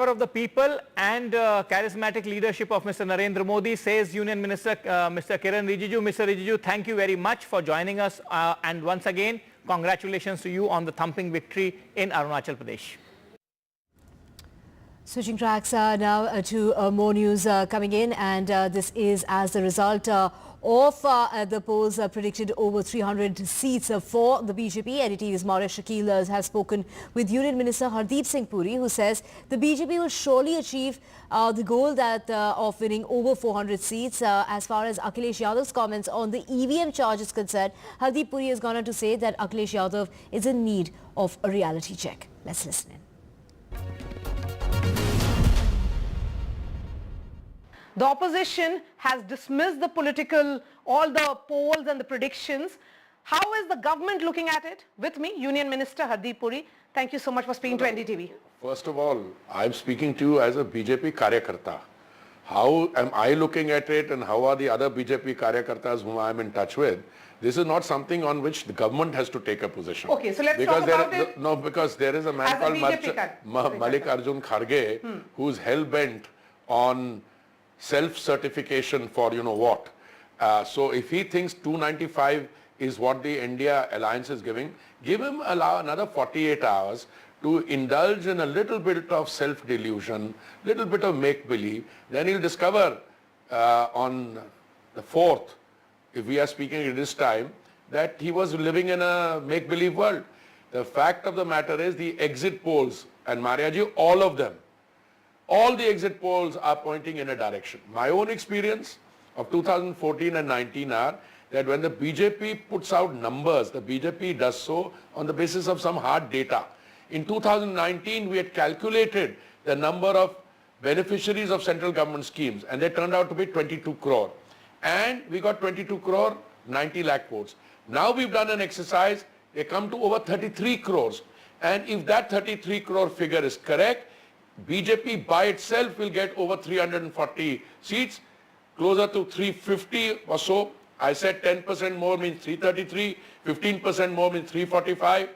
power of the people and charismatic leadership of Mr. Narendra Modi, says Union Minister Mr. Kiran Rijiju. Mr. Rijiju, thank you very much for joining us, and once again, congratulations to you on the thumping victory in Arunachal Pradesh. Switching tracks now to more news coming in, and this is as a result of the polls predicted over 300 seats for the BJP. NDTV's Maurice Shakil has spoken with Union Minister Hardeep Singh Puri, who says the BJP will surely achieve the goal that of winning over 400 seats. As far as Akhilesh Yadav's comments on the EVM charge is concerned, Hardeep Puri has gone on to say that Akhilesh Yadav is in need of a reality check. Let's listen in. The opposition has dismissed all the polls and the predictions. How is the government looking at it? With me, Union Minister Hardeep Puri. Thank you so much for speaking to NDTV. First of all, I'm speaking to you as a BJP Karyakarta. How am I looking at it, and how are the other BJP Karyakartas whom I'm in touch with? This is not something on which the government has to take a position. Okay, so let's talk about it. No, because there is a man called Mallikarjun Kharge who's hell-bent on self-certification for you know what. So if he thinks 295 is what the India alliance is giving, give him another 48 hours to indulge in a little bit of self-delusion, little bit of make-believe. Then he'll discover on the 4th, if we are speaking at this time, that he was living in a make-believe world. The fact of the matter is the exit polls, and Mariaji, all of them, all the exit polls are pointing in a direction. My own experience of 2014 and 19 are that when the BJP puts out numbers, the BJP does so on the basis of some hard data. In 2019, we had calculated the number of beneficiaries of central government schemes, and they turned out to be 22 crore. And we got 22 crore, 90 lakh votes. Now we've done an exercise, they come to over 33 crores. And if that 33 crore figure is correct, BJP by itself will get over 340 seats, closer to 350 or so. I said 10% more means 333, 15% more means 345.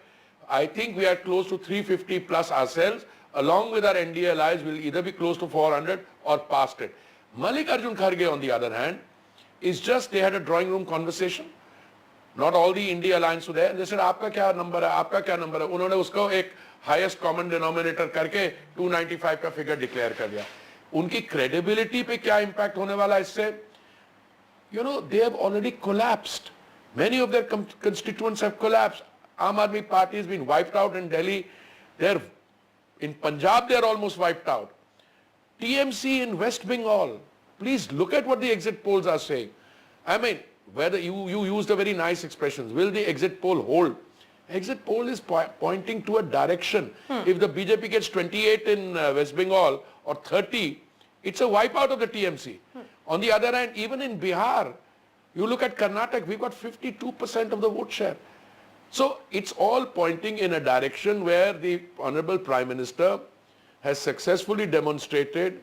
I think we are close to 350 plus ourselves. Along with our NDA allies, we'll either be close to 400 or past it. Mallikarjun Kharge, on the other hand, is just, they had a drawing room conversation. Not all the India alliance were there. They said, "Aapka kya number hai? Aapka kya number hai?" उन्होंने उसको एक highest common denominator करके 295 का figure declare कर दिया. उनकी credibility पे क्या impact होने वाला इससे? You know, they have already collapsed. Many of their constituents have collapsed. Aam Aadmi Party has been wiped out in Delhi. In Punjab, they're almost wiped out. TMC in West Bengal. Please look at what the exit polls are saying. I mean, whether you used a very nice expression, will the exit poll hold? Exit poll is pointing to a direction. If the BJP gets 28 in West Bengal or 30, it's a wipeout of the TMC. On the other hand, even in Bihar, you look at Karnataka, we've got 52% of the vote share. So it's all pointing in a direction where the Honorable Prime Minister has successfully demonstrated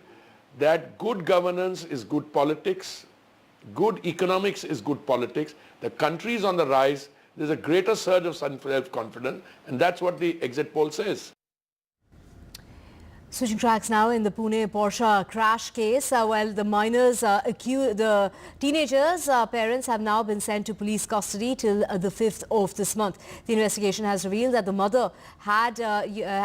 that good governance is good politics, good economics is good politics, the country is on the rise, there's a greater surge of self-confidence, and that's what the exit poll says. Switching tracks now in the Pune Porsche crash case, while the minors the teenagers' parents have now been sent to police custody till the 5th of this month. The investigation has revealed that the mother had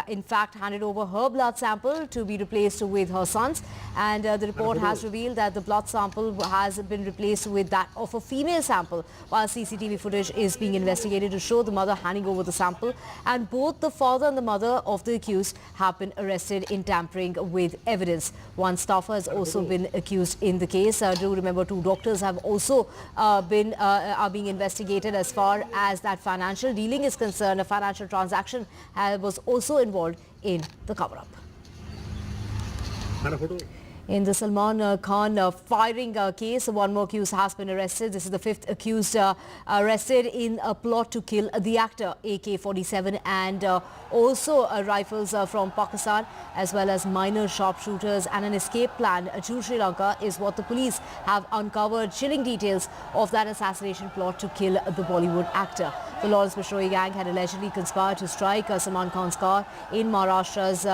in fact handed over her blood sample to be replaced with her son's, and the report has revealed that the blood sample has been replaced with that of a female sample, while CCTV footage is being investigated to show the mother handing over the sample, and both the father and the mother of the accused have been arrested in tampering with evidence. One staffer has also been accused in the case. Do remember, 2 doctors have also are being investigated as far as that financial dealing is concerned. A financial transaction was also involved in the cover-up. In the Salman Khan firing case, one more accused has been arrested. This is the 5th accused arrested in a plot to kill the actor. AK-47 and also rifles from Pakistan, as well as minor sharpshooters and an escape plan to Sri Lanka is what the police have uncovered. Chilling details of that assassination plot to kill the Bollywood actor. The Lawrence Bishnoi gang had allegedly conspired to strike Salman Khan's car in Maharashtra's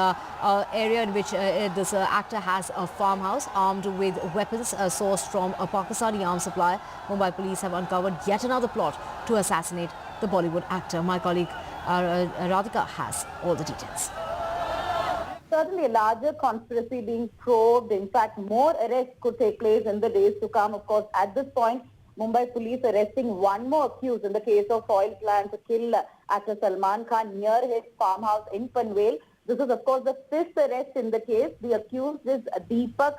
area in which this actor has a farmhouse armed with weapons sourced from a Pakistani arms supplier. Mumbai police have uncovered yet another plot to assassinate the Bollywood actor. My colleague Radhika has all the details. Certainly a larger conspiracy being probed. In fact, more arrests could take place in the days to come. Of course, at this point, Mumbai police arresting one more accused in the case of foiled plan to kill actor Salman Khan near his farmhouse in Panvel. This is, of course, the fifth arrest in the case. The accused is Deepak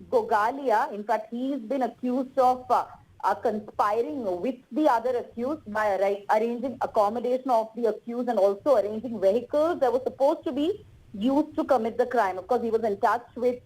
Gogalia. In fact, he's been accused of conspiring with the other accused by arranging accommodation of the accused and also arranging vehicles that were supposed to be used to commit the crime. Of course, he was in touch with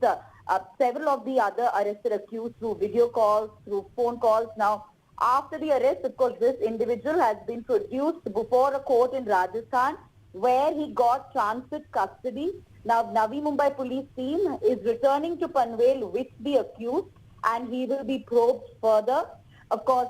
several of the other arrested accused through video calls, through phone calls. Now, after the arrest, of course, this individual has been produced before a court in Rajasthan where he got transit custody. Now, Navi Mumbai police team is returning to Panvel with the accused and he will be probed further. Of course,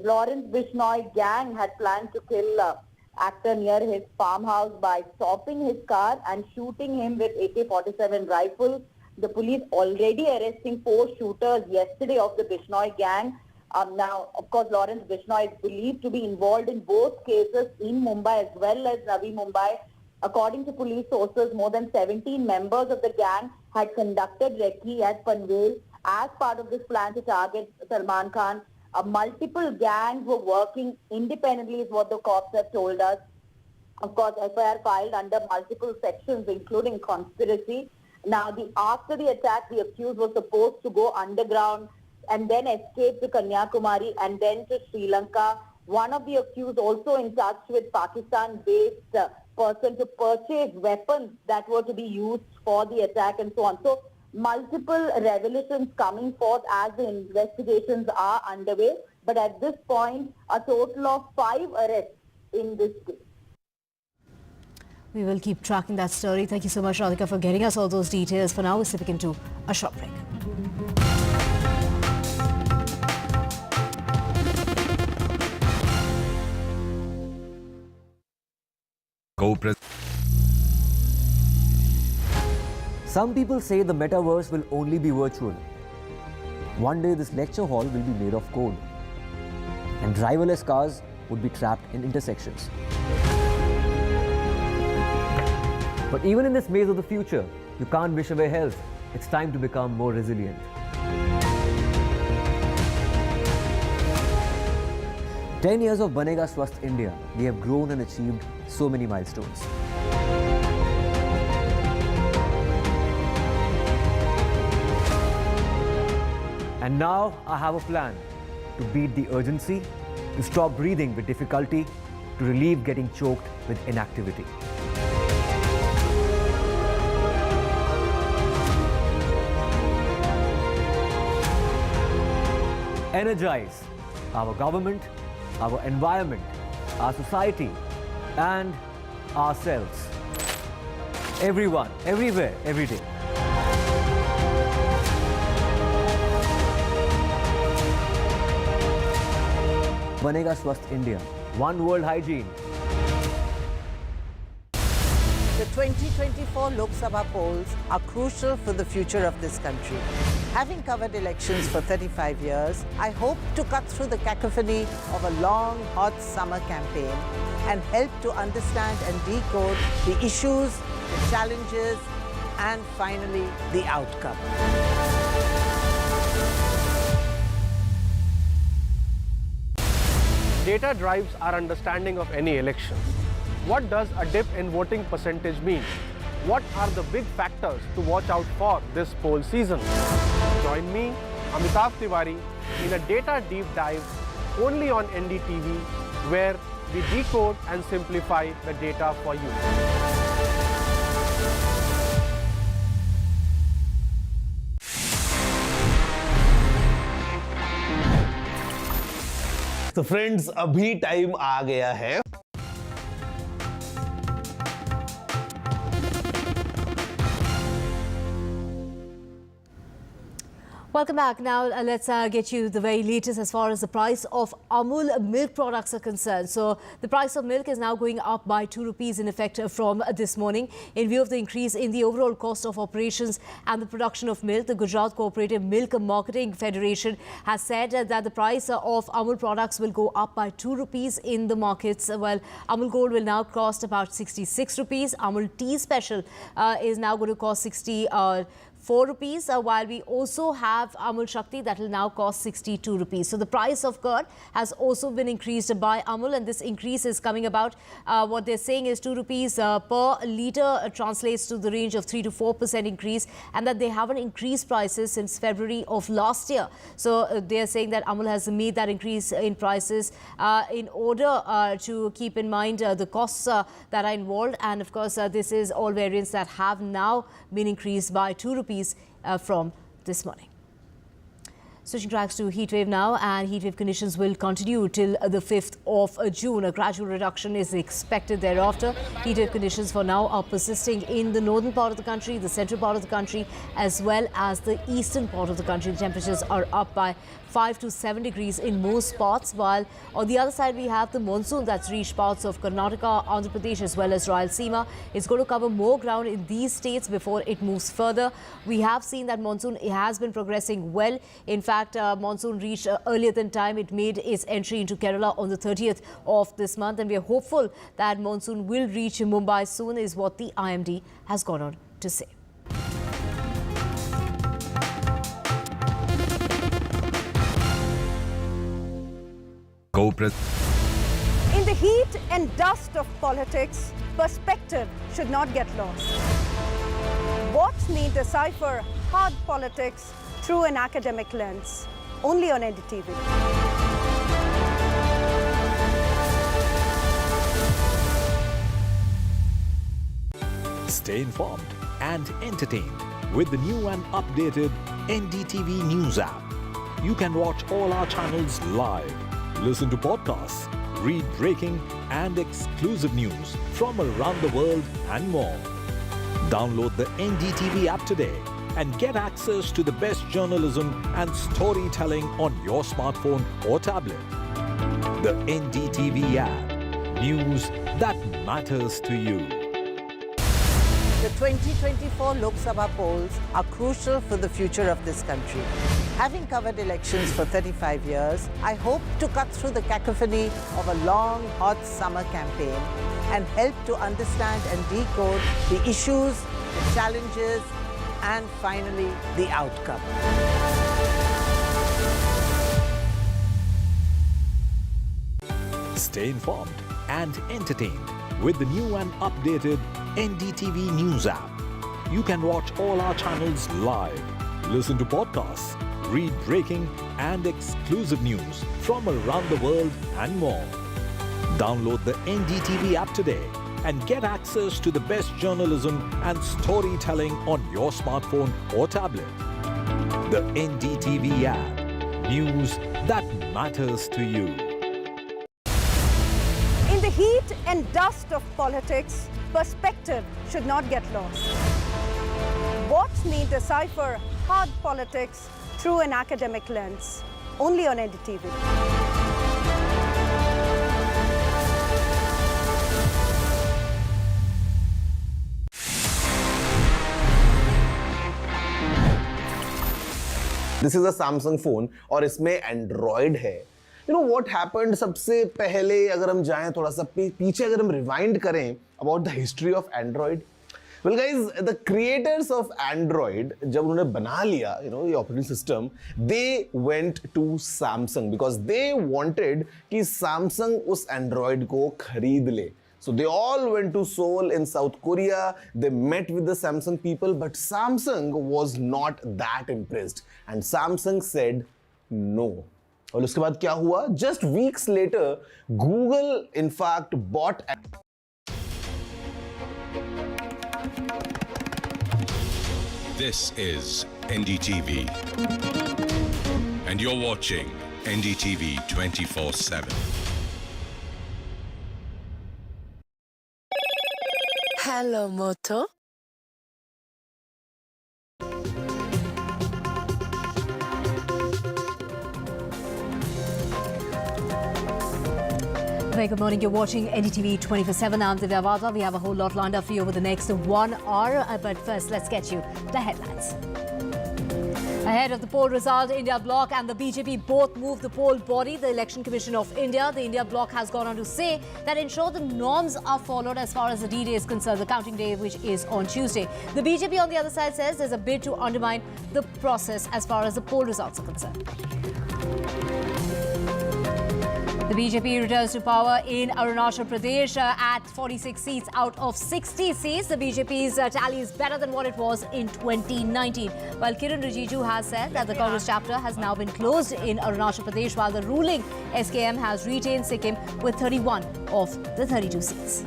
Lawrence Bishnoi gang had planned to kill actor near his farmhouse by stopping his car and shooting him with AK-47 rifles. The police already arresting 4 shooters yesterday of the Bishnoi gang. Now, of course, Lawrence Bishnoi is believed to be involved in both cases in Mumbai as well as Navi Mumbai. According to police sources, more than 17 members of the gang had conducted recce at Panvel as part of this plan to target Salman Khan. Multiple gangs were working independently is what the cops have told us. Of course, FIR filed under multiple sections including conspiracy. Now, after the attack, the accused was supposed to go underground and then escape to Kanyakumari and then to Sri Lanka. One of the accused also in touch with Pakistan-based person to purchase weapons that were to be used for the attack and so on. So, multiple revelations coming forth as the investigations are underway. But at this point, a total of 5 arrests in this case. We will keep tracking that story. Thank you so much, Radhika, for getting us all those details. For now, we're slipping into a short break. Some people say the metaverse will only be virtual. One day this lecture hall will be made of code and driverless cars would be trapped in intersections. But even in this maze of the future, you can't wish away health. It's time to become more resilient. "10 years of Banega Swasth India, we have grown and achieved so many milestones. And now I have a plan to beat the urgency, to stop breathing with difficulty, to relieve getting choked with inactivity. Energize our government, our environment, our society, and ourselves. Everyone, everywhere, every day. Banega Swasth India. One world hygiene. The 2024 Lok Sabha polls are crucial for the future of this country. Having covered elections for 35 years, I hope to cut through the cacophony of a long, hot summer campaign and help to understand and decode the issues, the challenges, and finally, the outcome. Data drives our understanding of any election. What does a dip in voting percentage mean? What are the big factors to watch out for this poll season? Join me, Amitav Tiwari, in a data deep dive only on NDTV, where we decode and simplify the data for you. तो friends अभी time आ गया है Welcome back. Now let's get you the very latest as far as the price of Amul milk products are concerned. So the price of milk is now going up by 2 rupees in effect from this morning. In view of the increase in the overall cost of operations and the production of milk, the Gujarat Cooperative Milk Marketing Federation has said that the price of Amul products will go up by 2 rupees in the markets. Well, Amul Gold will now cost about 66 rupees. Amul Tea Special is now going to cost 4 rupees, while we also have Amul Shakti that will now cost 62 rupees. So the price of curd has also been increased by Amul, and this increase is coming about. What they're saying is 2 rupees per litre translates to the range of 3 to 4% increase, and that they haven't increased prices since February of last year. So they're saying that Amul has made that increase in prices in order to keep in mind the costs that are involved. And of course, this is all variants that have now been increased by 2 rupees from this morning. Switching tracks to heatwave now, and heatwave conditions will continue till the 5th of June. A gradual reduction is expected thereafter. Heatwave conditions for now are persisting in the northern part of the country, the central part of the country, as well as the eastern part of the country. The temperatures are up by 5 to 7 degrees in most parts, while on the other side we have the monsoon that's reached parts of Karnataka, Andhra Pradesh as well as Rayalaseema. It's going to cover more ground in these states before it moves further. We have seen that monsoon has been progressing well. In fact, monsoon reached earlier than time. It made its entry into Kerala on the 30th of this month, and we are hopeful that monsoon will reach Mumbai soon, is what the IMD has gone on to say. In the heat and dust of politics, perspective should not get lost. Watch me decipher hard politics through an academic lens, only on NDTV. Stay informed and entertained with the new and updated NDTV News app. You can watch all our channels live, listen to podcasts, read breaking and exclusive news from around the world and more. Download the NDTV app today and get access to the best journalism and storytelling on your smartphone or tablet. The NDTV app. News that matters to you. The 2024 Lok Sabha polls are crucial for the future of this country. Having covered elections for 35 years, I hope to cut through the cacophony of a long, hot summer campaign and help to understand and decode the issues, the challenges, and finally, the outcome. Stay informed and entertained with the new and updated NDTV News app. You can watch all our channels live, listen to podcasts, read breaking and exclusive news from around the world and more. Download the NDTV app today and get access to the best journalism and storytelling on your smartphone or tablet. The NDTV app. News that matters to you. In the heat and dust of politics, perspective should not get lost. Watch me decipher hard politics through an academic lens, only on NDTV. This is a Samsung phone और इसमें Android है. You know what happened? सबसे पहले अगर हम जाएं थोड़ा सा पीछे अगर हम rewind करें about the history of Android. Well guys, the creators of Android जब उन्होंने बना लिया ये operating system, they went to Samsung because they wanted कि Samsung उस Android को खरीद ले. So they all went to Seoul in South Korea. They met with the Samsung people, but Samsung was not that impressed. And Samsung said no. और उसके बाद क्या हुआ? Just weeks later, Google in fact bought. This is NDTV. And you're watching NDTV 24/7. Hello, Moto. Very good morning. You're watching NDTV 24/7. I'm Divya Wadhwa. We have a whole lot lined up for you over the next 1 hour. But first, let's get you the headlines. Ahead of the poll result, India Bloc and the BJP both moved the poll body, the Election Commission of India. The India Bloc has gone on to say that ensure the norms are followed as far as the D-Day is concerned, the counting day which is on Tuesday. The BJP on the other side says there's a bid to undermine the process as far as the poll results are concerned. The BJP returns to power in Arunachal Pradesh at 46 seats out of 60 seats. The BJP's tally is better than what it was in 2019. While Rijiju has said that the Congress chapter has now been closed in Arunachal Pradesh, while the ruling SKM has retained Sikkim with 31 of the 32 seats.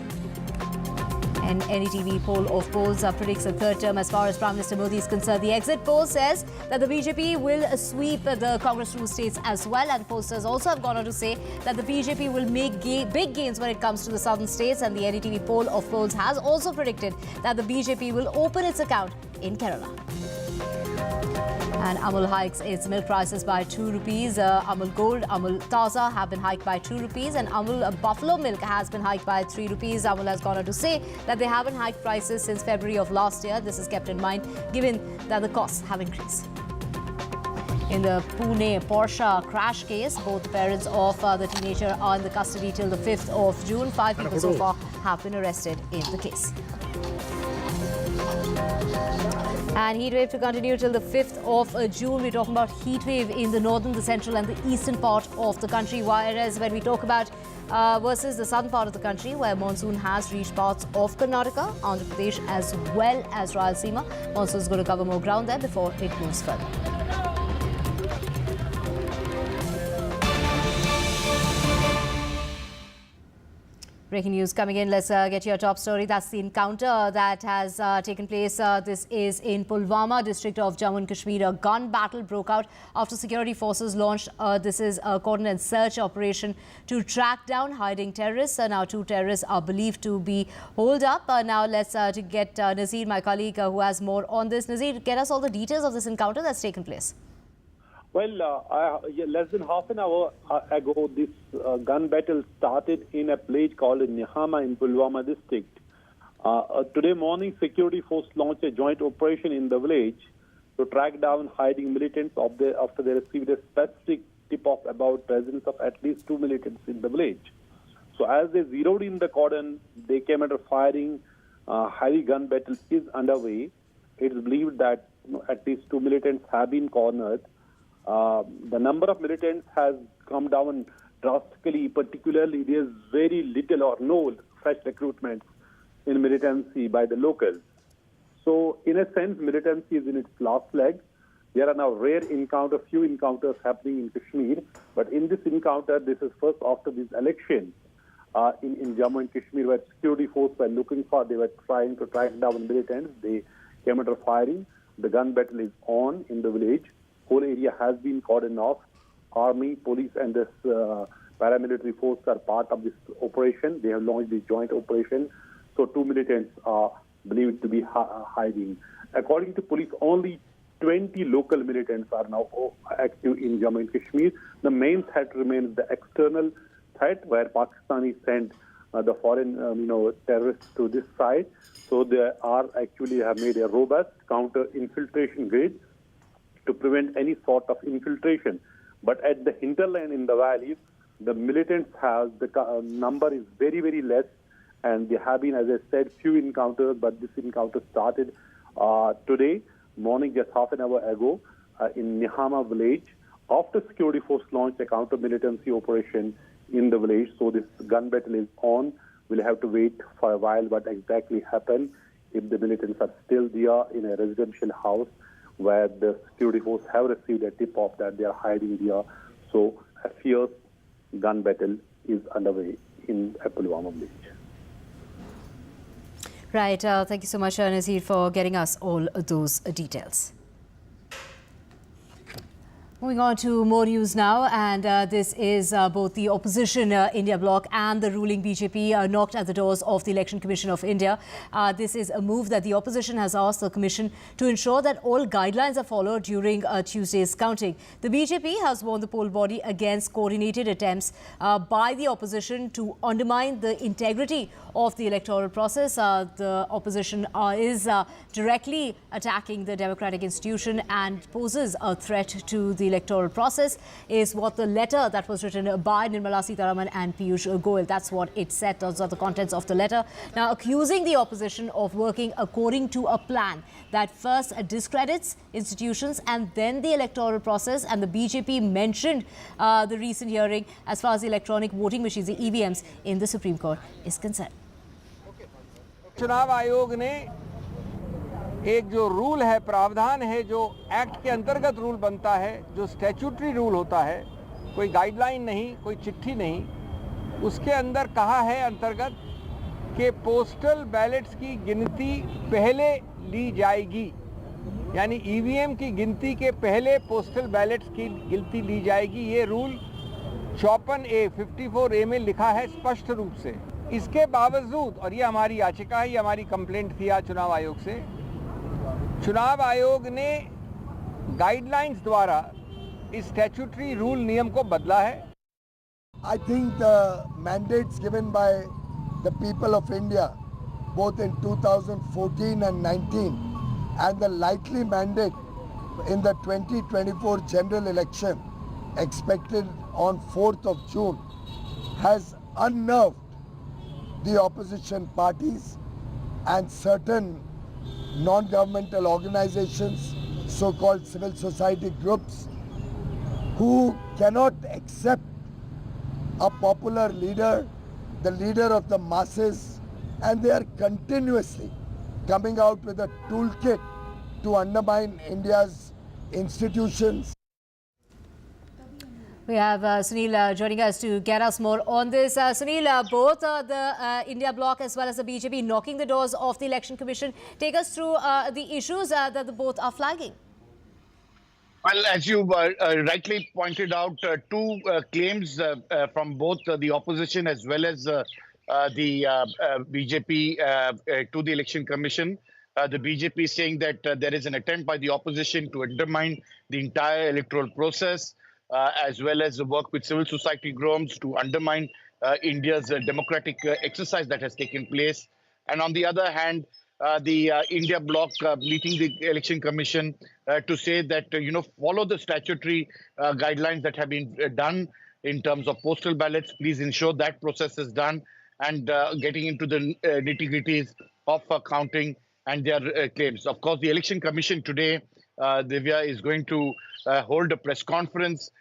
An NDTV poll of polls predicts a third term as far as Prime Minister Modi is concerned. The exit poll says that the BJP will sweep the Congress ruled states as well, and pollsters also have gone on to say that the BJP will make big gains when it comes to the southern states. And the NDTV poll of polls has also predicted that the BJP will open its account in Kerala. And Amul hikes its milk prices by 2 rupees. Amul Gold, Amul Taza have been hiked by 2 rupees, and Amul Buffalo Milk has been hiked by 3 rupees. Amul has gone on to say that they haven't hiked prices since February of last year. This is kept in mind given that the costs have increased. In the Pune Porsche crash case, both the parents of the teenager are in the custody till the 5th of June. 5 people so far have been arrested in the case. And heat wave to continue till the 5th of June. We're talking about heat wave in the northern, the central and the eastern part of the country. Whereas when we talk about versus the southern part of the country, where monsoon has reached parts of Karnataka, Andhra Pradesh as well as Rayalaseema. Monsoon is going to cover more ground there before it moves further. Breaking news coming in. Let's get your top story. That's the encounter that has taken place. This is in Pulwama, district of Jammu and Kashmir. A gun battle broke out after security forces launched. This is a coordinated search operation to track down hiding terrorists. Now 2 terrorists are believed to be holed up. Now let's get Nazir, my colleague, who has more on this. Nazir, get us all the details of this encounter that's taken place. Well, less than half an hour ago, this gun battle started in a place called Nihama in Pulwama district. Today morning, security force launched a joint operation in the village to track down hiding militants after they received a specific tip-off about presence of at least 2 militants in the village. So as they zeroed in the cordon, they came under firing. Heavy gun battle is underway. It is believed that at least 2 militants have been cornered. The number of militants has come down drastically. Particularly, there is very little or no fresh recruitment in militancy by the locals. So, in a sense, militancy is in its last leg. There are now few encounters happening in Kashmir. But in this encounter, this is first after this election in Jammu and Kashmir, where security forces were they were trying to track down militants. They came under firing. The gun battle is on in the village. Whole area has been cordoned off. Army, police and this paramilitary force are part of this operation. They have launched this joint operation. So 2 militants are believed to be hiding. According to police, only 20 local militants are now active in Jammu and Kashmir. The main threat remains the external threat, where Pakistani sent the foreign terrorists to this side. So they have made a robust counter-infiltration grid to prevent any sort of infiltration. But at the hinterland in the valleys, the militants the number is very, very less. And there have been, as I said, few encounters, but this encounter started today morning, just half an hour ago, in Nihama village, after security force launched a counter-militancy operation in the village. So this gun battle is on. We'll have to wait for a while what exactly happened if the militants are still there in a residential house, where the security force have received a tip-off that they are hiding there. So a fierce gun battle is underway in Pulwama village. Right. Thank you so much, Nazir, for getting us all those details. Moving on to more news now, and this is both the opposition India bloc and the ruling BJP knocked at the doors of the Election Commission of India. This is a move that the opposition has asked the commission to ensure that all guidelines are followed during Tuesday's counting. The BJP has warned the poll body against coordinated attempts by the opposition to undermine the integrity of the electoral process. The opposition is directly attacking the democratic institution and poses a threat to the electoral process, is what the letter that was written by Nirmala Sitharaman and Piyush Goyal, that's what it said. Those are the contents of the letter. Now, accusing the opposition of working according to a plan that first discredits institutions and then the electoral process. And the BJP mentioned the recent hearing as far as the electronic voting machines, the EVMs, in the Supreme Court is concerned. चुनाव आयोग ने एक जो rule है, प्रावधान है, जो act के अंतर्गत रूल बनता है, जो स्टैट्यूटरी रूल होता है, कोई गाइडलाइन नहीं, कोई चिट्ठी नहीं, उसके अंदर कहा है अंतर्गत कि पोस्टल बैलेट्स की गिनती पहले ली जाएगी, यानी ईवीएम की गिनती के पहले पोस्टल बैलेट्स की गिनती ली जाएगी। ये रूल 54A 54A में लिखा है स्पष्ट रूप से। इसके बावजूद, और ये हमारी याचिका है, ये हमारी कंप्लेंट थी आज चुनाव आयोग से, चुनाव आयोग ने गाइडलाइंस द्वारा इस स्टैट्यूटरी रूल नियम को बदला है। I think the mandates given by the people of India, both in 2014 and 19, and the likely mandate in the 2024 general election expected on 4th of June, has unnerved the opposition parties and certain non-governmental organizations, so-called civil society groups, who cannot accept a popular leader, the leader of the masses, and they are continuously coming out with a toolkit to undermine India's institutions. We have Sunil joining us to get us more on this. Sunil, both the India bloc as well as the BJP knocking the doors of the Election Commission. Take us through the issues that the both are flagging. Well, as you rightly pointed out, two claims from both the opposition as well as the BJP to the Election Commission. The BJP saying that there is an attempt by the opposition to undermine the entire electoral process, as well as work with civil society groups to undermine India's democratic exercise that has taken place. And on the other hand, the India bloc meeting the Election Commission to say that, follow the statutory guidelines that have been done in terms of postal ballots. Please ensure that process is done, and getting into the nitty-gritties of counting and their claims. Of course, the Election Commission today, Divya, is going to hold a press conference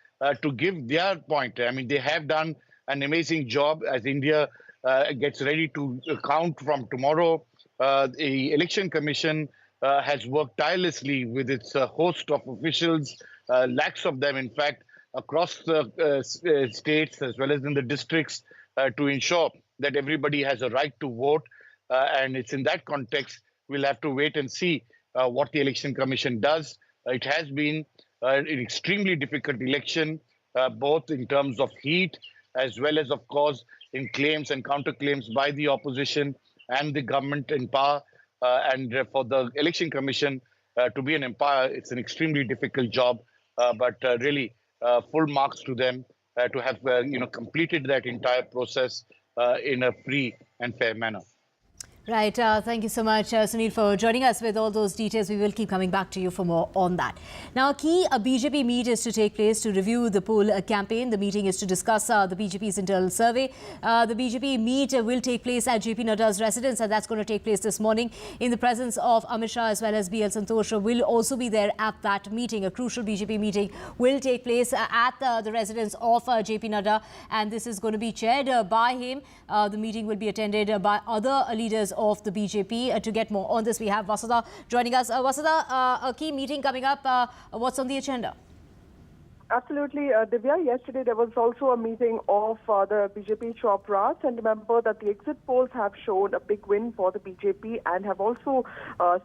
to give their point. I mean, they have done an amazing job as India gets ready to count from tomorrow. The Election Commission has worked tirelessly with its host of officials, lakhs of them, in fact, across the states as well as in the districts, to ensure that everybody has a right to vote. And it's in that context, we'll have to wait and see what the Election Commission does. It has been an extremely difficult election, both in terms of heat, as well as, of course, in claims and counterclaims by the opposition and the government in power. And for the Election Commission to be an empire, it's an extremely difficult job, but really full marks to them to have completed that entire process in a free and fair manner. Right. Thank you so much, Sunil, for joining us with all those details. We will keep coming back to you for more on that. Now, a key BJP meet is to take place to review the poll campaign. The meeting is to discuss the BJP's internal survey. The BJP meet will take place at JP Nadda's residence, and that's going to take place this morning in the presence of Amit Shah as well as BL Santosh will also be there at that meeting. A crucial BJP meeting will take place at the residence of JP Nadda, and this is going to be chaired by him. The meeting will be attended by other leaders of the BJP. To get more on this, we have Vasudha joining us. Vasudha, a key meeting coming up. What's on the agenda? Absolutely, Divya. Yesterday there was also a meeting of the BJP Chopras, and remember that the exit polls have shown a big win for the BJP and have also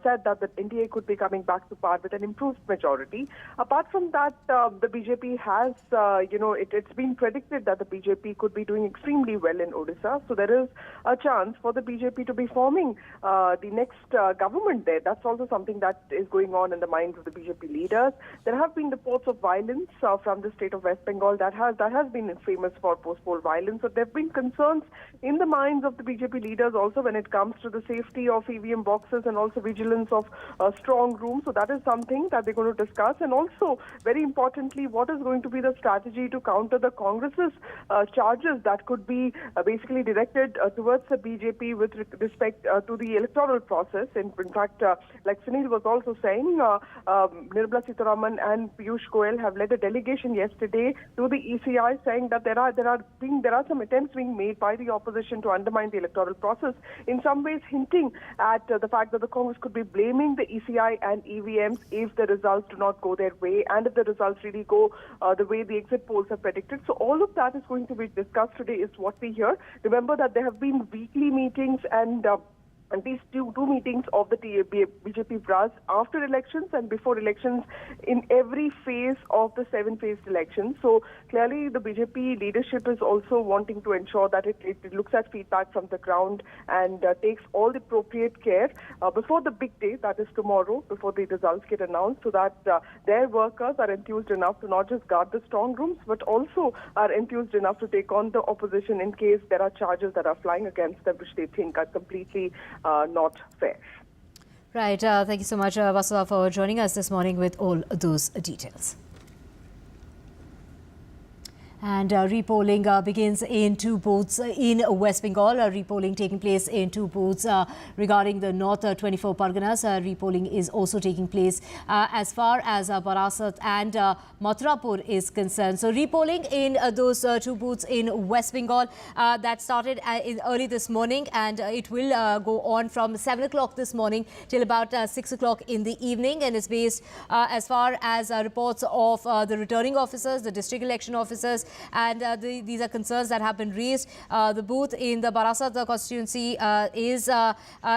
said that the NDA could be coming back to power with an improved majority. Apart from that, the BJP has, it's been predicted that the BJP could be doing extremely well in Odisha. So there is a chance for the BJP to be forming the next government there. That's also something that is going on in the minds of the BJP leaders. There have been reports of violence from the state of West Bengal that has been famous for post-poll violence. So there have been concerns in the minds of the BJP leaders also when it comes to the safety of EVM boxes and also vigilance of strong rooms. So that is something that they're going to discuss. And also, very importantly, what is going to be the strategy to counter the Congress's charges that could be basically directed towards the BJP with respect to the electoral process. In fact, like Sunil was also saying, Nirmala Sitharaman and Piyush Goyal have led a delegation yesterday to the ECI saying that there are some attempts being made by the opposition to undermine the electoral process, in some ways hinting at the fact that the Congress could be blaming the ECI and EVMs if the results do not go their way and if the results really go the way the exit polls have predicted. So all of that is going to be discussed today is what we hear. Remember that there have been weekly meetings and these two meetings of the BJP brass after elections and before elections in every phase of the 7-phased elections. So clearly the BJP leadership is also wanting to ensure that it looks at feedback from the ground and takes all the appropriate care before the big day, that is tomorrow, before the results get announced, so that their workers are enthused enough to not just guard the strong rooms, but also are enthused enough to take on the opposition in case there are charges that are flying against them, which they think are completely not fair. Right. Thank you so much, Vasudha, for joining us this morning with all those details. And repolling begins in 2 booths in West Bengal. Repolling taking place in 2 booths regarding the North 24 Parganas. Repolling is also taking place as far as Barasat and Mathurapur is concerned. So repolling in those 2 booths in West Bengal that started early this morning, and it will go on from 7 o'clock this morning till about 6 o'clock in the evening, and is based as far as reports of the returning officers, the district election officers, and these are concerns that have been raised. The booth in the Barasat constituency is,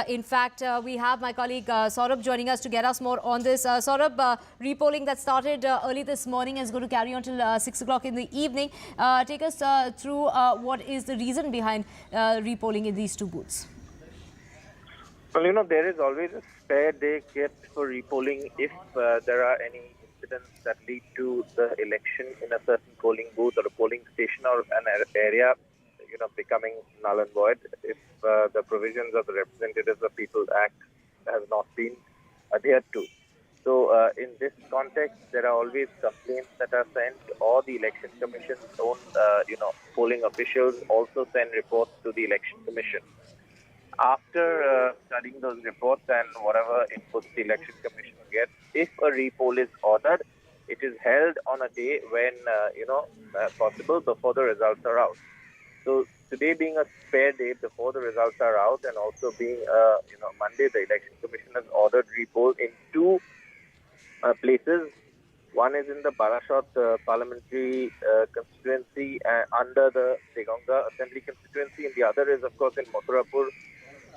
in fact, we have my colleague Saurabh joining us to get us more on this. Saurabh, repolling that started early this morning is going to carry on till 6 o'clock in the evening. Take us through what is the reason behind repolling in these 2 booths. Well, there is always a spare day kept for repolling if there are any incidents that lead to the election in a certain polling booth or a polling station or an area, becoming null and void if the provisions of the Representatives of People Act has not been adhered to. So in this context, there are always complaints that are sent, or the Election Commission's own, polling officials also send reports to the Election Commission. After studying those reports and whatever inputs the Election Commission gets, if a repoll is ordered, it is held on a day when, possible before the results are out. So today being a spare day before the results are out, and also being, Monday, the Election Commission has ordered repoll in 2 places. One is in the Barasat parliamentary constituency under the Degonga Assembly constituency, and the other is, of course, in Mathurapur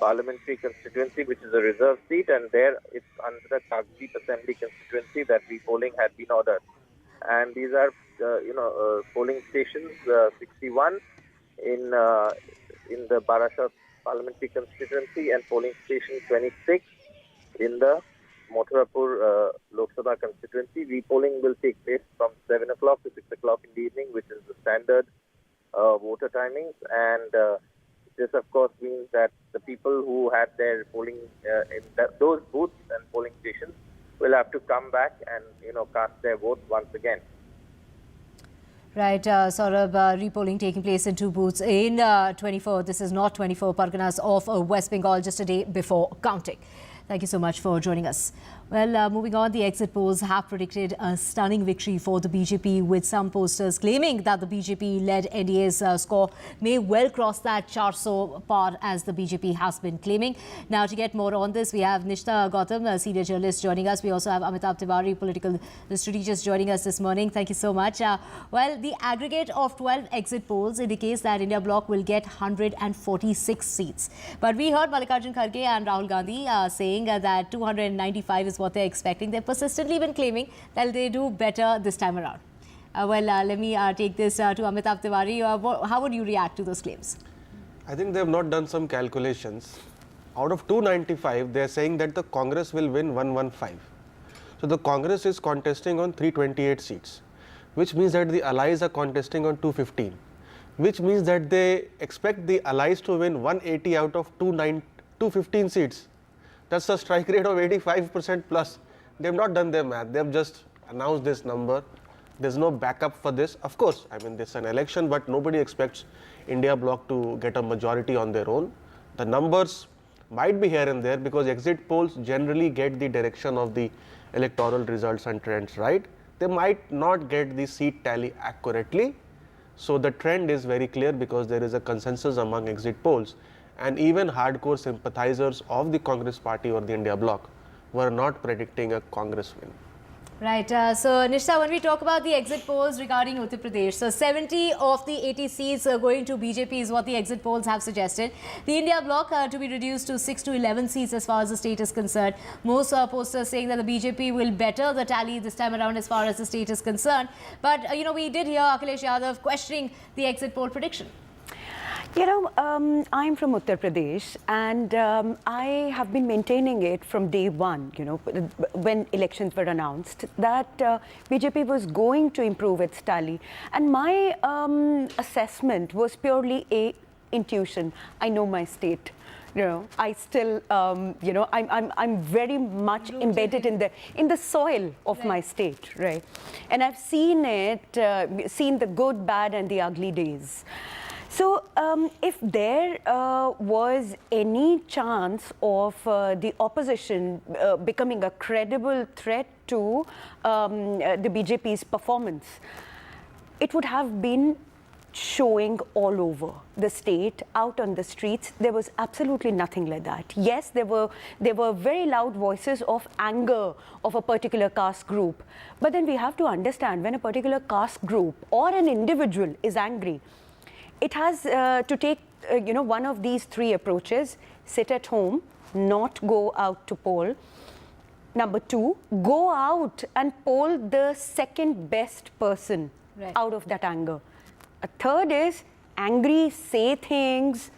parliamentary constituency, which is a reserve seat, and there it's under the Kagdeep Assembly constituency that repolling had been ordered. And these are, polling stations 61 in the Barasat parliamentary constituency and polling station 26 in the Mathurapur Lok Sabha constituency. Repolling will take place from 7 o'clock to 6 o'clock in the evening, which is the standard voter timings. And this, of course, means that the people who had their polling in those booths and polling stations will have to come back and, cast their vote once again. Right, Saurabh, repolling taking place in 2 booths in 24. This is not 24 Parganas of West Bengal, just a day before counting. Thank you so much for joining us. Well, moving on, the exit polls have predicted a stunning victory for the BJP, with some posters claiming that the BJP-led NDA's score may well cross that 400 par, as the BJP has been claiming. Now, to get more on this, we have Nishtha Gautam, a senior journalist, joining us. We also have Amitabh Tiwari, political strategist, joining us this morning. Thank you so much. Well, the aggregate of 12 exit polls indicates that India Bloc will get 146 seats. But we heard Mallikarjun Kharge and Rahul Gandhi saying that 295 is what they're expecting. They've persistently been claiming that they do better this time around. Let me take this to Amitabh Tiwari. How would you react to those claims? I think they have not done some calculations. Out of 295, they are saying that the Congress will win 115. So the Congress is contesting on 328 seats, which means that the allies are contesting on 215, which means that they expect the allies to win 180 out of 215 seats. That's a strike rate of 85% plus. They have not done their math. They have just announced this number. There's no backup for this. Of course, I mean, this is an election, but nobody expects India Bloc to get a majority on their own. The numbers might be here and there because exit polls generally get the direction of the electoral results and trends right. They might not get the seat tally accurately. So the trend is very clear because there is a consensus among exit polls. And even hardcore sympathizers of the Congress party or the India Bloc were not predicting a Congress win. Right. So, Nishtha, when we talk about the exit polls regarding Uttar Pradesh, so 70 of the 80 seats going to BJP is what the exit polls have suggested. The India Bloc to be reduced to 6 to 11 seats as far as the state is concerned. Most posters saying that the BJP will better the tally this time around as far as the state is concerned. But, we did hear Akhilesh Yadav questioning the exit poll prediction. I'm from Uttar Pradesh, and I have been maintaining it from day one, when elections were announced, that BJP was going to improve its tally. And my assessment was purely a intuition. I know my state. I still, I'm very much embedded in the soil of my state, right? And I've seen it, seen the good, bad, and the ugly days. So, if there was any chance of the opposition becoming a credible threat to the BJP's performance, it would have been showing all over the state, out on the streets. There was absolutely nothing like that. Yes, there were very loud voices of anger of a particular caste group. But then we have to understand, when a particular caste group or an individual is angry, it has to take, one of these three approaches: sit at home, not go out to poll. Number two, go out and poll the second best person out of that anger. A third is angry, say things,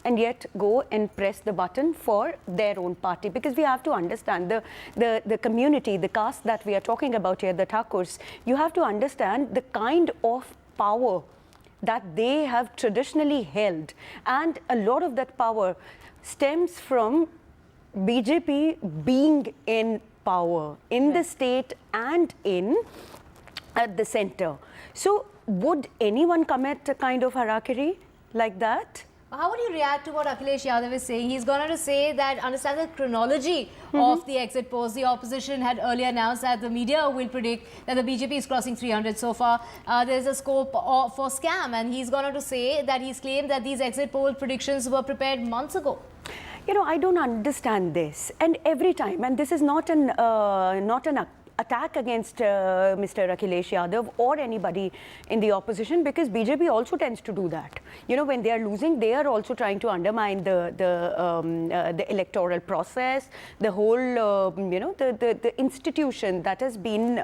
and yet go and press the button for their own party. Because we have to understand the community, the caste that we are talking about here, the Thakurs, you have to understand the kind of power that they have traditionally held, and a lot of that power stems from BJP being in power in the state and at the center. So would anyone commit a kind of harakiri like that? How would you react to what Akhilesh Yadav is saying? He's gone on to say that, understand the chronology of the exit polls. The opposition had earlier announced that the media will predict that the BJP is crossing 300 so far. There's a scope for scam, and he's gone on to say that he's claimed that these exit poll predictions were prepared months ago. I don't understand this. And every time, and this is not an attack against Mr. Akhilesh Yadav or anybody in the opposition, because BJP also tends to do that. When they are losing, they are also trying to undermine the electoral process, the whole, the institution that has been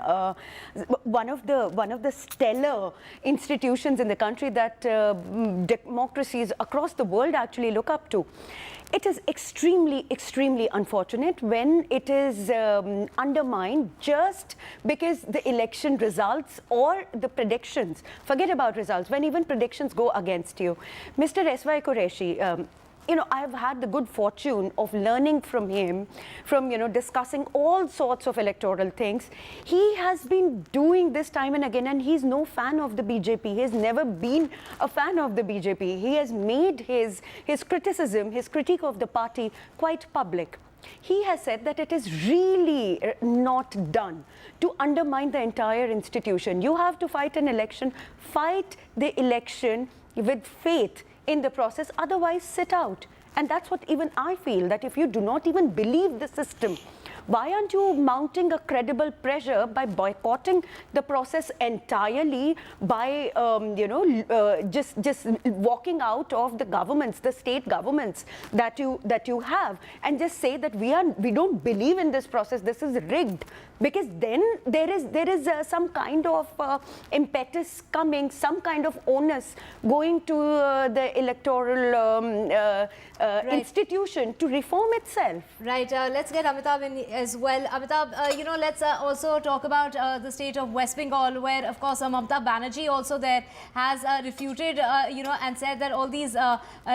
one of the stellar institutions in the country that democracies across the world actually look up to. It is extremely, extremely unfortunate when it is undermined just because the election results or the predictions. Forget about results, when even predictions go against you. Mr. S.Y. Qureshi, I've had the good fortune of learning from him, from, discussing all sorts of electoral things. He has been doing this time and again, and he's no fan of the BJP. He has never been a fan of the BJP. He has made his criticism, his critique of the party quite public. he has said that it is really not done to undermine the entire institution. You have to fight an election, fight the election with faith in the process, otherwise sit out. And that's what even I feel, that if you do not even believe the system, why aren't you mounting a credible pressure by boycotting the process entirely, by just walking out of the governments, the state governments that you have, and just say that we don't believe in this process, this is rigged, because then there is some kind of impetus coming, some kind of onus going to the electoral institution to reform itself. Right. Let's get Amitabh in as well. Amitabh, let's also talk about the state of West Bengal, where, of course, Mamata Banerjee also there has refuted, and said that all these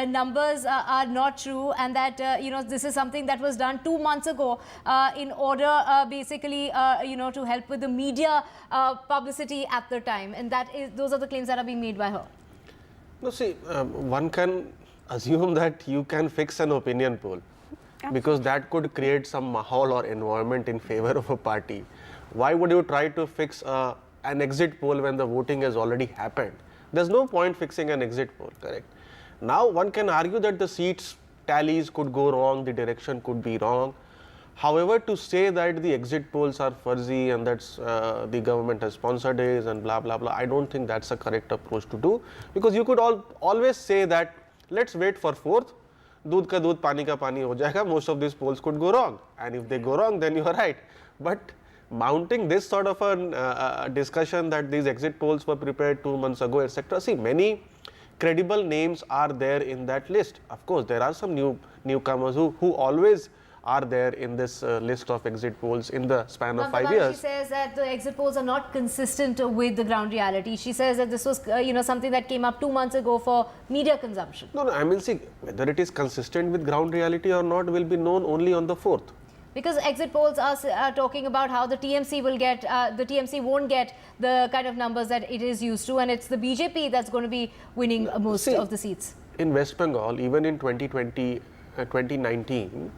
numbers are not true, and that, this is something that was done 2 months ago in order basically, to help with the media publicity at the time. And those are the claims that are being made by her. No, see, one can assume that you can fix an opinion poll, because that could create some mahal or environment in favor of a party. Why would you try to fix an exit poll when the voting has already happened? There's no point fixing an exit poll, correct? Now, one can argue that the seats tallies could go wrong, the direction could be wrong. However, to say that the exit polls are fuzzy and that's the government has sponsored it and blah, blah, blah, I don't think that's a correct approach to do, because you could always say that let's wait for 4th, दूध का दूध पानी का पानी हो जाएगा, most of these polls could go wrong, and if they go wrong then you are right. But mounting this sort of a discussion that these exit polls were prepared 2 months ago, etc. See, many credible names are there in that list. Of course, there are some newcomers who always are there in this list of exit polls in the span of 5 years. She says that the exit polls are not consistent with the ground reality. She says that this was, something that came up 2 months ago for media consumption. No, I mean, see, whether it is consistent with ground reality or not will be known only on the 4th. Because exit polls are talking about how the TMC will get, the TMC won't get the kind of numbers that it is used to, and it's the BJP that's going to be winning most of the seats. In West Bengal, even in 2019,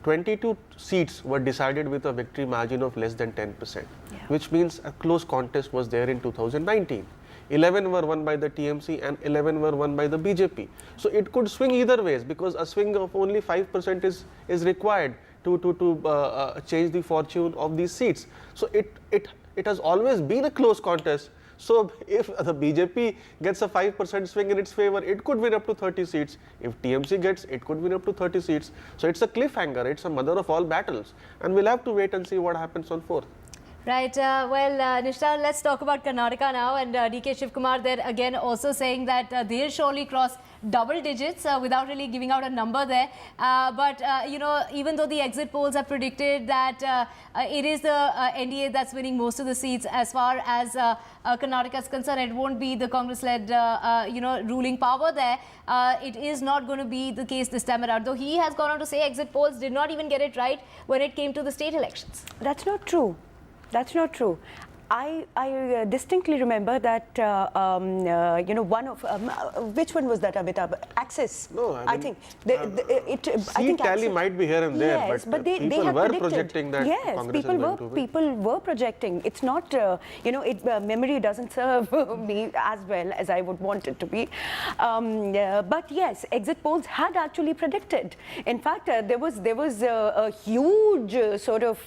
22 seats were decided with a victory margin of less than 10%, which means a close contest was there in 2019. 11 were won by the TMC and 11 were won by the BJP. So it could swing either ways, because a swing of only 5% is required to change the fortune of these seats. So it has always been a close contest. So if the BJP gets a 5% swing in its favor, it could win up to 30 seats. If TMC gets, it could win up to 30 seats. So it's a cliffhanger, it's a mother of all battles. And we'll have to wait and see what happens on 4th. Right. Nishta, let's talk about Karnataka now, and DK Shivkumar there again also saying that they'll surely cross double digits without really giving out a number there. But even though the exit polls have predicted that it is the NDA that's winning most of the seats, as far as Karnataka is concerned, it won't be the Congress-led ruling power there. It is not going to be the case this time around. Though he has gone on to say exit polls did not even get it right when it came to the state elections. That's not true. That's not true. I distinctly remember that, one of, which one was that, Amitabh? Access. No, I think. I think tally might be here and there, yes, but they people have were predicted. projecting that Congress is going to win. People were projecting. It's not, memory doesn't serve me as well as I would want it to be. But yes, exit polls had actually predicted. In fact, there was a huge sort of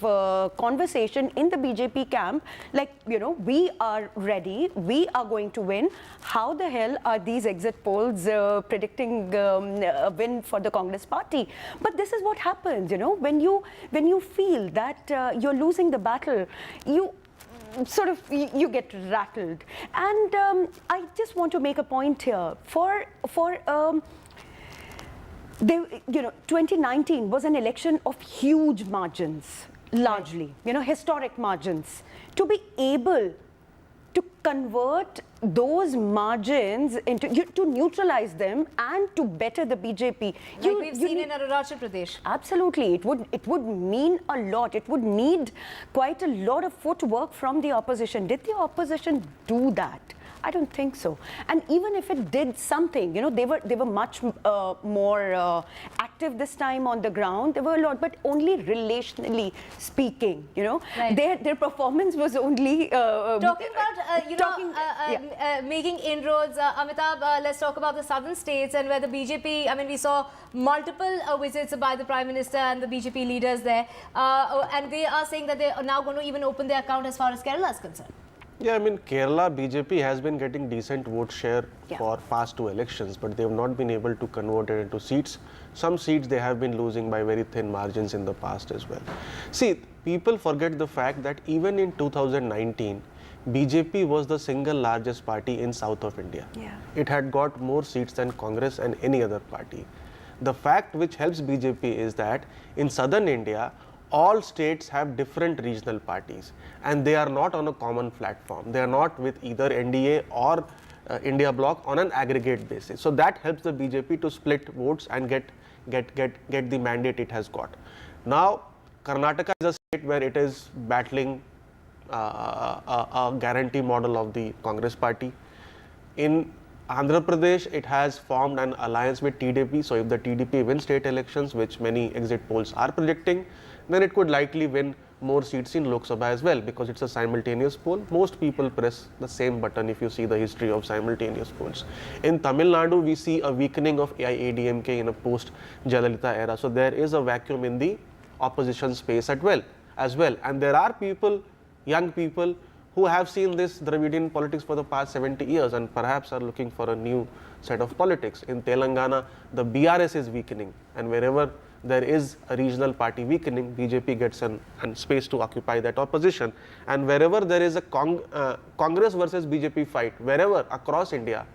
conversation in the BJP camp, like, we are ready, we are going to win. How the hell are these exit polls predicting a win for the Congress party? But this is what happens, when you feel that you're losing the battle, you get rattled. And I just want to make a point here. 2019 was an election of huge margins, largely, historic margins. To be able to convert those margins to neutralize them and to better the BJP. Like we've seen in Arunachal Pradesh. Absolutely. It would mean a lot. It would need quite a lot of footwork from the opposition. Did the opposition do that? I don't think so. And even if it did something, you know, they were much more active this time on the ground. There were a lot, but only relationally speaking, you know. Right. Their performance was only... talking about making inroads, Amitabh, let's talk about the southern states and where the BJP, I mean, we saw multiple visits by the Prime Minister and the BJP leaders there. And they are saying that they are now going to even open their account as far as Kerala is concerned. Yeah, I mean, Kerala BJP has been getting decent vote share for past 2 elections, but they have not been able to convert it into seats. Some seats they have been losing by very thin margins in the past as well. See, people forget the fact that even in 2019, BJP was the single largest party in south of India. Yeah. It had got more seats than Congress and any other party. The fact which helps BJP is that in southern India, all states have different regional parties and they are not on a common platform. They are not with either NDA or India bloc on an aggregate basis. So that helps the BJP to split votes and get the mandate it has got. Now, Karnataka is a state where it is battling a guarantee model of the Congress party. In Andhra Pradesh, it has formed an alliance with TDP. So if the TDP wins state elections, which many exit polls are predicting, then it could likely win more seats in Lok Sabha as well, because it's a simultaneous poll. Most people press the same button if you see the history of simultaneous polls. In Tamil Nadu, we see a weakening of AIADMK in a post-Jayalalitha era. So there is a vacuum in the opposition space as well. And there are people, young people, who have seen this Dravidian politics for the past 70 years and perhaps are looking for a new set of politics. In Telangana, the BRS is weakening, and wherever there is a regional party weakening, BJP gets an space to occupy that opposition. And wherever there is a Congress versus BJP fight, wherever across India,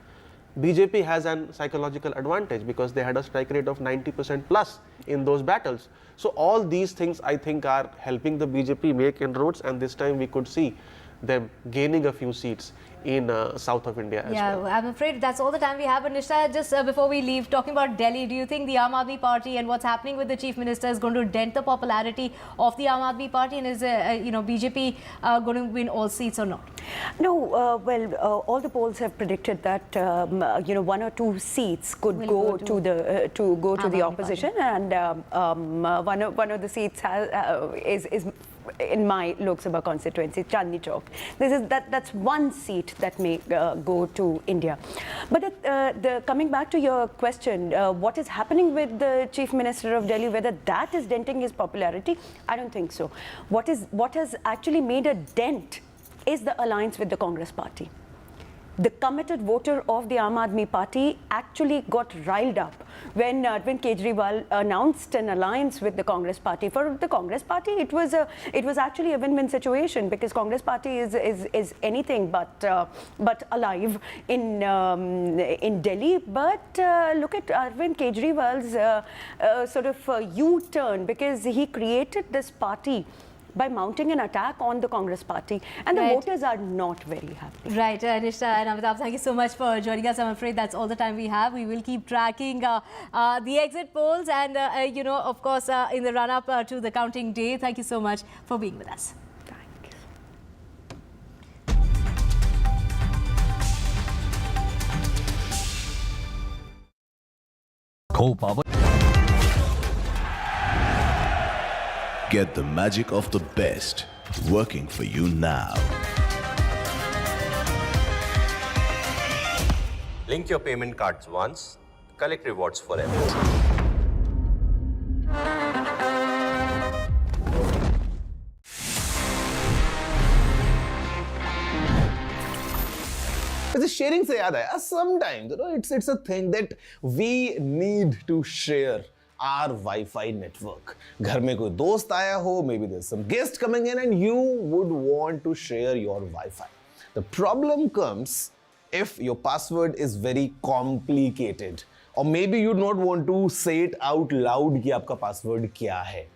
BJP has an psychological advantage because they had a strike rate of 90% plus in those battles. So all these things, I think, are helping the BJP make inroads, and this time we could see them gaining a few seats in south of India as well. I'm afraid that's all the time we have. But Nishtha, just before we leave, talking about Delhi, do you think the Aam Aadmi Party and what's happening with the Chief Minister is going to dent the popularity of the Aam Aadmi Party, and is BJP going to win all seats or not? No, all the polls have predicted that 1 or 2 seats could go to the opposition, and one of the seats is in my Lok Sabha constituency, Chandni Chowk. That's one seat that may go to India. But coming back to your question, what is happening with the Chief Minister of Delhi, whether that is denting his popularity? I don't think so. What has actually made a dent is the alliance with the Congress party. The committed voter of the Aam Aadmi Party actually got riled up when Arvind Kejriwal announced an alliance with the Congress Party. For the Congress Party, it was actually a win-win situation, because Congress Party is anything but alive in Delhi. But look at Arvind Kejriwal's sort of U-turn, because he created this party by mounting an attack on the Congress party, and the voters are not very happy. Right, Nishtha and Amitabh, thank you so much for joining us. I'm afraid that's all the time we have. We will keep tracking the exit polls and, of course, in the run-up to the counting day. Thank you so much for being with us. Co-power. Get the magic of the best working for you now. Link your payment cards once, collect rewards forever. It's sharing से याद आया, sometimes it's a thing that we need to share our Wi-Fi network. घर में कोई दोस्त आया हो, maybe there's some guest coming in and you would want to share your Wi-Fi. The problem comes if your password is very complicated, or maybe you not want to say it out loud कि आपका password क्या है.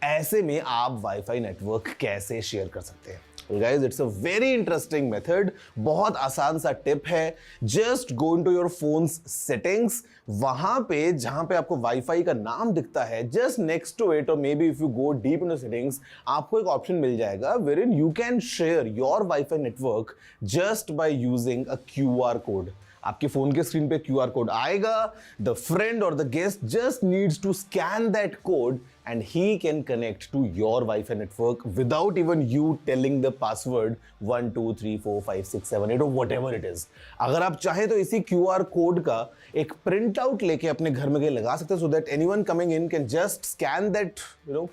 ऐसे में आप Wi-Fi network कैसे share कर सकते हैं? Well guys, it's a very interesting method. बहुत आसान सा टिप है. Just go into your phone's settings. वहां पे जहां पे आपको वाईफाई का नाम दिखता है, just next to it, or maybe if you go deep into settings, आपको एक ऑप्शन मिल जाएगा wherein you can share your Wi-Fi network just by using a QR code. आपके फोन के स्क्रीन पे QR कोड आएगा. The friend or the guest just needs to scan that code and he can connect to your Wi-Fi network without even you telling the password 1 2 3 4 5 6 7 8 or whatever it is. अगर आप चाहें तो इसी QR code का एक print out लेके अपने घर में कहीं लगा सकते हैं so that anyone coming in can just scan that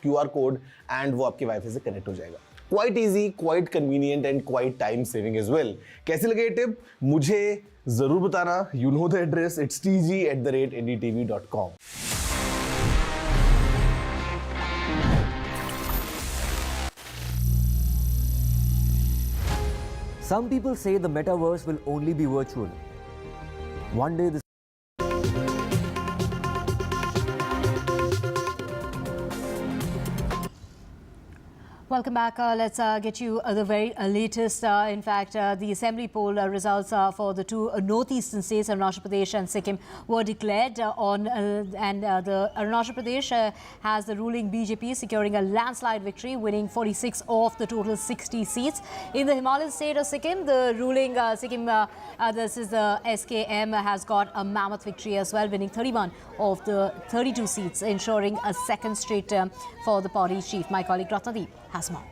QR code and वो आपके Wi-Fi से कनेक्ट हो जाएगा. Quite easy, quite convenient and quite time saving as well. कैसी लगी ये टिप? मुझे जरूर बताना. You know the address. It's tg@ndtv.com. Some people say the metaverse will only be virtual. One day this Welcome back. Let's get you the very latest. In fact, the assembly poll results for the two northeastern states, Arunachal Pradesh and Sikkim, were declared and the Arunachal Pradesh has the ruling BJP securing a landslide victory, winning 46 of the total 60 seats. In the Himalayan state of Sikkim, the ruling Sikkim, this is the SKM, has got a mammoth victory as well, winning 31 of the 32 seats, ensuring a second straight term for the party chief. My colleague Ratnadeep has more.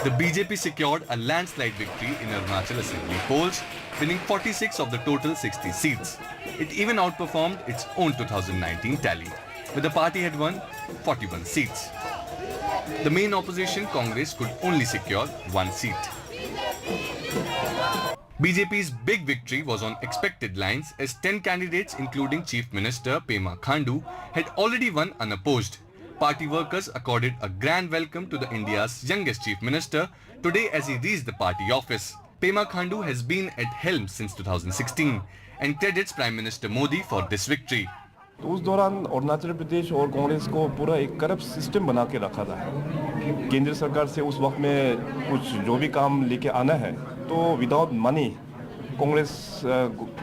The BJP secured a landslide victory in Arunachal Assembly polls, winning 46 of the total 60 seats. It even outperformed its own 2019 tally, where the party had won 41 seats. The main opposition, Congress, could only secure one seat. BJP's big victory was on expected lines as 10 candidates including Chief Minister Pema Khandu had already won unopposed. Party workers accorded a grand welcome to the India's youngest Chief Minister today as he reached the party office. Pema Khandu has been at helm since 2016 and credits Prime Minister Modi for this victory. तो उस दौरान अरुणाचल प्रदेश और कांग्रेस को पूरा एक corrupt system बना के रखा था. केंद्र सरकार से उस वक्त में कुछ जो भी काम लेके आना है तो विदाउट मनी कांग्रेस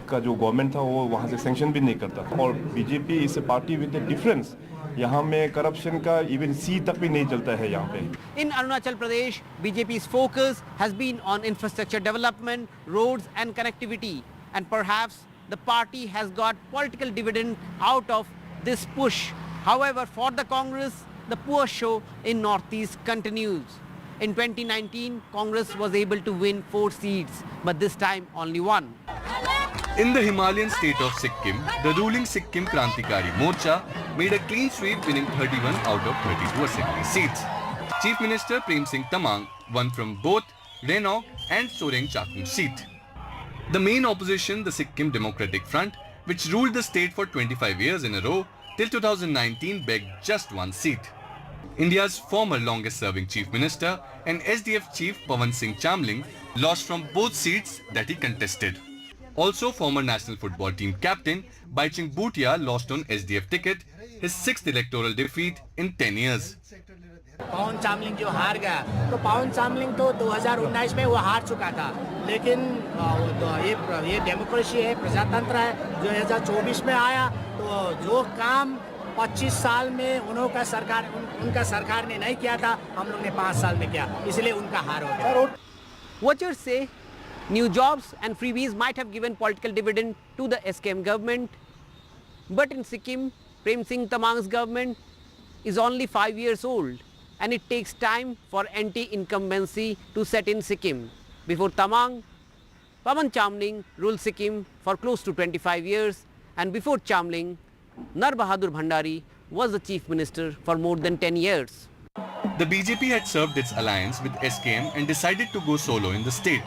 का जो गवर्नमेंट था वो वहाँ से सैंक्शन भी नहीं करता. और बीजेपी इस पार्टी विद द डिफरेंस यहाँ में करप्शन का इवन सी तक भी नहीं चलता है यहाँ पे. In Arunachal Pradesh, BJP's focus has been on infrastructure development, roads and connectivity, and perhaps the party has got political dividend out of this push. However, for the Congress, the poor show in Northeast continues. In 2019, Congress was able to win 4 seats, but this time only 1. In the Himalayan state of Sikkim, the ruling Sikkim Krantikari Morcha made a clean sweep, winning 31 out of 32 assembly seats. Chief Minister Prem Singh Tamang won from both Renok and Soreng Chakung seat. The main opposition, the Sikkim Democratic Front, which ruled the state for 25 years in a row, till 2019 begged just 1 seat. India's former longest-serving Chief Minister and SDF Chief Pawan Singh Chamling lost from both seats that he contested. Also, former national football team captain Baiching Bhutia lost on SDF ticket, his 6th electoral defeat in 10 years. पवन चामलिंग जो हार गया तो पवन चामलिंग तो 2019 में वो हार चुका था, लेकिन ये डेमोक्रेसी है, प्रजातंत्र है. 2024 में आया तो जो काम 25 साल में उनका सरकार ने नहीं किया था, हम लोग ने 5 साल में किया, इसलिए उनका हार हो गया. Watchers say new jobs and freebies might have given political dividend to the SKM government, but in Sikkim, Prem Singh Tamang's government is only 5 years old, and it takes time for anti-incumbency to set in Sikkim. Before Tamang, Pawan Chamling ruled Sikkim for close to 25 years, and before Chamling, Nar Bahadur Bhandari was the chief minister for more than 10 years. The BJP had served its alliance with SKM and decided to go solo in the state,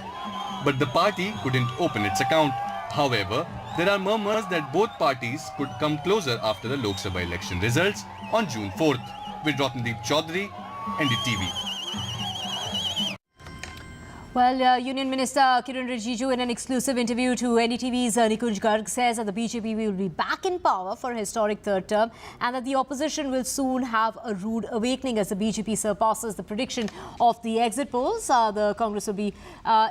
but the party couldn't open its account. However, there are murmurs that both parties could come closer after the Lok Sabha election results on June 4th. With Ratnadeep Chaudhary, NDTV. Well, Union Minister Kiran Rijiju in an exclusive interview to NDTV's Nikunj Garg says that the BJP will be back in power for a historic third term and that the opposition will soon have a rude awakening as the BJP surpasses the prediction of the exit polls. The Congress will be,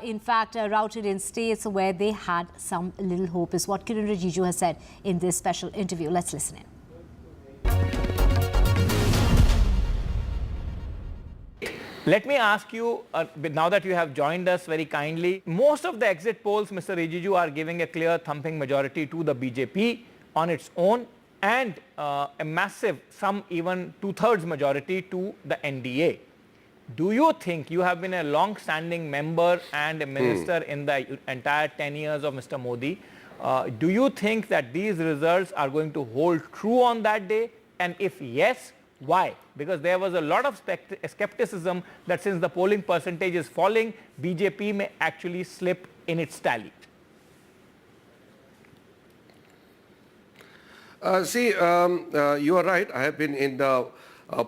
in fact, routed in states where they had some little hope, is what Kiran Rijiju has said in this special interview. Let's listen in. Let me ask you, now that you have joined us very kindly, most of the exit polls, Mr. Rijiju, are giving a clear thumping majority to the BJP on its own and a massive, some even two-thirds majority to the NDA. Do you think, you have been a long-standing member and a minister in the entire 10 years of Mr. Modi, do you think that these results are going to hold true on that day? And if yes, why? Because there was a lot of skepticism that since the polling percentage is falling, BJP may actually slip in its tally. You are right. I have been in the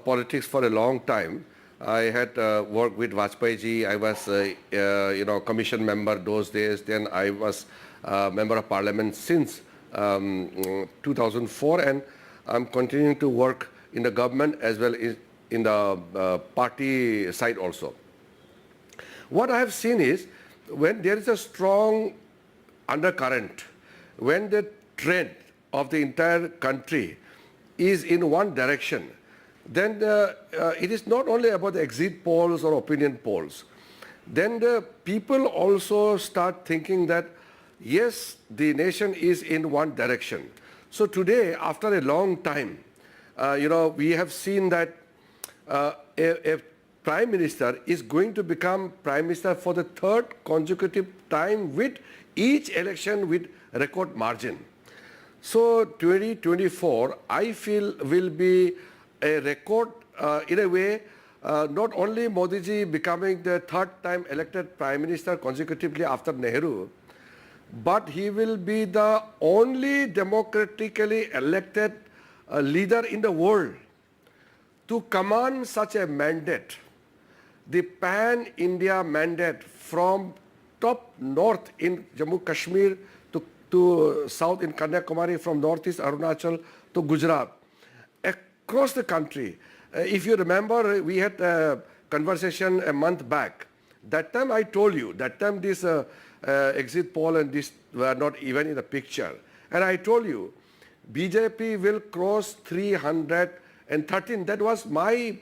politics for a long time. I had worked with Vajpayee ji. I was, commission member those days. Then I was member of parliament since 2004, and I'm continuing to work in the government as well as in the party side also. What I have seen is when there is a strong undercurrent, when the trend of the entire country is in one direction, then it is not only about the exit polls or opinion polls. Then the people also start thinking that, yes, the nation is in one direction. So today, after a long time, we have seen that a prime minister is going to become prime minister for the third consecutive time with each election with record margin. So 2024, I feel, will be a record in a way, not only Modi ji becoming the third time elected prime minister consecutively after Nehru, but he will be the only democratically elected leader in the world to command such a mandate, the pan-India mandate from top north in Jammu Kashmir to south in Kanyakumari, from northeast Arunachal to Gujarat, across the country. If you remember, we had a conversation a month back. That time I told you, that time this exit poll and this were not even in the picture. And I told you, BJP will cross 313. That was my,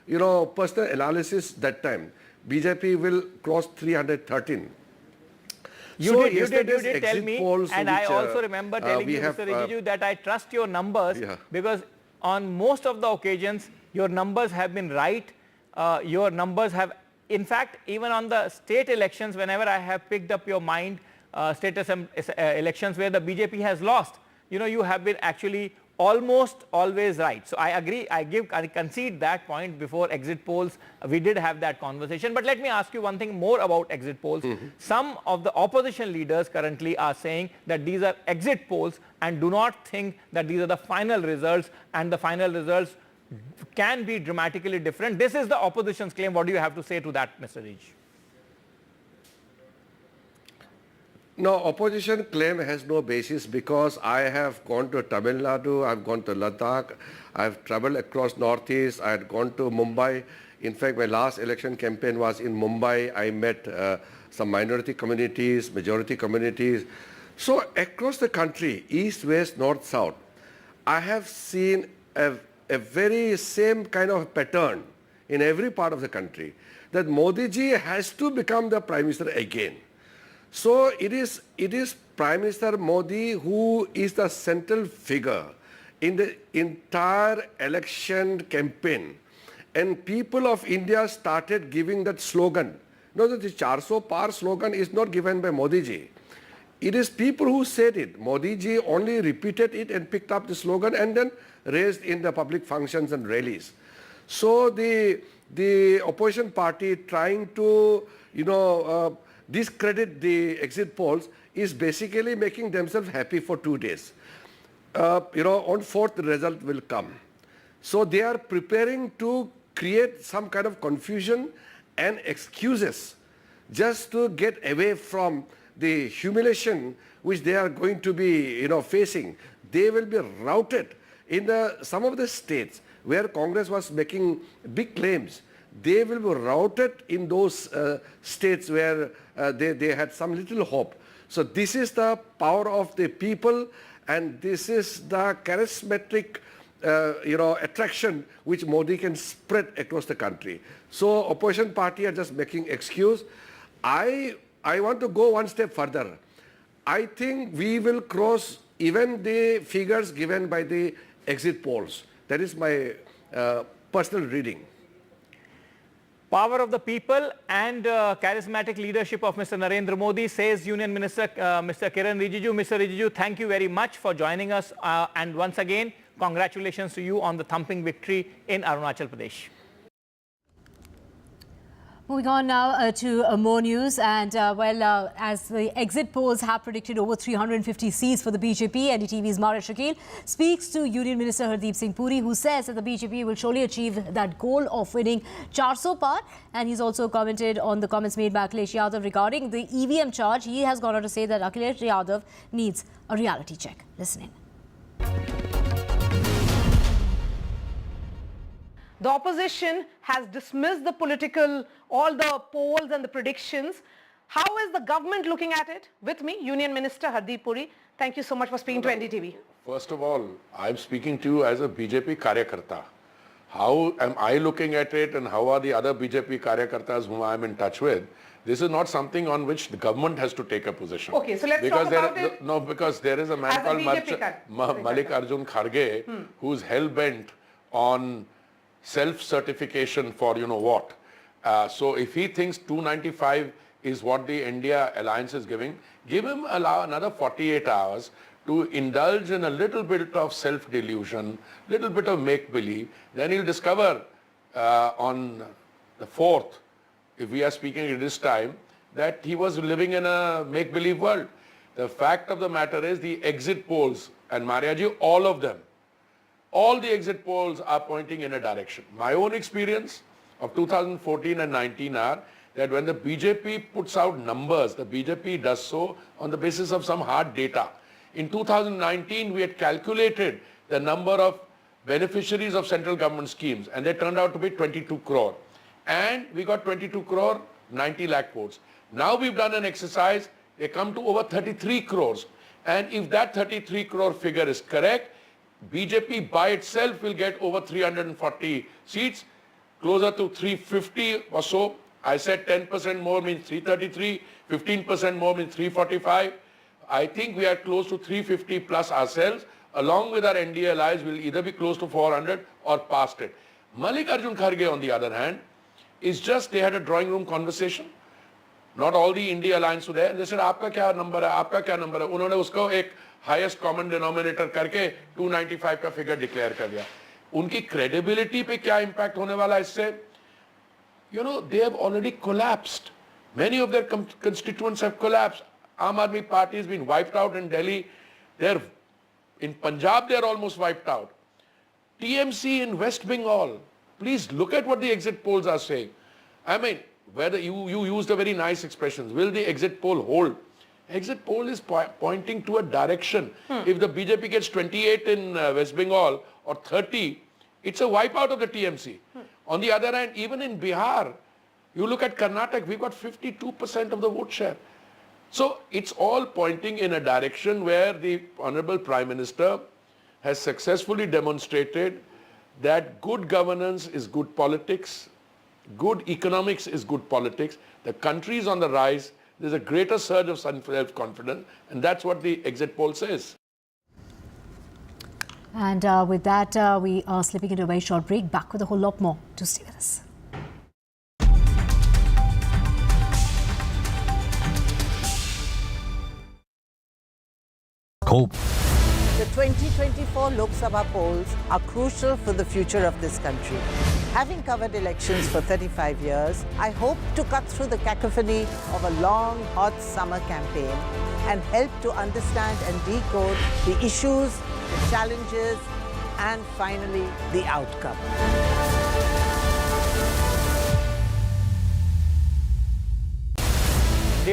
personal analysis that time. BJP will cross 313. You did tell me, and I also remember telling you, Mr. Rijiju, that I trust your numbers because on most of the occasions, your numbers have been right. Your numbers have, in fact, even on the state elections, whenever I have picked up your mind, state elections where the BJP has lost, you have been actually almost always right. So I agree, I concede that point. Before exit polls, we did have that conversation. But let me ask you one thing more about exit polls. Some of the opposition leaders currently are saying that these are exit polls and do not think that these are the final results, and the final results can be dramatically different. This is the opposition's claim. What do you have to say to that, Mr. Rijiju? No, opposition claim has no basis because I have gone to Tamil Nadu, I've gone to Ladakh, I've traveled across Northeast, I had gone to Mumbai. In fact, my last election campaign was in Mumbai. I met some minority communities, majority communities. So across the country, east, west, north, south, I have seen a very same kind of pattern in every part of the country, that Modi ji has to become the prime minister again. So it is Prime Minister Modi who is the central figure in the entire election campaign. And people of India started giving that slogan. No, the 400 par slogan is not given by Modi ji. It is people who said it. Modi ji only repeated it and picked up the slogan and then raised in the public functions and rallies. So the opposition party trying to, discredit the exit polls is basically making themselves happy for 2 days. On 4th the result will come. So they are preparing to create some kind of confusion and excuses just to get away from the humiliation which they are going to be, facing. They will be routed in some of the states where Congress was making big claims. They will be routed in those states where they had some little hope. So this is the power of the people, and this is the charismatic attraction which Modi can spread across the country. So opposition party are just making excuse. I want to go one step further. I think we will cross even the figures given by the exit polls. That is my personal reading. Power of the people and charismatic leadership of Mr. Narendra Modi, says Union Minister Mr. Kiran Rijiju. Mr. Rijiju, thank you very much for joining us, and once again, congratulations to you on the thumping victory in Arunachal Pradesh. Moving on now to more news, and as the exit polls have predicted over 350 seats for the BJP, NDTV's Marat Shakil speaks to Union Minister Hardeep Singh Puri, who says that the BJP will surely achieve that goal of winning 400 par. And he's also commented on the comments made by Akhilesh Yadav regarding the EVM charge. He has gone on to say that Akhilesh Yadav needs a reality check. Listen in. The opposition has dismissed all the polls and the predictions. How is the government looking at it? With me, Union Minister Hardeep Puri. Thank you so much for speaking to NDTV. First of all, I'm speaking to you as a BJP Karyakarta. How am I looking at it, and how are the other BJP Karyakartas whom I'm in touch with? This is not something on which the government has to take a position. Okay, so let's talk about it. No, because there is a man called Mallikarjun Kharge who's hell-bent on self-certification for what. So if he thinks 295 is what the India alliance is giving, give him another 48 hours to indulge in a little bit of self-delusion, little bit of make-believe. Then he'll discover on the 4th, if we are speaking at this time, that he was living in a make-believe world. The fact of the matter is the exit polls, and Mariaji, all of them, all the exit polls are pointing in a direction. My own experience of 2014 and 19 are that when the BJP puts out numbers, the BJP does so on the basis of some hard data. In 2019, we had calculated the number of beneficiaries of central government schemes, and they turned out to be 22 crore. And we got 22 crore, 90 lakh votes. Now we've done an exercise, they come to over 33 crores. And if that 33 crore figure is correct, BJP by itself will get over 340 seats, closer to 350 or so. I said 10% more means 333, 15% more means 345. I think we are close to 350 plus ourselves. Along with our NDA allies, will either be close to 400 or past it. Mallikarjun Kharge, on the other hand, is just, they had a drawing room conversation. Not all the India alliance were there. They said, "Aapka kya number hai? Aapka kya number hai?" Unhone usko ek highest common denominator करके 295 का figure declare कर दिया. उनकी credibility पे क्या impact होने वाला इससे? They have already collapsed. Many of their constituents have collapsed. Aam Aadmi Party has been wiped out in Delhi. In Punjab, they are almost wiped out. TMC in West Bengal. Please look at what the exit polls are saying. I mean, whether you used a very nice expression. Will the exit poll hold? Exit poll is pointing to a direction. If the BJP gets 28 in West Bengal or 30, it's a wipeout of the TMC. On the other hand, even in Bihar, you look at Karnataka, we've got 52% of the vote share. So it's all pointing in a direction where the Honorable Prime Minister has successfully demonstrated that good governance is good politics, good economics is good politics, the country is on the rise, there's a greater surge of self-confidence, and that's what the exit poll says. And with that, we are slipping into a very short break. Back with a whole lot more. To stay with us. Hope. The 2024 Lok Sabha polls are crucial for the future of this country. Having covered elections for 35 years, I hope to cut through the cacophony of a long, hot summer campaign and help to understand and decode the issues, the challenges, and finally, the outcome.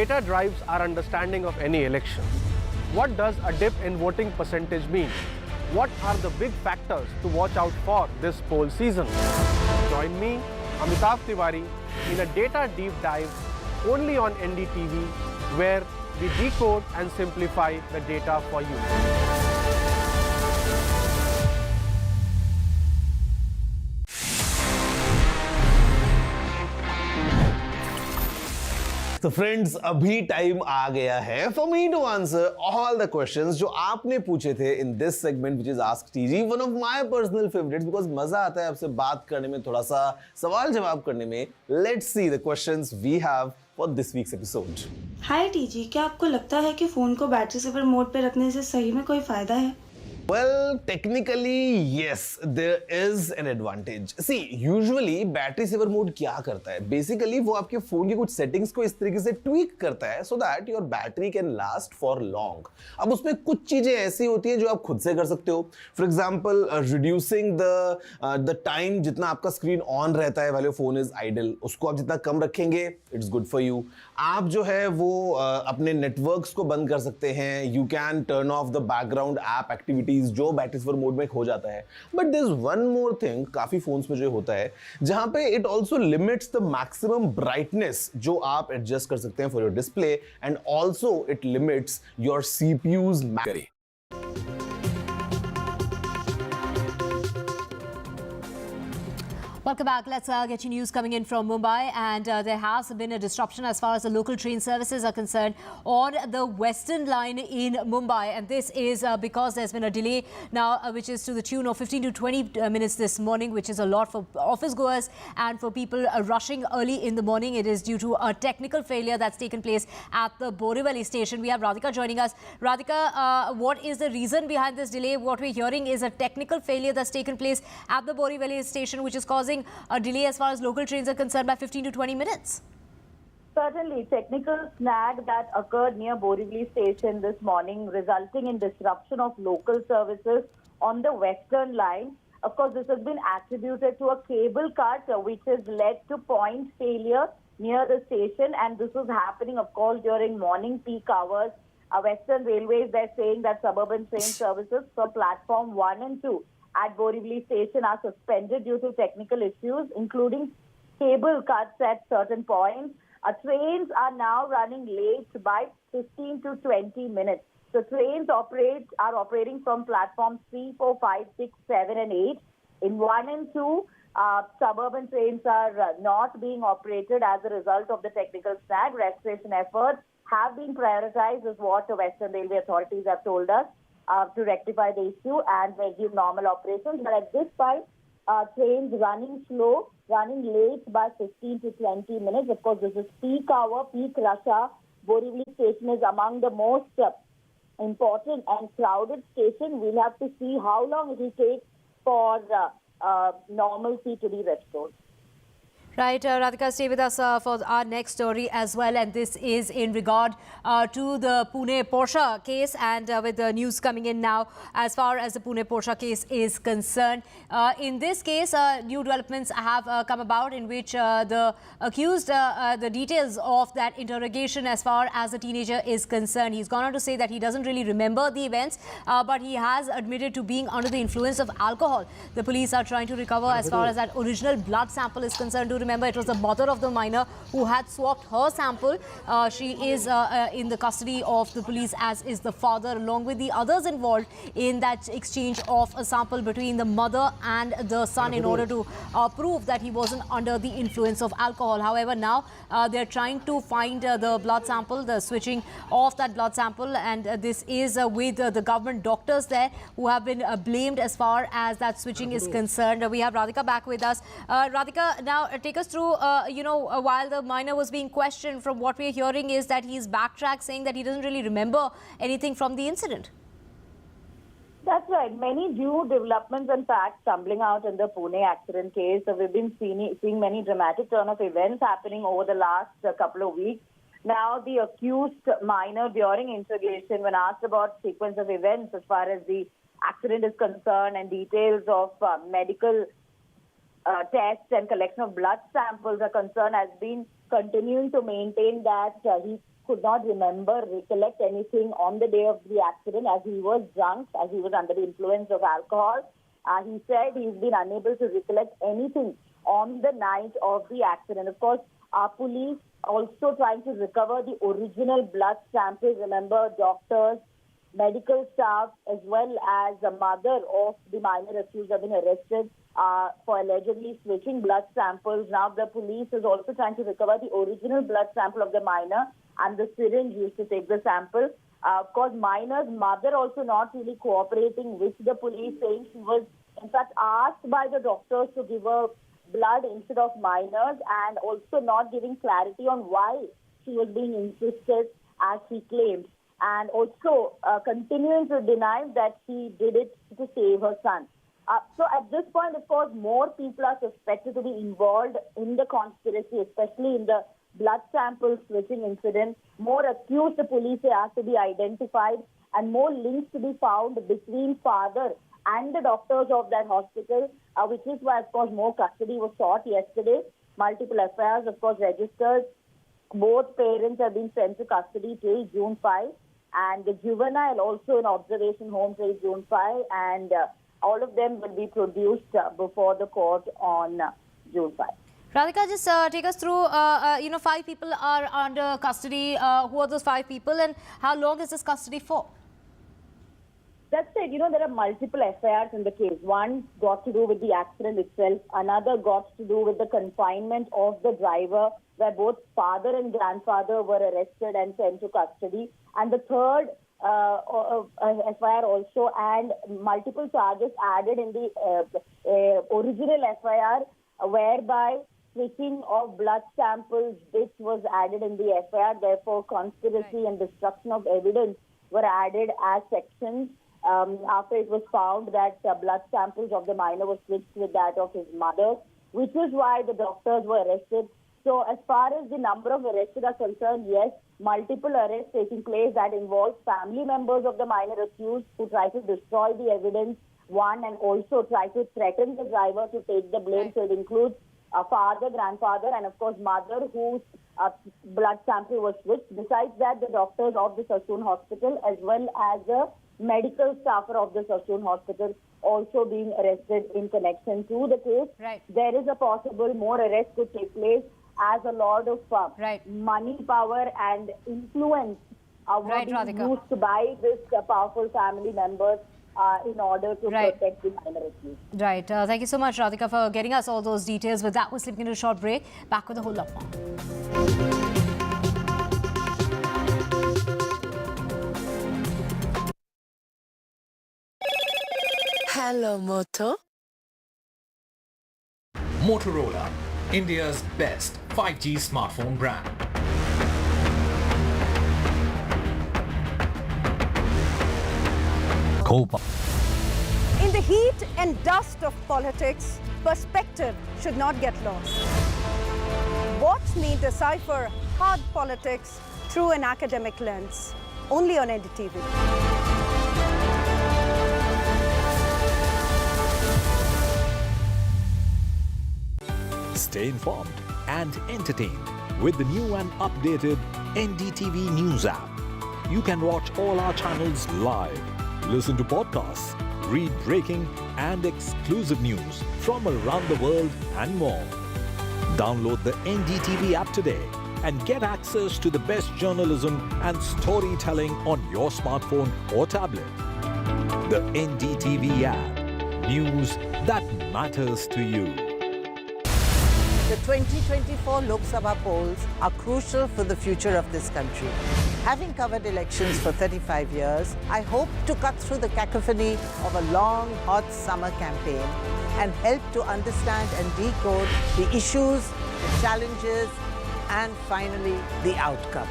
Data drives our understanding of any election. What does a dip in voting percentage mean? What are the big factors to watch out for this poll season? Join me, Amitav Tiwari, in a data deep dive only on NDTV, where we decode and simplify the data for you. तो friends अभी time आ गया है for me to answer all the questions जो आपने पूछे थे in this segment which is ask TG, one of my personal favourites because मजा आता है आपसे बात करने में, थोड़ा सा सवाल जवाब करने में. Let's see the questions we have for this week's episode. Hi TG, क्या आपको लगता है कि फोन को बैटरी सेवर मोड पे रखने से सही में कोई फायदा है? Well, technically, yes, there is an advantage. See, usually battery saver mode क्या करता है? Basically, वो आपके फोन की कुछ सेटिंग्स को इस तरीके से ट्वीक करता है so that your battery can last for long. अब उसमें कुछ चीजें ऐसी होती हैं जो आप खुद से कर सकते हो. For example, reducing the time जितना आपका स्क्रीन ऑन रहता है while your phone is idle, उसको आप जितना कम रखेंगे, it's good for you. आप जो है वो अपने नेटवर्क्स को बंद कर सकते हैं. You can turn off the background app activities जो बैटरी सेवर मोड में हो जाता है. But there is one more thing काफी फोन्स में जो होता है जहां पे it also limits the maximum brightness जो आप एडजस्ट कर सकते हैं for your display, and also it limits your CPUs. Welcome back. Let's get you news coming in from Mumbai, and there has been a disruption as far as the local train services are concerned on the Western Line in Mumbai, and this is because there's been a delay now which is to the tune of 15 to 20 minutes this morning, which is a lot for office goers and for people rushing early in the morning. It is due to a technical failure that's taken place at the Borivali station. We have Radhika joining us. Radhika, what is the reason behind this delay? What we're hearing is a technical failure that's taken place at the Borivali station, which is causing a delay as far as local trains are concerned by 15 to 20 minutes. Certainly, technical snag that occurred near Borivali station this morning, resulting in disruption of local services on the Western Line. Of course, this has been attributed to a cable cut which has led to point failure near the station, and this was happening, of course, during morning peak hours. Western Railways, they're saying that suburban train services from platform 1 and 2 at Borivali station are suspended due to technical issues, including cable cuts at certain points. Trains are now running late by 15 to 20 minutes. So trains are operating from platforms 3, 4, 5, 6, 7 and 8. In 1 and 2, suburban trains are not being operated as a result of the technical snag. Restoration efforts have been prioritized, is what the Western Railway authorities have told us, to rectify the issue and resume normal operations. But at this point, trains running slow, running late by 15 to 20 minutes. Of course, this is peak hour, peak rush hour. Borivali station is among the most important and crowded station. We'll have to see how long it will take for normalcy to be restored. Right, Radhika, stay with us for our next story as well, and this is in regard to the Pune Porsche case, and with the news coming in now as far as the Pune Porsche case is concerned. In this case, new developments have come about in which the accused, the details of that interrogation as far as the teenager is concerned. He's gone on to say that he doesn't really remember the events, but he has admitted to being under the influence of alcohol. The police are trying to recover as far as that original blood sample is concerned. Remember, it was the mother of the minor who had swapped her sample. She is in the custody of the police, as is the father, along with the others involved in that exchange of a sample between the mother and the son in order to prove that he wasn't under the influence of alcohol. However, now they're trying to find the blood sample, the switching of that blood sample, and this is with the government doctors there who have been blamed as far as that switching is concerned. We have Radhika back with us. Radhika, now take us through, while the minor was being questioned, from what we're hearing is that he's backtracked, saying that he doesn't really remember anything from the incident. That's right. Many new developments and facts tumbling out in the Pune accident case. So we've been seeing many dramatic turn of events happening over the last couple of weeks. Now, the accused minor, during interrogation, when asked about sequence of events as far as the accident is concerned and details of medical tests and collection of blood samples are concerned, has been continuing to maintain that he could not recollect anything on the day of the accident, as he was drunk, as he was under the influence of alcohol. He said he's been unable to recollect anything on the night of the accident. Of course, our police also trying to recover the original blood samples. Remember, doctors, medical staff, as well as the mother of the minor accused have been arrested for allegedly switching blood samples. Now the police is also trying to recover the original blood sample of the minor and the syringe used to take the sample. Of course, minor's mother also not really cooperating with the police, saying she was in fact asked by the doctors to give her blood instead of minors, and also not giving clarity on why she was being insisted, as she claimed, and also continuing to deny that she did it to save her son. So at this point, of course, more people are suspected to be involved in the conspiracy, especially in the blood sample switching incident. More accused, the police say, are to be identified, and more links to be found between father and the doctors of that hospital, which is why, of course, more custody was sought yesterday. Multiple FIRs, of course, registered. Both parents have been sent to custody till June 5, and the juvenile also in observation home till June 5, and all of them will be produced before the court on June 5. Radhika, just take us through, 5 people are under custody. Who are those 5 people, and how long is this custody for? That's it. There are multiple FIRs in the case. One got to do with the accident itself. Another got to do with the confinement of the driver, where both father and grandfather were arrested and sent to custody. And the third FIR also, and multiple charges added in the original FIR, whereby switching of blood samples bits was added in the FIR. Therefore, conspiracy and destruction of evidence were added as sections. After it was found that blood samples of the minor were switched with that of his mother, which is why the doctors were arrested. So as far as the number of arrested are concerned, yes, multiple arrests taking place that involve family members of the minor accused who try to destroy the evidence, one, and also try to threaten the driver to take the blame. So it includes father, grandfather, and of course mother, whose blood sample was switched. Besides that, the doctors of the Sassoon Hospital, as well as the medical staffer of the Sassoon Hospital, also being arrested in connection to the case. Right. There is a possible more arrest could take place, as a lot of money, power and influence were being used by this powerful family members in order to protect the minorities. Right. Thank you so much, Radhika, for getting us all those details. With that, we're slipping into a short break. Back with a whole lot more. Hello, Moto. Motorola, India's best 5G smartphone brand. In the heat and dust of politics, perspective should not get lost. Watch me decipher hard politics through an academic lens, only on NDTV. Stay informed and entertained with the new and updated NDTV News app. You can watch all our channels live, listen to podcasts, read breaking and exclusive news from around the world and more. Download the NDTV app today and get access to the best journalism and storytelling on your smartphone or tablet. The NDTV app. News that matters to you. The 2024 Lok Sabha polls are crucial for the future of this country. Having covered elections for 35 years, I hope to cut through the cacophony of a long, hot summer campaign and help to understand and decode the issues, the challenges, and finally, the outcome.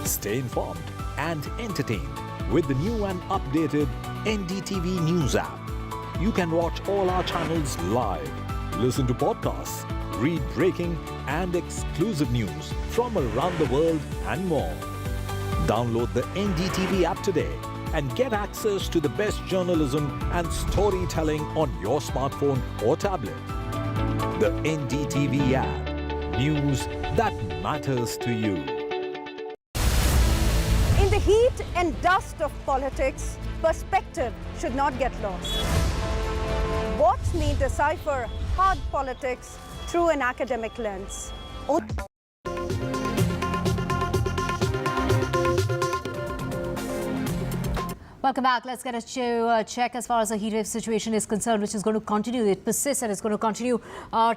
Stay informed and entertained with the new and updated NDTV News app. You can watch all our channels live, listen to podcasts, read breaking and exclusive news from around the world and more. Download the NDTV app today and get access to the best journalism and storytelling on your smartphone or tablet. The NDTV app. News that matters to you. In the heat and dust of politics, perspective should not get lost. Watch me decipher hard politics through an academic lens. Welcome back. Let's get a check as far as the heat wave situation is concerned, which is going to continue. It persists and it's going to continue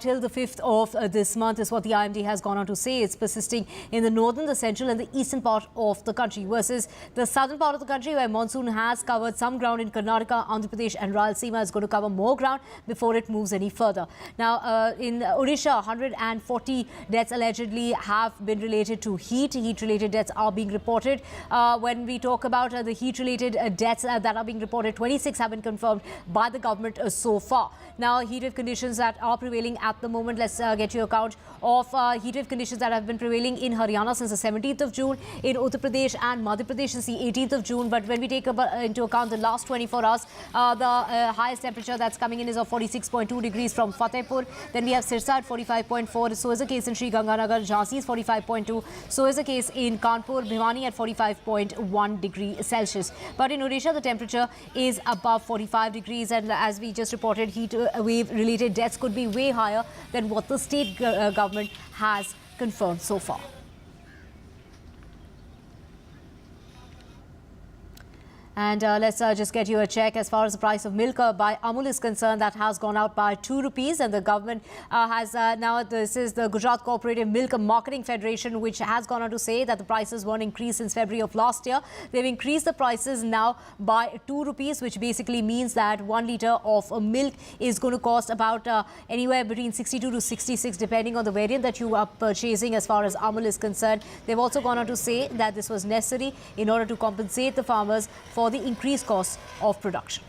till the 5th of this month is what the IMD has gone on to say. It's persisting in the northern, the central and the eastern part of the country versus the southern part of the country where monsoon has covered some ground in Karnataka, Andhra Pradesh and Rayalaseema. Is going to cover more ground before it moves any further. Now, in Odisha, 140 deaths allegedly have been related to heat. Heat-related deaths are being reported. When we talk about the heat-related deaths that are being reported, 26 have been confirmed by the government so far. Now, heat wave conditions that are prevailing at the moment. Let's get you a count of heat wave conditions that have been prevailing in Haryana since the 17th of June, in Uttar Pradesh and Madhya Pradesh since the 18th of June. But when we take into account the last 24 hours, the highest temperature that's coming in is of 46.2 degrees from Fatehpur. Then we have Sirsa at 45.4. So is the case in Sri Ganganagar. Jhansi is 45.2. So is the case in Kanpur. Bhiwani at 45.1 degrees Celsius. But in Odisha, the temperature is above 45 degrees. And as we just reported, heat wave related deaths could be way higher than what the state government has confirmed so far. And let's just get you a check as far as the price of milk by Amul is concerned. That has gone out by 2 rupees, and the government has now, this is the Gujarat Cooperative Milk Marketing Federation, which has gone on to say that the prices weren't increased since February of last year. They've increased the prices now by 2 rupees, which basically means that 1 litre of milk is going to cost about anywhere between 62 to 66, depending on the variant that you are purchasing as far as Amul is concerned. They've also gone on to say that this was necessary in order to compensate the farmers for the increased costs of production.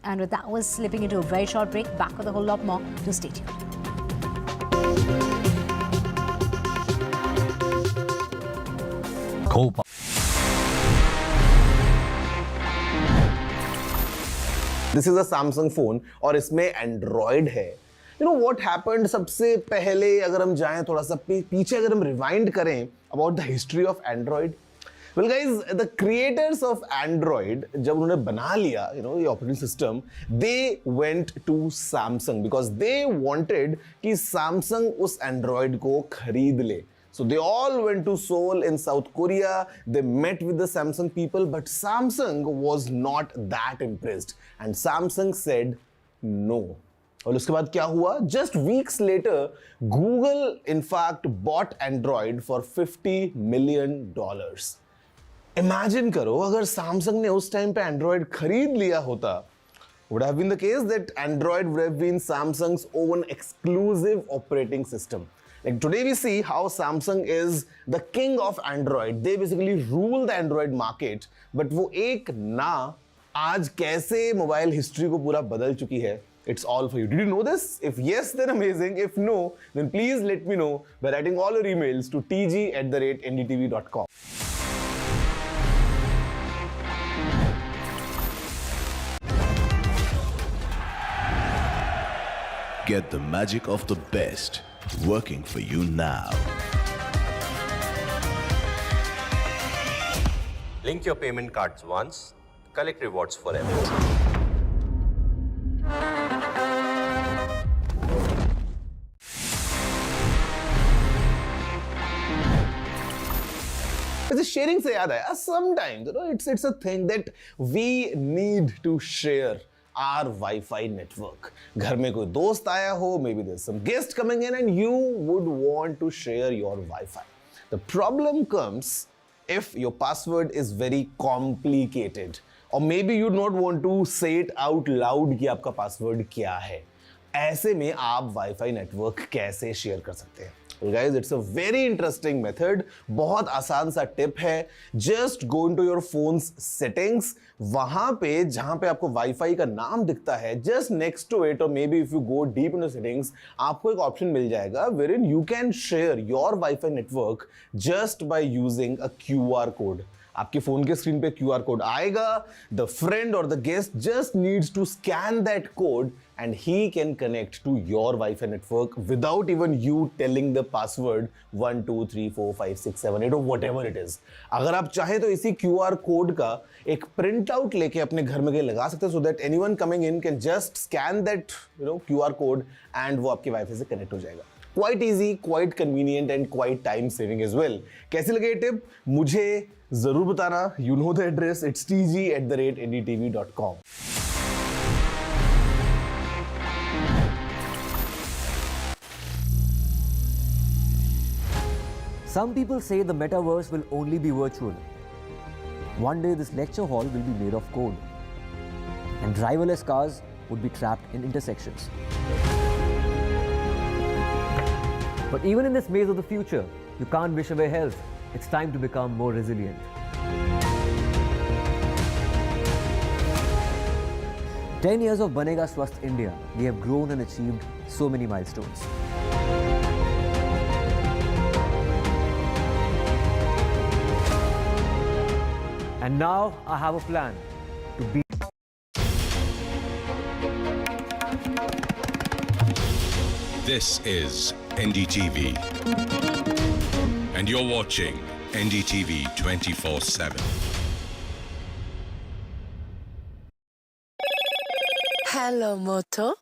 And with that, we're slipping into a very short break. Back with a whole lot more. To stay tuned. This is a Samsung phone और इसमें Android है. You know what happened? सबसे पहले अगर हम जाएं थोड़ा सा पीछे अगर हम rewind करें about the history of Android. Well guys, the creators of Android, जब उन्होंने बना लिया, ये operating system, they went to Samsung because they wanted कि Samsung उस Android को खरीद ले. So they all went to Seoul in South Korea. They met with the Samsung people, but Samsung was not that impressed, and Samsung said no. और उसके बाद क्या हुआ? Just weeks later, Google in fact bought Android for $50 million. Imagine करो अगर Samsung ने उस time पे Android खरीद लिया होता, would have been the case that Android would have been Samsung's own exclusive operating system. Like today we see how Samsung is the king of Android. They basically rule the Android market. But वो एक ना आज कैसे mobile history को पूरा बदल चुकी है. It's all for you. Did you know this? If yes, then amazing. If no, then please let me know by writing all your emails to tg@ndtv.com. Get the magic of the best working for you now. Link your payment cards once, collect rewards forever. Sharing से याद आया, sometimes it's a thing that we need to share our Wi-Fi network. घर में कोई दोस्त आया हो, maybe there's some guest coming in and you would want to share your Wi-Fi. The problem comes if your password is very complicated, or maybe you do not want to say it out loud कि आपका password क्या है. ऐसे में आप Wi-Fi network कैसे share कर सकते हैं? Well guys, it's a very interesting method. बहुत आसान सा टिप है. Just go into your phone's settings. वहां पे जहां पे आपको Wi-Fi का नाम दिखता है, just next to it, or maybe if you go deep into settings, आपको एक ऑप्शन मिल जाएगा wherein you can share your Wi-Fi network just by using a QR code. आपके फोन के स्क्रीन पे QR कोड आएगा. The friend or the guest just needs to scan that code and he can connect to your Wi-Fi network without even you telling the password 1 2 3 4 5 6 7 8 or whatever it is. अगर आप चाहें तो इसी QR code का एक print out लेके अपने घर में लगा सकते हैं so that anyone coming in can just scan that QR code and वो आपके Wi-Fi से कनेक्ट हो जाएगा. Quite easy, quite convenient and quite time saving as well. कैसी लगी ये टिप? मुझे जरूर बताना. You know the address. It's tg@ndtv.com. Some people say the metaverse will only be virtual. One day this lecture hall will be made of code, and driverless cars would be trapped in intersections. But even in this maze of the future, you can't wish away health. It's time to become more resilient. 10 years of Banega Swasth India, we have grown and achieved so many milestones. And now I have a plan to beat. This is NDTV, and you're watching NDTV 24/7. Hello, Moto.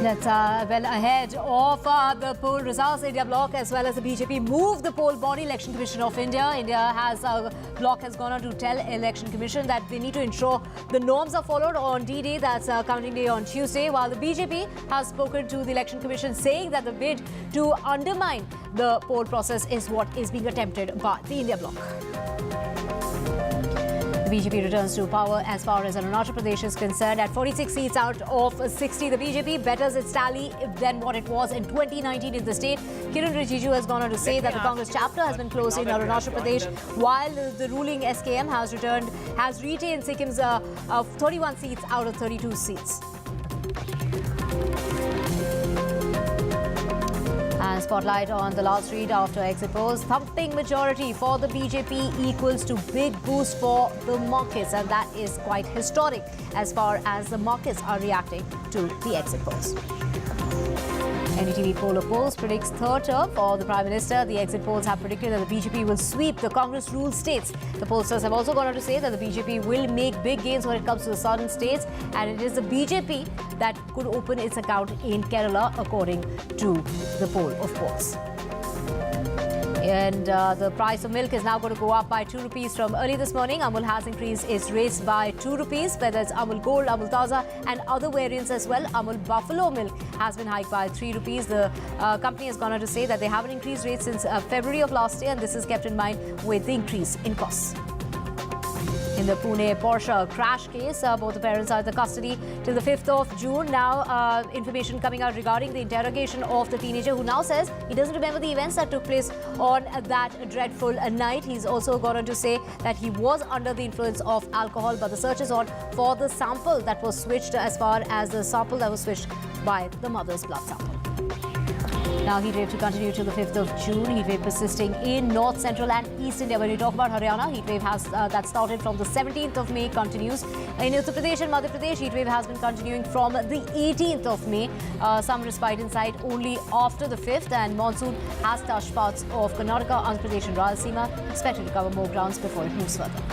That's well ahead of the poll results. India bloc as well as the BJP moved the poll body. Election Commission of India. Bloc has gone on to tell Election Commission that they need to ensure the norms are followed on D-Day, that's counting day on Tuesday, while the BJP has spoken to the Election Commission saying that the bid to undermine the poll process is what is being attempted by the India bloc. The BJP returns to power as far as Arunachal Pradesh is concerned. At 46 seats out of 60, the BJP betters its tally than what it was in 2019 in the state. Rijiju has gone on to say that the Congress chapter has been closed in Arunachal Pradesh, while the ruling SKM has retained Sikkim's 31 seats out of 32 seats. And spotlight on the last read after exit polls. Thumping majority for the BJP equals to big boost for the markets, and that is quite historic as far as the markets are reacting to the exit polls. NDTV poll of polls predicts third term for the Prime Minister. The exit polls have predicted that the BJP will sweep the Congress-ruled states. The pollsters have also gone on to say that the BJP will make big gains when it comes to the southern states, and it is the BJP that could open its account in Kerala, according to the poll of polls. And the price of milk is now going to go up by 2 rupees from early this morning. Amul has increased its rates by 2 rupees, whether it's Amul Gold, Amul Taza and other variants as well. Amul Buffalo milk has been hiked by 3 rupees. The company has gone on to say that they haven't increased rates since February of last year, and this is kept in mind with the increase in costs. In the Pune Porsche crash case, both the parents are in the custody till the 5th of June. Now, information coming out regarding the interrogation of the teenager, who now says he doesn't remember the events that took place on that dreadful night. He's also gone on to say that he was under the influence of alcohol, but the search is on for the sample that was switched, as far as the sample that was switched by the mother's blood sample. Now, heatwave to continue till the 5th of June. Heatwave persisting in North, Central and East India. When we talk about Haryana, heatwave has that started from the 17th of May, continues. In Uttar Pradesh and Madhya Pradesh, heatwave has been continuing from the 18th of May. Some respite in sight only after the 5th, and monsoon has touched parts of Karnataka, Andhra Pradesh and Rayalaseema, expected to cover more grounds before it moves further.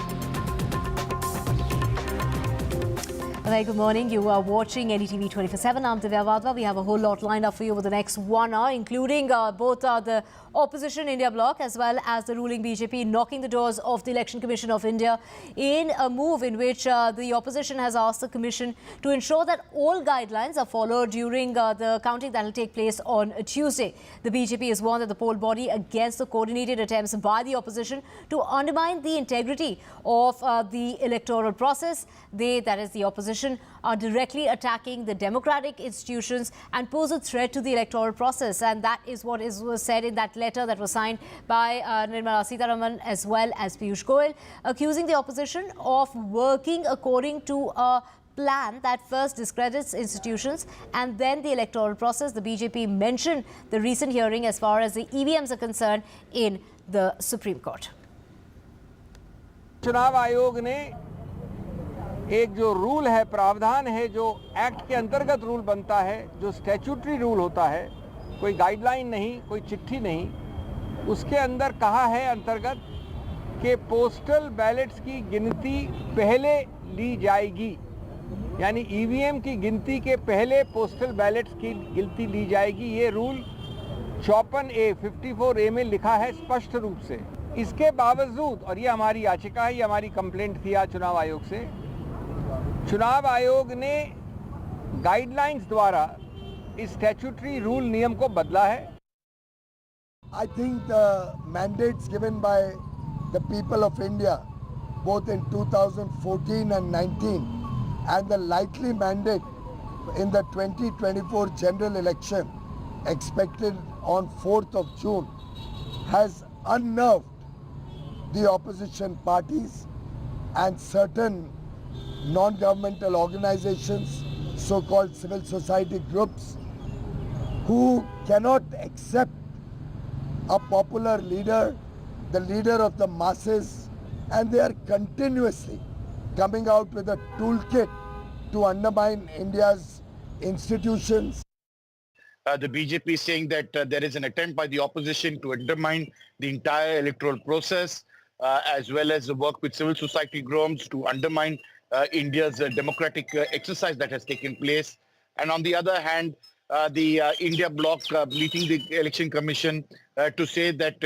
A very good morning. You are watching NDTV 24/7. I'm Divya Vadva. We have a whole lot lined up for you over the next 1 hour, including both the opposition India bloc as well as the ruling BJP knocking the doors of the Election Commission of India in a move in which the opposition has asked the Commission to ensure that all guidelines are followed during the counting that will take place on Tuesday. The BJP has warned that the poll body against the coordinated attempts by the opposition to undermine the integrity of the electoral process. They, that is the opposition, are directly attacking the democratic institutions and pose a threat to the electoral process. And that is what was said in that letter that was signed by Nirmala Sitharaman as well as Piyush Goyal, accusing the opposition of working according to a plan that first discredits institutions and then the electoral process. The BJP mentioned the recent hearing as far as the EVMs are concerned in the Supreme Court. चुनाव आयोग ने एक जो rule है, प्रावधान है, जो act के अंतर्गत रूल बनता है, जो स्टैट्यूटरी रूल होता है, कोई गाइडलाइन नहीं, कोई चिट्ठी नहीं, उसके अंदर कहा है अंतर्गत कि पोस्टल बैलेट्स की गिनती पहले ली जाएगी, यानी ईवीएम की गिनती के पहले पोस्टल बैलेट्स की गिनती ली जाएगी। ये रूल 54A 54A में लिखा है स्पष्ट रूप से। इसके बावजूद, और ये हमारी याचिका है, ये हमारी कंप्लेंट थी आज चुनाव आयोग से, चुनाव आयोग ने गाइडलाइंस द्वारा इस स्टैट्यूटरी रूल नियम को बदला है। I think the mandates given by the people of India, both in 2014 and 19, and the likely mandate in the 2024 general election expected on 4th of June, has unnerved the opposition parties and certain non-governmental organizations, so-called civil society groups, who cannot accept a popular leader, the leader of the masses, and they are continuously coming out with a toolkit to undermine India's institutions. The BJP is saying that there is an attempt by the opposition to undermine the entire electoral process, as well as the work with civil society groups to undermine India's democratic exercise that has taken place. And on the other hand, the India bloc meeting the Election Commission to say that,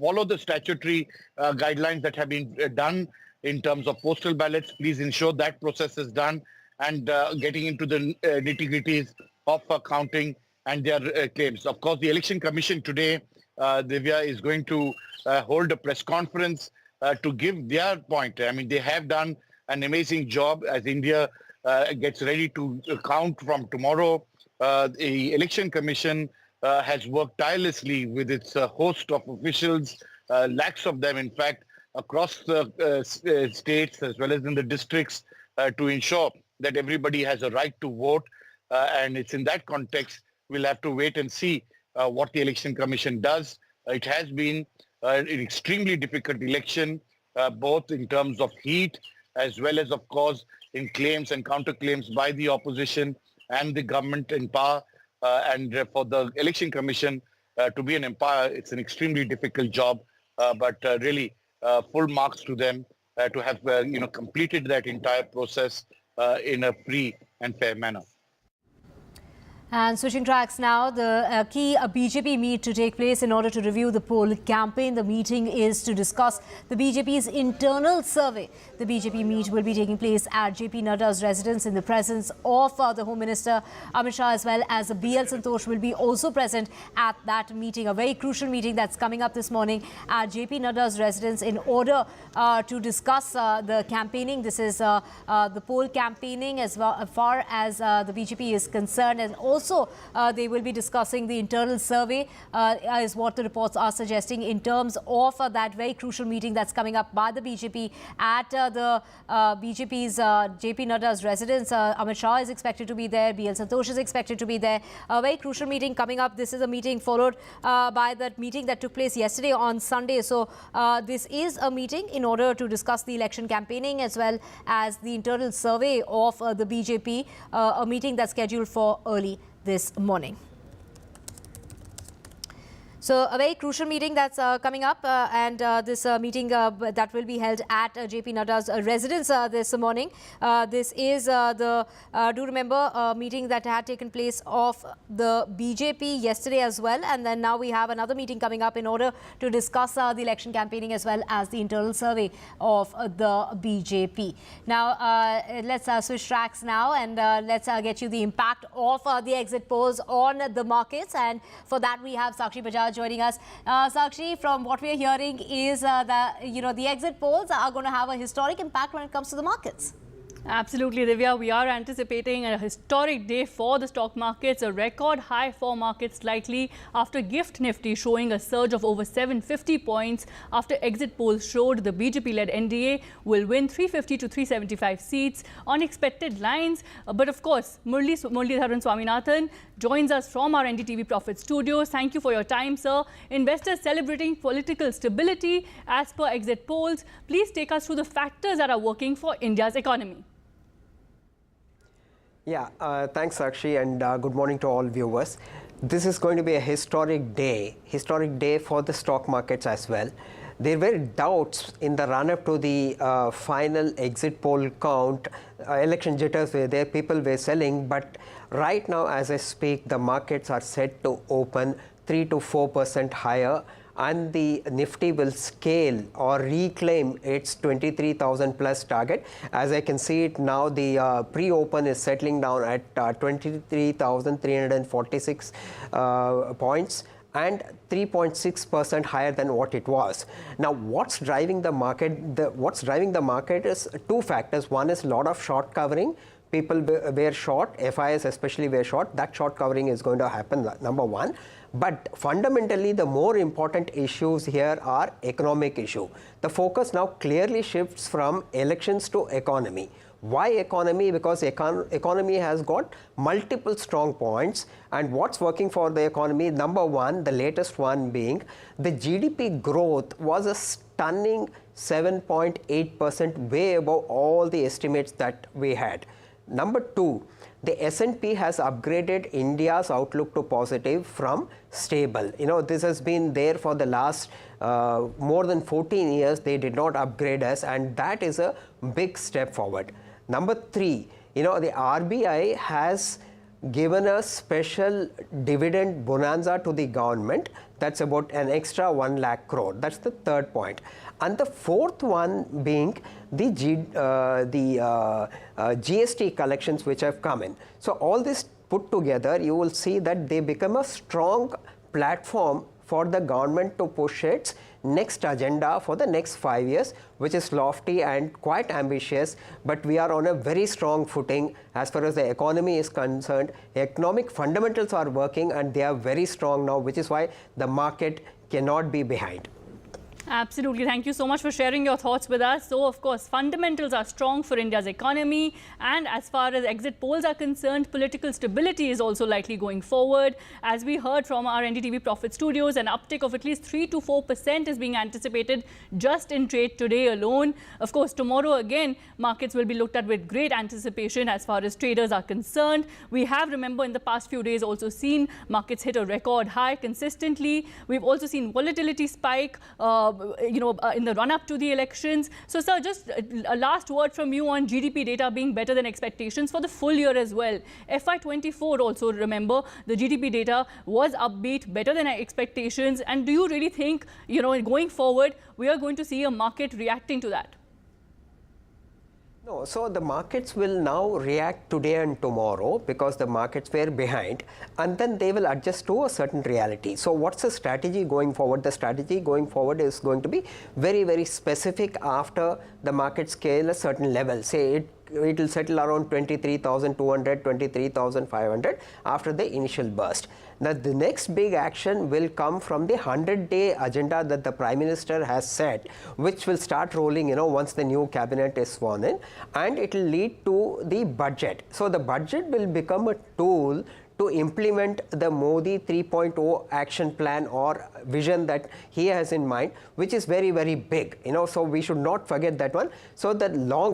follow the statutory guidelines that have been done in terms of postal ballots. Please ensure that process is done, and getting into the nitty-gritties of counting and their claims. Of course, the Election Commission today, Divya, is going to hold a press conference to give their point. I mean, they have done an amazing job as India gets ready to count from tomorrow. The Election Commission has worked tirelessly with its host of officials, lakhs of them, in fact, across the states as well as in the districts to ensure that everybody has a right to vote. And it's in that context we'll have to wait and see what the Election Commission does. It has been an extremely difficult election, both in terms of heat as well as, of course, in claims and counterclaims by the opposition and the government in power. And for the Election Commission to be an empire, it's an extremely difficult job, but really full marks to them to have completed that entire process in a free and fair manner. And switching tracks now, the key BJP meet to take place in order to review the poll campaign. The meeting is to discuss the BJP's internal survey. The BJP meet will be taking place at JP Nadda's residence in the presence of the Home Minister Amit Shah, as well as BL Santosh will be also present at that meeting. A very crucial meeting that's coming up this morning at JP Nadda's residence in order to discuss the campaigning. This is the poll campaigning as far as the BJP is concerned, and also they will be discussing the internal survey is what the reports are suggesting in terms of that very crucial meeting that's coming up by the BJP at the BJP's JP Nadda's residence. Amit Shah is expected to be there. BL Santosh is expected to be there. A very crucial meeting coming up. This is a meeting followed by that meeting that took place yesterday on Sunday. So this is a meeting in order to discuss the election campaigning as well as the internal survey of the BJP, a meeting that's scheduled for early this morning. So a very crucial meeting that's coming up, and this meeting that will be held at JP Nadda's residence this morning. This is the, do remember, meeting that had taken place of the BJP yesterday as well, and then now we have another meeting coming up in order to discuss the election campaigning as well as the internal survey of the BJP. Now let's switch tracks now, and let's get you the impact of the exit polls on the markets, and for that we have Sakshi Bajaj joining us. Sakshi, from what we are hearing is that the exit polls are going to have a historic impact when it comes to the markets. Absolutely, Divya. We are anticipating a historic day for the stock markets, a record high for markets likely after Gift Nifty showing a surge of over 750 points after exit polls showed the BJP-led NDA will win 350 to 375 seats on expected lines. But of course, Muralidharan Swaminathan joins us from our NDTV Profit Studios. Thank you for your time, sir. Investors celebrating political stability as per exit polls. Please take us through the factors that are working for India's economy. Yeah, thanks Sakshi, and good morning to all viewers. This is going to be a historic day for the stock markets as well. There were doubts in the run-up to the final exit poll count. Election jitters were there, people were selling, but right now as I speak, the markets are set to open 3 to 4% higher, and the Nifty will scale or reclaim its 23,000 plus target. As I can see it now, the pre-open is settling down at 23,346 points and 3.6% higher than what it was. Now, what's driving the market? What's driving the market is two factors. One is a lot of short covering. People were short, FIs especially were short. That short covering is going to happen, number one. But fundamentally, the more important issues here are economic issue. The focus now clearly shifts from elections to economy. Why economy? Because economy has got multiple strong points, and what's working for the economy, number one, the latest one being the GDP growth was a stunning 7.8%, way above all the estimates that we had. Number two, the S&P has upgraded India's outlook to positive from stable. You know, this has been there for the last more than 14 years. They did not upgrade us, and that is a big step forward. Number three, you know, the RBI has given a special dividend bonanza to the government. That's about an extra 1 lakh crore. That's the third point. And the fourth one being the GST collections which have come in. So all this put together, you will see that they become a strong platform for the government to push its next agenda for the next 5 years, which is lofty and quite ambitious, but we are on a very strong footing as far as the economy is concerned. Economic fundamentals are working and they are very strong now, which is why the market cannot be behind. Absolutely. Thank you so much for sharing your thoughts with us. So, of course, fundamentals are strong for India's economy. And as far as exit polls are concerned, political stability is also likely going forward. As we heard from our NDTV Profit Studios, an uptick of at least 3 to 4% is being anticipated just in trade today alone. Of course, tomorrow again, markets will be looked at with great anticipation as far as traders are concerned. We have, remember, in the past few days also seen markets hit a record high consistently. We've also seen volatility spike in the run-up to the elections. So, sir, just a last word from you on GDP data being better than expectations for the full year as well. FY24 also, remember, the GDP data was upbeat, better than expectations. And do you really think, going forward, we are going to see a market reacting to that? No, so the markets will now react today and tomorrow because the markets were behind, and then they will adjust to a certain reality. So what's the strategy going forward? The strategy going forward is going to be very, very specific after the market scale a certain level. Say it will settle around 23,200, 23,500 after the initial burst. Now, the next big action will come from the 100-day agenda that the Prime Minister has set, which will start rolling, once the new cabinet is sworn in, and it will lead to the budget. So, the budget will become a tool to implement the Modi 3.0 action plan or vision that he has in mind, which is very, very big. So we should not forget that one. So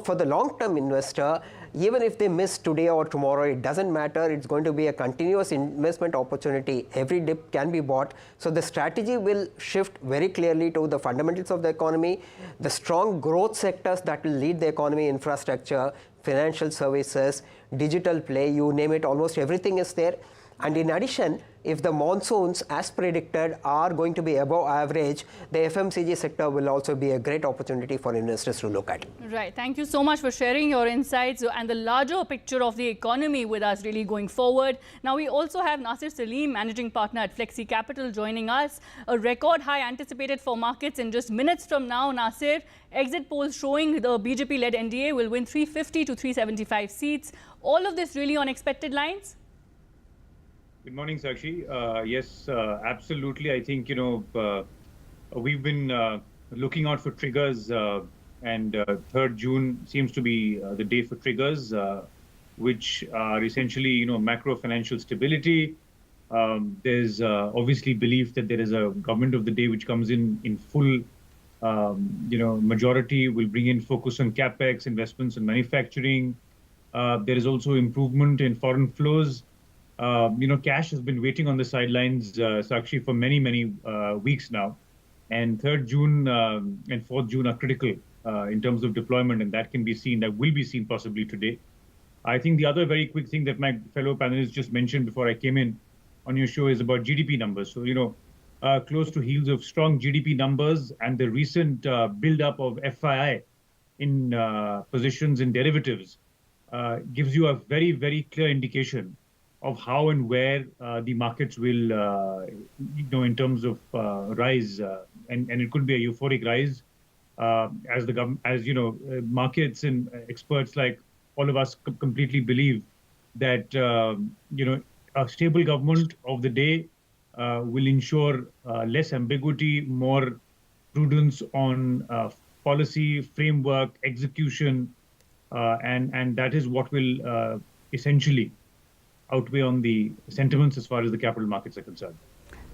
for the long-term investor, even if they miss today or tomorrow, it doesn't matter. It's going to be a continuous investment opportunity. Every dip can be bought. So the strategy will shift very clearly to the fundamentals of the economy, the strong growth sectors that will lead the economy, infrastructure, financial services, digital play, you name it, almost everything is there. And in addition, if the monsoons, as predicted, are going to be above average, the FMCG sector will also be a great opportunity for investors to look at. Right. Thank you so much for sharing your insights and the larger picture of the economy with us really going forward. Now, we also have Nasir Salim, managing partner at Flexi Capital, joining us. A record high anticipated for markets in just minutes from now. Nasir, exit polls showing the BJP-led NDA will win 350 to 375 seats. All of this really on expected lines? Good morning, Sakshi. Yes, absolutely. I think, we've been looking out for triggers and 3rd June seems to be the day for triggers, which are essentially, macro financial stability. There's obviously belief that there is a government of the day which comes in full, majority, will bring in focus on capex, investments in manufacturing. There is also improvement in foreign flows. Cash has been waiting on the sidelines, Sakshi, for many, many weeks now. And 3rd June and 4th June are critical in terms of deployment, and that will be seen possibly today. I think the other very quick thing that my fellow panelists just mentioned before I came in on your show is about GDP numbers. So, close to heels of strong GDP numbers and the recent build-up of FII in positions in derivatives gives you a very, very clear indication of how and where the markets will, in terms of rise, and it could be a euphoric rise, markets and experts like all of us completely believe that a stable government of the day will ensure less ambiguity, more prudence on policy, framework, execution, and that is what will essentially outweigh on the sentiments as far as the capital markets are concerned.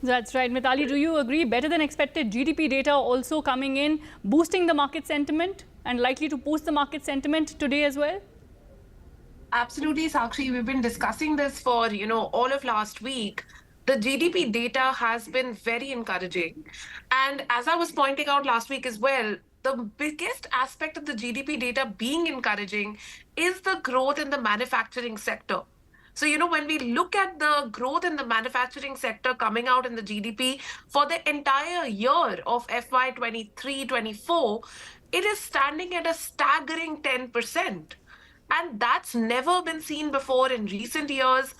That's right. Mithali, do you agree? Better than expected GDP data also coming in, boosting the market sentiment and likely to boost the market sentiment today as well? Absolutely, Sakshi. We've been discussing this for, all of last week. The GDP data has been very encouraging. And as I was pointing out last week as well, the biggest aspect of the GDP data being encouraging is the growth in the manufacturing sector. So, when we look at the growth in the manufacturing sector coming out in the GDP for the entire year of FY 23-24, it is standing at a staggering 10%. And that's never been seen before in recent years.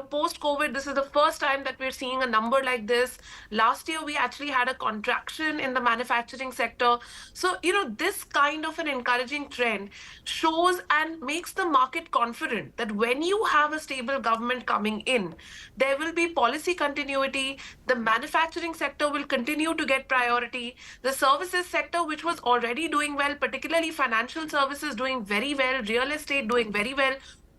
Post-COVID, this is the first time that we're seeing a number like this. Last year, we actually had a contraction in the manufacturing sector. So, this kind of an encouraging trend shows and makes the market confident that when you have a stable government coming in, there will be policy continuity. The manufacturing sector will continue to get priority. The services sector, which was already doing well, particularly financial services doing very well, real estate doing very well.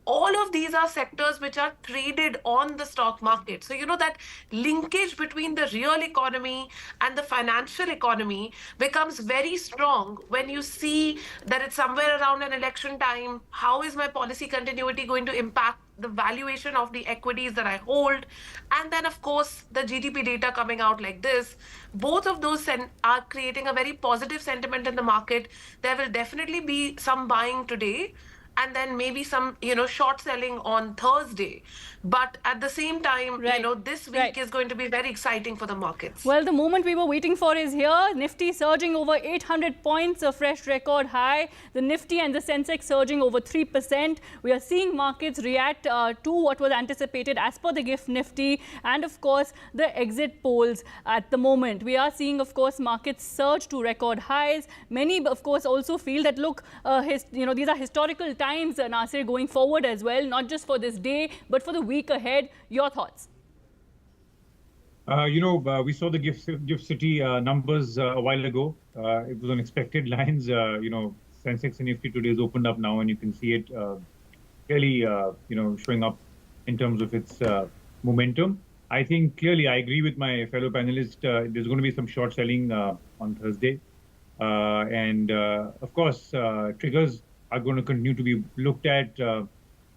All of these are sectors which are traded on the stock market. So, that linkage between the real economy and the financial economy becomes very strong when you see that it's somewhere around an election time. How is my policy continuity going to impact the valuation of the equities that I hold? And then, of course, the GDP data coming out like this, both of those are creating a very positive sentiment in the market. There will definitely be some buying today, and then maybe some, short selling on Thursday. But at the same time, this week is going to be very exciting for the markets. Well, the moment we were waiting for is here. Nifty surging over 800 points, a fresh record high. The Nifty and the Sensex surging over 3%. We are seeing markets react to what was anticipated as per the GIFT Nifty and, of course, the exit polls at the moment. We are seeing, of course, markets surge to record highs. Many, of course, also feel that, look, these are historical times, Nasir, going forward as well, not just for this day, but for the week ahead. Your thoughts? We saw the GIFT City numbers a while ago. It was on expected lines. Sensex and Nifty today is opened up now, and you can see it clearly, showing up in terms of its momentum. I think clearly I agree with my fellow panelist. There's going to be some short selling on Thursday. And of course, triggers are going to continue to be looked at.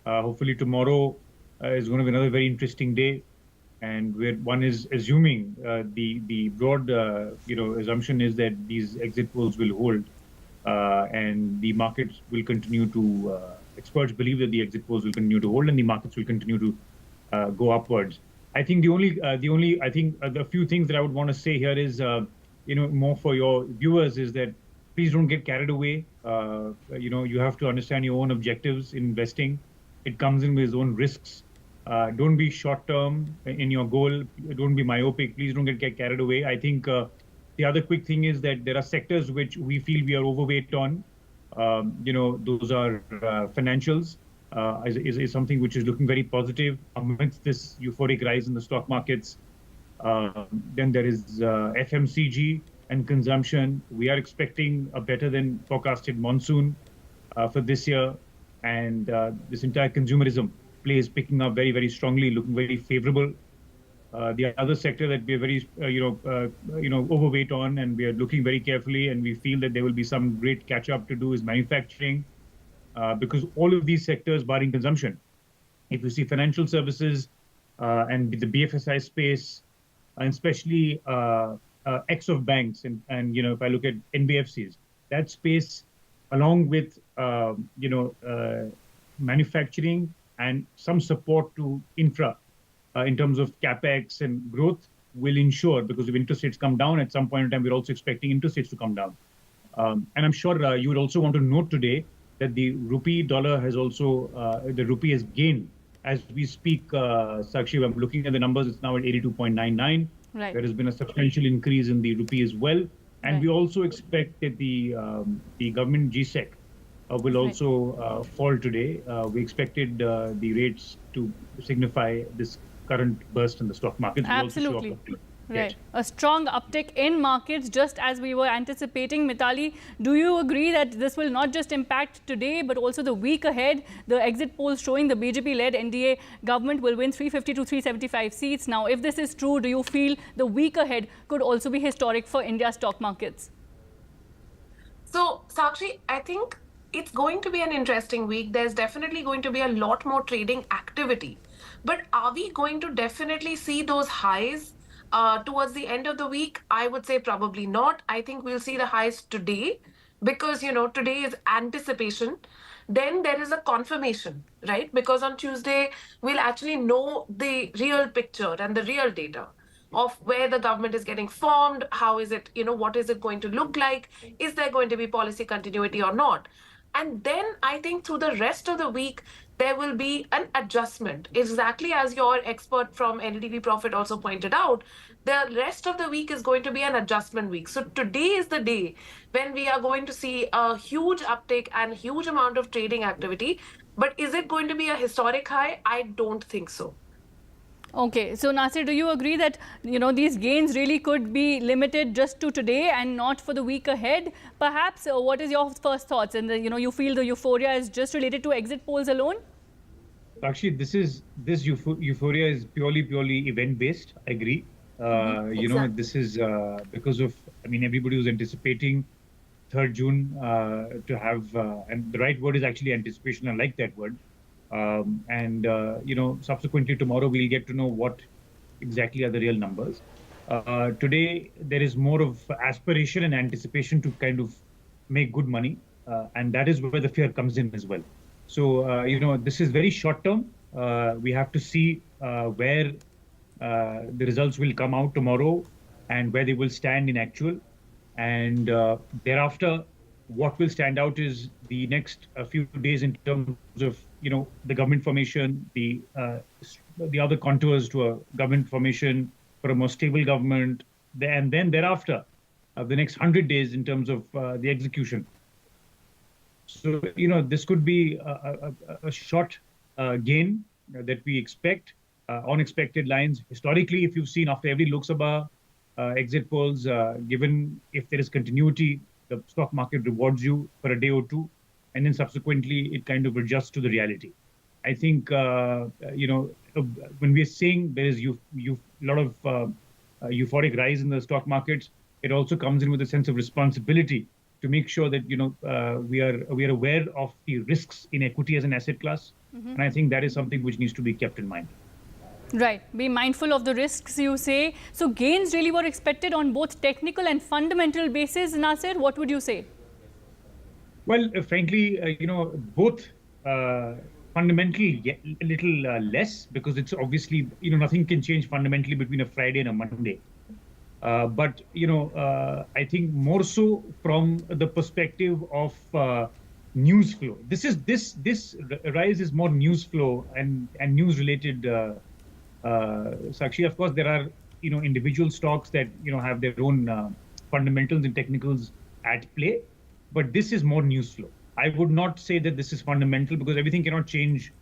Hopefully tomorrow is going to be another very interesting day, and where one is assuming the broad assumption is that these exit polls will hold, and the markets will continue to. Experts believe that the exit polls will continue to hold, and the markets will continue to go upwards. I think the few things that I would want to say here is, more for your viewers is that please don't get carried away. You have to understand your own objectives in investing. It comes in with its own risks. Don't be short-term in your goal. Don't be myopic. Please don't get carried away. I think the other quick thing is that there are sectors which we feel we are overweight on. Those are financials. Is something which is looking very positive amidst this euphoric rise in the stock markets. Then there is FMCG and consumption. We are expecting a better than forecasted monsoon for this year, and this entire consumerism play is picking up very, very strongly, looking very favorable. The other sector that we are very, overweight on, and we are looking very carefully, and we feel that there will be some great catch-up to do is manufacturing. Because all of these sectors, barring consumption, if you see financial services and the BFSI space, and especially X of banks, and if I look at NBFCs, that space, along with manufacturing and some support to infra in terms of capex and growth, will ensure, because if interest rates come down at some point in time, we're also expecting interest rates to come down. And I'm sure you would also want to note today that the rupee dollar has also, the rupee has gained as we speak. Sakshi, I'm looking at the numbers, it's now at 82.99. Right. There has been a substantial increase in the rupee as well. And we also expect that the government GSEC will also fall today. We expected the rates to signify this current burst in the stock markets. Absolutely. Right. A strong uptick in markets, just as we were anticipating. Mitali, do you agree that this will not just impact today, but also the week ahead? The exit polls showing the BJP-led NDA government will win 350 to 375 seats. Now, if this is true, do you feel the week ahead could also be historic for India's stock markets? So, Sakshi, I think it's going to be an interesting week. There's definitely going to be a lot more trading activity. But are we going to definitely see those highs towards the end of the week? I would say probably not. I think we'll see the highs today because, today is anticipation. Then there is a confirmation, right? Because on Tuesday, we'll actually know the real picture and the real data of where the government is getting formed. How is it, what is it going to look like? Is there going to be policy continuity or not? And then I think through the rest of the week, there will be an adjustment. Exactly as your expert from NDTV Profit also pointed out, the rest of the week is going to be an adjustment week. So today is the day when we are going to see a huge uptick and huge amount of trading activity. But is it going to be a historic high? I don't think so. Okay, so Nasir, do you agree that these gains really could be limited just to today and not for the week ahead? Perhaps, what is your first thoughts? And you feel the euphoria is just related to exit polls alone? Actually, this euphoria is purely event-based. I agree. Exactly. This is because of, everybody was anticipating 3rd June to have, and the right word is actually anticipation. I like that word. Subsequently tomorrow we'll get to know what exactly are the real numbers. Today there is more of aspiration and anticipation to kind of make good money, and that is where the fear comes in as well. So this is very short term. We have to see where the results will come out tomorrow and where they will stand in actual, and thereafter what will stand out is the next few days in terms of the government formation, the other contours to a government formation for a more stable government, and then thereafter the next 100 days in terms of the execution. So this could be a short gain that we expect on expected lines. Historically, if you've seen after every Lok Sabha exit polls, given if there is continuity, the stock market rewards you for a day or two, and then subsequently it kind of adjusts to the reality. I think, when we're saying there is a lot of euphoric rise in the stock markets, it also comes in with a sense of responsibility to make sure that, we are aware of the risks in equity as an asset class. And I think that is something which needs to be kept in mind. Right. Be mindful of the risks, you say. So gains really were expected on both technical and fundamental basis, Nasir. What would you say? Well, frankly, both fundamentally a little less, because it's obviously, nothing can change fundamentally between a Friday and a Monday. But, I think more so from the perspective of news flow. This rise is more news flow and news related. Sakshi, of course, there are, individual stocks that, have their own fundamentals and technicals at play, but this is more news flow. I would not say that this is fundamental, because everything cannot change.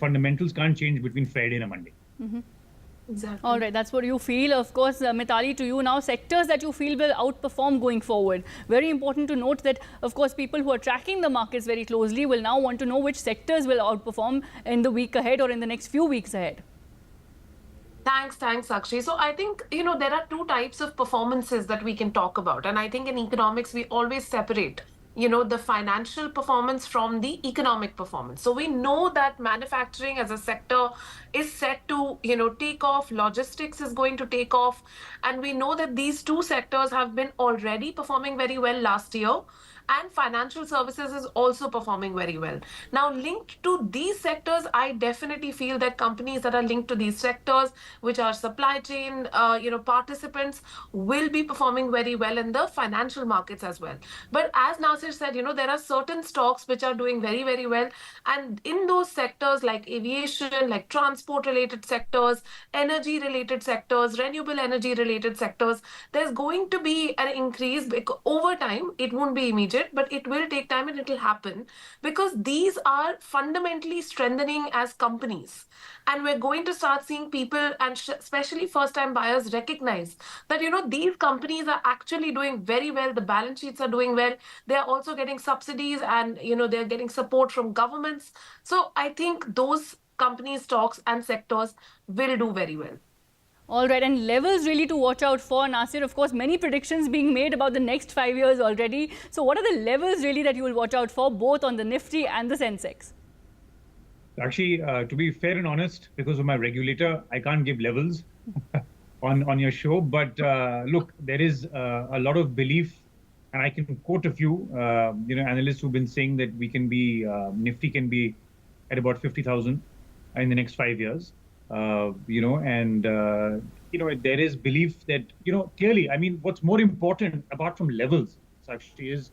Fundamentals can't change between Friday and a Monday. Mm-hmm. Exactly. All right, that's what you feel. Of course, Mithali, to you now, sectors that you feel will outperform going forward. Very important to note that, of course, people who are tracking the markets very closely will now want to know which sectors will outperform in the week ahead or in the next few weeks ahead. Thanks, Sakshi. So I think, there are two types of performances that we can talk about. And I think in economics, we always separate the financial performance from the economic performance. So we know that manufacturing as a sector is set to, take off, logistics is going to take off. And we know that these two sectors have been already performing very well last year. And financial services is also performing very well. Now, linked to these sectors, I definitely feel that companies that are linked to these sectors, which are supply chain, participants, will be performing very well in the financial markets as well. But as Nasir said, there are certain stocks which are doing very, very well. And in those sectors like aviation, like transport-related sectors, energy-related sectors, renewable energy-related sectors, there's going to be an increase over time. It won't be immediate, but it will take time and it will happen, because these are fundamentally strengthening as companies. And we're going to start seeing people, and especially first-time buyers, recognize that, these companies are actually doing very well. The balance sheets are doing well. They're also getting subsidies and, they're getting support from governments. So I think those companies, stocks and sectors will do very well. All right, and levels really to watch out for, Nasir. Of course, many predictions being made about the next 5 years already. So what are the levels really that you will watch out for, both on the Nifty and the Sensex? Actually, to be fair and honest, because of my regulator, I can't give levels on your show. But look, there is a lot of belief, and I can quote a few, analysts who've been saying that we can be, Nifty can be at about 50,000 in the next 5 years. There is belief that, clearly, I mean, what's more important apart from levels, actually, is,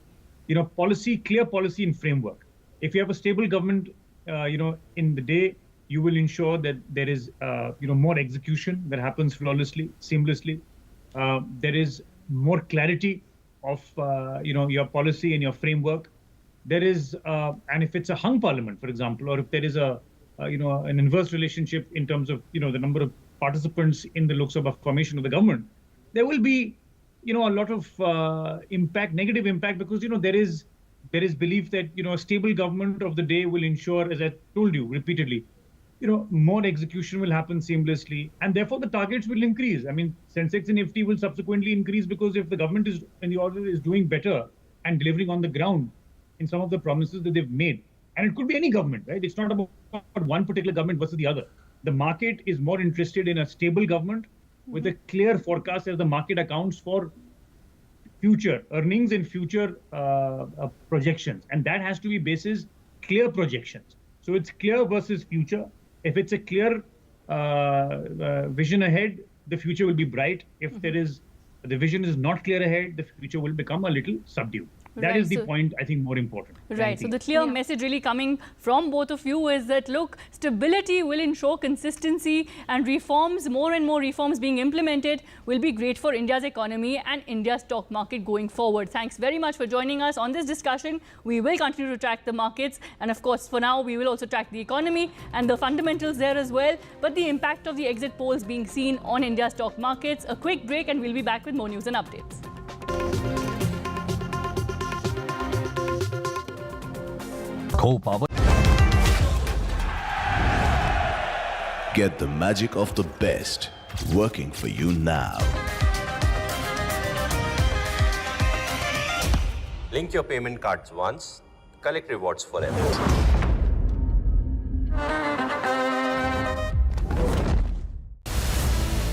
policy, clear policy and framework. If you have a stable government, in the day, you will ensure that there is, more execution that happens flawlessly, seamlessly. There is more clarity of, your policy and your framework. There is, and if it's a hung parliament, for example, or if there is an inverse relationship in terms of, the number of participants in the Lok Sabha formation of the government, there will be, a lot of impact, negative impact, because, there is belief that, a stable government of the day will ensure, as I told you repeatedly, more execution will happen seamlessly, and therefore the targets will increase. I mean, Sensex and Nifty will subsequently increase, because if the government is, and the order is doing better and delivering on the ground in some of the promises that they've made, and it could be any government, right? It's not about one particular government versus the other. The market is more interested in a stable government with a clear forecast, as the market accounts for future earnings and future projections. And that has to be basis clear projections. So it's clear versus future. If it's a clear vision ahead, the future will be bright. If the vision is not clear ahead, the future will become a little subdued. That is the point, I think, more important. Right. So the clear message really coming from both of you is that, look, stability will ensure consistency, and reforms, more and more reforms being implemented, will be great for India's economy and India's stock market going forward. Thanks very much for joining us on this discussion. We will continue to track the markets. And of course, for now, we will also track the economy and the fundamentals there as well. But the impact of the exit polls being seen on India's stock markets. A quick break and we'll be back with more news and updates. Co-power. Get the magic of the best working for you now. Link your payment cards once, collect rewards forever.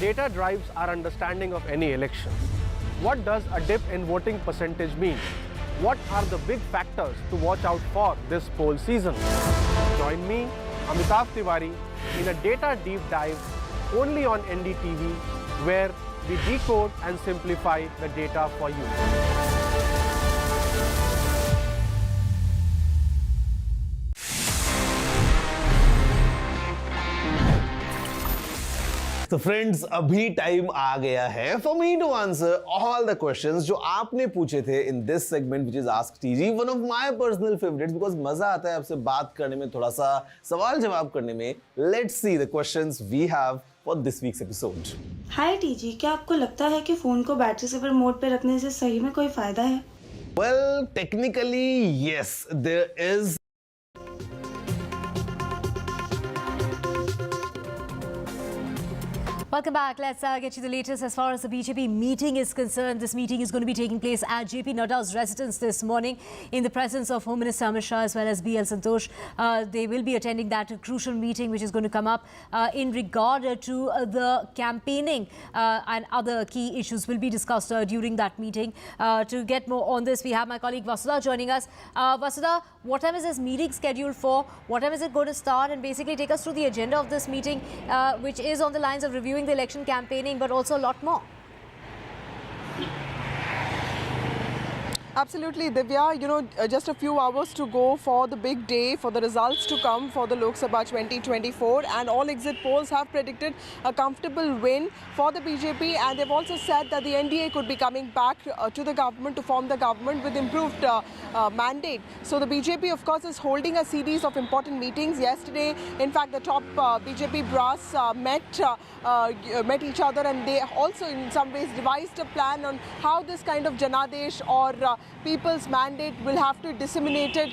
Data drives our understanding of any election. What does a dip in voting percentage mean? What are the big factors to watch out for this poll season? Join me, Amitav Tiwari, in a data deep dive only on NDTV, where we decode and simplify the data for you. तो friends अभी time आ गया है for me to answer all the questions जो आपने पूछे थे in this segment which is ask TG, one of my personal favourites because मजा आता है आपसे बात करने में, थोड़ा सा सवाल जवाब करने में. Let's see the questions we have for this week's episode. Hi TG, क्या आपको लगता है कि फोन को बैटरी सेवर मोड पे रखने से सही में कोई फायदा है? Well technically yes there is. Welcome back. Let's get you the latest as far as the BJP meeting is concerned. This meeting is going to be taking place at JP Nadda's residence this morning in the presence of Home Minister Amul Shah as well as BL Santosh. They will be attending that crucial meeting which is going to come up in regard to the campaigning and other key issues will be discussed during that meeting. To get more on this, we have my colleague Vasudha joining us. Vasudha, what time is this meeting scheduled for? What time is it going to start? And basically take us through the agenda of this meeting, which is on the lines of reviewing the election campaigning, but also a lot more. Absolutely, Divya. You know, just a few hours to go for the big day, for the results to come for the Lok Sabha 2024, and all exit polls have predicted a comfortable win for the BJP, and they've also said that the NDA could be coming back to the government to form the government with improved mandate. So the BJP, of course, is holding a series of important meetings. Yesterday, in fact, the top BJP brass met each other, and they also in some ways devised a plan on how this kind of Janadesh or people's mandate will have to be disseminated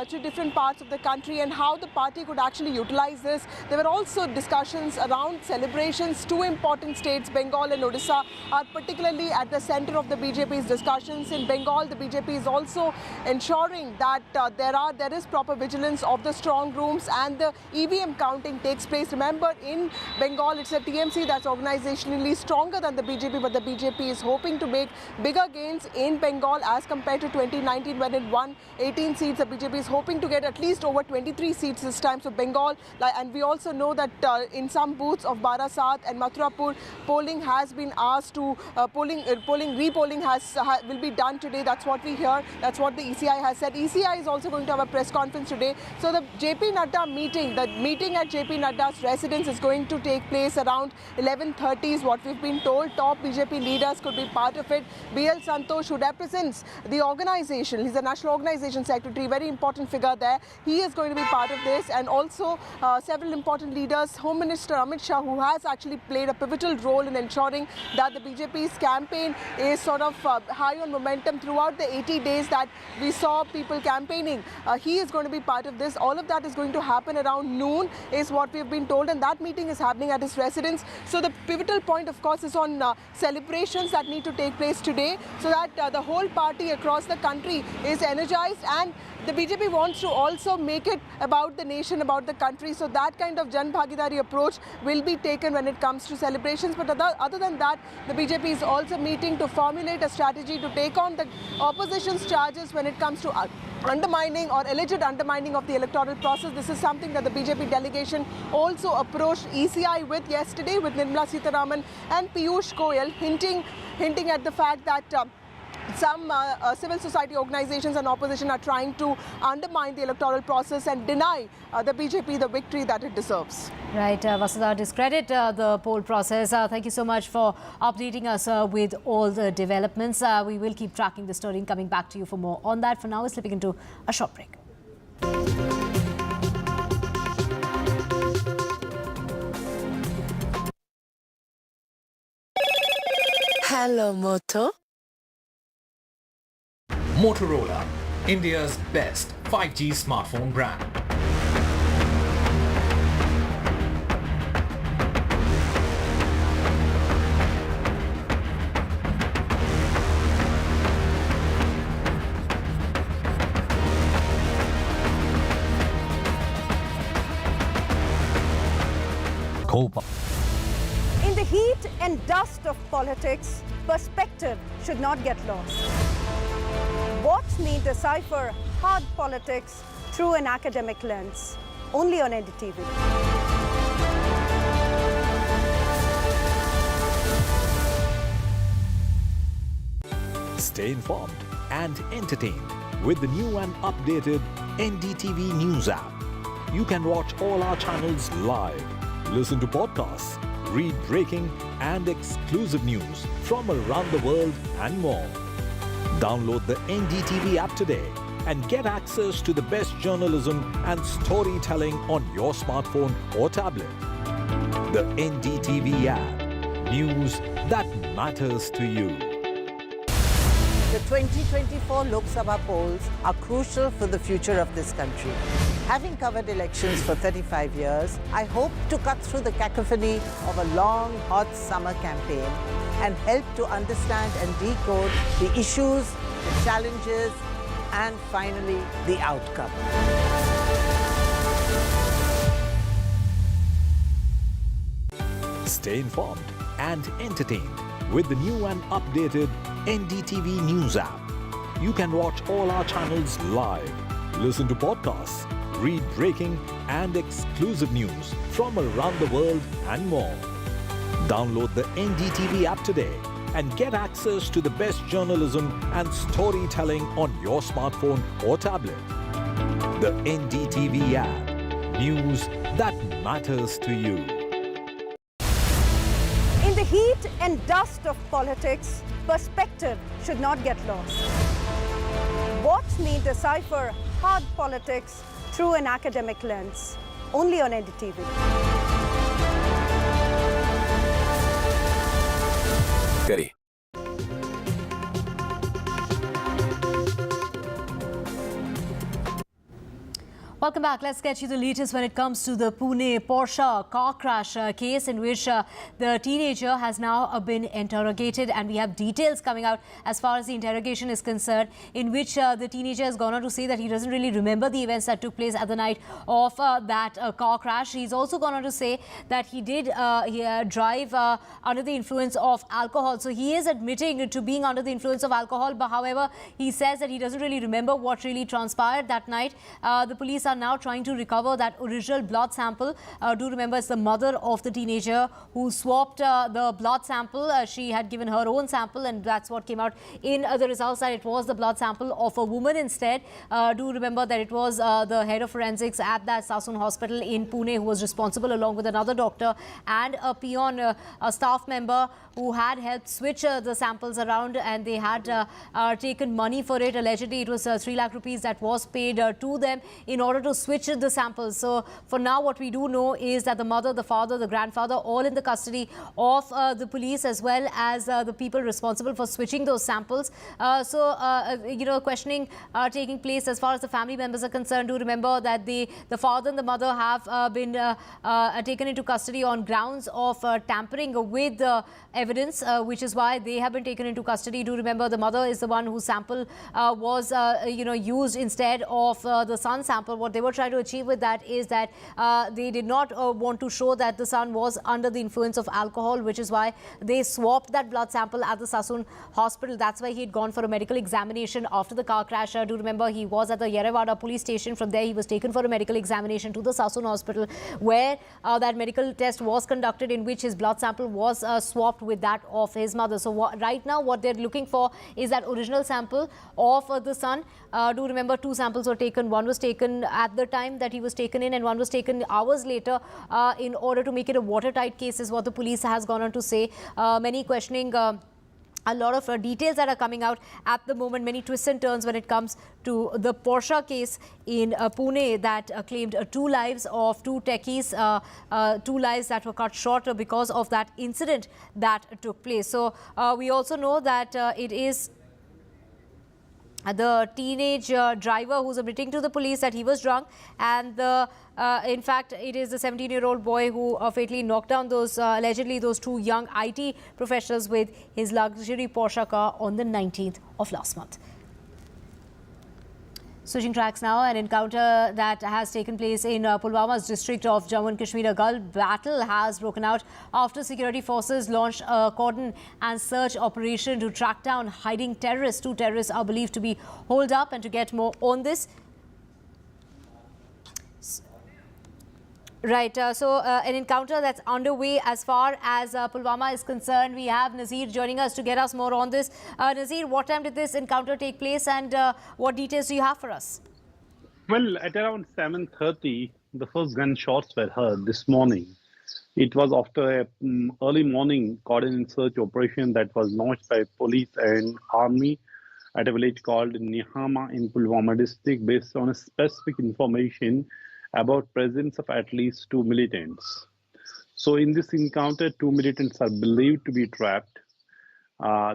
to different parts of the country, and how the party could actually utilize this. There were also discussions around celebrations. Two important states, Bengal and Odisha, are particularly at the center of the BJP's discussions. In Bengal, the BJP is also ensuring that there is proper vigilance of the strong rooms and the EVM counting takes place. Remember, in Bengal, it's a TMC that's organizationally stronger than the BJP, but the BJP is hoping to make bigger gains in Bengal as compared to 2019 when it won 18 seats. The BJP is hoping to get at least over 23 seats this time. So Bengal, and we also know that in some booths of Barasat and Mathurapur, polling has been asked to, repolling will be done today. That's what we hear. That's what the ECI has said. ECI is also going to have a press conference today. So the JP Nadda meeting, the meeting at JP Nadda's residence is going to take place around 11:30 is what we've been told. Top BJP leaders could be part of it. BL Santosh, who represents the organization, he's the National Organization Secretary, very important figure there. He is going to be part of this, and also several important leaders. Home Minister Amit Shah, who has actually played a pivotal role in ensuring that the BJP's campaign is sort of high on momentum throughout the 80 days that we saw people campaigning. He is going to be part of this. All of that is going to happen around noon is what we've been told, and that meeting is happening at his residence. So the pivotal point, of course, is on celebrations that need to take place today, so that the whole party across the country is energized, and the BJP wants to also make it about the nation, about the country. So that kind of Jan Bhagidari approach will be taken when it comes to celebrations. But other than that, the BJP is also meeting to formulate a strategy to take on the opposition's charges when it comes to undermining or alleged undermining of the electoral process. This is something that the BJP delegation also approached ECI with yesterday, with Nirmala Sitharaman and Piyush Goyal, hinting at the fact that some civil society organizations and opposition are trying to undermine the electoral process and deny the BJP the victory that it deserves. Right, Vasudha, discredit the poll process. Thank you so much for updating us with all the developments. We will keep tracking the story and coming back to you for more on that. For now, we're slipping into a short break. Hello, Moto. Motorola, India's best 5G smartphone brand. In the heat and dust of politics, perspective should not get lost. Watch me decipher hard politics through an academic lens. only on NDTV. Stay informed and entertained with the new and updated NDTV News app. You can watch all our channels live, listen to podcasts, read breaking and exclusive news from around the world and more. Download the NDTV app today and get access to the best journalism and storytelling on your smartphone or tablet. The NDTV app. News that matters to you. The 2024 Lok Sabha polls are crucial for the future of this country. Having covered elections for 35 years, I hope to cut through the cacophony of a long, hot summer campaign and help to understand and decode the issues, the challenges, and finally, the outcome. Stay informed and entertained with the new and updated NDTV News app. You can watch all our channels live, listen to podcasts, read breaking and exclusive news from around the world and more. Download the NDTV app today and get access to the best journalism and storytelling on your smartphone or tablet. The NDTV app. News that matters to you. In the heat and dust of politics, perspective should not get lost. Watch me decipher hard politics through an academic lens, only on NDTV. Kari. Welcome back. Let's get you the latest when it comes to the Pune Porsche car crash case in which the teenager has now been interrogated, and we have details coming out as far as the interrogation is concerned, in which the teenager has gone on to say that he doesn't really remember the events that took place at the night of that car crash. He's also gone on to say that he did drive under the influence of alcohol. So he is admitting to being under the influence of alcohol, but however, he says that he doesn't really remember what really transpired that night. The police are now trying to recover that original blood sample. Do remember, it's the mother of the teenager who swapped the blood sample. She had given her own sample, and that's what came out in the results, that it was the blood sample of a woman instead. Do remember that it was the head of forensics at that Sasun hospital in Pune who was responsible, along with another doctor and a peon, a staff member, who had helped switch the samples around, and they had taken money for it. Allegedly, it was 3 lakh rupees that was paid to them in order to switch the samples. So for now, what we do know is that the mother, the father, the grandfather, all in the custody of the police, as well as the people responsible for switching those samples. Questioning taking place as far as the family members are concerned. Do remember that the father and the mother have been taken into custody on grounds of tampering with evidence, which is why they have been taken into custody. Do remember, the mother is the one whose sample was used instead of the son's sample. What they were trying to achieve with that is that they did not want to show that the son was under the influence of alcohol, which is why they swapped that blood sample at the Sasun hospital. That's why he had gone for a medical examination after the car crash. Do remember, he was at the Yerewada police station. From there, he was taken for a medical examination to the Sasun hospital, where that medical test was conducted, in which his blood sample was swapped with that of his mother. So right now, what they're looking for is that original sample of the son. Do remember, 2 samples were taken. One was taken at the time that he was taken in, and one was taken hours later in order to make it a watertight case, is what the police has gone on to say. Many questioning a lot of details that are coming out at the moment, many twists and turns when it comes to the Porsche case in Pune that claimed 2 lives of 2 techies, 2 lives that were cut short because of that incident that took place. So we also know that it is the teenage driver who's admitting to the police that he was drunk, and in fact, it is the 17-year-old boy who fatally knocked down those, allegedly, those 2 young IT professionals with his luxury Porsche car on the 19th of last month. Switching tracks now, an encounter that has taken place in Pulwama's district of Jammu and Kashmir. A gun battle has broken out after security forces launched a cordon and search operation to track down hiding terrorists. 2 terrorists are believed to be holed up, and to get more on this, Right. So an encounter that's underway as far as Pulwama is concerned. We have Nazir joining us to get us more on this. Nazir, what time did this encounter take place and what details do you have for us? Well, at around 7:30, the first gunshots were heard this morning. It was after a early morning coordinated search operation that was launched by police and army at a village called Nihama in Pulwama district based on a specific information about presence of at least 2 militants. So in this encounter, 2 militants are believed to be trapped.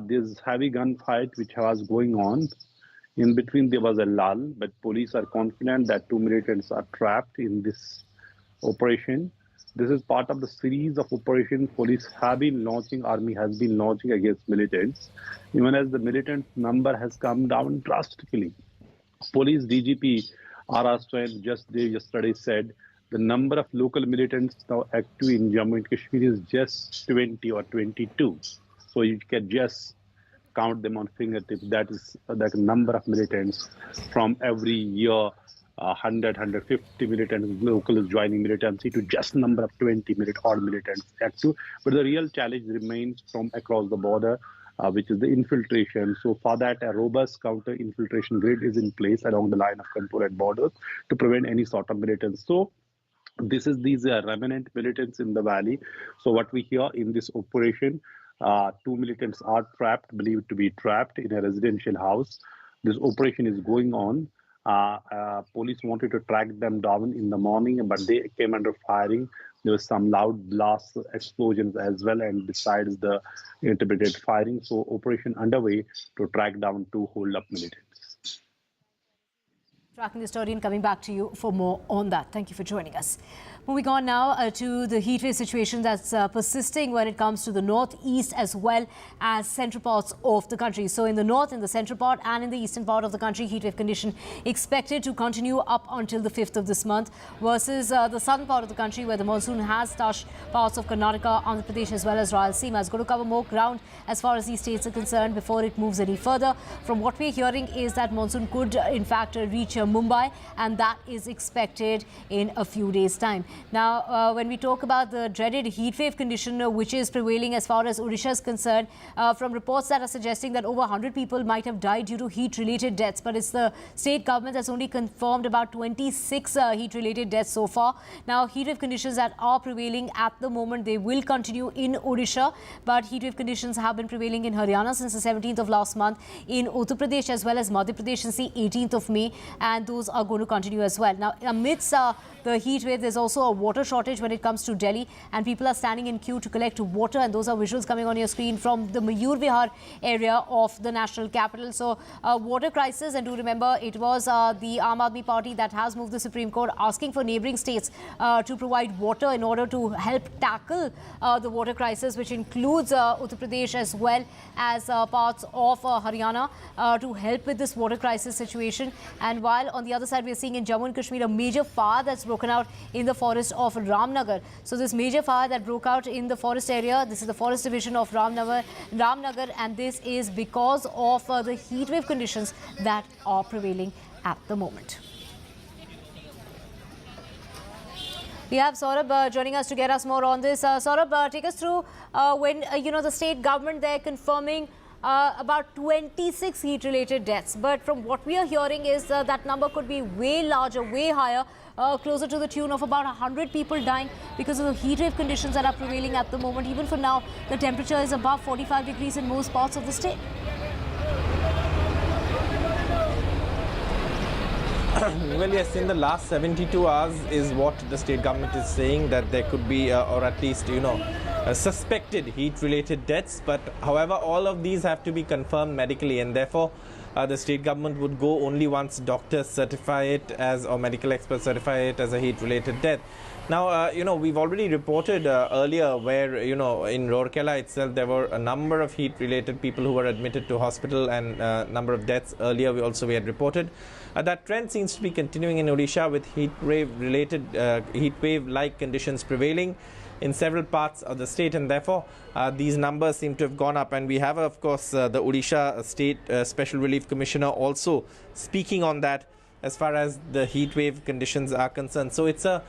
There's heavy gunfight which was going on. In between there was a lull, but police are confident that 2 militants are trapped in this operation. This is part of the series of operations police have been launching, army has been launching against militants, even as the militant number has come down drastically. Police DGP R.R. Swain just yesterday said the number of local militants now active in Jammu and Kashmir is just 20 or 22. So you can just count them on fingertips. That is the number of militants from every year. 100, 150 militants, local is joining militancy to just number of 20 odd militants active. But the real challenge remains from across the border, which is the infiltration. So for that, a robust counter-infiltration grid is in place along the line of control at borders to prevent any sort of militants. So these are remnant militants in the valley. So what we hear in this operation, 2 militants are trapped, believed to be trapped in a residential house. This operation is going on. Police wanted to track them down in the morning, but they came under firing. There was some loud blast explosions as well, and besides the intermittent firing, so operation underway to track down 2 hold-up militants. Tracking the story and coming back to you for more on that. Thank you for joining us. Moving on now to the heatwave situation that's persisting when it comes to the northeast as well as central parts of the country. So in the north, in the central part and in the eastern part of the country, heatwave condition expected to continue up until the 5th of this month versus the southern part of the country where the monsoon has touched parts of Karnataka, Andhra Pradesh as well as Rayalaseema. It's going to cover more ground as far as these states are concerned before it moves any further. From what we're hearing is that monsoon could in fact reach Mumbai, and that is expected in a few days' time. Now, when we talk about the dreaded heatwave condition which is prevailing as far as Odisha is concerned, from reports that are suggesting that over 100 people might have died due to heat-related deaths, but it's the state government that's only confirmed about 26 heat-related deaths so far. Now, heatwave conditions that are prevailing at the moment, they will continue in Odisha, but heatwave conditions have been prevailing in Haryana since the 17th of last month, in Uttar Pradesh as well as Madhya Pradesh since the 18th of May, and those are going to continue as well. Now, amidst the heat wave, there's also a water shortage when it comes to Delhi, and people are standing in queue to collect water, and those are visuals coming on your screen from the Mayur Vihar area of the national capital. So water crisis, and do remember it was the Aam Aadmi Party that has moved the Supreme Court asking for neighbouring states to provide water in order to help tackle the water crisis, which includes Uttar Pradesh as well as parts of Haryana to help with this water crisis situation. And while on the other side, we are seeing in Jammu and Kashmir a major fire that's broken out in the forest of Ramnagar. So this major fire that broke out in the forest area, this is the forest division of Ramnagar, and this is because of the heatwave conditions that are prevailing at the moment. We have Saurabh joining us to get us more on this. Saurabh, take us through when the state government there confirming about 26 heat-related deaths. But from what we are hearing is that number could be way larger, way higher, closer to the tune of about 100 people dying because of the heatwave conditions that are prevailing at the moment. Even for now, the temperature is above 45 degrees in most parts of the state. Well, yes, in the last 72 hours is what the state government is saying, that there could be, or at least, suspected heat-related deaths. But however, all of these have to be confirmed medically, and therefore the state government would go only once doctors certify it as, or medical experts certify it as a heat-related death. Now, we've already reported earlier where, in Rourkela itself, there were a number of heat-related people who were admitted to hospital and a number of deaths earlier we had reported. That trend seems to be continuing in Odisha with heatwave-like conditions prevailing in several parts of the state, and therefore these numbers seem to have gone up. And we have, of course, the Odisha State Special Relief Commissioner also speaking on that as far as the heatwave conditions are concerned. So it's a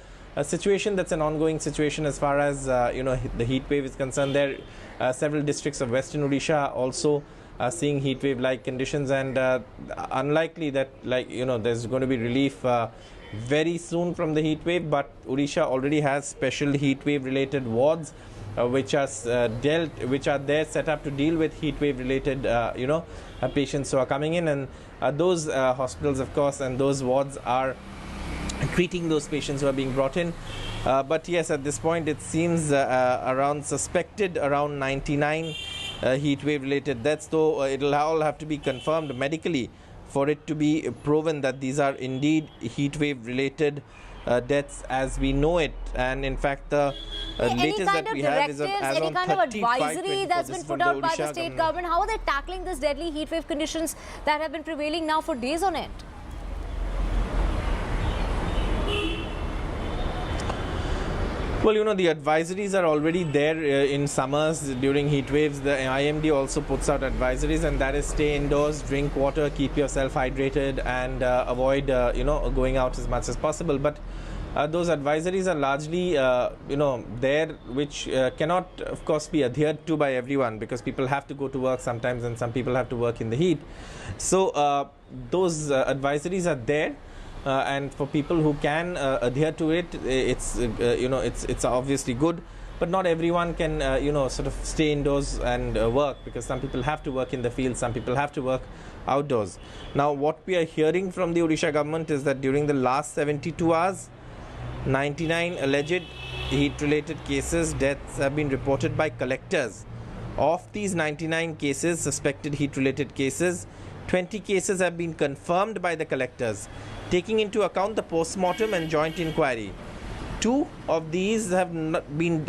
situation that's an ongoing situation as far as the heat wave is concerned. There several districts of western Odisha also seeing heat wave like conditions, and unlikely that there's going to be relief very soon from the heat wave, but Odisha already has special heat wave related wards which are there set up to deal with heat wave related patients who are coming in, and those hospitals of course and those wards are treating those patients who are being brought in. But yes, at this point it seems suspected around 99 heat wave related deaths, though it'll all have to be confirmed medically for it to be proven that these are indeed heat wave related deaths as we know it. And in fact the latest that we have is as on 35 advisory that's been put out by the state government. How are they tackling this deadly heat wave conditions that have been prevailing now for days on end? Well, the advisories are already there in summers during heat waves. The IMD also puts out advisories, and that is stay indoors, drink water, keep yourself hydrated, and avoid, going out as much as possible. But those advisories are largely, there, which cannot, of course, be adhered to by everyone, because people have to go to work sometimes, and some people have to work in the heat. So those advisories are there. And for people who can adhere to it, it's obviously good, but not everyone can sort of stay indoors and work, because some people have to work in the field, some people have to work outdoors. Now what we are hearing from the Odisha government is that during the last 72 hours 99 alleged heat related cases, deaths have been reported by collectors. Of these 99 cases, suspected heat related cases, 20 cases have been confirmed by the collectors, taking into account the post-mortem and joint inquiry. 2 of these have been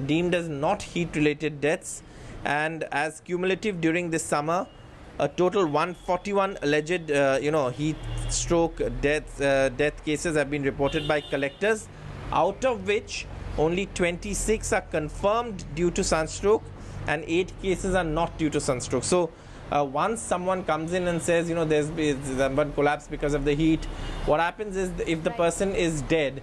deemed as not heat-related deaths, and as cumulative during this summer, a total 141 alleged heat stroke death cases have been reported by collectors, out of which only 26 are confirmed due to sunstroke and 8 cases are not due to sunstroke. So once someone comes in and says, there's someone collapsed because of the heat, what happens is if the person is dead,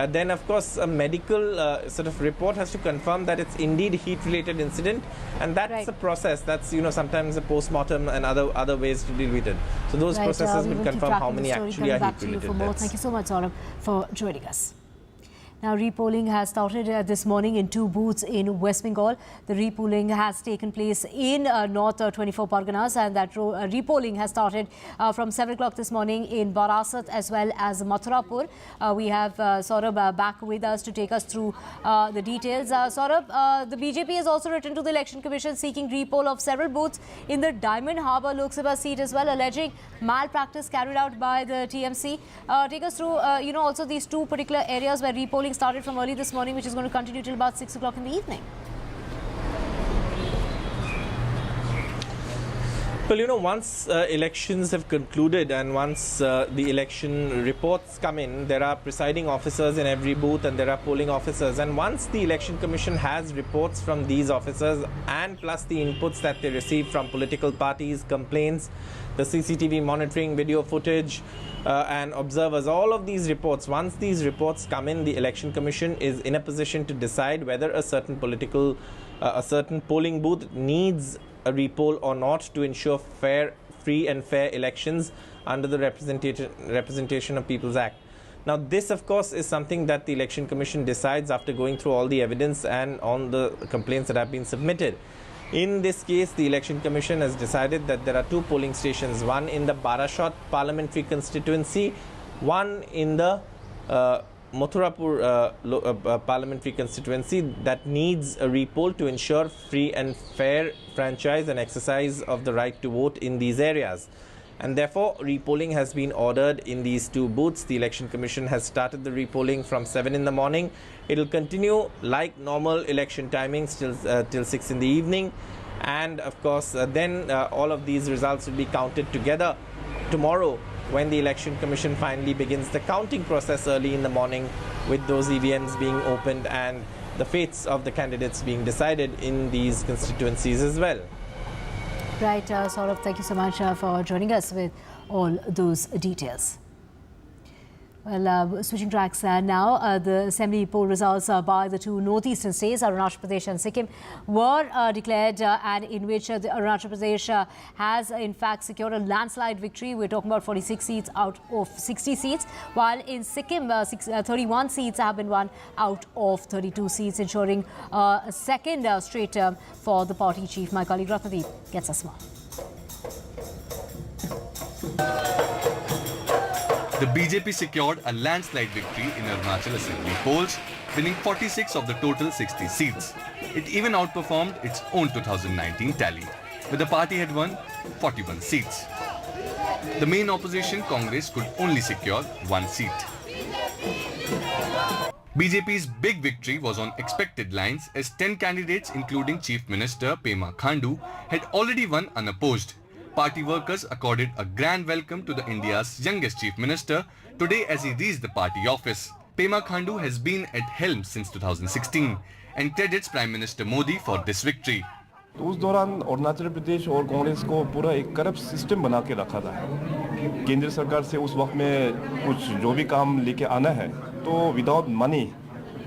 then of course a medical sort of report has to confirm that it's indeed heat-related incident, and that's a process. That's sometimes a post-mortem and other ways to deal with it. So those processes will confirm how many actually are heat-related deaths. Thank you so much, Saurabh, for joining us. Now, repolling has started this morning in 2 booths in West Bengal. The repolling has taken place in North 24 Parganas, and that repolling has started from 7 o'clock this morning in Barasat as well as Mathurapur. We have Saurabh back with us to take us through the details. Saurabh, the BJP has also written to the Election Commission seeking repoll of several booths in the Diamond Harbour Lok Sabha seat as well, alleging malpractice carried out by the TMC. Take us through, also these 2 particular areas where repolling started from early this morning, which is going to continue till about 6 o'clock in the evening. Well, once elections have concluded and once the election reports come in, there are presiding officers in every booth and there are polling officers. And once the Election Commission has reports from these officers and plus the inputs that they receive from political parties, complaints, the CCTV monitoring, video footage, and observers, all of these reports, once these reports come in, the Election Commission is in a position to decide whether a certain polling booth needs a repoll or not to ensure free and fair elections under the Representation of People's Act. Now, this, of course, is something that the Election Commission decides after going through all the evidence and on the complaints that have been submitted. In this case, the Election Commission has decided that there are 2 polling stations, one in the Barasat parliamentary constituency, one in the Mathurapur parliamentary constituency that needs a repoll to ensure free and fair franchise and exercise of the right to vote in these areas. And therefore, repolling has been ordered in these 2 booths. The Election Commission has started the repolling from 7 in the morning. It will continue like normal election timings till 6 in the evening. And of course, then all of these results will be counted together tomorrow when the Election Commission finally begins the counting process early in the morning, with those EVMs being opened and the fates of the candidates being decided in these constituencies as well. Right, Saurabh, thank you so much for joining us with all those details. Well, switching tracks now, the assembly poll results by the two northeastern states, Arunachal Pradesh and Sikkim, were declared, and in which the Arunachal Pradesh has in fact secured a landslide victory. We're talking about 46 seats out of 60 seats, while in Sikkim, 31 seats have been won out of 32 seats, ensuring a second straight term for the party chief. My colleague Ratnadeep gets us more. The BJP secured a landslide victory in Arunachal Assembly polls, winning 46 of the total 60 seats. It even outperformed its own 2019 tally, where the party had won 41 seats. The main opposition, Congress, could only secure 1 seat. BJP's big victory was on expected lines, as 10 candidates, including Chief Minister Pema Khandu, had already won unopposed. Party workers accorded a grand welcome to the India's youngest chief minister today as he reached the party office. Pema Khandu has been at helm since 2016 and credits Prime Minister Modi for this victory. उस दौरान अरुणाचल प्रदेश और कांग्रेस को पूरा एक corrupt system बना के रखा था। केंद्र सरकार से उस वक्त में कुछ जो भी काम लेके आना है तो विदाउट मनी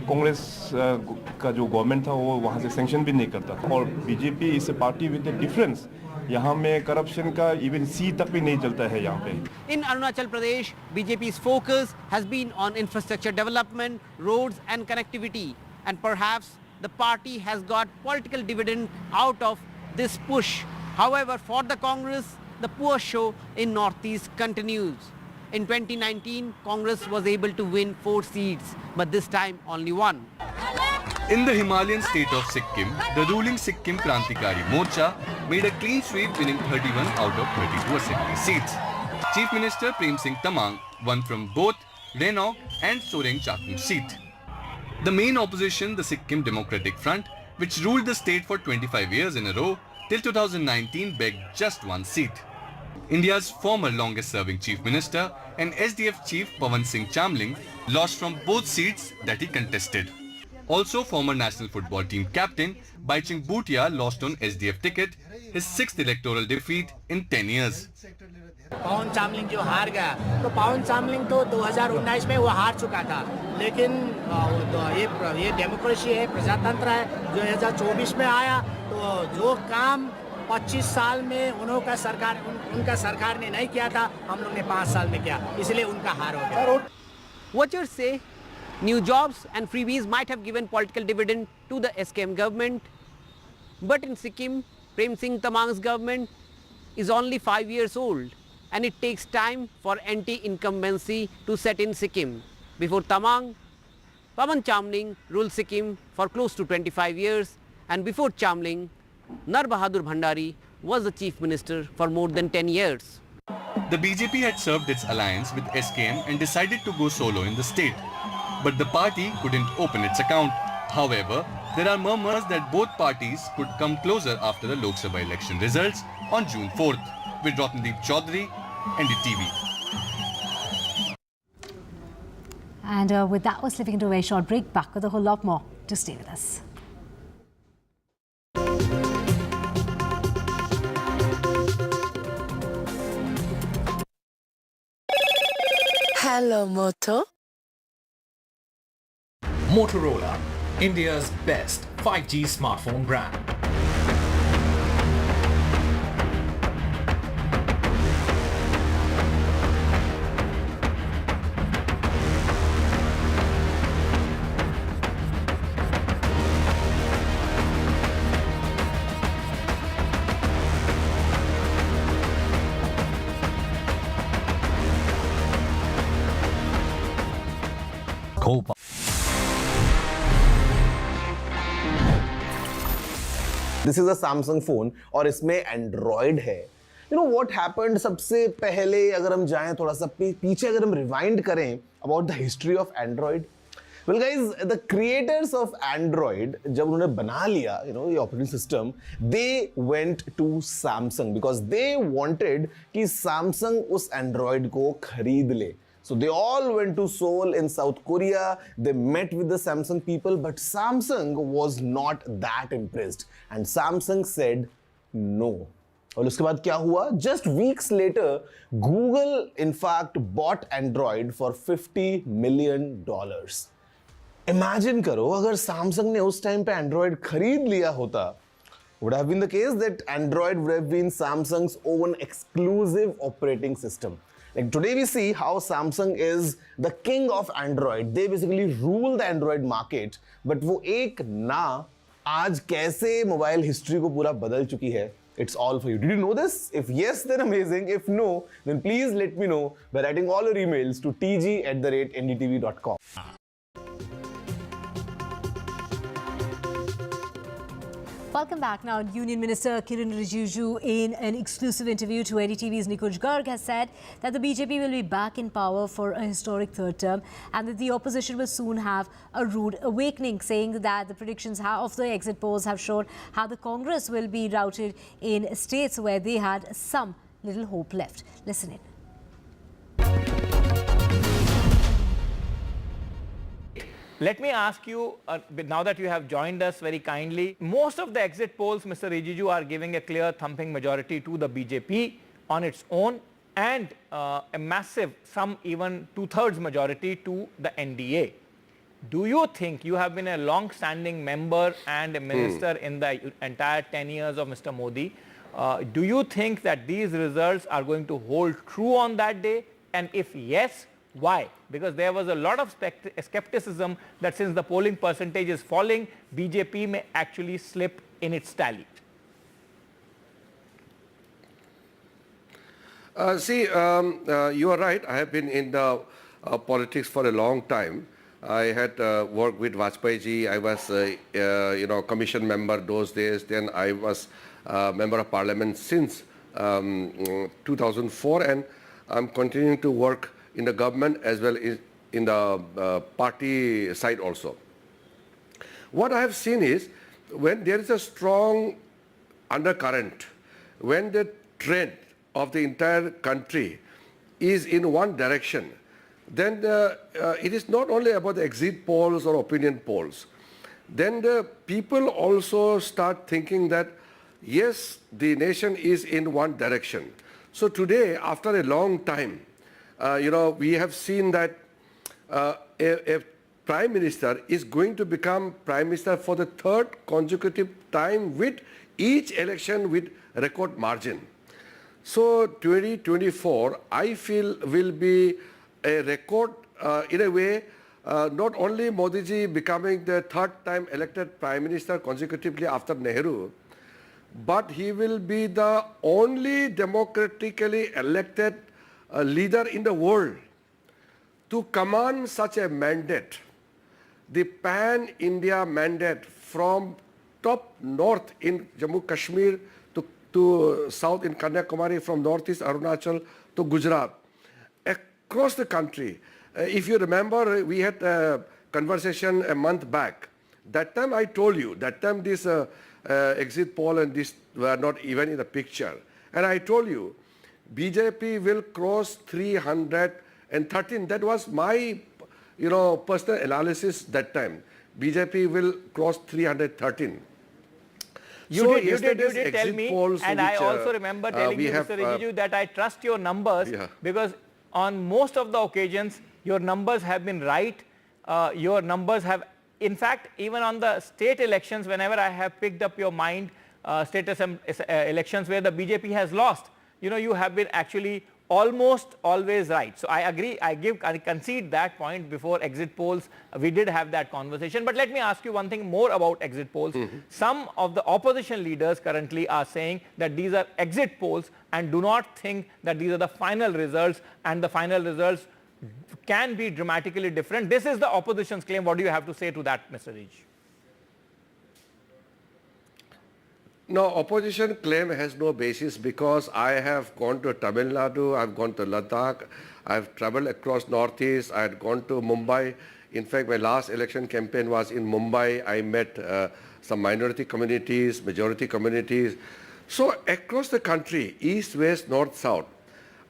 कांग्रेस का जो गवर्नमेंट था वो वहाँ से सैंक्शन भी नहीं करता और बीजेपी इस पार्टी विद द डिफरेंस यहाँ में करप्शन का इवन सी तक भी नहीं चलता है यहाँ पे। In Arunachal Pradesh, BJP's focus has been on infrastructure development, roads and connectivity, and perhaps the party has got political dividend out of this push. However, for the Congress, the poor show in Northeast continues. In 2019, Congress was able to win 4 seats, but this time only 1. In the Himalayan state of Sikkim, the ruling Sikkim Krantikari Morcha made a clean sweep, winning 31 out of 32 assembly seats. Chief Minister Prem Singh Tamang won from both Renok and Soreng Chakung seat. The main opposition, the Sikkim Democratic Front, which ruled the state for 25 years in a row till 2019, begged just 1 seat. India's former longest-serving Chief Minister and SDF Chief Pawan Singh Chamling lost from both seats that he contested. Also, former national football team captain Baichung Bhutia lost on SDF ticket, his 6th electoral defeat in 10 years. पवन चामलिंग जो हार गया तो पवन चामलिंग तो 2019 में वो हार चुका था, लेकिन ये डेमोक्रेसी है, प्रजातंत्र है। 2024 में आया तो जो काम 25 साल में उनका सरकार ने नहीं किया था, हम लोग ने 5 साल में किया, इसलिए उनका हार हो गया। Watchers say new jobs and freebies might have given political dividend to the SKM government, but in Sikkim, Prem Singh Tamang's government is only 5 years old, and it takes time for anti-incumbency to set in Sikkim. Before Tamang, Pawan Chamling ruled Sikkim for close to 25 years, and before Chamling, Nar Bahadur Bhandari was the chief minister for more than 10 years. The BJP had served its alliance with SKM and decided to go solo in the state, but the party couldn't open its account. However, there are murmurs that both parties could come closer after the Lok Sabha election results on June 4th. With Ratnadeep Chaudhary, NDTV. And with that, we're slipping into a very short break. Back with a whole lot more. To stay with us. Hello, Moto. Motorola, India's best 5G smartphone brand. This is a Samsung phone और इसमें Android है. You know what happened? सबसे पहले अगर हम जाएं थोड़ा सा पीछे अगर हम रिवाइंड करें about the history of Android. Well guys, the creators of Android जब उन्होंने बना लिया ये operating system, they went to Samsung because they wanted कि Samsung उस Android को खरीद ले. So they all went to Seoul in South Korea, they met with the Samsung people, but Samsung was not that impressed and Samsung said no. और उसके बाद क्या हुआ? Just weeks later, Google in fact bought Android for $50 million. Imagine करो अगर Samsung ने उस time पे Android खरीद लिया होता, would have been the case that Android would have been Samsung's own exclusive operating system. Like today we see how Samsung is the king of Android. They basically rule the Android market. But वो एक ना आज कैसे mobile history को पूरा बदल चुकी है? It's all for you. Did you know this? If yes, then amazing. If no, then please let me know by writing all your emails to tg@ndtv.com. Welcome back. Now, Union Minister Rijiju, in an exclusive interview to NDTV's Nikunj Garg, has said that the BJP will be back in power for a historic third term and that the opposition will soon have a rude awakening, saying that the predictions of the exit polls have shown how the Congress will be routed in states where they had some little hope left. Listen in. Let me ask you, now that you have joined us very kindly, most of the exit polls, Mr. Rijiju, are giving a clear thumping majority to the BJP on its own and a massive, some even two-thirds majority to the NDA. Do you think, you have been a long-standing member and a minister in the entire 10 years of Mr. Modi, do you think that these results are going to hold true on that day? And if yes, why? Because there was a lot of skepticism that since the polling percentage is falling, BJP may actually slip in its tally. You are right. I have been in the politics for a long time. I had worked with Vajpayee ji. I was, commission member those days. Then I was member of parliament since 2004, and I'm continuing to work in the government as well as in the party side also. What I have seen is when there is a strong undercurrent, when the trend of the entire country is in one direction, then it is not only about the exit polls or opinion polls. Then the people also start thinking that, yes, the nation is in one direction. So today, after a long time, we have seen that a prime minister is going to become prime minister for the third consecutive time with each election with record margin. So 2024, I feel, will be a record in a way, not only Modi ji becoming the third time elected prime minister consecutively after Nehru, but he will be the only democratically elected leader in the world to command such a mandate, the pan-India mandate from top north in Jammu Kashmir to south in Kanyakumari, from northeast Arunachal to Gujarat, across the country. If you remember, we had a conversation a month back. That time I told you, that time this exit poll and this were not even in the picture. And I told you, BJP will cross 313. That was my, personal analysis that time. BJP will cross 313. You did tell me, and I also remember telling you, Mr. Rijiju, that I trust your numbers because on most of the occasions, your numbers have been right. Your numbers have, in fact, even on the state elections, whenever I have picked up your mind, state elections where the BJP has lost, you have been actually almost always right. So I agree, I concede that point before exit polls. We did have that conversation. But let me ask you one thing more about exit polls. Some of the opposition leaders currently are saying that these are exit polls and do not think that these are the final results, and the final results can be dramatically different. This is the opposition's claim. What do you have to say to that, Mr. Rijiju? No, opposition claim has no basis because I have gone to Tamil Nadu, I've gone to Ladakh, I've traveled across Northeast, I had gone to Mumbai. In fact, my last election campaign was in Mumbai. I met some minority communities, majority communities. So across the country, east, west, north, south,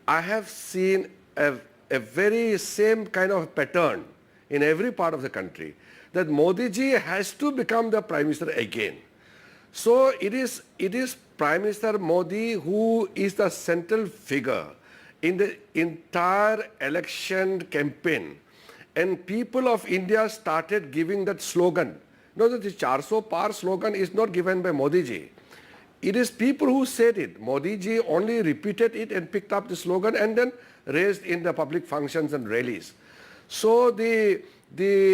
I have seen a very same kind of pattern in every part of the country, that Modi ji has to become the prime minister again. So it is Prime Minister Modi who is the central figure in the entire election campaign. And people of India started giving that slogan. No, the 400 par slogan is not given by Modi ji. It is people who said it. Modi ji only repeated it and picked up the slogan and then raised in the public functions and rallies. So the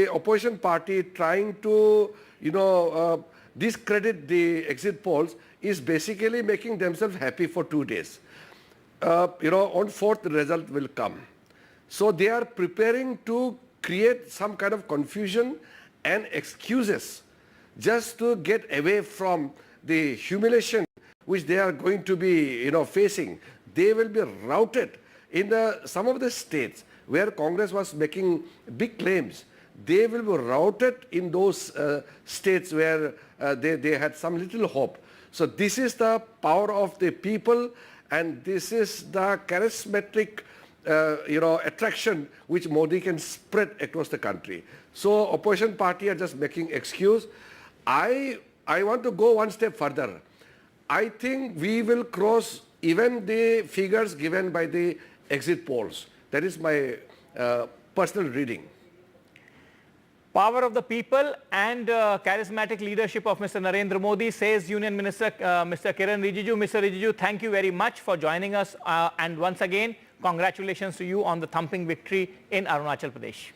opposition party trying to, discredit the exit polls is basically making themselves happy for 2 days. On 4th the result will come. So they are preparing to create some kind of confusion and excuses just to get away from the humiliation which they are going to be facing. They will be routed in some of the states where Congress was making big claims. They will be routed in those states where they had some little hope. So this is the power of the people, and this is the charismatic attraction which Modi can spread across the country. So opposition party are just making excuse. I want to go one step further. I think we will cross even the figures given by the exit polls. That is my personal reading. Power of the people and charismatic leadership of Mr. Narendra Modi, says Union Minister Mr. Kiran Rijiju. Mr. Rijiju, thank you very much for joining us, and once again, congratulations to you on the thumping victory in Arunachal Pradesh.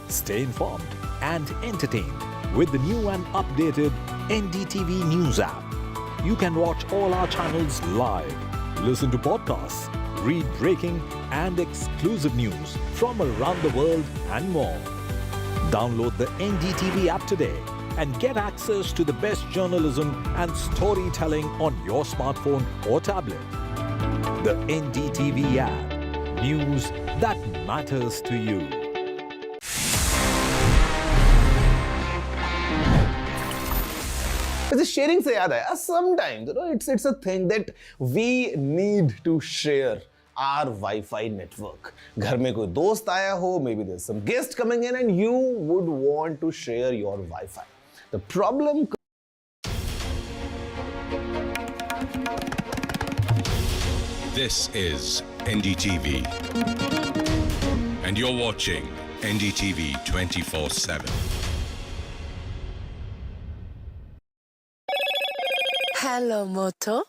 Stay informed and entertained with the new and updated NDTV News app. You can watch all our channels live, listen to podcasts, read breaking and exclusive news from around the world and more. Download the NDTV app today and get access to the best journalism and storytelling on your smartphone or tablet. The NDTV app. News that matters to you. Sharing se yaad hai, sometimes it's a thing that we need to share our Wi-Fi network. Ghar mein koi dost aaya ho, maybe there's some guest coming in and you would want to share your Wi-Fi. The problem This is NDTV and you're watching NDTV 24/7. Hello, Moto.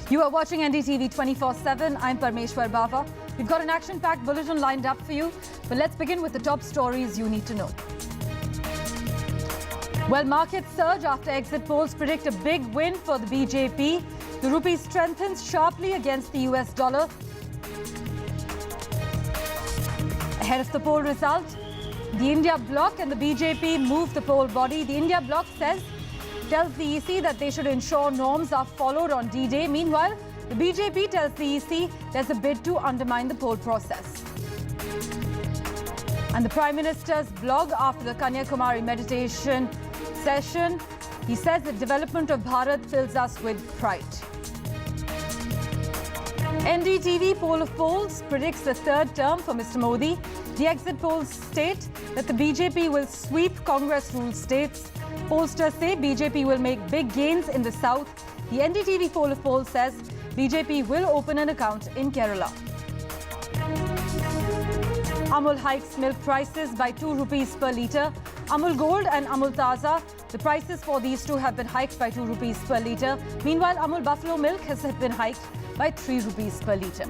You are watching NDTV 24/7. I'm Parmeshwar Bava. We've got an action-packed bulletin lined up for you, but let's begin with the top stories you need to know. Well, markets surge after exit polls predict a big win for the BJP. The rupee strengthens sharply against the US dollar. Ahead of the poll result, the India bloc and the BJP move the poll body. The India bloc tells the EC that they should ensure norms are followed on D-Day. Meanwhile, the BJP tells the EC there's a bid to undermine the poll process. And the Prime Minister's blog after the Kanyakumari meditation session, he says the development of Bharat fills us with pride. NDTV poll of polls predicts the third term for Mr. Modi. The exit polls state that the BJP will sweep Congress-ruled states. Pollsters say BJP will make big gains in the south. The NDTV poll of polls says BJP will open an account in Kerala. Amul hikes milk prices by 2 rupees per litre. Amul Gold and Amul Taza, the prices for these two have been hiked by 2 rupees per litre. Meanwhile, Amul Buffalo Milk has been hiked by 3 rupees per litre.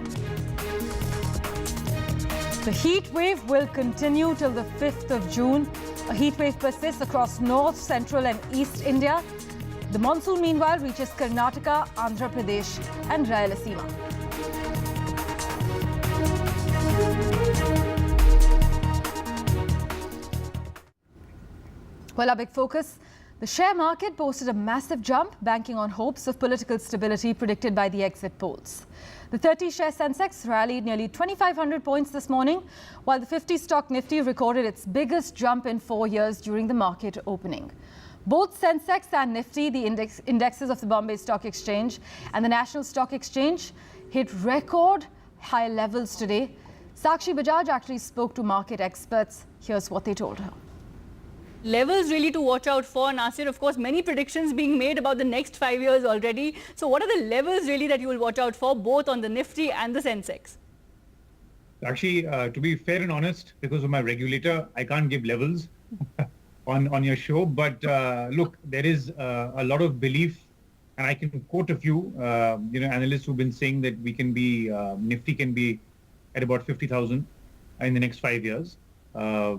The heat wave will continue till the 5th of June. A heat wave persists across north, central and east India. The monsoon, meanwhile, reaches Karnataka, Andhra Pradesh and Rayalaseema. Well, our big focus. The share market posted a massive jump, banking on hopes of political stability predicted by the exit polls. The 30-share Sensex rallied nearly 2,500 points this morning, while the 50-stock Nifty recorded its biggest jump in 4 years during the market opening. Both Sensex and Nifty, the indexes of the Bombay Stock Exchange and the National Stock Exchange, hit record high levels today. Sakshi Bajaj actually spoke to market experts. Here's what they told her. Levels really to watch out for, Nasir. Of course, many predictions being made about the next 5 years already. So what are the levels really that you will watch out for, both on the Nifty and the Sensex? Actually, to be fair and honest, because of my regulator, I can't give levels on your show. But look, there is a lot of belief, and I can quote a few, analysts who've been saying that we can be, Nifty can be at about 50,000 in the next 5 years. There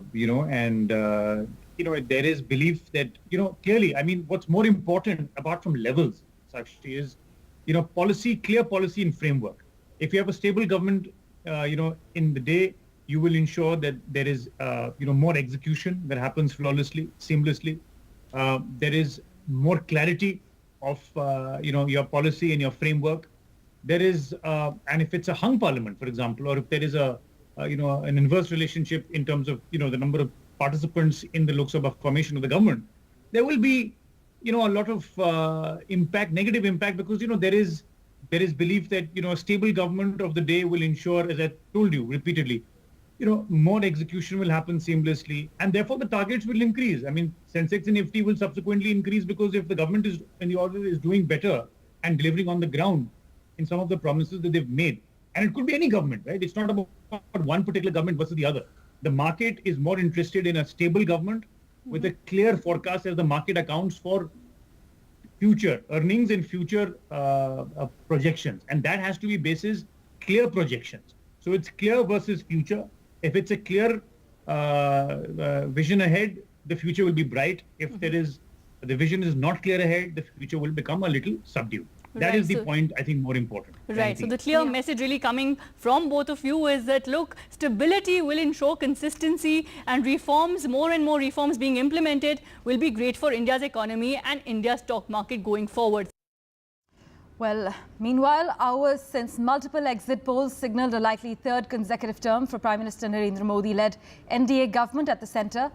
is belief that, clearly, I mean, what's more important apart from levels, Sakshi, is, policy, clear policy and framework. If you have a stable government, in the day, you will ensure that there is, more execution that happens flawlessly, seamlessly. There is more clarity of, your policy and your framework. There is, and if it's a hung parliament, for example, or if there is an inverse relationship in terms of, the number of participants in the Lok Sabha formation of the government, there will be, a lot of impact, negative impact, because, there is belief that, a stable government of the day will ensure, as I told you repeatedly, more execution will happen seamlessly, and therefore the targets will increase. I mean, Sensex and Nifty will subsequently increase, because if the government is, and the order is doing better and delivering on the ground in some of the promises that they've made, and it could be any government, right? It's not about one particular government versus the other. The market is more interested in a stable government with a clear forecast, as the market accounts for future earnings and future projections. And that has to be basis clear projections. So it's clear versus future. If it's a clear vision ahead, the future will be bright. If the vision is not clear ahead, the future will become a little subdued. That is the point, I think, more important. Right. So the clear message really coming from both of you is that, look, stability will ensure consistency, and reforms, more and more reforms being implemented, will be great for India's economy and India's stock market going forward. Well, meanwhile, hours since multiple exit polls signalled a likely third consecutive term for Prime Minister Narendra Modi-led NDA government at the centre,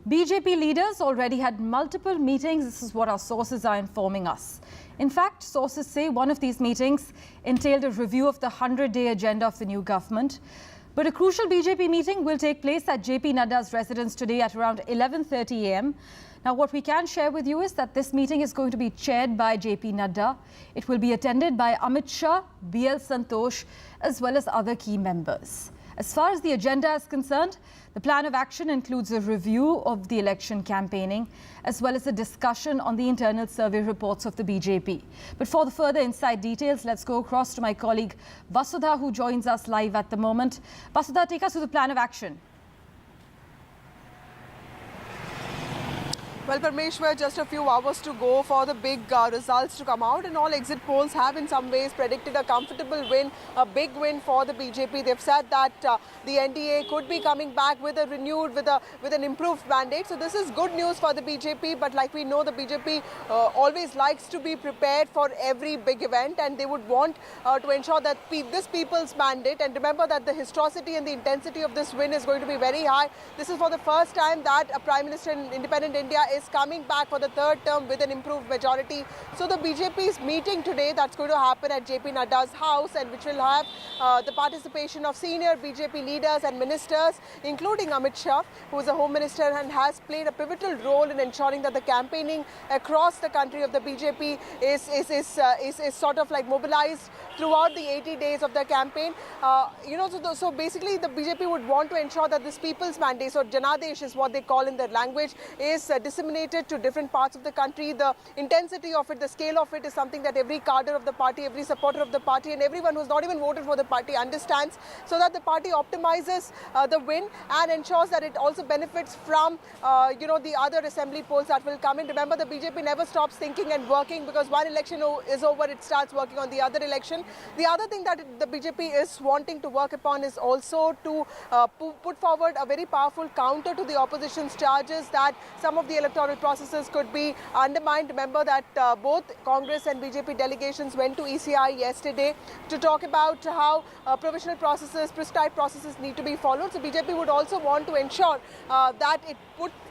BJP leaders already had multiple meetings. This is what our sources are informing us. In fact, sources say one of these meetings entailed a review of the 100-day agenda of the new government. But a crucial BJP meeting will take place at JP Nadda's residence today at around 11:30 a.m. Now, what we can share with you is that this meeting is going to be chaired by JP Nadda. It will be attended by Amit Shah, BL Santosh, as well as other key members. As far as the agenda is concerned, the plan of action includes a review of the election campaigning, as well as a discussion on the internal survey reports of the BJP. But for the further inside details, let's go across to my colleague Vasudha, who joins us live at the moment. Vasudha, take us through the plan of action. Well, Parmeshwar, just a few hours to go for the big results to come out, and all exit polls have in some ways predicted a comfortable win, a big win for the BJP. They've said that the NDA could be coming back with a renewed, with an improved mandate. So this is good news for the BJP, but like we know, the BJP always likes to be prepared for every big event, and they would want to ensure that this people's mandate, and remember that the historicity and the intensity of this win is going to be very high. This is for the first time that a Prime Minister in independent India is coming back for the third term with an improved majority. So the BJP's meeting today, that's going to happen at JP Nadda's house, and which will have the participation of senior BJP leaders and ministers, including Amit Shah, who is a Home Minister and has played a pivotal role in ensuring that the campaigning across the country of the BJP is sort of like mobilized throughout the 80 days of the campaign. So basically the BJP would want to ensure that this people's mandate, or Janadesh is what they call in their language, is disseminated to different parts of the country. The intensity of it, the scale of it is something that every cadre of the party, every supporter of the party, and everyone who's not even voted for the party understands, so that the party optimizes the win and ensures that it also benefits from the other assembly polls that will come in. Remember, the BJP never stops thinking and working, because one election is over, it starts working on the other election. The other thing that the BJP is wanting to work upon is also to put forward a very powerful counter to the opposition's charges that some of the electoral processes could be undermined. Remember that both Congress and BJP delegations went to ECI yesterday to talk about how provisional processes, prescribed processes need to be followed. So BJP would also want to ensure that it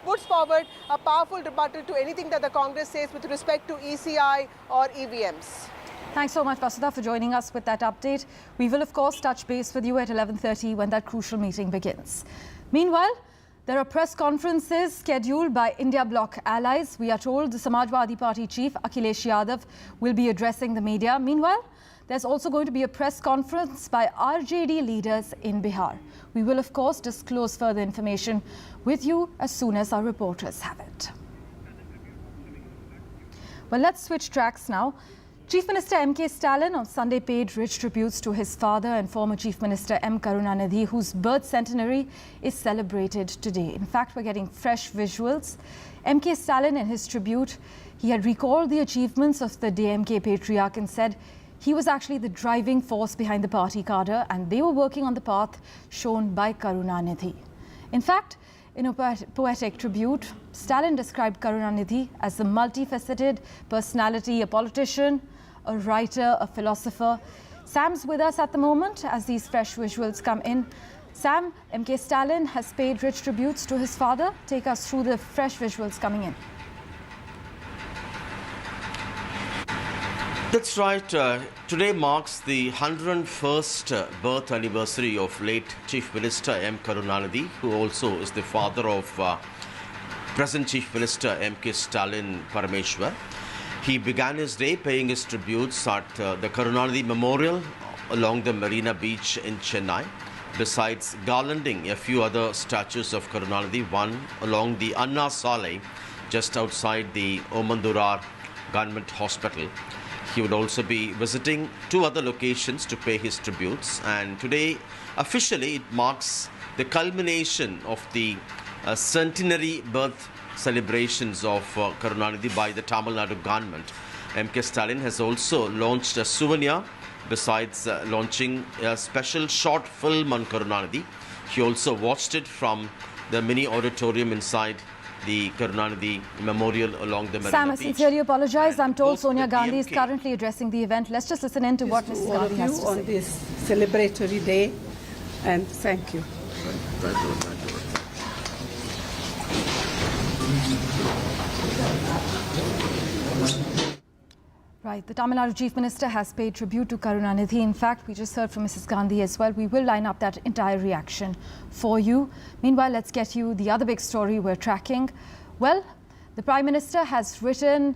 puts forward a powerful rebuttal to anything that the Congress says with respect to ECI or EVMs. Thanks so much, Vasudha, for joining us with that update. We will, of course, touch base with you at 11:30 when that crucial meeting begins. Meanwhile, there are press conferences scheduled by India bloc allies. We are told the Samajwadi Party chief, Akhilesh Yadav, will be addressing the media. Meanwhile, there's also going to be a press conference by RJD leaders in Bihar. We will, of course, disclose further information with you as soon as our reporters have it. Well, let's switch tracks now. Chief Minister M.K. Stalin on Sunday paid rich tributes to his father and former Chief Minister M. Karunanidhi, whose birth centenary is celebrated today. In fact, we're getting fresh visuals. M.K. Stalin, in his tribute, he had recalled the achievements of the DMK patriarch and said he was actually the driving force behind the party cadre and they were working on the path shown by Karunanidhi. In fact, in a poetic tribute, Stalin described Karunanidhi as a multifaceted personality, a politician, a writer, a philosopher. Sam's with us at the moment as these fresh visuals come in. Sam, M.K. Stalin has paid rich tributes to his father. Take us through the fresh visuals coming in. That's right. Today marks the 101st birth anniversary of late Chief Minister M. Karunanidhi, who also is the father of present Chief Minister M.K. Stalin Parameshwar. He began his day paying his tributes at the Karunanidhi Memorial along the Marina Beach in Chennai, besides garlanding a few other statues of Karunanidhi, one along the Anna Salai just outside the Omandurar Government Hospital. He would also be visiting two other locations to pay his tributes, and today officially it marks the culmination of the centenary birth celebrations of Karunanidhi by the Tamil Nadu government. M.K. Stalin has also launched a souvenir besides launching a special short film on Karunanidhi. He also watched it from the mini auditorium inside the Karunanidhi Memorial along the Marina Sam, I Beach. sincerely apologize. I'm told Sonia Gandhi is currently addressing the event. Let's just listen in to what Mrs. Gandhi has to say. On this celebratory day, and thank you. Right, the Tamil Nadu Chief Minister has paid tribute to Karunanidhi. In fact, we just heard from Mrs. Gandhi as well. We will line up that entire reaction for you. Meanwhile, let's get you the other big story we're tracking. Well, the Prime Minister has written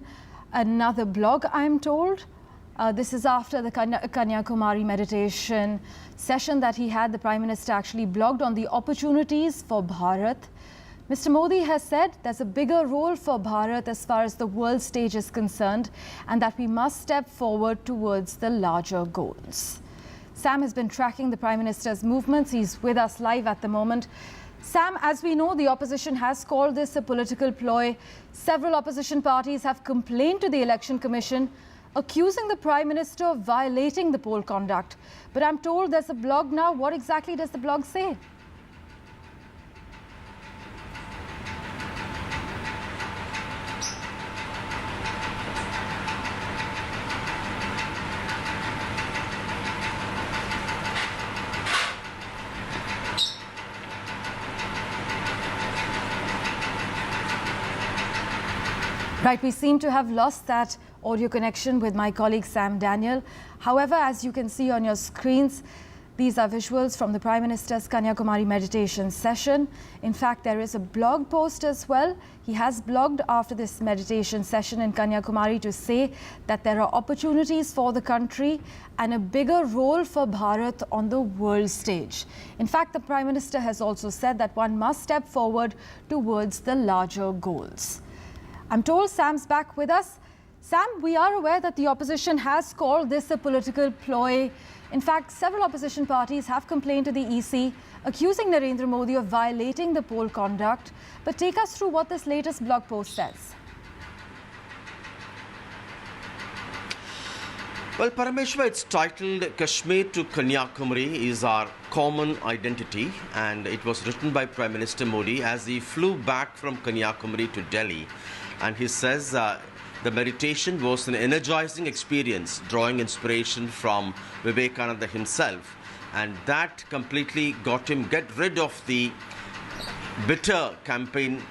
another blog, I'm told. This is after the Kanyakumari meditation session that he had. The Prime Minister actually blogged on the opportunities for Bharat. Mr. Modi has said there's a bigger role for Bharat as far as the world stage is concerned, and that we must step forward towards the larger goals. Sam has been tracking the Prime Minister's movements. He's with us live at the moment. Sam, as we know, the opposition has called this a political ploy. Several opposition parties have complained to the Election Commission, accusing the Prime Minister of violating the poll conduct. But I'm told there's a blog now. What exactly does the blog say? Right, we seem to have lost that audio connection with my colleague Sam Daniel. However, as you can see on your screens, these are visuals from the Prime Minister's Kanyakumari meditation session. In fact, there is a blog post as well. He has blogged after this meditation session in Kanyakumari to say that there are opportunities for the country and a bigger role for Bharat on the world stage. In fact, the Prime Minister has also said that one must step forward towards the larger goals. I'm told Sam's back with us. Sam, we are aware that the opposition has called this a political ploy. In fact, several opposition parties have complained to the EC, accusing Narendra Modi of violating the poll conduct. But take us through what this latest blog post says. Well, Parameshwar, it's titled Kashmir to Kanyakumari is our common identity, and it was written by Prime Minister Modi as he flew back from Kanyakumari to Delhi. And he says the meditation was an energizing experience, drawing inspiration from Vivekananda himself. And that completely got him get rid of the bitter campaign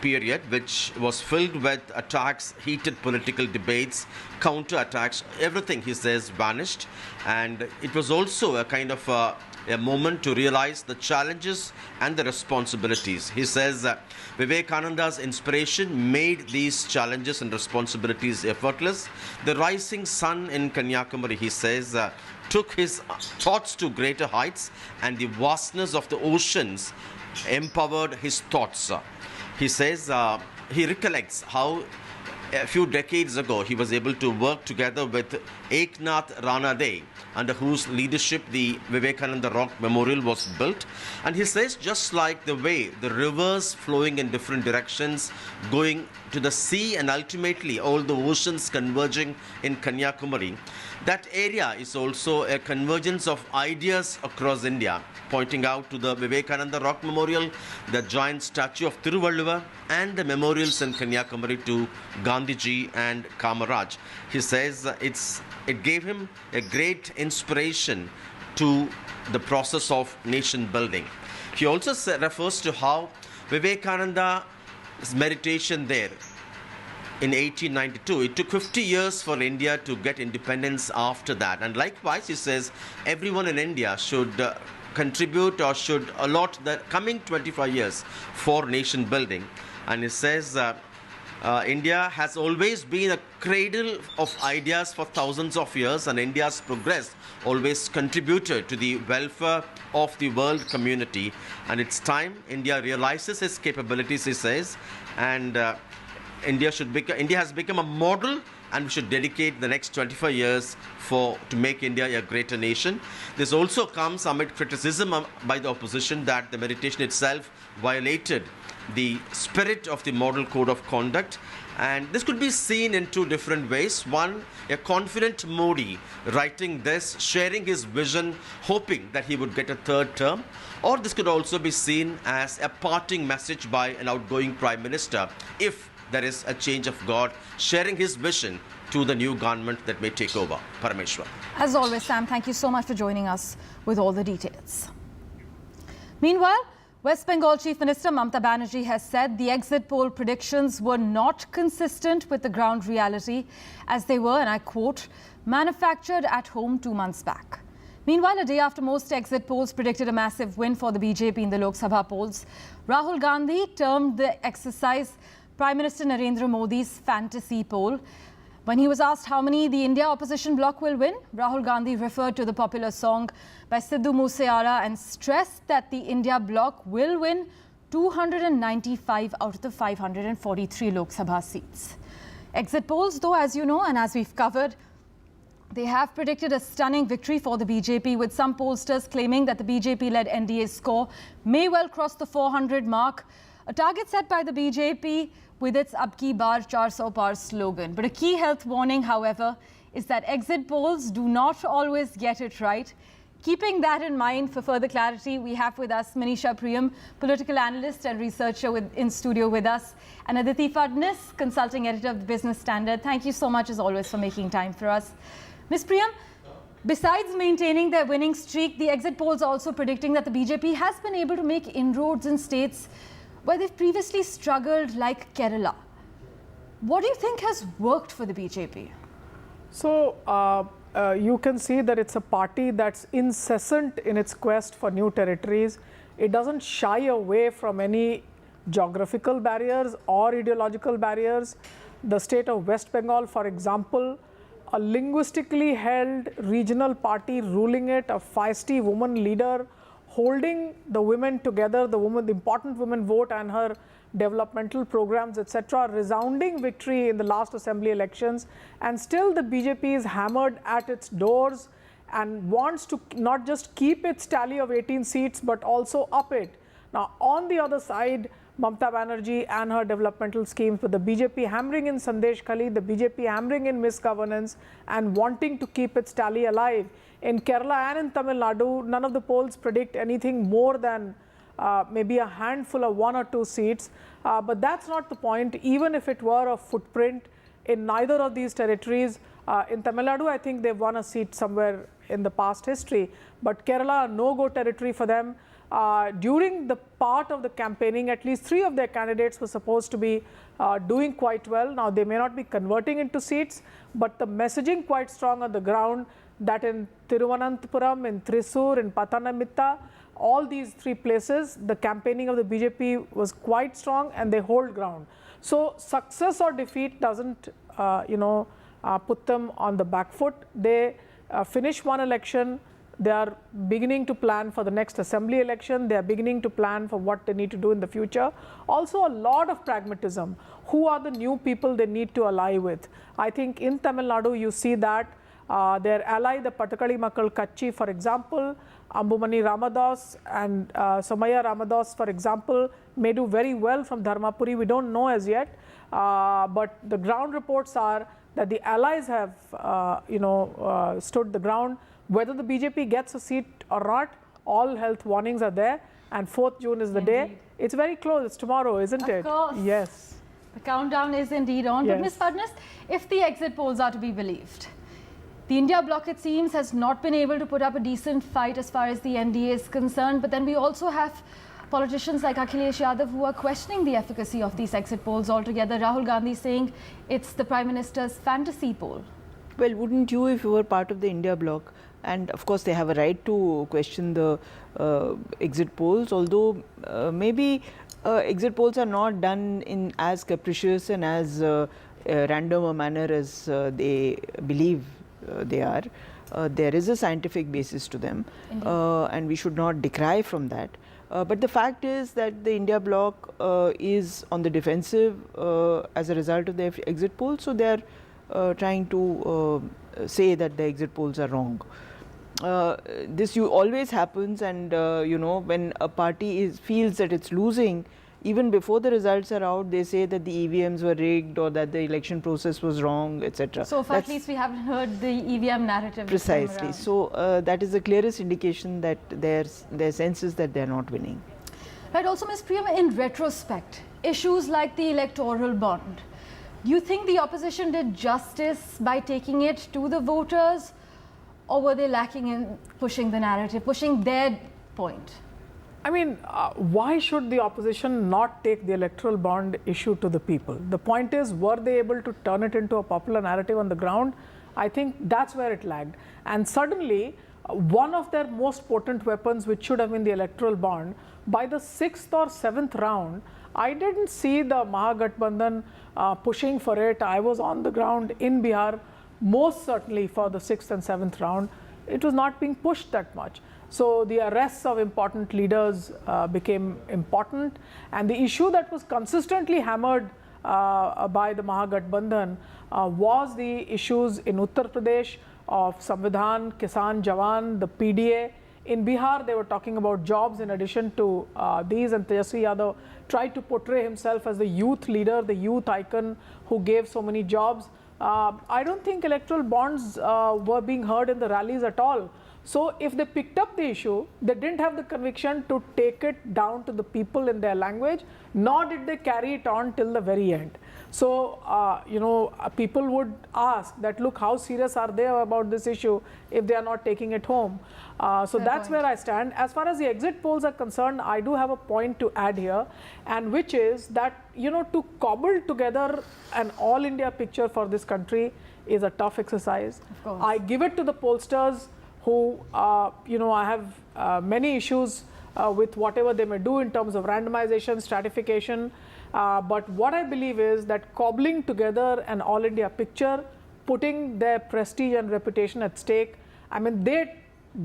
period, which was filled with attacks, heated political debates, counter-attacks, everything, he says, vanished. And it was also a kind of a moment to realize the challenges and the responsibilities. He says Vivekananda's inspiration made these challenges and responsibilities effortless. The rising sun in Kanyakumari, he says, took his thoughts to greater heights, and the vastness of the oceans empowered his thoughts. He says he recollects how a few decades ago he was able to work together with Eknath Ranade, under whose leadership the Vivekananda Rock Memorial was built. And he says, just like the way the rivers flowing in different directions, going to the sea and ultimately all the oceans converging in Kanyakumari, that area is also a convergence of ideas across India, pointing out to the Vivekananda Rock Memorial, the giant statue of Thiruvalluvar, and the memorials in Kanyakumari to Gandhiji and Kamaraj. He says it gave him a great inspiration to the process of nation building. He also refers to how Vivekananda's meditation there in 1892, it took 50 years for India to get independence after that. And likewise, he says, everyone in India should contribute or should allot the coming 25 years for nation building. And he says India has always been a cradle of ideas for thousands of years, and India's progress always contributed to the welfare of the world community. And it's time India realizes its capabilities, he says, and India has become a model, and we should dedicate the next 25 years to make India a greater nation. This also comes amid criticism by the opposition that the meditation itself violated the spirit of the model code of conduct. And this could be seen in two different ways. One, a confident Modi writing this, sharing his vision, hoping that he would get a third term. Or this could also be seen as a parting message by an outgoing Prime Minister, if there is a change of guard, sharing his vision to the new government that may take over. Parameshwar. As always, Sam, thank you so much for joining us with all the details. Meanwhile, West Bengal Chief Minister Mamata Banerjee has said the exit poll predictions were not consistent with the ground reality, as they were, and I quote, manufactured at home 2 months back. Meanwhile, a day after most exit polls predicted a massive win for the BJP in the Lok Sabha polls, Rahul Gandhi termed the exercise Prime Minister Narendra Modi's fantasy poll. When he was asked how many the India opposition bloc will win, Rahul Gandhi referred to the popular song by Sidhu Moosewala and stressed that the India bloc will win 295 out of the 543 Lok Sabha seats. Exit polls, though, as you know, and as we've covered, they have predicted a stunning victory for the BJP, with some pollsters claiming that the BJP-led NDA score may well cross the 400 mark, a target set by the BJP with its Ab Ki Baar 400 Par slogan. But a key health warning, however, is that exit polls do not always get it right. Keeping that in mind, for further clarity, we have with us Manisha Priyam, political analyst and researcher in studio with us, and Aditi Fadnis, consulting editor of the Business Standard. Thank you so much, as always, for making time for us. Ms. Priyam, besides maintaining their winning streak, the exit polls are also predicting that the BJP has been able to make inroads in states where they've previously struggled, like Kerala. What do you think has worked for the BJP? So, you can see that it's a party that's incessant in its quest for new territories. It doesn't shy away from any geographical barriers or ideological barriers. The state of West Bengal, for example, a linguistically held regional party ruling it, a feisty woman leader holding the women together, the important women vote and her developmental programs, etc. Resounding victory in the last assembly elections, and still the BJP is hammered at its doors and wants to not just keep its tally of 18 seats but also up it. Now, on the other side, Mamata Banerjee and her developmental schemes, but the BJP hammering in Sandesh Khali, the BJP hammering in misgovernance and wanting to keep its tally alive. In Kerala and in Tamil Nadu, none of the polls predict anything more than maybe a handful of 1 or 2 seats. But that's not the point. Even if it were a footprint in neither of these territories, in Tamil Nadu, I think they've won a seat somewhere in the past history. But Kerala, no-go territory for them. During the part of the campaigning, at least 3 of their candidates were supposed to be doing quite well. Now, they may not be converting into seats, but the messaging quite strong on the ground that in Thiruvananthapuram, in Thrissur, in Pathanamthitta, all these 3 places, the campaigning of the BJP was quite strong and they hold ground. So, success or defeat doesn't, put them on the back foot. They finish one election. They are beginning to plan for the next assembly election. They are beginning to plan for what they need to do in the future. Also, a lot of pragmatism. Who are the new people they need to ally with? I think in Tamil Nadu, you see that their ally, the Patakali Makkal Kachi, for example, Ambumani Ramadas and Somaya Ramadas, for example, may do very well from Dharmapuri. We don't know as yet, but the ground reports are that the allies have, stood the ground. Whether the BJP gets a seat or not, all health warnings are there, and 4th June is the day. It's very close. It's tomorrow, isn't it? Of course. Yes. The countdown is indeed on. Yes. But Ms. Fadnas, if the exit polls are to be believed, the India bloc, it seems, has not been able to put up a decent fight as far as the NDA is concerned. But then we also have politicians like Akhilesh Yadav who are questioning the efficacy of these exit polls altogether. Rahul Gandhi saying it's the Prime Minister's fantasy poll. Well, wouldn't you if you were part of the India bloc? And of course, they have a right to question the exit polls, although maybe exit polls are not done in as capricious and as random a manner as they believe they are. There is a scientific basis to them, and we should not decry from that. But the fact is that the India bloc is on the defensive as a result of the exit polls, so they are trying to say that the exit polls are wrong. This always happens, and when a party feels that it's losing, even before the results are out, they say that the EVMs were rigged or that the election process was wrong, etc. So far, at least we haven't heard the EVM narrative. Precisely. So that is the clearest indication that their sense is that they are not winning. Right. Also, Ms. Priyam, in retrospect, issues like the electoral bond, do you think the opposition did justice by taking it to the voters, or were they lacking in pushing the narrative, pushing their point? I mean, why should the opposition not take the electoral bond issue to the people? The point is, were they able to turn it into a popular narrative on the ground? I think that's where it lagged. And suddenly, one of their most potent weapons, which should have been the electoral bond, by the 6th or 7th round, I didn't see the Mahagathbandhan pushing for it. I was on the ground in Bihar, most certainly for the 6th and 7th round. It was not being pushed that much. So the arrests of important leaders became important, and the issue that was consistently hammered by the Mahagathbandhan was the issues in Uttar Pradesh of Samvidhan, Kisan Jawan, the PDA. In Bihar, they were talking about jobs in addition to these, and Tejasvi Yadav tried to portray himself as the youth leader, the youth icon who gave so many jobs. I don't think electoral bonds were being heard in the rallies at all. So if they picked up the issue, they didn't have the conviction to take it down to the people in their language, nor did they carry it on till the very end. So, people would ask that, look, how serious are they about this issue if they are not taking it home? So that's where I stand. As far as the exit polls are concerned, I do have a point to add here, and which is that, to cobble together an all India picture for this country is a tough exercise. I give it to the pollsters who, I have many issues with whatever they may do in terms of randomization, stratification. But what I believe is that cobbling together an all India picture, putting their prestige and reputation at stake, I mean, they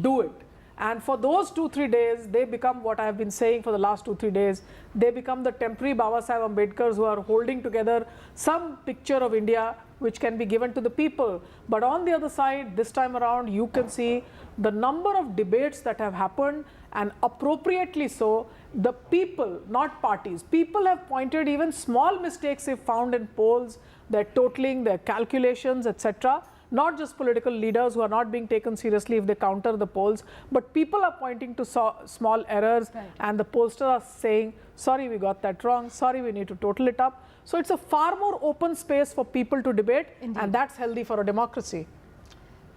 do it. And for those 2-3 days, they become what I have been saying for the last 2-3 days. They become the temporary Baba Saheb Ambedkars who are holding together some picture of India which can be given to the people. But on the other side, this time around, you can see the number of debates that have happened, and appropriately so, the people, not parties, people have pointed even small mistakes they've found in polls, their totaling, their calculations, etc. Not just political leaders who are not being taken seriously if they counter the polls, but people are pointing to small errors, and the pollsters are saying, sorry, we got that wrong, sorry, we need to total it up. So it's a far more open space for people to debate, and that's healthy for a democracy.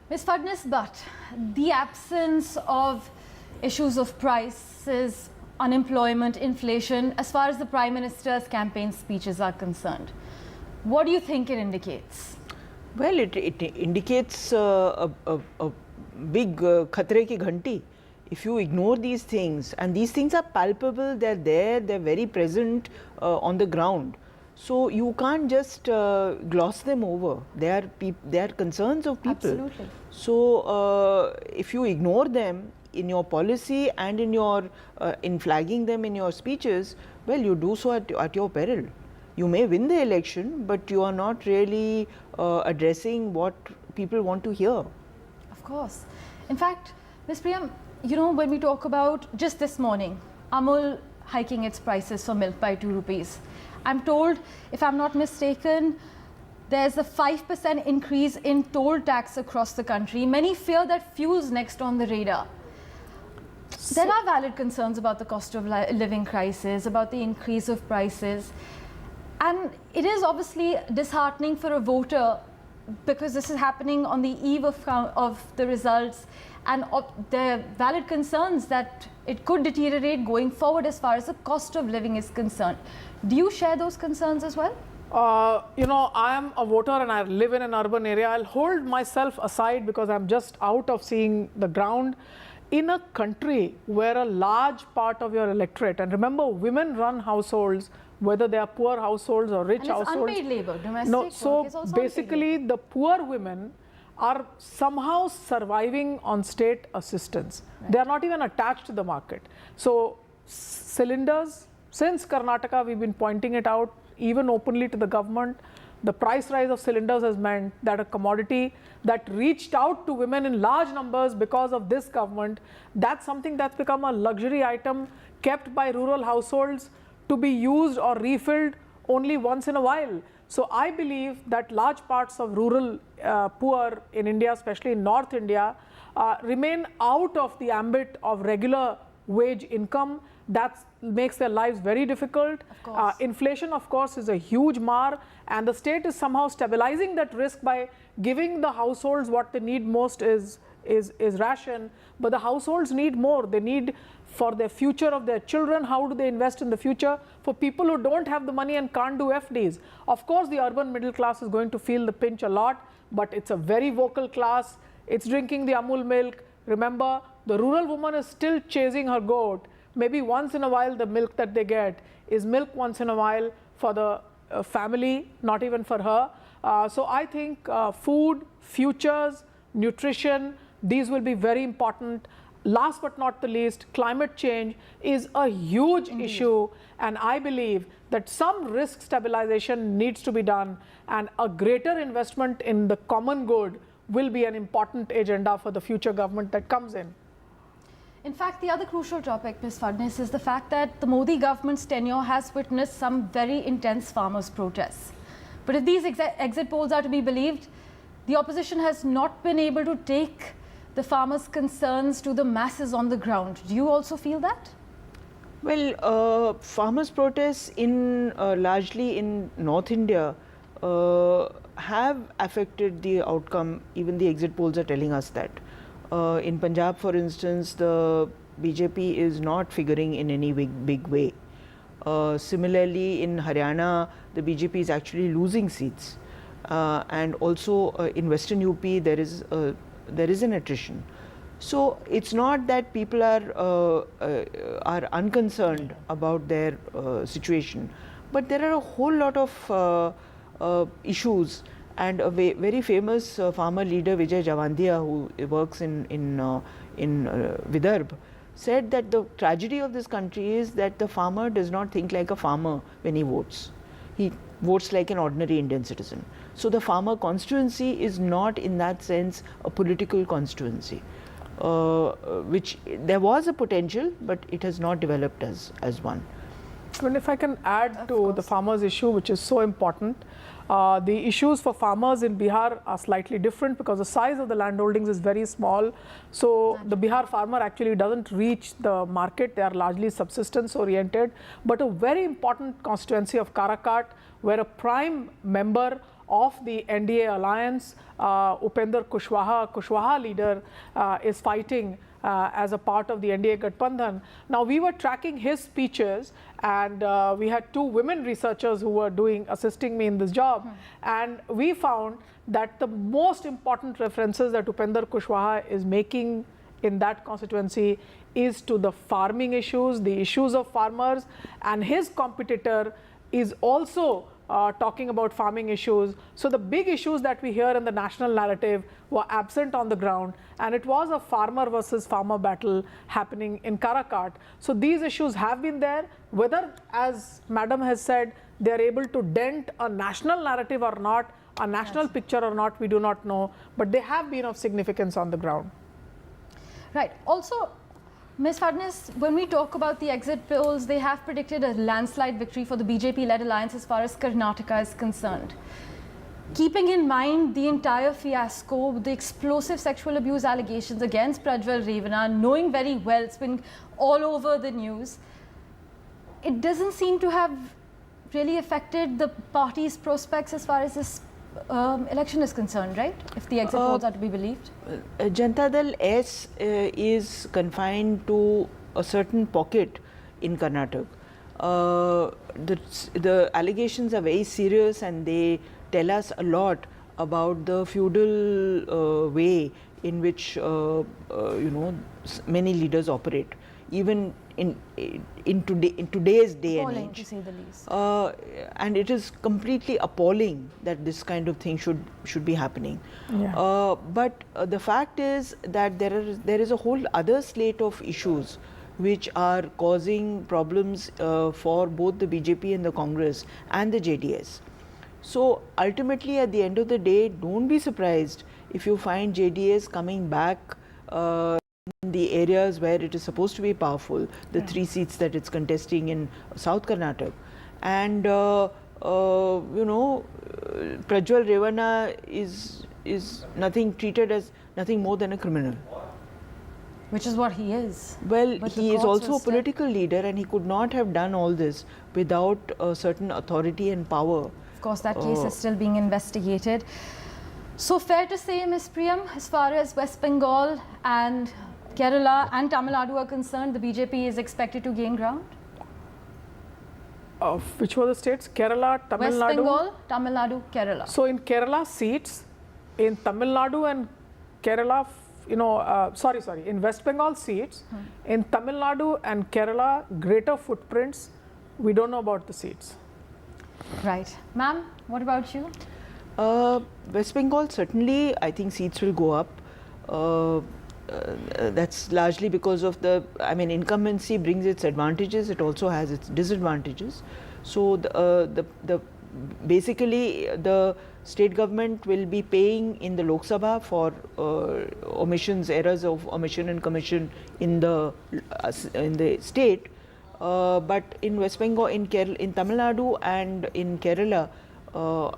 Ms. Fadnis, but the absence of issues of prices, unemployment, inflation, as far as the Prime Minister's campaign speeches are concerned, what do you think it indicates? Well, it indicates a big khatre ki ghanti. If you ignore these things, and these things are palpable, they're there, they're very present on the ground. So you can't just gloss them over. They are concerns of people. Absolutely. So if you ignore them in your policy and in your in flagging them in your speeches, well, you do so at your peril. You may win the election, but you are not really addressing what people want to hear. Of course. In fact, Ms. Priyam, you know, when we talk about just this morning, Amul hiking its prices for milk by 2 rupees. I'm told, if I'm not mistaken, there's a 5% increase in toll tax across the country. Many fear that fuel's next on the radar. There are valid concerns about the cost of living crisis, about the increase of prices. And it is obviously disheartening for a voter because this is happening on the eve of the results, and there are valid concerns that it could deteriorate going forward as far as the cost of living is concerned. Do you share those concerns as well? You know, I am a voter and I live in an urban area. I'll hold myself aside because I'm just out of seeing the ground. In a country where a large part of your electorate, and remember, women run households, whether they are poor households or rich households. Unpaid labor, domestic no, work so is also basically the poor women are somehow surviving on state assistance. Right. They are not even attached to the market. So cylinders, since Karnataka, we've been pointing it out even openly to the government. The price rise of cylinders has meant that a commodity that reached out to women in large numbers because of this government, that's something that's become a luxury item kept by rural households to be used or refilled only once in a while. So I believe that large parts of rural poor in India, especially in North India, remain out of the ambit of regular wage income. That makes their lives very difficult. Inflation, of course, is a huge mar, and the state is somehow stabilizing that risk by giving the households what they need most is ration. But the households need more. They need for their future of their children. How do they invest in the future? For people who don't have the money and can't do FDs. Of course, the urban middle class is going to feel the pinch a lot, but it's a very vocal class. It's drinking the Amul milk. Remember, the rural woman is still chasing her goat. Maybe once in a while the milk that they get is milk once in a while for the family, not even for her. So I think food, futures, nutrition, these will be very important. Last but not the least, climate change is a huge issue, and I believe that some risk stabilization needs to be done, and a greater investment in the common good will be an important agenda for the future government that comes in. In fact, the other crucial topic, Ms. Fadnis, is the fact that the Modi government's tenure has witnessed some very intense farmers' protests. But if these exit polls are to be believed, the opposition has not been able to take the farmers' concerns to the masses on the ground. Do you also feel that? Well, farmers' protests largely in North India have affected the outcome. Even the exit polls are telling us that. In Punjab, for instance, the BJP is not figuring in any big way. Similarly, in Haryana, the BJP is actually losing seats. And also in Western UP, there is an attrition. So it's not that people are unconcerned about their situation, but there are a whole lot of issues. And a very famous farmer leader, Vijay Javandia, who works in Vidarbh, said that the tragedy of this country is that the farmer does not think like a farmer when he votes. he votes like an ordinary Indian citizen. So the farmer constituency is not in that sense a political constituency, which there was a potential, but it has not developed as one. And if I can add to the farmers issue, which is so important, the issues for farmers in Bihar are slightly different because the size of the landholdings is very small. So the Bihar farmer actually doesn't reach the market. They are largely subsistence oriented. But a very important constituency of Karakat, where a prime member of the NDA alliance, Upender Kushwaha leader, is fighting as a part of the NDA Gathbandhan. Now, we were tracking his speeches, and we had 2 women researchers who were assisting me in this job, and we found that the most important references that Upender Kushwaha is making in that constituency is to the farming issues, the issues of farmers, and his competitor is also talking about farming issues. So the big issues that we hear in the national narrative were absent on the ground, and it was a farmer versus farmer battle happening in Karakat. So these issues have been there. Whether, as Madam has said, they are able to dent a national narrative or not, a national picture or not, we do not know, but they have been of significance on the ground. Right. Also, Ms. Fadnis, when we talk about the exit polls, they have predicted a landslide victory for the BJP-led alliance as far as Karnataka is concerned. Keeping in mind the entire fiasco, the explosive sexual abuse allegations against Prajwal Revana, knowing very well it's been all over the news, it doesn't seem to have really affected the party's prospects as far as this election is concerned, right? If the exit polls are to be believed. Janata Dal S is confined to a certain pocket in Karnataka. The allegations are very serious, and they tell us a lot about the feudal way in which many leaders operate, even in today's day and age. To say the least. And it is completely appalling that this kind of thing should be happening. Yeah. But the fact is that there is a whole other slate of issues which are causing problems for both the BJP and the Congress and the JDS. So ultimately, at the end of the day, don't be surprised if you find JDS coming back in the areas where it is supposed to be powerful, the 3 seats that it's contesting in South Karnataka. And Prajwal Revana is treated as nothing more than a criminal. Which is what he is. Well, he is also a political leader, and he could not have done all this without a certain authority and power. Of course, that case is still being investigated. So fair to say, Ms. Priyam, as far as West Bengal and Kerala and Tamil Nadu are concerned, the BJP is expected to gain ground? Which were the states? Kerala, Tamil Nadu? West Bengal, Tamil Nadu, Kerala. So in Kerala seats, in Tamil Nadu and Kerala, in West Bengal seats, in Tamil Nadu and Kerala, greater footprints, we don't know about the seats. Right. Ma'am, what about you? West Bengal, certainly, I think seats will go up. That's largely because of incumbency brings its advantages, it also has its disadvantages. So basically the state government will be paying in the Lok Sabha for errors of omission and commission in the state, but in West Bengal, in Tamil Nadu and in Kerala,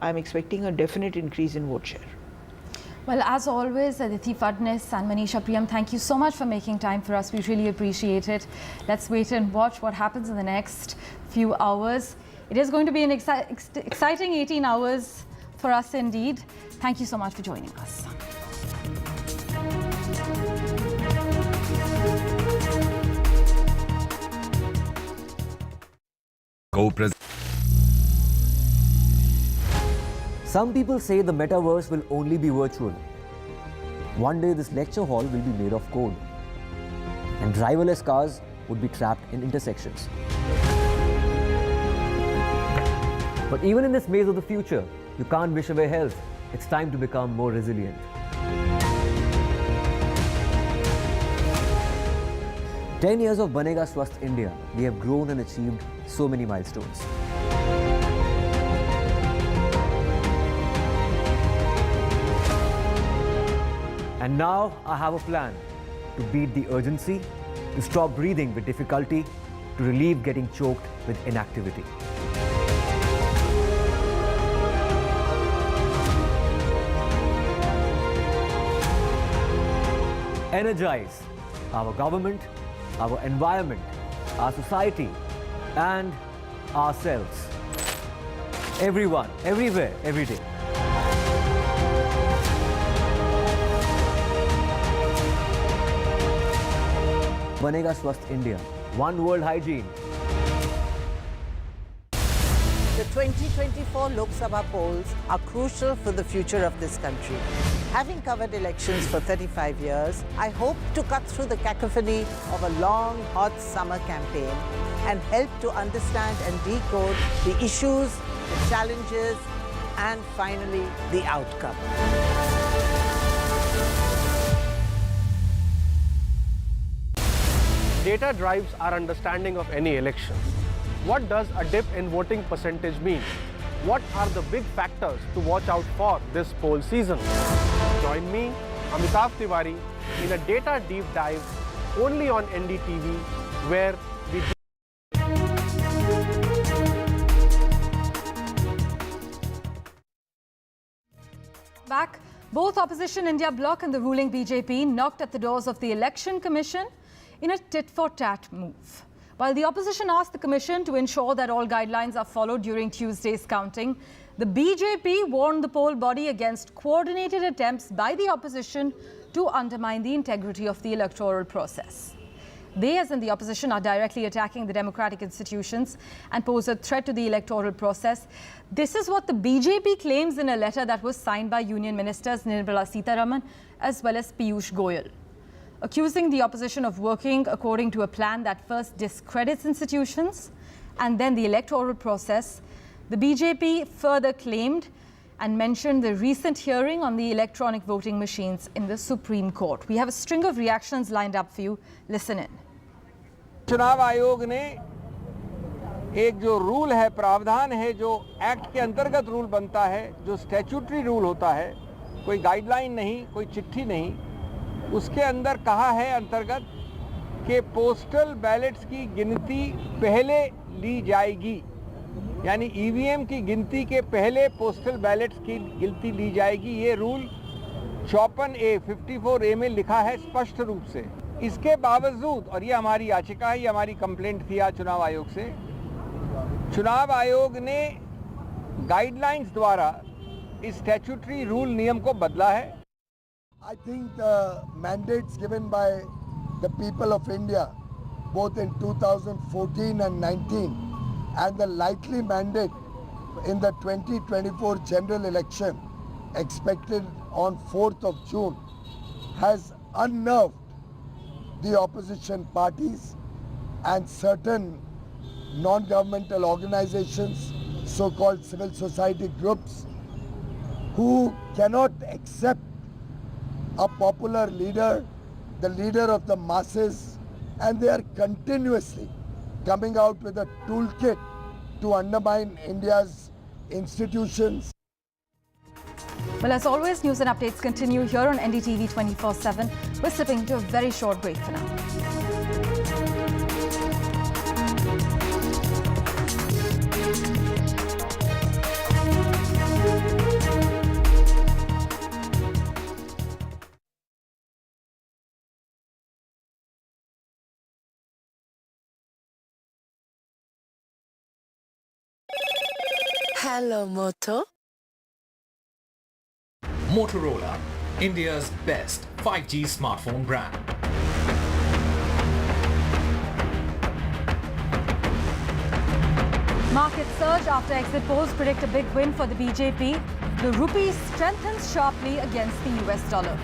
I'm expecting a definite increase in vote share. Well, as always, Aditi Fadnis and Manisha Priyam, thank you so much for making time for us. We really appreciate it. Let's wait and watch what happens in the next few hours. It is going to be an exciting 18 hours for us indeed. Thank you so much for joining us. Some people say the metaverse will only be virtual. One day this lecture hall will be made of code, and driverless cars would be trapped in intersections. But even in this maze of the future, you can't wish away health. It's time to become more resilient. 10 years of Banega Swasth India, we have grown and achieved so many milestones. And now I have a plan to beat the urgency, to stop breathing with difficulty, to relieve getting choked with inactivity. Energize our government, our environment, our society, and ourselves. Everyone, everywhere, every day. Banega Swasth India. One world hygiene. The 2024 Lok Sabha polls are crucial for the future of this country. Having covered elections for 35 years, I hope to cut through the cacophony of a long, hot summer campaign and help to understand and decode the issues, the challenges, and finally, the outcome. Data drives our understanding of any election. What does a dip in voting percentage mean? What are the big factors to watch out for this poll season? Join me, Amitav Tiwari, in a data deep dive only on NDTV, where we Back, both opposition India Bloc and the ruling BJP knocked at the doors of the Election Commission in a tit-for-tat move. While the opposition asked the commission to ensure that all guidelines are followed during Tuesday's counting, the BJP warned the poll body against coordinated attempts by the opposition to undermine the integrity of the electoral process. They, as in the opposition, are directly attacking the democratic institutions and pose a threat to the electoral process. This is what the BJP claims in a letter that was signed by Union Ministers Nirmala Sitharaman as well as Piyush Goyal. Accusing the opposition of working according to a plan that first discredits institutions and then the electoral process, the BJP further claimed and mentioned the recent hearing on the electronic voting machines in the Supreme Court. We have a string of reactions lined up for you. Listen in. चुनाव आयोग ने एक जो rule है, प्रावधान है, जो act के अंतर्गत रूल बनता है, जो स्टैट्यूटरी रूल होता है, कोई गाइडलाइन नहीं, कोई चिट्ठी नहीं, उसके अंदर कहा है अंतर्गत कि पोस्टल बैलेट्स की गिनती पहले ली जाएगी, यानी ईवीएम की गिनती के पहले पोस्टल बैलेट्स की गिनती ली जाएगी। ये रूल 54A 54A में लिखा है स्पष्ट रूप से। इसके बावजूद, और ये हमारी याचिका है, ये हमारी कंप्लेंट थी आज चुनाव आयोग से, चुनाव आयोग ने गाइडलाइंस द्वारा इस स्टैट्यूटरी रूल नियम को बदला है। I think the mandates given by the people of India, both in 2014 and 19, and the likely mandate in the 2024 general election expected on 4th of June, has unnerved the opposition parties and certain non-governmental organizations, so-called civil society groups, who cannot accept a popular leader, the leader of the masses, and they are continuously coming out with a toolkit to undermine India's institutions. Well, as always, news and updates continue here on NDTV 24/7. We're slipping into a very short break for now. Hello, Moto. Motorola, India's best 5G smartphone brand. Markets surge after exit polls predict a big win for the BJP. The rupee strengthens sharply against the US dollar.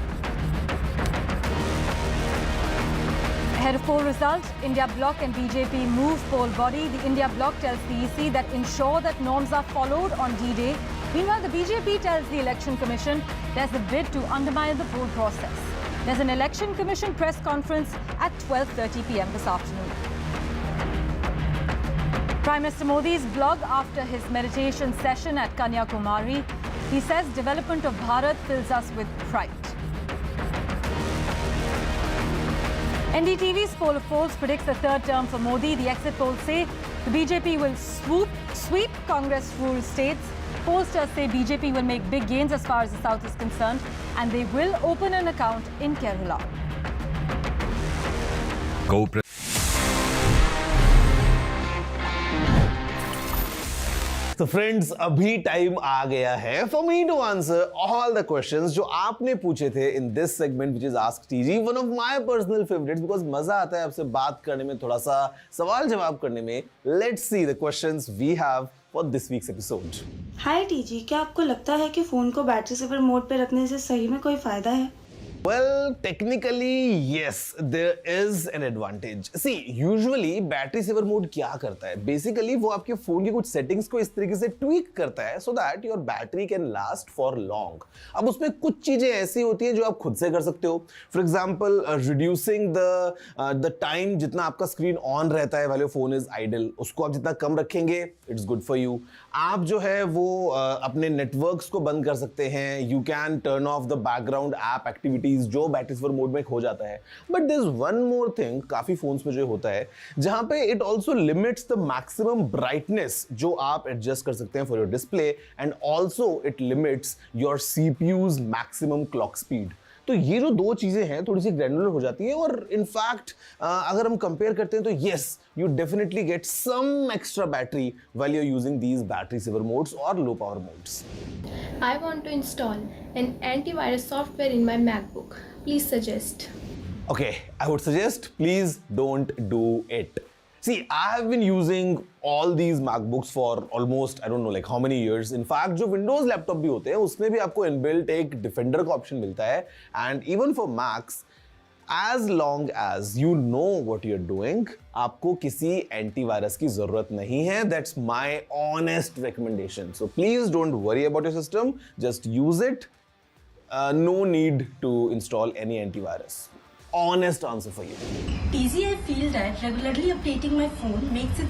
Ahead of poll result, India Bloc and BJP move poll body. The India Bloc tells the EC that ensure that norms are followed on D-Day. Meanwhile, the BJP tells the Election Commission there's a bid to undermine the poll process. There's an Election Commission press conference at 12:30 p.m. this afternoon. Prime Minister Modi's blog after his meditation session at Kanyakumari. He says development of Bharat fills us with pride. NDTV's poll of polls predicts a third term for Modi. The exit polls say the BJP will sweep Congress-ruled states. Pollsters say BJP will make big gains as far as the south is concerned, and they will open an account in Kerala. तो friends, अभी time आ गया है for me to answer all the questions जो आपने पूछे थे in this segment which is ask TG, one of my personal favourites, because मजा आता है आपसे बात करने में, थोड़ा सा सवाल जवाब करने में. Let's see the questions we have for this week's episode. Hi TG, क्या आपको लगता है कि फोन को बैटरी सेवर मोड पे रखने से सही में कोई फायदा है? Well, technically, yes, there is an advantage. See, usually battery saver mode क्या करता है? Basically, वो आपके फोन की कुछ settings को इस तरीके से tweak करता है so that your battery can last for long. अब उसमें कुछ चीजें ऐसी होती हैं जो आप खुद से कर सकते हो. For example, reducing the time जितना आपका screen on रहता है while your phone is idle, उसको आप जितना कम रखेंगे, it's good for you. आप जो है वो अपने networks को बंद कर सकते हैं. You can turn off the background app activities जो बैटरी सेवर मोड में हो जाता है. But there is one more thing काफी फोन्स में जो होता है, जहां पे it also limits the maximum brightness जो आप एडजस्ट कर सकते हैं for your display, and also it limits your CPUs maximum clock speed. तो ये जो दो चीजें हैं थोड़ी सी ग्रैनुलर हो जाती है, और इनफैक्ट अगर हम कंपेयर करते हैं तो yes, you definitely get some extra battery while you are using these battery saver modes और low power modes. I want to install an antivirus software in my MacBook. Please suggest. Okay, I would suggest please don't do it. See, I have been using all these MacBooks for almost, I don't know, like how many years. In fact, जो Windows laptop भी होते हैं उसमें भी आपको inbuilt एक defender का option मिलता है. And even for max, as long as you know what you're doing, आपको किसी एंटीवायरस की जरूरत नहीं है. That's my honest recommendation. So please don't worry about your system. Just use it. No need to install any antivirus. Honest answer for you. TZ, I feel that regularly updating my phone makes it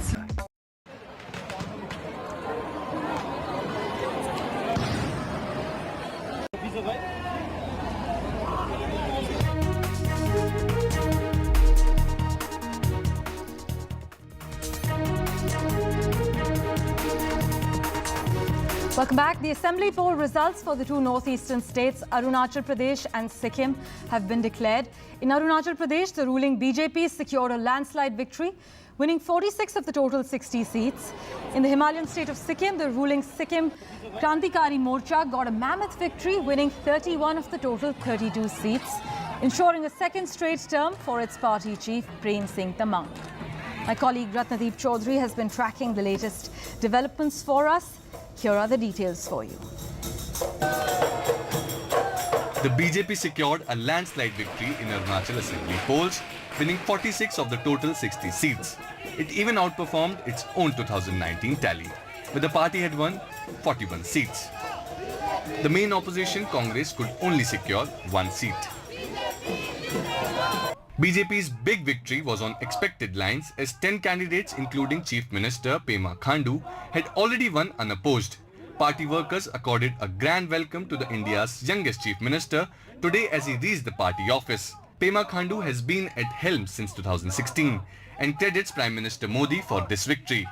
Welcome back. The assembly poll results for the two northeastern states, Arunachal Pradesh and Sikkim, have been declared. In Arunachal Pradesh, the ruling BJP secured a landslide victory, winning 46 of the total 60 seats. In the Himalayan state of Sikkim, the ruling Sikkim Krantikari Morcha got a mammoth victory, winning 31 of the total 32 seats, ensuring a second straight term for its party chief, Prem Singh Tamang. My colleague Ratnadeep Chaudhary has been tracking the latest developments for us. Here are the details for you. The BJP secured a landslide victory in Arunachal Assembly polls, winning 46 of the total 60 seats. It even outperformed its own 2019 tally, where the party had won 41 seats. The main opposition, Congress, could only secure one seat. BJP's big victory was on expected lines as 10 candidates, including Chief Minister Pema Khandu, had already won unopposed. Party workers accorded a grand welcome to the India's youngest Chief Minister today as he reached the party office. Pema Khandu has been at helm since 2016 and credits Prime Minister Modi for this victory.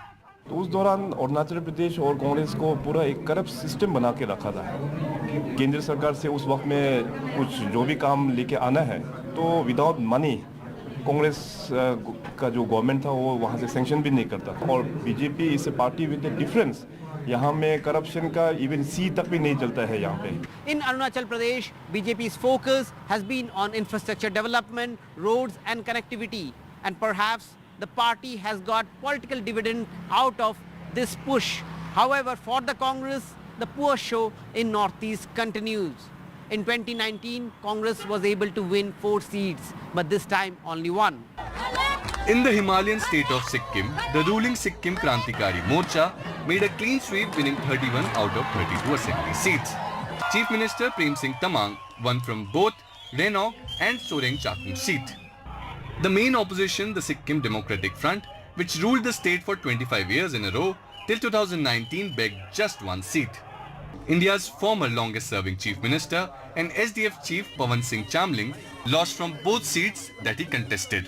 उस दौरान अरुणाचल प्रदेश और कांग्रेस को पूरा एक corrupt system बना के रखा था. केंद्र सरकार से उस वक्त में कुछ जो भी काम लेके आना है तो विदाउट मनी कांग्रेस का जो गवर्नमेंट था वो वहाँ से सैंक्शन भी नहीं करता. और बीजेपी इस पार्टी विद द डिफरेंस, यहाँ में करप्शन का इवन सी तक भी नहीं चलता है यहाँ पे. In Arunachal Pradesh, BJP's focus has been on infrastructure development, roads and connectivity, and perhaps the party has got political dividend out of this push. However, for the Congress, the poor show in Northeast continues. In 2019, Congress was able to win 4 seats, but this time only 1. In the Himalayan state of Sikkim, the ruling Sikkim Krantikari Morcha made a clean sweep, winning 31 out of 32 assembly seats. Chief Minister Prem Singh Tamang won from both Renok and Soreng Chakhung seat. The main opposition, the Sikkim Democratic Front, which ruled the state for 25 years in a row till 2019, begged just one seat. India's former longest-serving Chief Minister and SDF Chief Pawan Singh Chamling lost from both seats that he contested.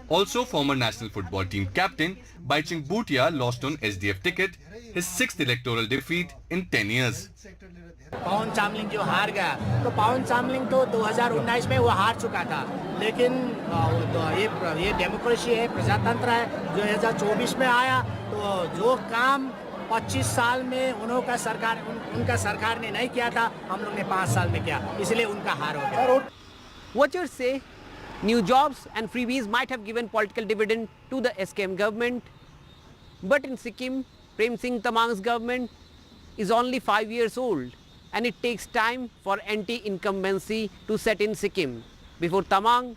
Also, former national football team captain Baichung Bhutia lost on SDF ticket, his 6th electoral defeat in 10 years. पवन चामलिंग जो हार गया तो पवन चामलिंग तो 2019 में वो हार चुका था, लेकिन ये डेमोक्रेसी है, प्रजातंत्र है। 2024 में आया तो जो काम 25 साल में उनका सरकार ने नहीं किया था, हम लोग ने 5 साल में किया, इसलिए उनका हार हो गया। Watchers say new jobs and freebies might have given political dividend to the SKM government, but in Sikkim, Prem Singh Tamang's government is only 5 years old, and it takes time for anti-incumbency to set in Sikkim. Before Tamang,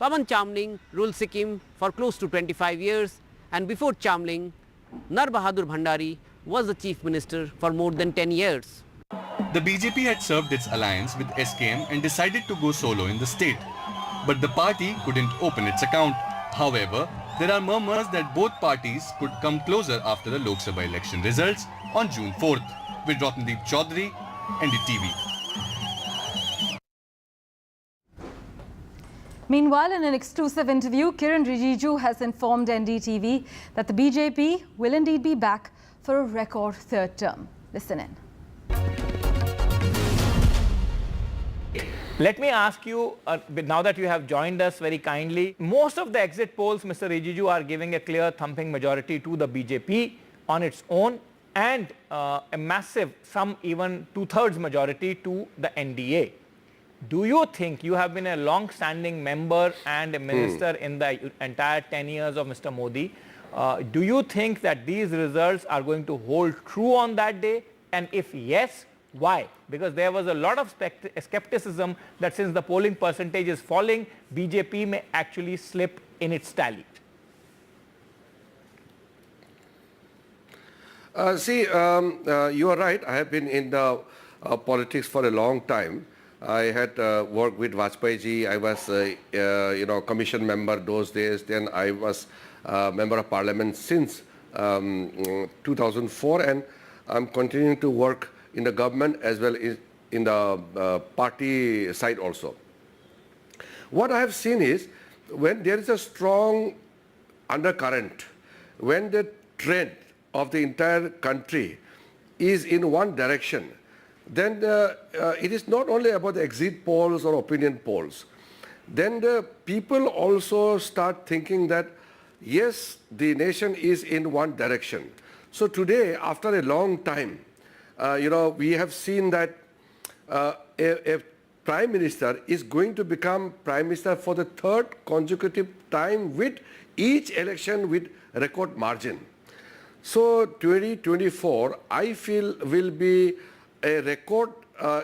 Pawan Chamling ruled Sikkim for close to 25 years, and before Chamling, Nar Bahadur Bhandari was the chief minister for more than 10 years. The BJP had served its alliance with SKM and decided to go solo in the state, but the party couldn't open its account. However, there are murmurs that both parties could come closer after the Lok Sabha election results on June 4th. With Ratnadeep Chaudhary, NDTV. Meanwhile, in an exclusive interview, Rijiju has informed NDTV that the BJP will indeed be back for a record third term. Listen in. Let me ask you, now that you have joined us very kindly, most of the exit polls, Mr. Rijiju, are giving a clear thumping majority to the BJP on its own, and a massive, some even 2/3 majority to the NDA. Do you think, you have been a long-standing member and a minister in the entire 10 years of Mr. Modi, do you think that these results are going to hold true on that day? And if yes, why? Because there was a lot of skepticism that since the polling percentage is falling, BJP may actually slip in its tally. You are right. I have been in the politics for a long time. I had worked with Vajpayee ji. I was, commission member those days. Then I was member of parliament since 2004, and I'm continuing to work in the government as well as in the party side also. What I have seen is when there is a strong undercurrent, when the trend of the entire country is in one direction, then it is not only about the exit polls or opinion polls. Then the people also start thinking that, yes, the nation is in one direction. So today, after a long time, we have seen that a prime minister is going to become prime minister for the third consecutive time with each election with record margin. So 2024, I feel, will be a record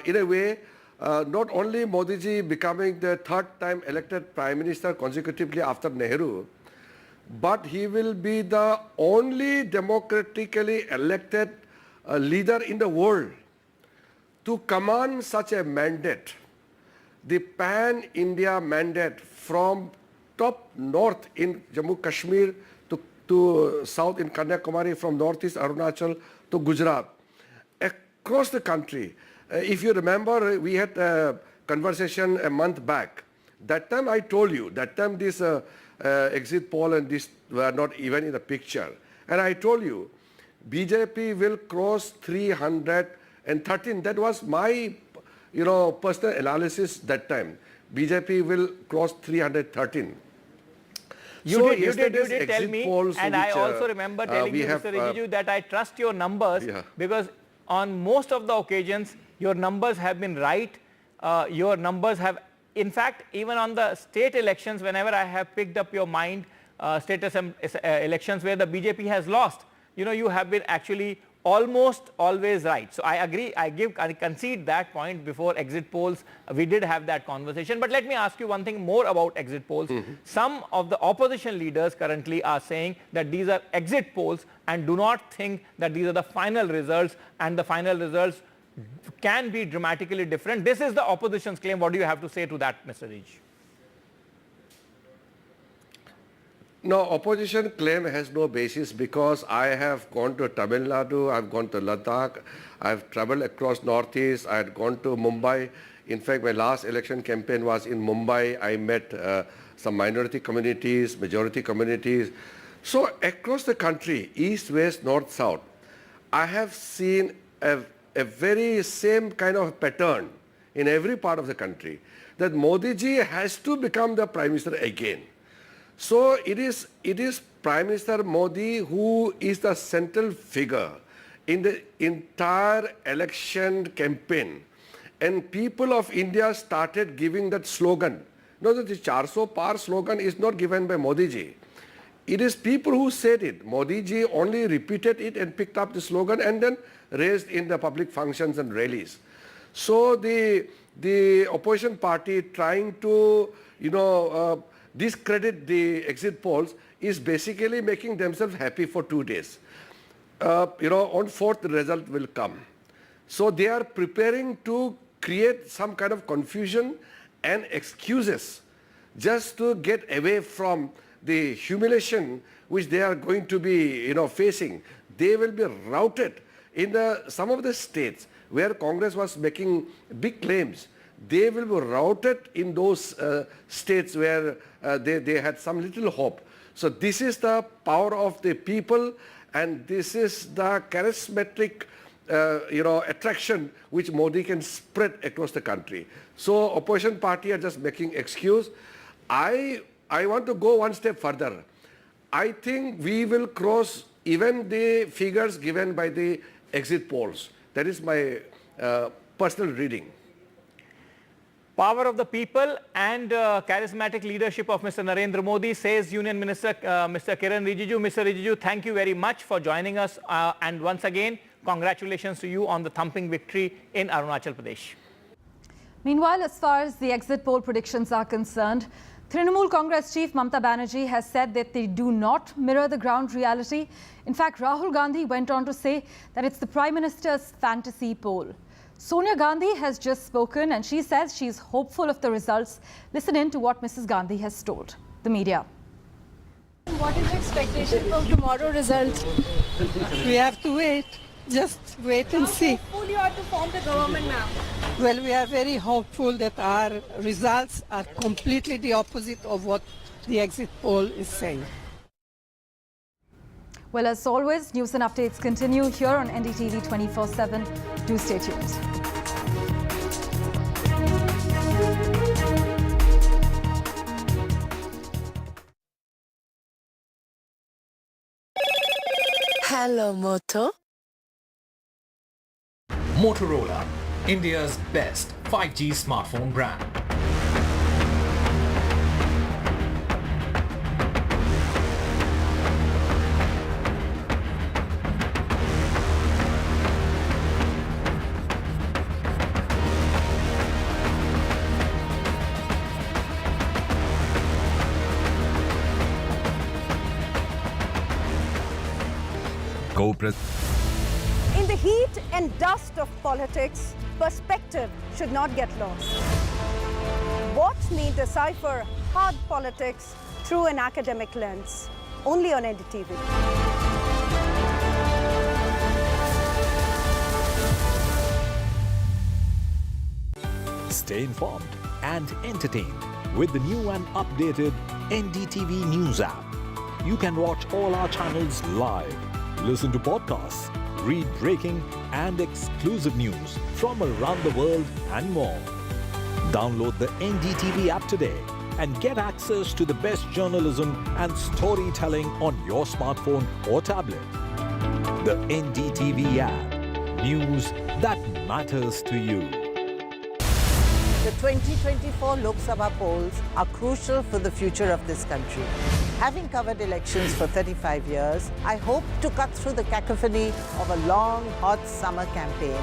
in a way, not only Modi ji becoming the third time elected prime minister consecutively after Nehru, but he will be the only democratically elected leader in the world to command such a mandate, the pan-India mandate from top north in Jammu Kashmir to south in Kanyakumari, from northeast Arunachal to Gujarat, across the country. If you remember, we had a conversation a month back. That time I told you, that time this exit poll and this were not even in the picture. And I told you, BJP will cross 313. That was my, personal analysis that time. BJP will cross 313. You did tell me, and I also remember telling you, Mr. Rijiju, that I trust your numbers because on most of the occasions, your numbers have been right. Your numbers have, in fact, even on the state elections, whenever I have picked up your mind, state elections where the BJP has lost, you have been actually almost always right. So I agree, I concede that point. Before exit polls, we did have that conversation. But let me ask you one thing more about exit polls. Some of the opposition leaders currently are saying that these are exit polls and do not think that these are the final results, and the final results can be dramatically different. This is the opposition's claim. What do you have to say to that, Mr. Rijiju? No, opposition claim has no basis because I have gone to Tamil Nadu, I've gone to Ladakh, I've traveled across Northeast, I had gone to Mumbai. In fact, my last election campaign was in Mumbai. I met some minority communities, majority communities. So across the country, east, west, north, south, I have seen a very same kind of pattern in every part of the country, that Modi ji has to become the Prime Minister again. So it is Prime Minister Modi who is the central figure in the entire election campaign. And people of India started giving that slogan. No, the 400 par slogan is not given by Modi ji. It is people who said it. Modi ji only repeated it and picked up the slogan and then raised in the public functions and rallies. So the opposition party trying to, discredit the exit polls is basically making themselves happy for 2 days. On 4th the result will come. So they are preparing to create some kind of confusion and excuses just to get away from the humiliation which they are going to be facing. They will be routed in some of the states where Congress was making big claims. They will be routed in those states where they had some little hope. So this is the power of the people, and this is the charismatic attraction which Modi can spread across the country. So opposition party are just making excuse. I want to go one step further. I think we will cross even the figures given by the exit polls. That is my personal reading. Power of the people and charismatic leadership of Mr. Narendra Modi, says Union Minister Mr. Kiran Rijiju. Mr. Rijiju, thank you very much for joining us, and once again, congratulations to you on the thumping victory in Arunachal Pradesh. Meanwhile, as far as the exit poll predictions are concerned, Trinamool Congress Chief Mamata Banerjee has said that they do not mirror the ground reality. In fact, Rahul Gandhi went on to say that it's the Prime Minister's fantasy poll. Sonia Gandhi has just spoken and she says she's hopeful of the results. Listen in to what Mrs. Gandhi has told the media. What is the expectation of tomorrow's result? We have to wait. Just wait and see. How hopeful you are to form the government now? Well, we are very hopeful that our results are completely the opposite of what the exit poll is saying. Well, as always, news and updates continue here on NDTV 24/7. Do stay tuned. Hello, Moto. Motorola, India's best 5G smartphone brand. In the heat and dust of politics, perspective should not get lost. Watch me decipher hard politics through an academic lens, only on NDTV. Stay informed and entertained with the new and updated NDTV News app. You can watch all our channels live, listen to podcasts, read breaking and exclusive news from around the world and more. Download the NDTV app today and get access to the best journalism and storytelling on your smartphone or tablet. The NDTV app. News that matters to you. The 2024 Lok Sabha polls are crucial for the future of this country. Having covered elections for 35 years, I hope to cut through the cacophony of a long, hot summer campaign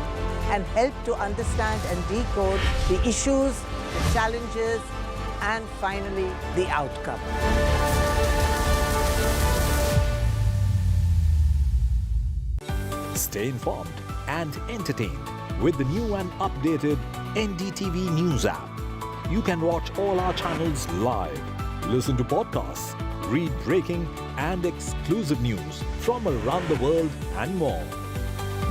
and help to understand and decode the issues, the challenges, and finally, the outcome. Stay informed and entertained with the new and updated NDTV News app. You can watch all our channels live, listen to podcasts, read breaking and exclusive news from around the world and more.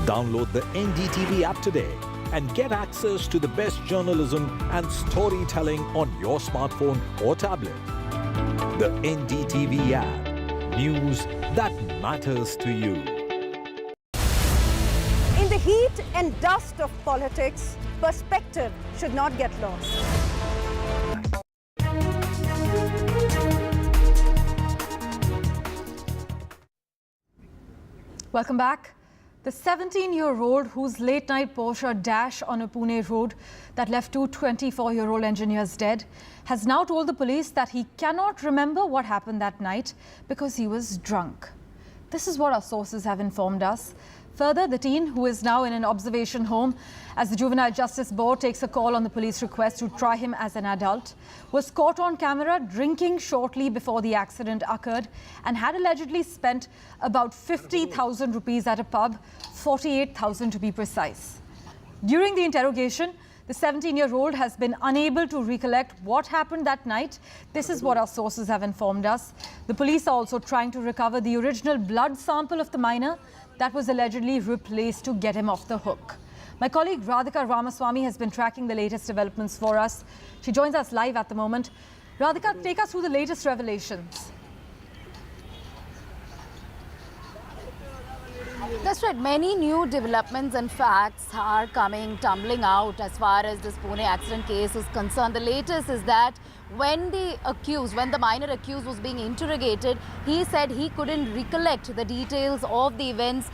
Download the NDTV app today and get access to the best journalism and storytelling on your smartphone or tablet. The NDTV app. News that matters to you. In the heat and dust of politics, perspective should not get lost. Welcome back. The 17-year-old whose late-night Porsche dash on a Pune road that left two 24-year-old engineers dead has now told the police that he cannot remember what happened that night because he was drunk. This is what our sources have informed us. Further, the teen, who is now in an observation home as the Juvenile Justice Board takes a call on the police request to try him as an adult, was caught on camera drinking shortly before the accident occurred and had allegedly spent about 50,000 rupees at a pub, 48,000 to be precise. During the interrogation, the 17-year-old has been unable to recollect what happened that night. This is what our sources have informed us. The police are also trying to recover the original blood sample of the minor that was allegedly replaced to get him off the hook. My colleague Radhika Ramaswamy has been tracking the latest developments for us. She joins us live at the moment. Radhika, take us through the latest revelations. That's right. Many new developments and facts are coming tumbling out as far as this Pune accident case is concerned. The latest is that when the minor accused was being interrogated, he said he couldn't recollect the details of the events,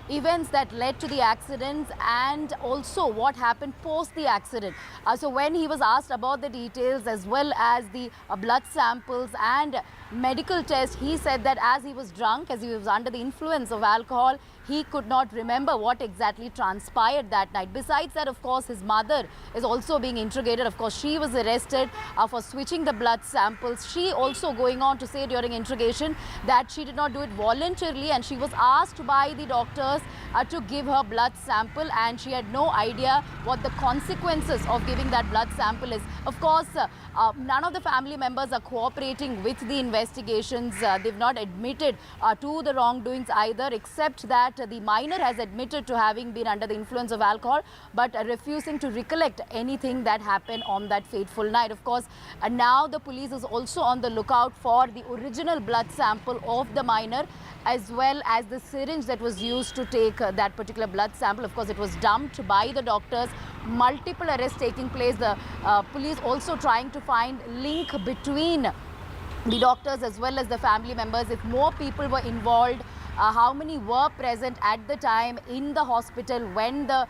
events that led to the accidents and also what happened post the accident. So when he was asked about the details as well as the blood samples and medical test, he said that as he was drunk, as he was under the influence of alcohol, he could not remember what exactly transpired that night. Besides that, of course, his mother is also being interrogated. Of course, she was arrested for switching the blood samples. She also going on to say during interrogation that she did not do it voluntarily and she was asked by the doctors to give her blood sample and she had no idea what the consequences of giving that blood sample is. Of course, none of the family members are cooperating with the investigations. They've not admitted to the wrongdoings either, except that the minor has admitted to having been under the influence of alcohol but refusing to recollect anything that happened on that fateful night. Of course, now the police is also on the lookout for the original blood sample of the minor as well as the syringe that was used to take that particular blood sample. Of course, it was dumped by the doctors. Multiple arrests taking place. The police also trying to find link between the doctors as well as the family members. If more people were involved, how many were present at the time in the hospital when the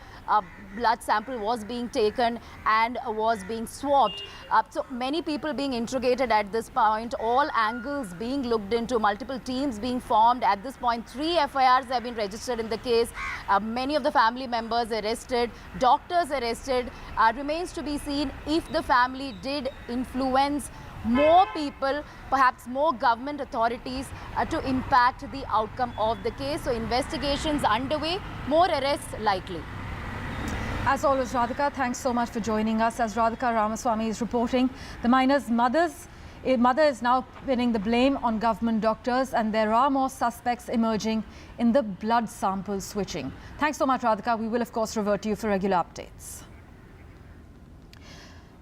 blood sample was being taken and was being swabbed. So many people being interrogated at this point, all angles being looked into, multiple teams being formed. At this point, 3 FIRs have been registered in the case. Many of the family members arrested, doctors arrested. Remains to be seen if the family did influence more people, perhaps more government authorities to impact the outcome of the case. So investigations underway, more arrests likely. As always, Radhika, thanks so much for joining us. As Radhika Ramaswamy is reporting, the minor's mother is now pinning the blame on government doctors and there are more suspects emerging in the blood sample switching. Thanks so much, Radhika. We will, of course, revert to you for regular updates.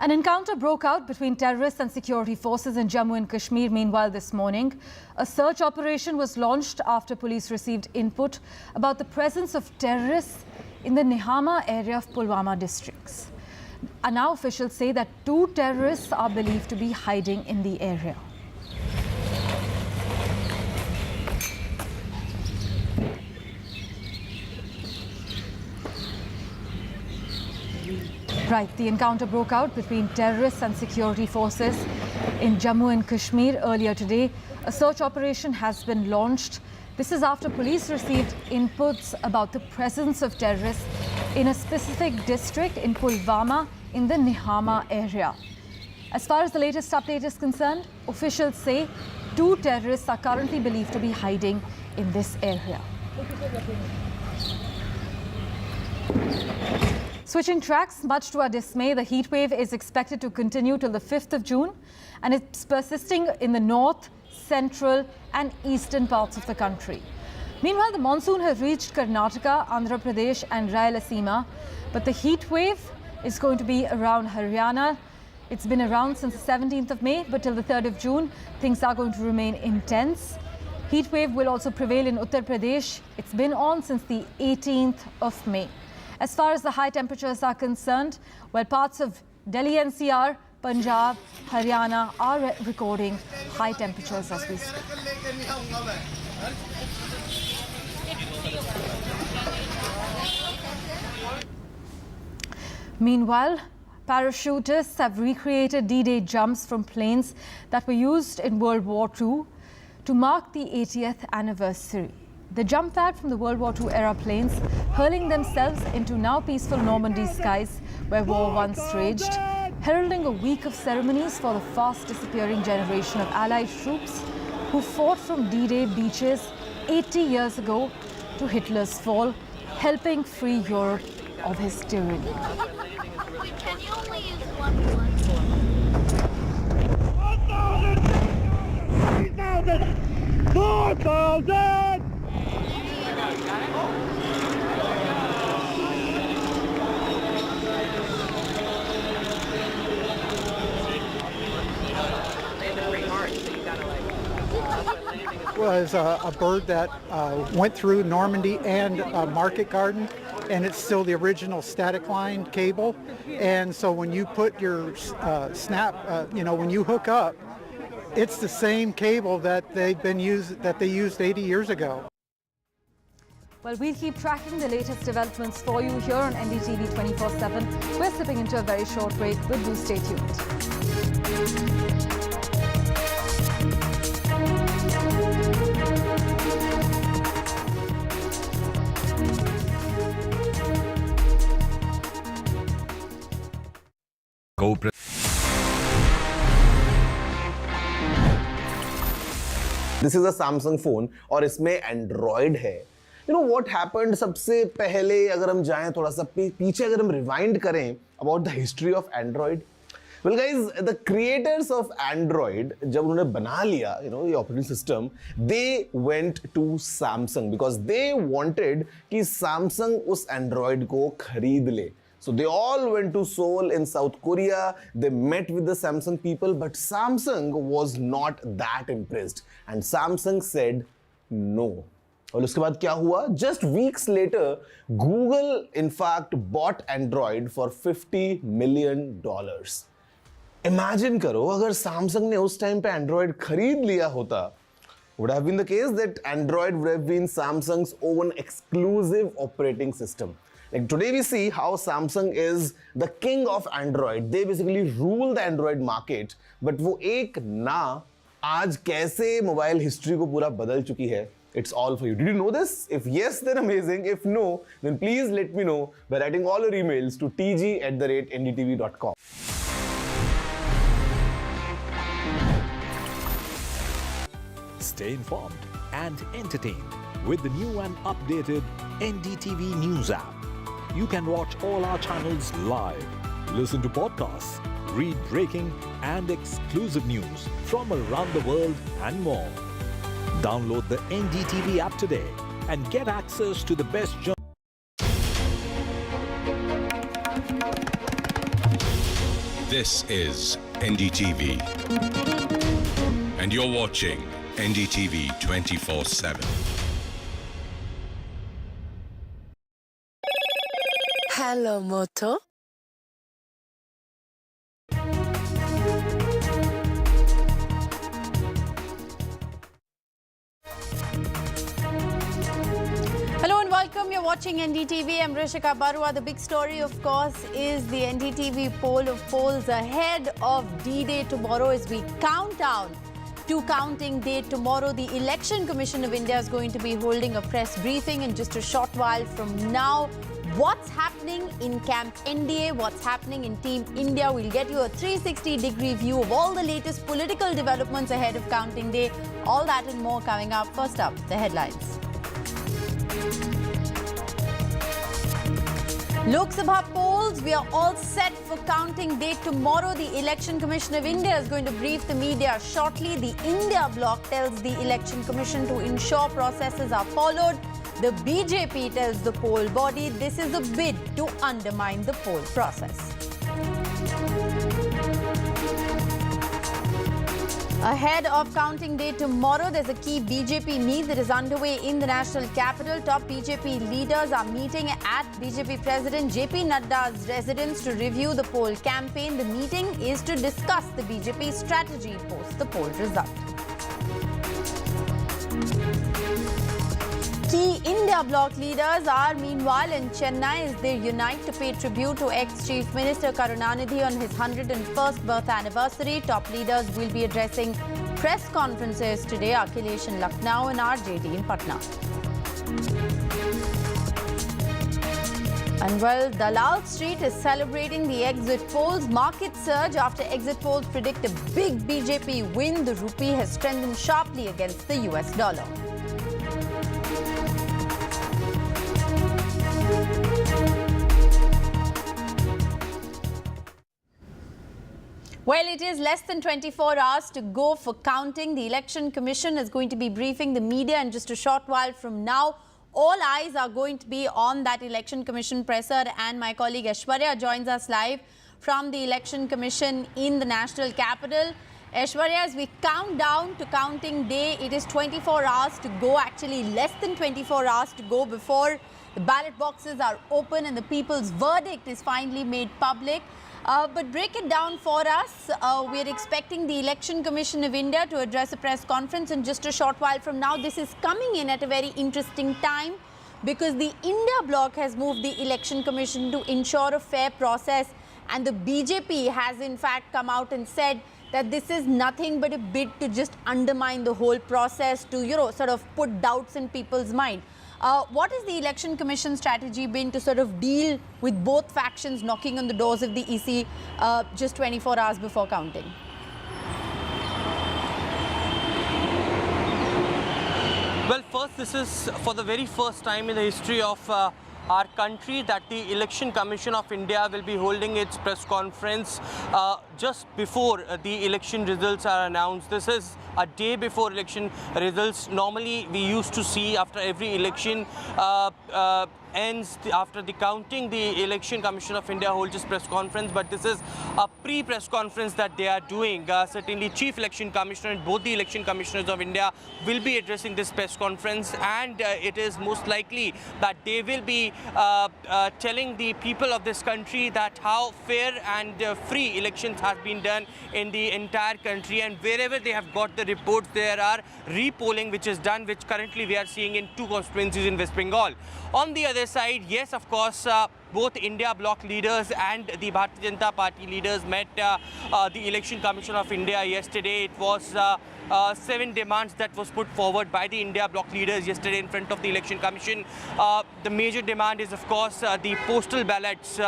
An encounter broke out between terrorists and security forces in Jammu and Kashmir. Meanwhile, this morning, a search operation was launched after police received input about the presence of terrorists in the Nihama area of Pulwama districts. And now officials say that 2 terrorists are believed to be hiding in the area. Right, the encounter broke out between terrorists and security forces in Jammu and Kashmir earlier today. A search operation has been launched. This is after police received inputs about the presence of terrorists in a specific district in Pulwama in the Nihama area. As far as the latest update is concerned, officials say 2 terrorists are currently believed to be hiding in this area. Switching tracks, much to our dismay, the heat wave is expected to continue till the 5th of June, and it's persisting in the north, central and eastern parts of the country. Meanwhile, the monsoon has reached Karnataka, Andhra Pradesh and Rayalaseema, but the heat wave is going to be around Haryana. It's been around since the 17th of May, but till the 3rd of June, things are going to remain intense. Heat wave will also prevail in Uttar Pradesh. It's been on since the 18th of May. As far as the high temperatures are concerned, well, parts of Delhi NCR, Punjab, Haryana are recording high temperatures as we speak. Meanwhile, parachutists have recreated D-Day jumps from planes that were used in World War II to mark the 80th anniversary. The jump pad from the World War II era planes hurling themselves into now peaceful Normandy skies where war once raged, heralding a week of ceremonies for the fast disappearing generation of Allied troops who fought from D-Day beaches 80 years ago to Hitler's fall, helping free Europe of his tyranny. Can you only use one blunt? 1,000! 4,000! Was a bird that went through Normandy and Market Garden, and it's still the original static line cable. And so when you put your when you hook up, it's the same cable that they used 80 years ago. Well, we'll keep tracking the latest developments for you here on NDTV 24/7. We're slipping into a very short break, but do stay tuned. This is a Samsung phone और इसमें Android है. You know what happened? सबसे पहले अगर हम जाएं थोड़ा सा पीछे अगर हम rewind करें about the history of Android. Well guys, the creators of Android जब उन्होंने बना लिया ये operating system, they went to Samsung because they wanted कि Samsung उस Android को खरीद ले. So they all went to Seoul in South Korea. They met with the Samsung people, but Samsung was not that impressed. And Samsung said no. और उसके बाद क्या हुआ? Just weeks later, Google in fact bought Android for $50 million. Imagine करो अगर Samsung ने उस time पे Android खरीद लिया होता, would have been the case that Android would have been Samsung's own exclusive operating system. Like today we see how Samsung is the king of Android. They basically rule the Android market. But वो एक ना आज कैसे mobile history को पूरा बदल चुकी है. It's all for you. Did you know this? If yes, then amazing. If no, then please let me know by writing all your emails to tg@ndtv.com. Stay informed and entertained with the new and updated NDTV News app. You can watch all our channels live, listen to podcasts, read breaking and exclusive news from around the world and more. Download the NDTV app today and get access to the best This is NDTV, and you're watching NDTV 24/7. Hello, Moto. Hello and welcome. You're watching NDTV. I'm Rishika Barua. The big story, of course, is the NDTV poll of polls ahead of D-Day tomorrow as we count down to counting day tomorrow. The Election Commission of India is going to be holding a press briefing in just a short while from now. What's happening in Camp NDA? What's happening in Team India? We'll get you a 360-degree view of all the latest political developments ahead of counting day. All that and more coming up. First up, the headlines. Lok Sabha polls, we are all set for counting day tomorrow. The Election Commission of India is going to brief the media shortly. The India bloc tells the Election Commission to ensure processes are followed. The BJP tells the poll body this is a bid to undermine the poll process. Ahead of counting day tomorrow, there's a key BJP meet that is underway in the national capital. Top BJP leaders are meeting at BJP President JP Nadda's residence to review the poll campaign. The meeting is to discuss the BJP strategy post the poll result. Key India bloc leaders are meanwhile in Chennai as they unite to pay tribute to ex-Chief Minister Karunanidhi on his 101st birth anniversary. Top leaders will be addressing press conferences today. Akhilesh in Lucknow and RJD in Patna. And well, Dalal Street is celebrating the exit polls. Market surge after exit polls predict a big BJP win. The rupee has strengthened sharply against the US dollar. Well, it is less than 24 hours to go for counting. The Election Commission is going to be briefing the media in just a short while from now. All eyes are going to be on that Election Commission presser, and my colleague Aishwarya joins us live from the Election Commission in the national capital. Aishwarya, as we count down to counting day, it is 24 hours to go, actually less than 24 hours to go before the ballot boxes are open and the people's verdict is finally made public. But break it down for us. We're expecting the Election Commission of India to address a press conference in just a short while from now. This is coming in at a very interesting time because the India bloc has moved the Election Commission to ensure a fair process, and the BJP has in fact come out and said that this is nothing but a bid to just undermine the whole process, to, you know, sort of put doubts in people's mind. What has the Election Commission strategy been to sort of deal with both factions knocking on the doors of the EC just 24 hours before counting? Well, first, this is for the very first time in the history of our country that the Election Commission of India will be holding its press conference just before the election results are announced. This is a day before election results. Normally, we used to see after every election ends, after the counting, the Election Commission of India holds its press conference, but this is a pre-press conference that they are doing. Certainly, Chief Election Commissioner and both the Election Commissioners of India will be addressing this press conference, and it is most likely that they will be telling the people of this country that how fair and free elections have been done in the entire country, and wherever they have got the reports, there are repolling which is done, which currently we are seeing in 2 constituencies in West Bengal. On the other side, yes, of course, both India bloc leaders and the Bharatiya Janata Party leaders met the Election Commission of India yesterday. It was 7 demands that was put forward by the India bloc leaders yesterday in front of the Election Commission. The major demand is, of course, the postal ballots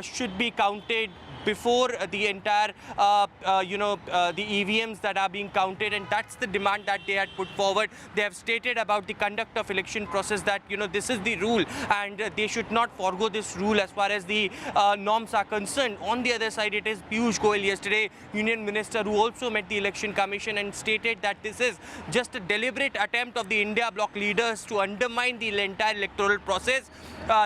should be counted before the entire, the EVMs that are being counted, and that's the demand that they had put forward. They have stated about the conduct of election process that, this is the rule and they should not forego this rule as far as the norms are concerned. On the other side, it is Piyush Goyal yesterday, Union Minister, who also met the Election Commission and stated that this is just a deliberate attempt of the India bloc leaders to undermine the entire electoral process.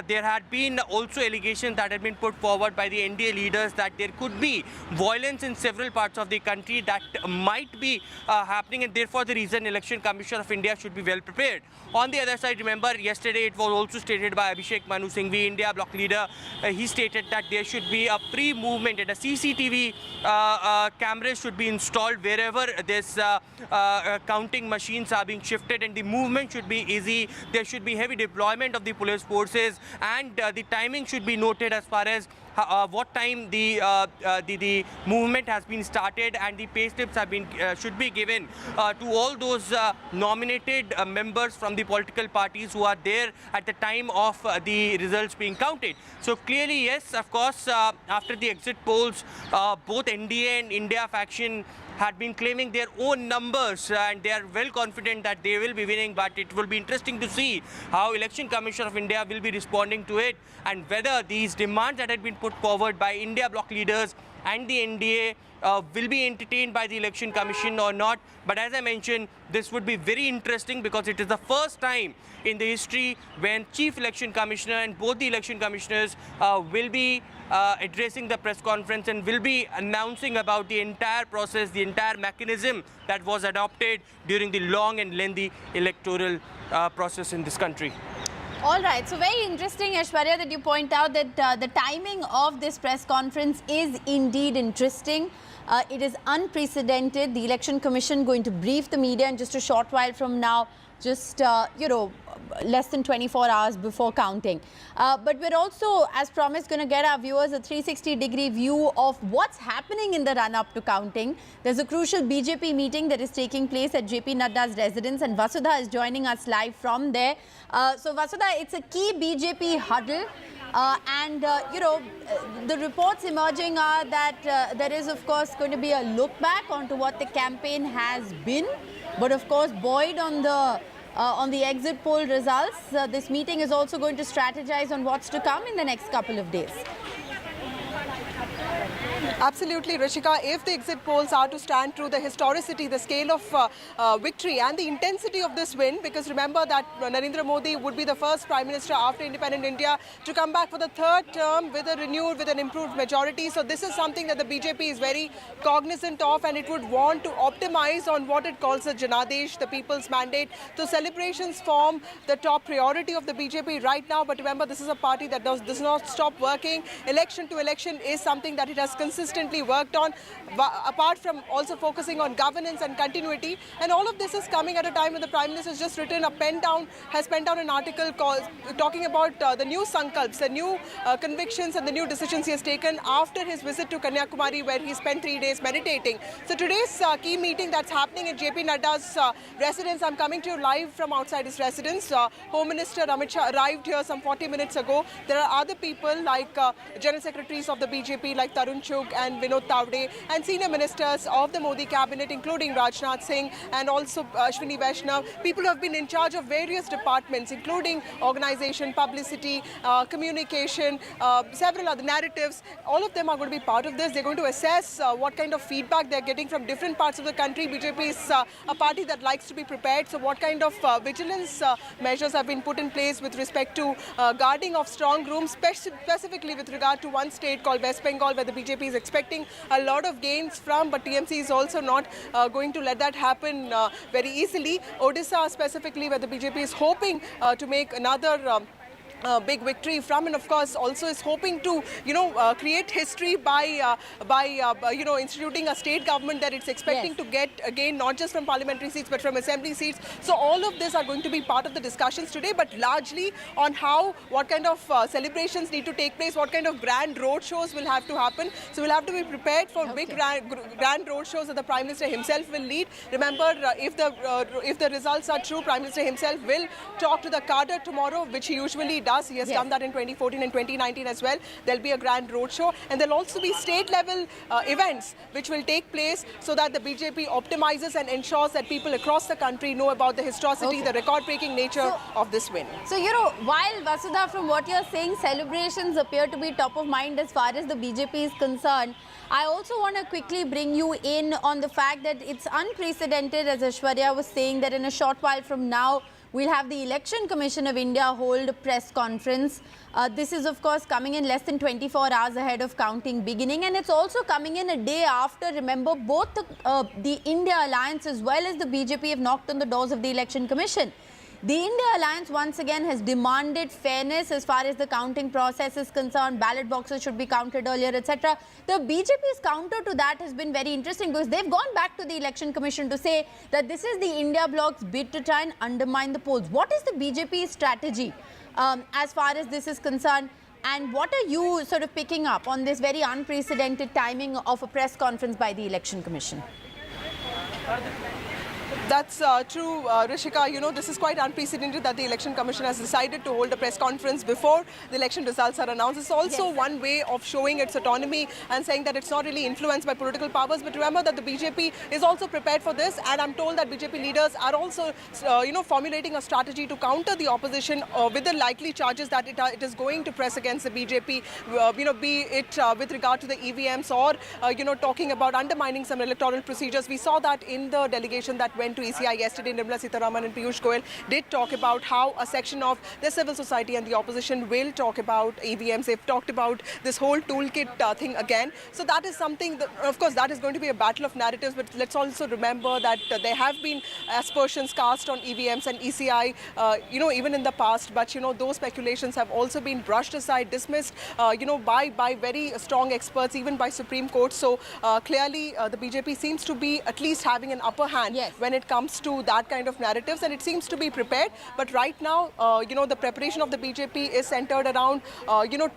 There had been also allegations that had been put forward by the NDA leaders that there could be violence in several parts of the country that might be happening, and therefore the reason Election Commission of India should be well prepared. On the other side, remember, yesterday it was also stated by Abhishek Manu Singhvi, India bloc leader. He stated that there should be a pre-movement and a CCTV cameras should be installed wherever this counting machines are being shifted, and the movement should be easy. There should be heavy deployment of the police forces, and the timing should be noted as far as what time the movement has been started, and the pay slips have been should be given to all those nominated members from the political parties who are there at the time of the results being counted. So clearly, yes, of course, after the exit polls, both NDA and India faction had been claiming their own numbers and they are well confident that they will be winning, but it will be interesting to see how Election Commission of India will be responding to it and whether these demands that had been put forward by India bloc leaders and the NDA will be entertained by the Election Commission or not. But as I mentioned, this would be very interesting because it is the first time in the history when Chief Election Commissioner and both the election commissioners will be addressing the press conference and will be announcing about the entire process, the entire mechanism that was adopted during the long and lengthy electoral process in this country. All right, so very interesting, Aishwarya, that you point out that the timing of this press conference is indeed interesting. It is unprecedented. The Election Commission going to brief the media in just a short while from now, just, less than 24 hours before counting. But we're also, as promised, going to get our viewers a 360-degree view of what's happening in the run-up to counting. There's a crucial BJP meeting that is taking place at JP Nadda's residence, and Vasudha is joining us live from there. So, Vasudha, it's a key BJP huddle. The reports emerging are that there is, of course, going to be a look back onto what the campaign has been. But, of course, buoyed on the exit poll results, this meeting is also going to strategize on what's to come in the next couple of days. Absolutely, Rishika. If the exit polls are to stand true, the historicity, the scale of victory and the intensity of this win, because remember that Narendra Modi would be the first Prime Minister after independent India to come back for the third term with an improved majority. So this is something that the BJP is very cognizant of, and it would want to optimize on what it calls the Janadesh, the people's mandate. So celebrations form the top priority of the BJP right now. But remember, this is a party that does not stop working. Election to election is something that it has consistently worked on, apart from also focusing on governance and continuity. And all of this is coming at a time when the Prime Minister has just written has penned down an article talking about the new sankalps, the new convictions and the new decisions he has taken after his visit to Kanyakumari, where he spent 3 days meditating. So today's key meeting that's happening at JP Nadda's residence, I'm coming to you live from outside his residence. Home Minister Amit Shah arrived here some 40 minutes ago. There are other people like General Secretaries of the BJP like Tarun Chugh and Vinod Tavde, and senior ministers of the Modi cabinet, including Rajnath Singh and also Ashwini Vaishnav. People who have been in charge of various departments, including organization, publicity, communication, several other narratives. All of them are going to be part of this. They're going to assess what kind of feedback they're getting from different parts of the country. BJP is a party that likes to be prepared. So what kind of vigilance measures have been put in place with respect to guarding of strong rooms, specifically with regard to one state called West Bengal, where the BJP is expecting a lot of gains from, but TMC is also not going to let that happen very easily. Odisha specifically, where the BJP is hoping to make another big victory from, and of course also is hoping to create history by instituting a state government that it's expecting to get again not just from parliamentary seats but from assembly seats. So all of this are going to be part of the discussions today, but largely on what kind of celebrations need to take place, what kind of grand road shows will have to happen. So we'll have to be prepared for big grand road shows that the Prime Minister himself will lead. Remember, if the results are true, Prime Minister himself will talk to the cadre tomorrow, which he usually does. He has done that in 2014 and 2019 as well. There'll be a grand roadshow, and there'll also be state-level events which will take place so that the BJP optimizes and ensures that people across the country know about the historicity, the record-breaking nature of this win. So, while Vasudha, from what you're saying, celebrations appear to be top of mind as far as the BJP is concerned, I also want to quickly bring you in on the fact that it's unprecedented, as Aishwarya was saying, that in a short while from now, we'll have the Election Commission of India hold a press conference. This is, of course, coming in less than 24 hours ahead of counting beginning. And it's also coming in a day after, remember, both the India Alliance as well as the BJP have knocked on the doors of the Election Commission. The India Alliance once again has demanded fairness as far as the counting process is concerned. Ballot boxes should be counted earlier, etc. The BJP's counter to that has been very interesting because they've gone back to the Election Commission to say that this is the India bloc's bid to try and undermine the polls. What is the BJP's strategy as far as this is concerned? And what are you sort of picking up on this very unprecedented timing of a press conference by the Election Commission? That's true, Rishika. You know, this is quite unprecedented that the Election Commission has decided to hold a press conference before the election results are announced. It's also one way of showing its autonomy and saying that it's not really influenced by political powers. But remember that the BJP is also prepared for this, and I'm told that BJP leaders are also, formulating a strategy to counter the opposition with the likely charges that it is going to press against the BJP, be it with regard to the EVMs or, talking about undermining some electoral procedures. We saw that in the delegation that went to ECI yesterday. Nirmala Sitharaman and Piyush Goyal did talk about how a section of the civil society and the opposition will talk about EVMs. They've talked about this whole toolkit thing again. So that is something that, of course, that is going to be a battle of narratives. But let's also remember that there have been aspersions cast on EVMs and ECI, even in the past. But, those speculations have also been brushed aside, dismissed, by very strong experts, even by Supreme Court. So clearly, the BJP seems to be at least having an upper hand when it comes to that kind of narratives, and it seems to be prepared. But right now, the preparation of the BJP is centered around,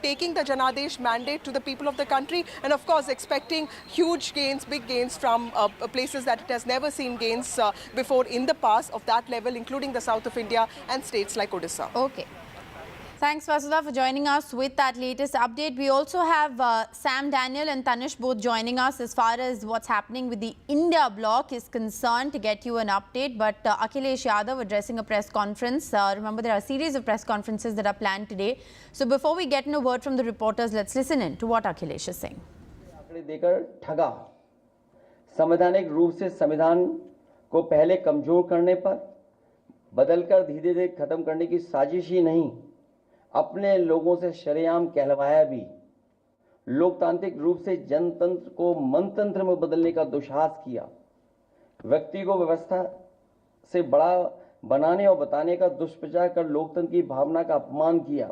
taking the Janadesh mandate to the people of the country, and of course expecting huge gains, big gains from places that it has never seen gains before in the past of that level, including the south of India and states like Odisha. Okay. Thanks, Vasudha, for joining us with that latest update. We also have Sam Daniel and Tanish both joining us as far as what's happening with the India bloc is concerned to get you an update. But Akhilesh Yadav addressing a press conference. Remember, there are a series of press conferences that are planned today. So before we get in a word from the reporters, let's listen in to what Akhilesh is saying. देकर ठगा, संवैधानिक रूप से संविधान को पहले कमजोर करने पर बदलकर धीरे धीरे खत्म करने की साजिश ही नहीं, अपने लोगों से शरेआम कहलवाया भी, लोकतांत्रिक रूप से जनतंत्र को मनतंत्र में बदलने का दुस्साहस किया, व्यक्ति को व्यवस्था से बड़ा बनाने और बताने का दुष्प्रचार कर लोकतंत्र की भावना का अपमान किया,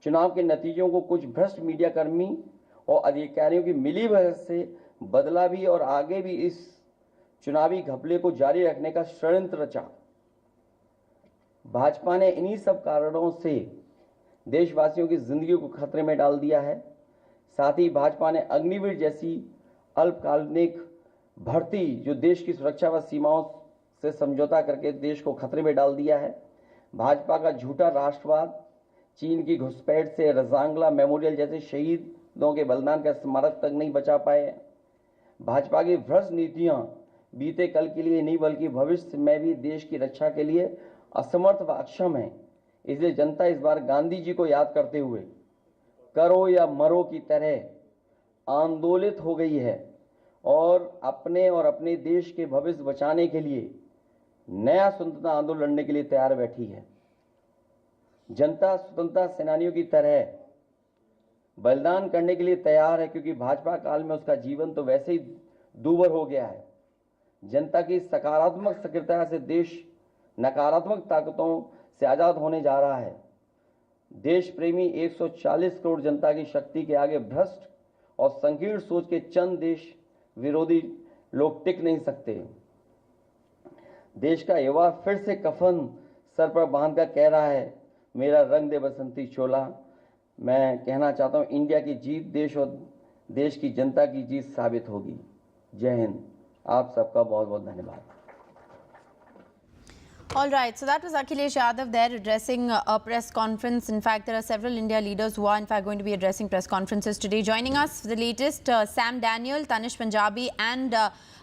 चुनाव के नतीजों को कुछ भ्रष्ट मीडिया कर्मी और अधिकारियों की मिलीभगत से बदला भी और आगे भी इस चुनावी घपले को जारी रखने का षड्यंत्र रचा। भाजपा ने इन्हीं सब कारणों से देशवासियों की जिंदगी को खतरे में डाल दिया है। साथ ही भाजपा ने अग्निवीर जैसी अल्पकालिक भर्ती जो देश की सुरक्षा व सीमाओं से समझौता करके देश को खतरे में डाल दिया है। भाजपा का झूठा राष्ट्रवाद, चीन की घुसपैठ से रजांगला मेमोरियल जैसे शहीदों के बलिदान का स्मारक तक नहीं बचा पाए। भाजपा की भ्रष्ट नीतियां बीते कल के लिए नहीं बल्कि भविष्य में भी देश की रक्षा के लिए असमर्थ व अक्षम है। इसलिए जनता इस बार गांधी जी को याद करते हुए करो या मरो की तरह आंदोलित हो गई है और अपने देश के भविष्य बचाने के लिए नया स्वतंत्रता आंदोलन लड़ने के लिए तैयार बैठी है। जनता स्वतंत्रता सेनानियों की तरह बलिदान करने के लिए तैयार है, क्योंकि भाजपा काल में उसका जीवन तो वैसे ही दूभर हो गया है। जनता की सकारात्मक सक्रियता से देश नकारात्मक ताकतों से आजाद होने जा रहा है। देश प्रेमी 140 करोड़ जनता की शक्ति के आगे भ्रष्ट और संकीर्ण सोच के चंद देश विरोधी लोग टिक नहीं सकते। देश का युवा फिर से कफन सर पर बांधकर कह रहा है, मेरा रंग दे बसंती चोला। मैं कहना चाहता हूं, इंडिया की जीत देश और देश की जनता की जीत साबित होगी। जय हिंद। आप सबका बहुत बहुत धन्यवाद। All right, so that was Akhilesh Yadav there addressing a press conference. In fact, there are several India leaders who are in fact going to be addressing press conferences today. Joining us for the latest, Sam Daniel, Tanish Punjabi and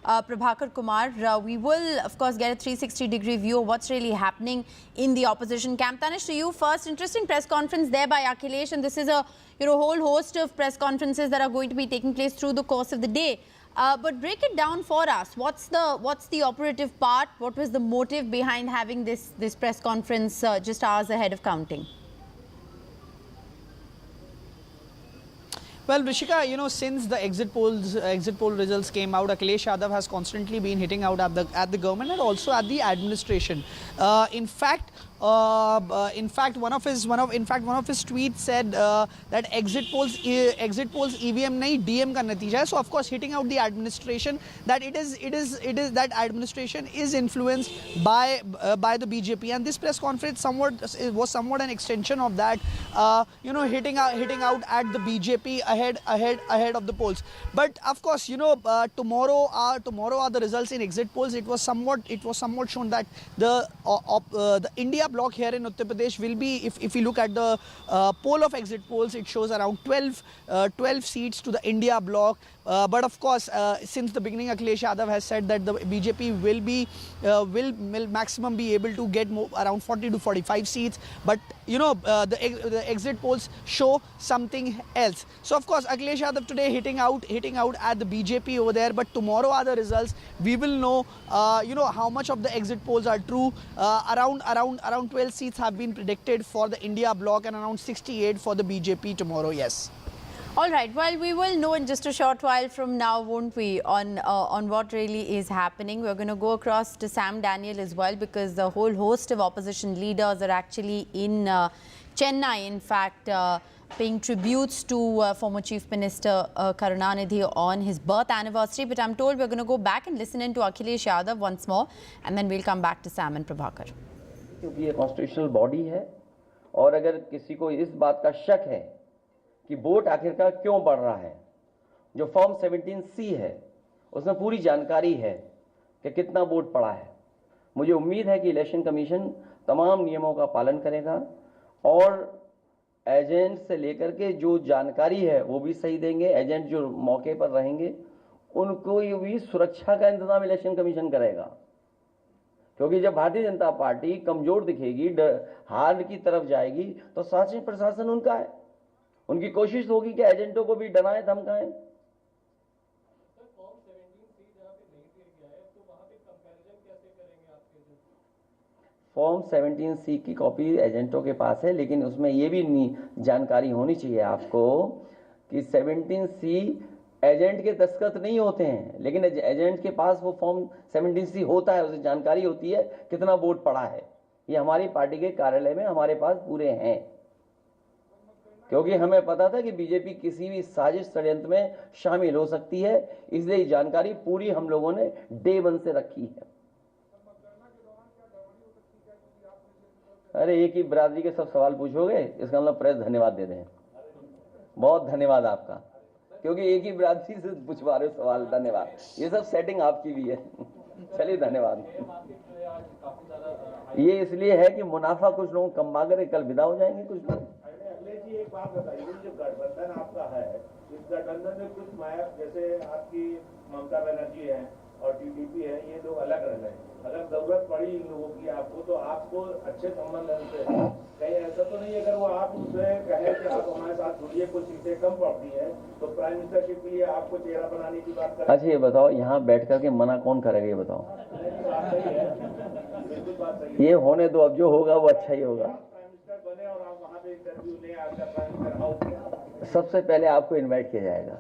Prabhakar Kumar. We will, of course, get a 360-degree view of what's really happening in the opposition camp. Tanish, to you first. Interesting press conference there by Akhilesh, and this is a whole host of press conferences that are going to be taking place through the course of the day. But break it down for us. What's the operative part? What was the motive behind having this press conference just hours ahead of counting? Well, Rishika, since the exit poll results came out, Akhilesh Yadav has constantly been hitting out at the government and also at the administration. In fact, In fact, one of his tweets said that exit polls EVM nahi DM ka natija hai. So of course hitting out the administration that it is that administration is influenced by the BJP, and this press conference was somewhat an extension of that. Hitting out at the BJP ahead of the polls. But of course, tomorrow are the results in exit polls. It was somewhat shown that the India bloc here in Uttar Pradesh will be, if you look at the poll of exit polls, it shows around 12 seats to the India bloc. But of course, since the beginning, Akhilesh Yadav has said that the BJP will maximum be able to get around 40 to 45 seats. But the exit polls show something else. So of course, Akhilesh Yadav today hitting out at the BJP over there. But tomorrow are the results. We will know how much of the exit polls are true. Around 12 seats have been predicted for the India bloc and around 68 for the BJP tomorrow. Yes. All right. Well, we will know in just a short while from now, won't we, on what really is happening. We're going to go across to Sam Daniel as well, because the whole host of opposition leaders are actually in Chennai, in fact, paying tributes to former Chief Minister Karunanidhi on his birth anniversary. But I'm told we're going to go back and listen in to Akhilesh Yadav once more, and then we'll come back to Sam and Prabhakar. क्योंकि ये constitutional body है, और अगर किसी को इस बात का शक है कि वोट आखिरकार क्यों बढ़ रहा है, जो फॉर्म 17C है उसमें पूरी जानकारी है कि कितना वोट पड़ा है. मुझे उम्मीद है कि इलेक्शन कमीशन तमाम नियमों का पालन करेगा और एजेंट से लेकर के जो जानकारी है वो भी सही देंगे. एजेंट जो मौके पर रहेंगे उनको भी सुरक्षा का इंतजाम इलेक्शन कमीशन करेगा, क्योंकि जब भारतीय जनता पार्टी कमजोर दिखेगी, हार की तरफ जाएगी, तो शासन प्रशासन उनका है. उनकी कोशिश होगी कि एजेंटों को भी डराएं धमकाएं. फॉर्म 17C की कॉपी एजेंटों के पास है, लेकिन उसमें ये भी जानकारी होनी चाहिए आपको कि 17C एजेंट के दस्तखत नहीं होते हैं, लेकिन एजेंट के पास वो फॉर्म 17C होता है, उसे जानकारी होती है कितना वोट पड़ा है. ये हमारी पार्टी के कार्यालय में हमारे पास पूरे हैं, क्योंकि हमें पता था कि बीजेपी किसी भी साजिश षड्यंत्र में शामिल हो सकती है, इसलिए जानकारी पूरी हम लोगों ने डे 1 से रखी है. अरे एक ही बिरादरी के सब सवाल पूछोगे, इसका मतलब प्रेस धन्यवाद दे दें. बहुत धन्यवाद आपका, क्योंकि एक ही बिरादरी से पूछवा रहे हो सवाल. धन्यवाद. ये सब सेटिंग आपकी भी है. चलिए धन्यवाद. ये इसलिए है कि मुनाफा कुछ लोग कमा कर कल विदा हो जाएंगे कुछ लोग. एक बात बताइए, जो गठबंधन आपका है, इस गठबंधन में कुछ माया, जैसे आपकी ममता बनर्जी है और टीडीपी है, ये दो अलग रह गए. अगर जरूरत पड़ी इन लोगों की आपको, तो आपको अच्छे संबंध से कहीं ऐसा तो नहीं, अगर वो आप उनसे कहे कि आप हमारे साथ जुड़िए, कुछ सीटें कम पड़ती है, तो प्राइम मिनिस्टरशिप के लिए आपको चेहरा बनाने की बात करें. अच्छा ये बताओ, यहाँ बैठ करके मना कौन करेगा, ये बताओ. ये होने दो, अब जो होगा वो अच्छा ही होगा. सबसे पहले आपको इनवाइट किया जाएगा.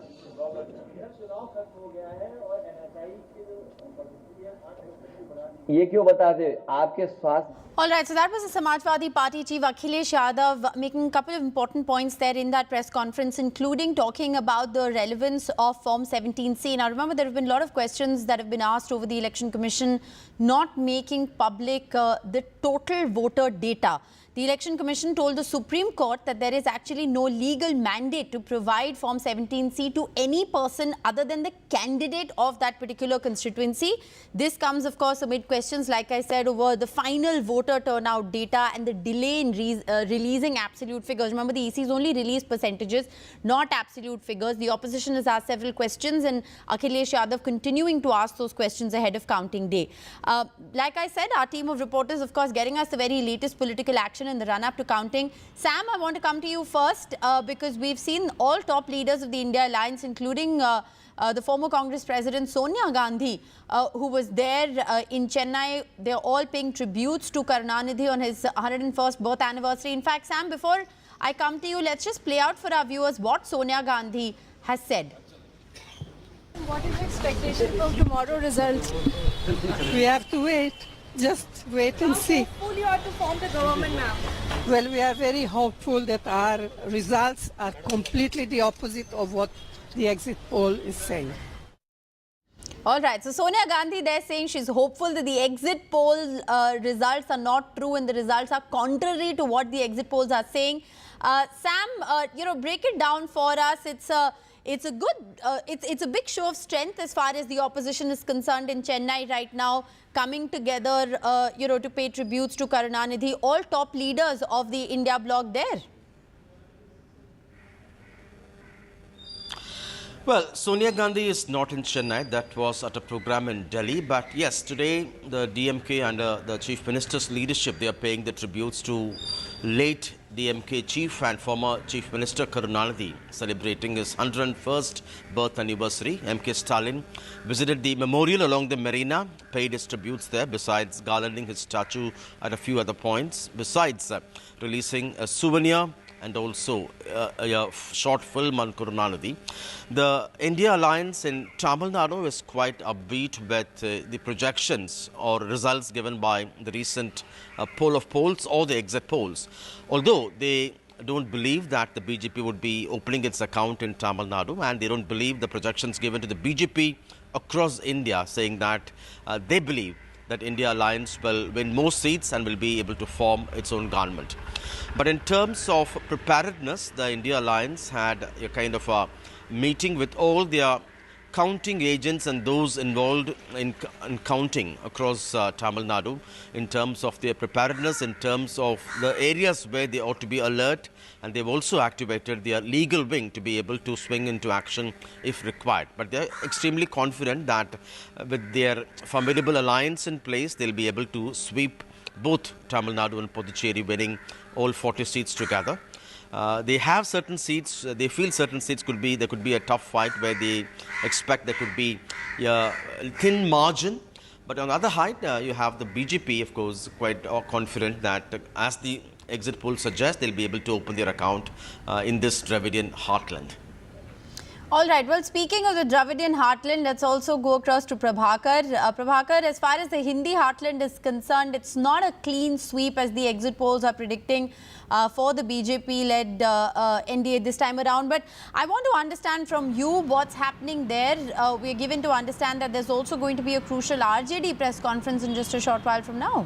ये क्यों बताते आपके स्वास्थ्य. All right, so that was the Samajwadi Party chief Akhilesh Yadav making a couple of important points there in that press conference, including talking about the relevance of Form 17C. Now remember, there have been a lot of questions that have been asked over the Election Commission not making public the total voter data. The Election Commission told the Supreme Court that there is actually no legal mandate to provide Form 17C to any person other than the candidate of that particular constituency. This comes, of course, amid questions, like I said, over the final voter turnout data and the delay in releasing absolute figures. Remember, the EC's only released percentages, not absolute figures. The opposition has asked several questions, and Akhilesh Yadav continuing to ask those questions ahead of counting day. Like I said, our team of reporters, of course, getting us the very latest political action in the run-up to counting. Sam, I want to come to you first because we've seen all top leaders of the India Alliance, including the former Congress President Sonia Gandhi, who was there in Chennai. They're all paying tributes to Karunanidhi on his 101st birth anniversary. In fact, Sam, before I come to you, let's just play out for our viewers what Sonia Gandhi has said. What is the expectation of tomorrow's results? We have to wait. Just wait and see. How hopeful you are to form the government, ma'am? Well, we are very hopeful that our results are completely the opposite of what the exit poll is saying. All right, so Sonia Gandhi, they're saying she's hopeful that the exit poll results are not true and the results are contrary to what the exit polls are saying. Sam, break it down for us. It's a big show of strength as far as the opposition is concerned in Chennai right now, coming together, to pay tributes to Karunanidhi, all top leaders of the India bloc there. Well, Sonia Gandhi is not in Chennai. That was at a program in Delhi. But yes, today the DMK under the Chief Minister's leadership, they are paying the tributes to late DMK Chief and former Chief Minister Karunanidhi, celebrating his 101st birth anniversary. MK Stalin visited the memorial along the Marina, paid his tributes there, besides garlanding his statue at a few other points, besides releasing a souvenir and also a short film on Karunanidhi. The India Alliance in Tamil Nadu is quite upbeat with the projections or results given by the recent poll of polls or the exit polls. Although they don't believe that the BJP would be opening its account in Tamil Nadu, and they don't believe the projections given to the BJP across India, saying that they believe that India Alliance will win more seats and will be able to form its own government. But in terms of preparedness, the India Alliance had a kind of a meeting with all their counting agents and those involved in counting across Tamil Nadu in terms of their preparedness, in terms of the areas where they ought to be alert, and they've also activated their legal wing to be able to swing into action if required. But they're extremely confident that with their formidable alliance in place, they'll be able to sweep both Tamil Nadu and Puducherry, winning all 40 seats together. They have certain seats, they feel certain seats there could be a tough fight where they expect there could be a thin margin. But on the other hand, you have the BJP, of course, quite confident that as the exit polls suggest, they'll be able to open their account in this Dravidian heartland. All right. Well, speaking of the Dravidian heartland, let's also go across to Prabhakar. Prabhakar, as far as the Hindi heartland is concerned, it's not a clean sweep as the exit polls are predicting for the BJP-led NDA this time around. But I want to understand from you what's happening there. We're given to understand that there's also going to be a crucial RJD press conference in just a short while from now.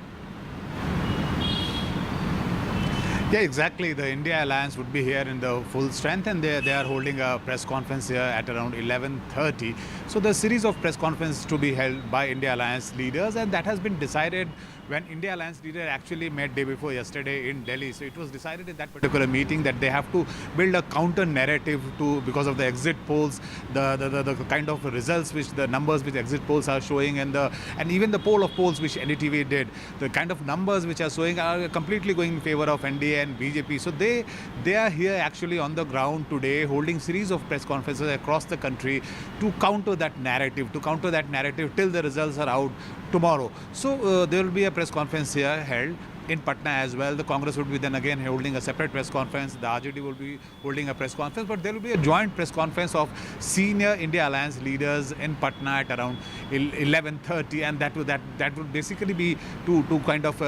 Yeah, exactly. The India Alliance would be here in the full strength, and they are holding a press conference here at around 11:30. So the series of press conferences to be held by India Alliance leaders, and that has been decided when India Alliance leader actually met day before yesterday in Delhi. So it was decided in that particular meeting that they have to build a counter narrative to, because of the exit polls, the kind of results which the numbers which exit polls are showing, and even the poll of polls which NDTV did, the kind of numbers which are showing are completely going in favor of NDA and BJP. So they are here actually on the ground today, holding series of press conferences across the country to counter that narrative, till the results are out tomorrow. So there will be a press conference here held in Patna as well. The Congress would be then again holding a separate press conference. The RJD will be holding a press conference, but there will be a joint press conference of senior India Alliance leaders in Patna at around 11:30, and that would basically be to kind of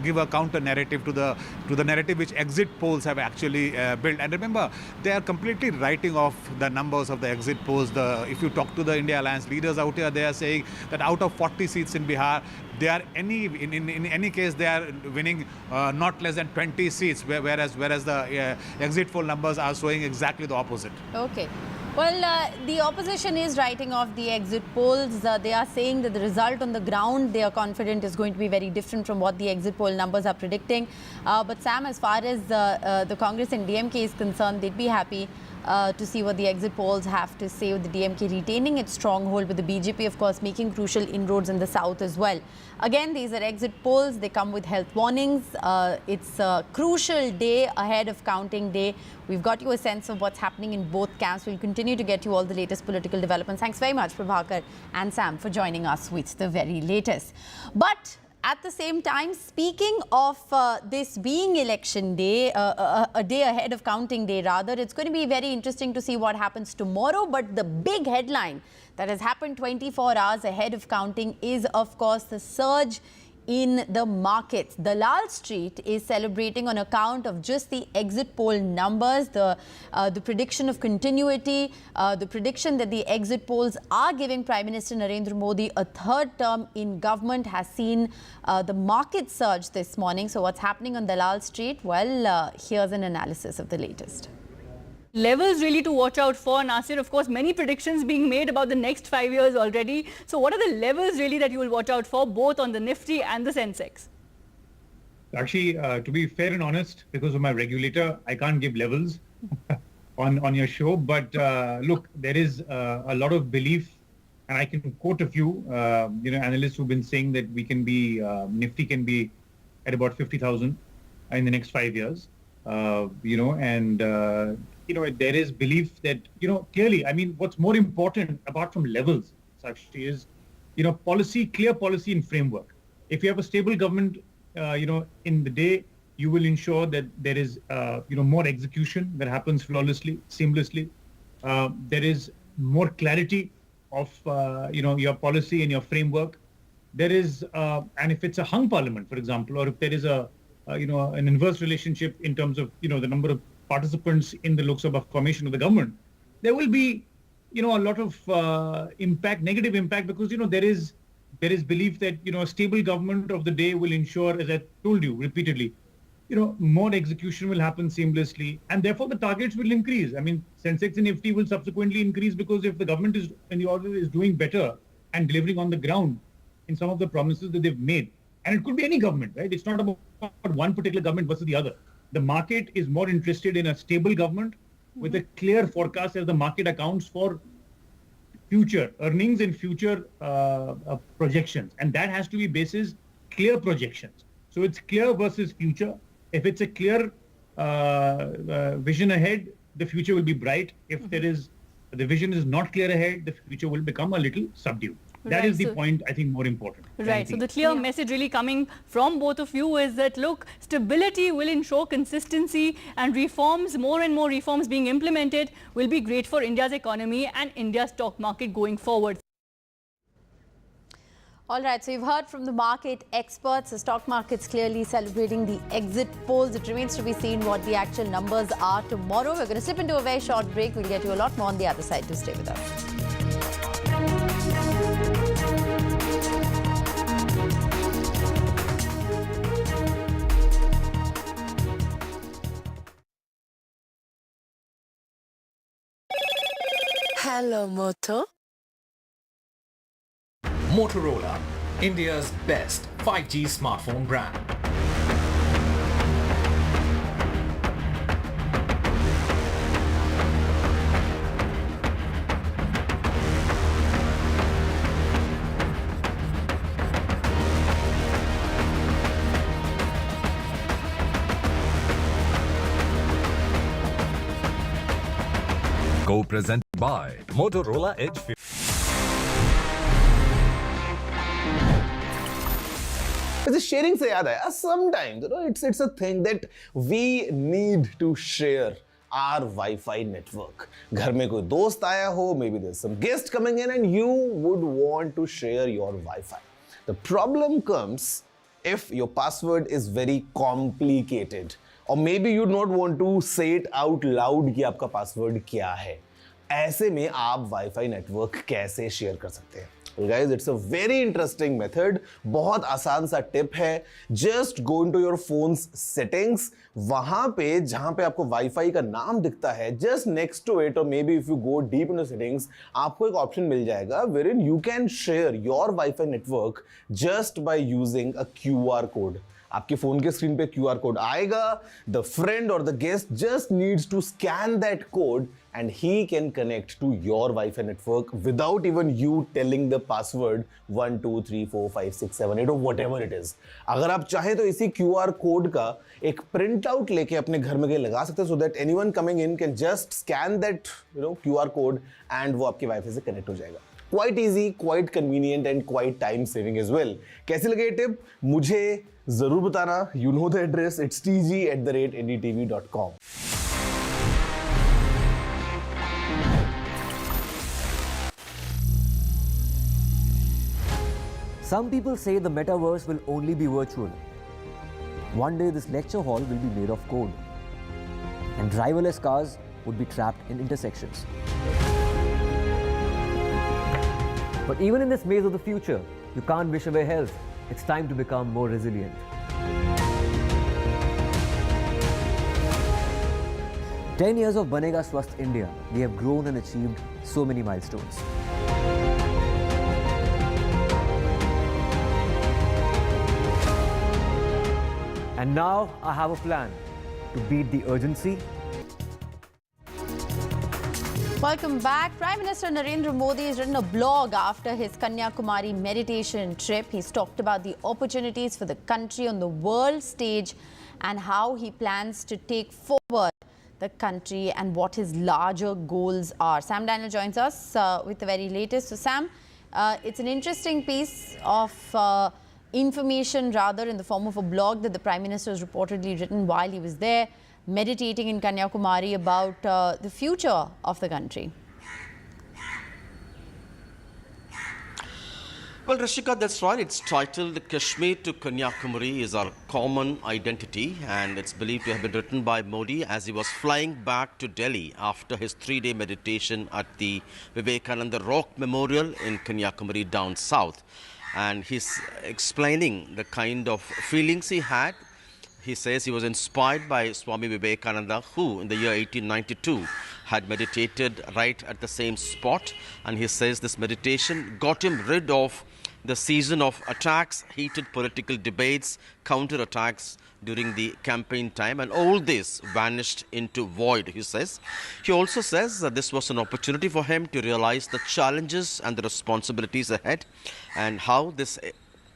give a counter narrative to the narrative which exit polls have actually built. And remember, they are completely writing off the numbers of the exit polls. If you talk to the India Alliance leaders out here, they are saying that out of 40 seats in Bihar, they are in any case they are winning not less than 20 seats, whereas the exit poll numbers are showing exactly the opposite. Okay. Well, the opposition is writing off the exit polls. They are saying that the result on the ground, they are confident, is going to be very different from what the exit poll numbers are predicting. But Sam, as far as the Congress and DMK is concerned, they'd be happy to see what the exit polls have to say, with the DMK retaining its stronghold, with the BJP, of course, making crucial inroads in the south as well. Again, these are exit polls. They come with health warnings. It's a crucial day ahead of counting day. We've got you a sense of what's happening in both camps. We'll continue to get you all the latest political developments. Thanks very much, Prabhakar and Sam, for joining us with the very latest. But at the same time, speaking of this being election day, a day ahead of counting day rather, it's going to be very interesting to see what happens tomorrow. But the big headline that has happened 24 hours ahead of counting is, of course, the surge in the markets. Dalal Street is celebrating on account of just the exit poll numbers, the prediction of continuity, the prediction that the exit polls are giving Prime Minister Narendra Modi a third term in government has seen the market surge this morning. So what's happening on Dalal Street? Well, here's an analysis of the latest. Levels really to watch out for, Nasir. Of course, many predictions being made about the next 5 years already. So what are the levels really that you will watch out for, both on the Nifty and the Sensex? Actually, to be fair and honest, because of my regulator, I can't give levels on your show. But look, there is a lot of belief, and I can quote a few, analysts who've been saying that we can be, Nifty can be at about 50,000 in the next 5 years. There is belief that, clearly, I mean, what's more important apart from levels, Sakshi, is, policy, clear policy and framework. If you have a stable government, in the day, you will ensure that there is, more execution that happens flawlessly, seamlessly. There is more clarity of, your policy and your framework. There is, and if it's a hung parliament, for example, or if there is an inverse relationship in terms of, the number of participants in the Lok Sabha formation of the government, there will be, a lot of impact, negative impact, because, there is belief that, a stable government of the day will ensure, as I told you repeatedly, more execution will happen seamlessly, and therefore the targets will increase. I mean, Sensex and Nifty will subsequently increase, because if the government is, and the order is doing better and delivering on the ground in some of the promises that they've made, and it could be any government, right? It's not about one particular government versus the other. The market is more interested in a stable government with a clear forecast, as the market accounts for future earnings and future projections. And that has to be basis clear projections. So it's clear versus future. If it's a clear vision ahead, the future will be bright. If the vision is not clear ahead, the future will become a little subdued. That is the point, I think, more important. Right. So the clear message really coming from both of you is that, look, stability will ensure consistency, and reforms, more and more reforms being implemented, will be great for India's economy and India's stock market going forward. All right, so you've heard from the market experts. The stock market's clearly celebrating the exit polls. It remains to be seen what the actual numbers are tomorrow. We're going to slip into a very short break. We'll get you a lot more on the other side. To stay with us. Hello, Moto. Motorola, India's best 5G smartphone brand. Co-presented by Motorola Edge 50. वैसे sharing से याद आया, sometimes it's a thing that we need to share our Wi-Fi network. घर में कोई दोस्त आया हो, maybe there's some guest coming in and you would want to share your Wi-Fi. The problem comes if your password is very complicated, or maybe you not want to say it out loud कि आपका password क्या है. ऐसे में आप Wi-Fi network कैसे share कर सकते हैं? Well guys, it's a very interesting method. बहुत आसान सा टिप है. Just go into your phone's settings. वहां पे जहां पे आपको Wi-Fi का नाम दिखता है, just next to it, or maybe if you go deep into settings, आपको एक ऑप्शन मिल जाएगा wherein you can share your Wi-Fi network just by using a QR code. आपके फोन के स्क्रीन पे QR कोड आएगा. The friend or the guest just needs to scan that code and he can connect to your Wi-Fi network without even you telling the password 1 2 3 4 5 6 7 8 or whatever it is. अगर आप चाहें तो इसी QR code का एक print out लेके अपने घर में कहीं लगा सकते हैं, so that anyone coming in can just scan that QR code and वो आपके Wi-Fi से कनेक्ट हो जाएगा. Quite easy, quite convenient and quite time saving as well. कैसी लगी ये टिप? मुझे जरूर बताना. You know the address. It's tg@ndtv.com. Some people say the metaverse will only be virtual. One day this lecture hall will be made of code, and driverless cars would be trapped in intersections. But even in this maze of the future, you can't wish away health. It's time to become more resilient. "10 years of Banega Swasth India, we have grown and achieved so many milestones. And now I have a plan to beat the urgency." Welcome back. Prime Minister Narendra Modi has written a blog after his Kanyakumari meditation trip. He's talked about the opportunities for the country on the world stage and how he plans to take forward the country and what his larger goals are. Sam Daniel joins us with the very latest. So Sam, it's an interesting piece of information rather in the form of a blog that the Prime Minister has reportedly written while he was there meditating in Kanyakumari about the future of the country. Well, Rishika, that's right. It's titled "Kashmir to Kanyakumari is Our Common Identity," and it's believed to have been written by Modi as he was flying back to Delhi after his 3-day meditation at the Vivekananda Rock Memorial in Kanyakumari down south. And he's explaining the kind of feelings he had. He says he was inspired by Swami Vivekananda, who in the year 1892 had meditated right at the same spot. And he says this meditation got him rid of the season of attacks, heated political debates, counter-attacks during the campaign time, and all this vanished into void, he says. He also says that this was an opportunity for him to realize the challenges and the responsibilities ahead, and how this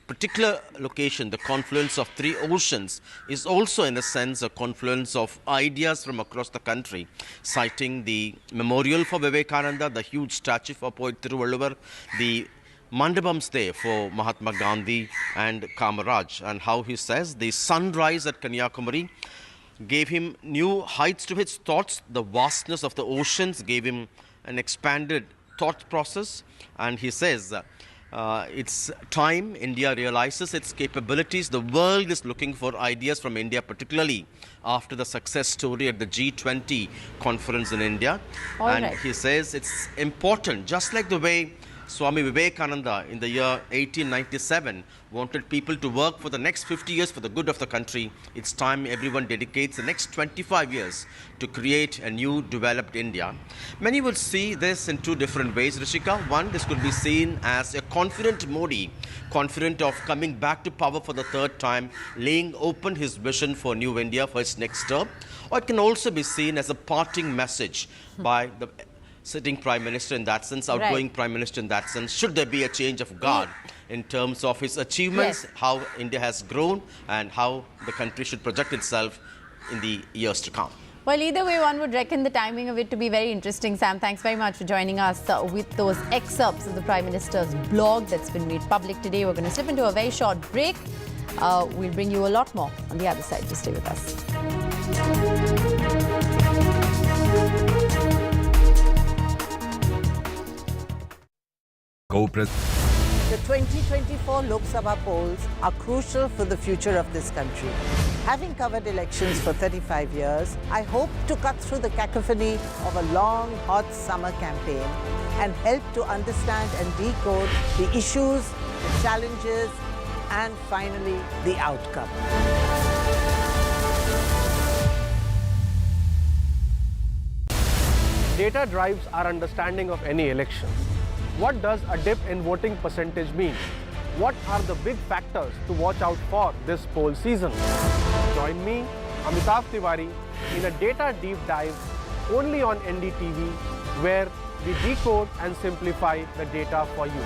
particular location, the confluence of 3 oceans, is also in a sense a confluence of ideas from across the country, citing the memorial for Vivekananda, the huge statue for poet Thiruvalluvar, the mandapams there for Mahatma Gandhi and Kamaraj, and how he says the sunrise at Kanyakumari gave him new heights to his thoughts. The vastness of the oceans gave him an expanded thought process, and he says it's time India realizes its capabilities. The world is looking for ideas from India, particularly after the success story at the G20 conference in India. And he says it's important, just like the way Swami Vivekananda in the year 1897 wanted people to work for the next 50 years for the good of the country. It's time everyone dedicates the next 25 years to create a new developed India. Many will see this in 2 different ways, Rishika. One, this could be seen as a confident Modi, confident of coming back to power for the 3rd time, laying open his vision for new India for its next term. Or it can also be seen as a parting message by the sitting Prime Minister in that sense, outgoing Prime Minister in that sense. Should there be a change of guard in terms of his achievements, how India has grown, and how the country should project itself in the years to come? Well, either way, one would reckon the timing of it to be very interesting. Sam, thanks very much for joining us with those excerpts of the Prime Minister's blog that's been made public today. We're going to slip into a very short break. We'll bring you a lot more on the other side. Just stay with us. The 2024 Lok Sabha polls are crucial for the future of this country. Having covered elections for 35 years, I hope to cut through the cacophony of a long, hot summer campaign and help to understand and decode the issues, the challenges, and finally, the outcome. Data drives our understanding of any election. What does a dip in voting percentage mean? What are the big factors to watch out for this poll season? Join me, Amitav Tiwari, in a data deep dive only on NDTV, where we decode and simplify the data for you.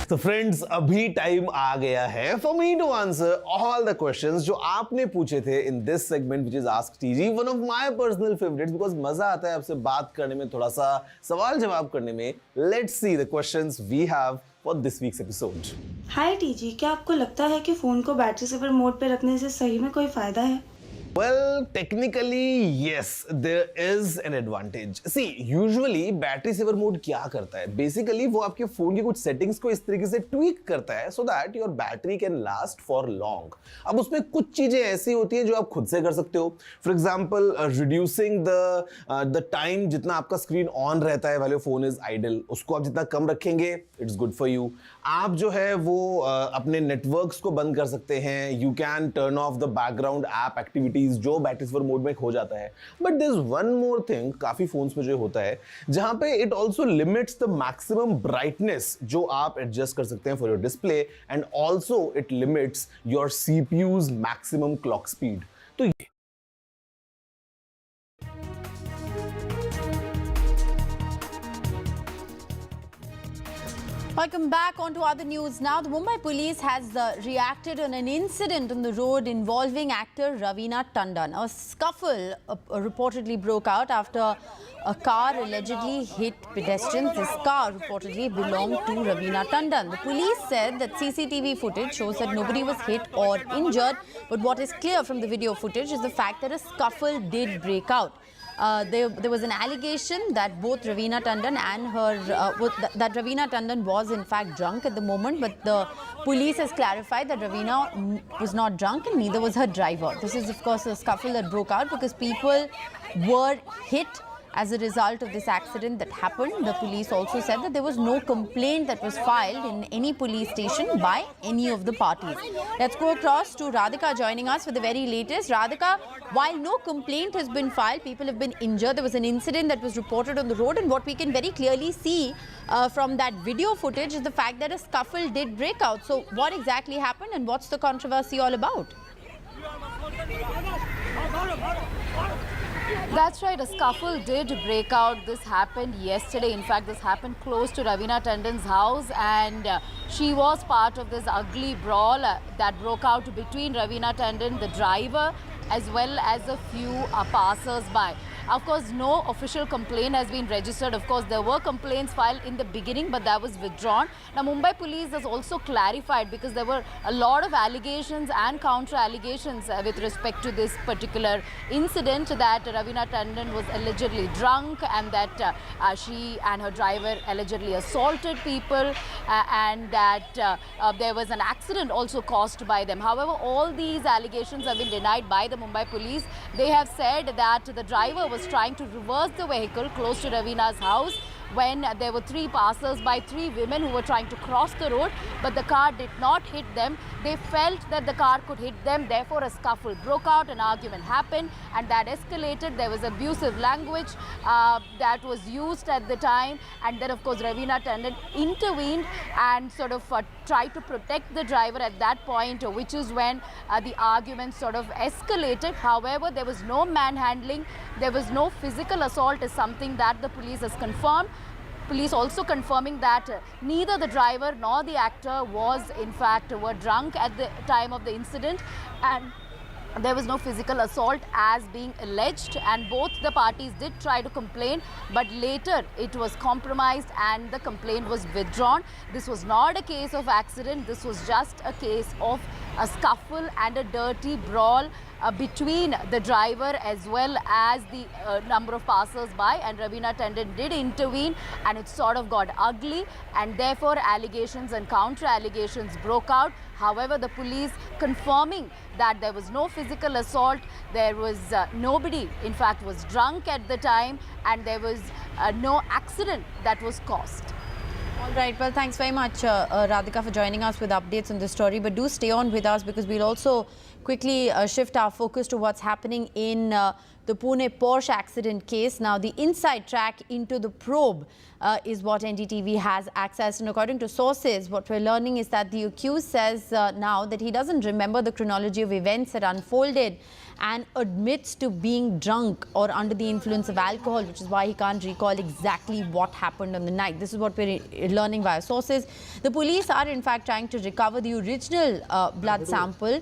So friends, अभी time आ गया है for me to answer all the questions जो आपने पूछे थे in this segment which is Ask TG, one of my personal favorites because मजा आता है आपसे बात करने में, थोड़ा सा सवाल जवाब करने में. Let's see the questions we have for this week's episode. Hi TG, क्या आपको लगता है कि फोन को बैटरी सेवर मोड पे रखने से सही में कोई फायदा है? Well, technically, yes, there is an advantage. See, usually battery saver mode क्या करता है? Basically, वो आपके फोन की कुछ settings को इस तरीके से tweak करता है so that your battery can last for long. अब उसमें कुछ चीजें ऐसी होती हैं जो आप खुद से कर सकते हो. For example, reducing the time जितना आपका screen on रहता है while your phone is idle, उसको आप जितना कम रखेंगे, it's good for you. आप जो है वो अपने networks को बंद कर सकते हैं. You can turn off the background app activities जो बैटरी सेवर मोड में हो जाता है. But there is one more thing काफी फोन्स में जो होता है जहां पे it also limits the maximum brightness जो आप एडजस्ट कर सकते हैं for your display and also it limits your CPUs maximum clock speed. तो Welcome back. On to other news now. The Mumbai police has reacted on an incident on the road involving actor Raveena Tandon. A scuffle reportedly broke out after a car allegedly hit pedestrians. This car reportedly belonged to Raveena Tandon. The police said that CCTV footage shows that nobody was hit or injured, but what is clear from the video footage is the fact that a scuffle did break out. There was an allegation that both Raveena Tandon and that Raveena Tandon was in fact drunk at the moment, but the police has clarified that Raveena was not drunk and neither was her driver. This is of course a scuffle that broke out because people were hit as a result of this accident that happened. The police also said that there was no complaint that was filed in any police station by any of the parties. Let's go across to Radhika joining us for the very latest. Radhika, while no complaint has been filed, people have been injured. There was an incident that was reported on the road, and what we can very clearly see from that video footage is the fact that a scuffle did break out. So what exactly happened and what's the controversy all about? That's right, a scuffle did break out. This happened yesterday. In fact, this happened close to Raveena Tandon's house, and she was part of this ugly brawl that broke out between Raveena Tandon, the driver, as well as a few passers-by. Of course, no official complaint has been registered. Of course, there were complaints filed in the beginning, but that was withdrawn. Now, Mumbai police has also clarified because there were a lot of allegations and counter-allegations with respect to this particular incident that Raveena Tandon was allegedly drunk and that she and her driver allegedly assaulted people and that there was an accident also caused by them. However, all these allegations have been denied by the Mumbai police. They have said that the driver was trying to reverse the vehicle close to Raveena's house when there were three passers-by, three women who were trying to cross the road, but the car did not hit them. They felt that the car could hit them, therefore a scuffle broke out, an argument happened, and that escalated. There was abusive language that was used at the time, and then of course Raveena Tandon intervened and sort of tried to protect the driver at that point, which is when the argument sort of escalated. However, there was no manhandling, there was no physical assault, is something that the police has confirmed. Police also confirming that neither the driver nor the actor was in fact were drunk at the time of the incident, and there was no physical assault as being alleged, and both the parties did try to complain, but later it was compromised and the complaint was withdrawn. This was not a case of accident, this was just a case of a scuffle and a dirty brawl between the driver as well as the number of passers-by, and Raveena Tandon did intervene and it sort of got ugly, and therefore allegations and counter-allegations broke out. However, the police confirming that there was no physical assault, there was nobody in fact was drunk at the time, and there was no accident that was caused. All right, well, thanks very much, Radhika, for joining us with updates on this story. But do stay on with us because we'll also quickly shift our focus to what's happening in the Pune Porsche accident case. Now, the inside track into the probe is what NDTV has accessed. And according to sources, what we're learning is that the accused says now that he doesn't remember the chronology of events that unfolded and admits to being drunk or under the influence of alcohol, which is why he can't recall exactly what happened on the night. This is what we're learning via sources. The police are in fact trying to recover the original blood sample.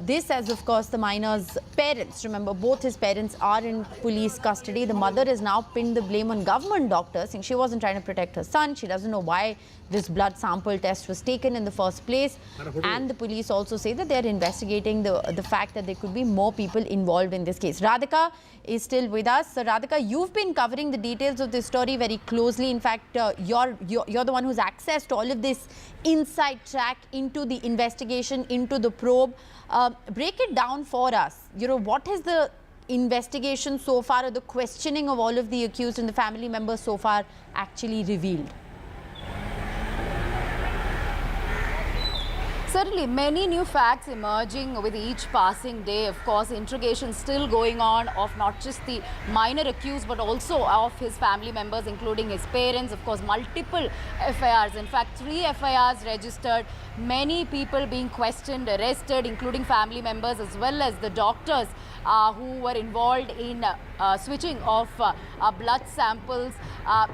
This This as, of course, the miner's parents. Remember, both his parents are in police custody. The mother has now pinned the blame on government doctors, saying she wasn't trying to protect her son. She doesn't know why this blood sample test was taken in the first place. And the police also say that they're investigating the fact that there could be more people involved in this case. Radhika is still with us. So, Radhika, you've been covering the details of this story very closely. In fact, you're the one who's accessed all of this inside track into the investigation, into the probe. Break it down for us. What is the investigation so far, or the questioning of all of the accused and the family members so far actually revealed? Certainly, many new facts emerging with each passing day. Of course, interrogations still going on of not just the minor accused, but also of his family members, including his parents. Of course, multiple FIRs. In fact, 3 FIRs registered. Many people being questioned, arrested, including family members as well as the doctors who were involved in switching of blood samples.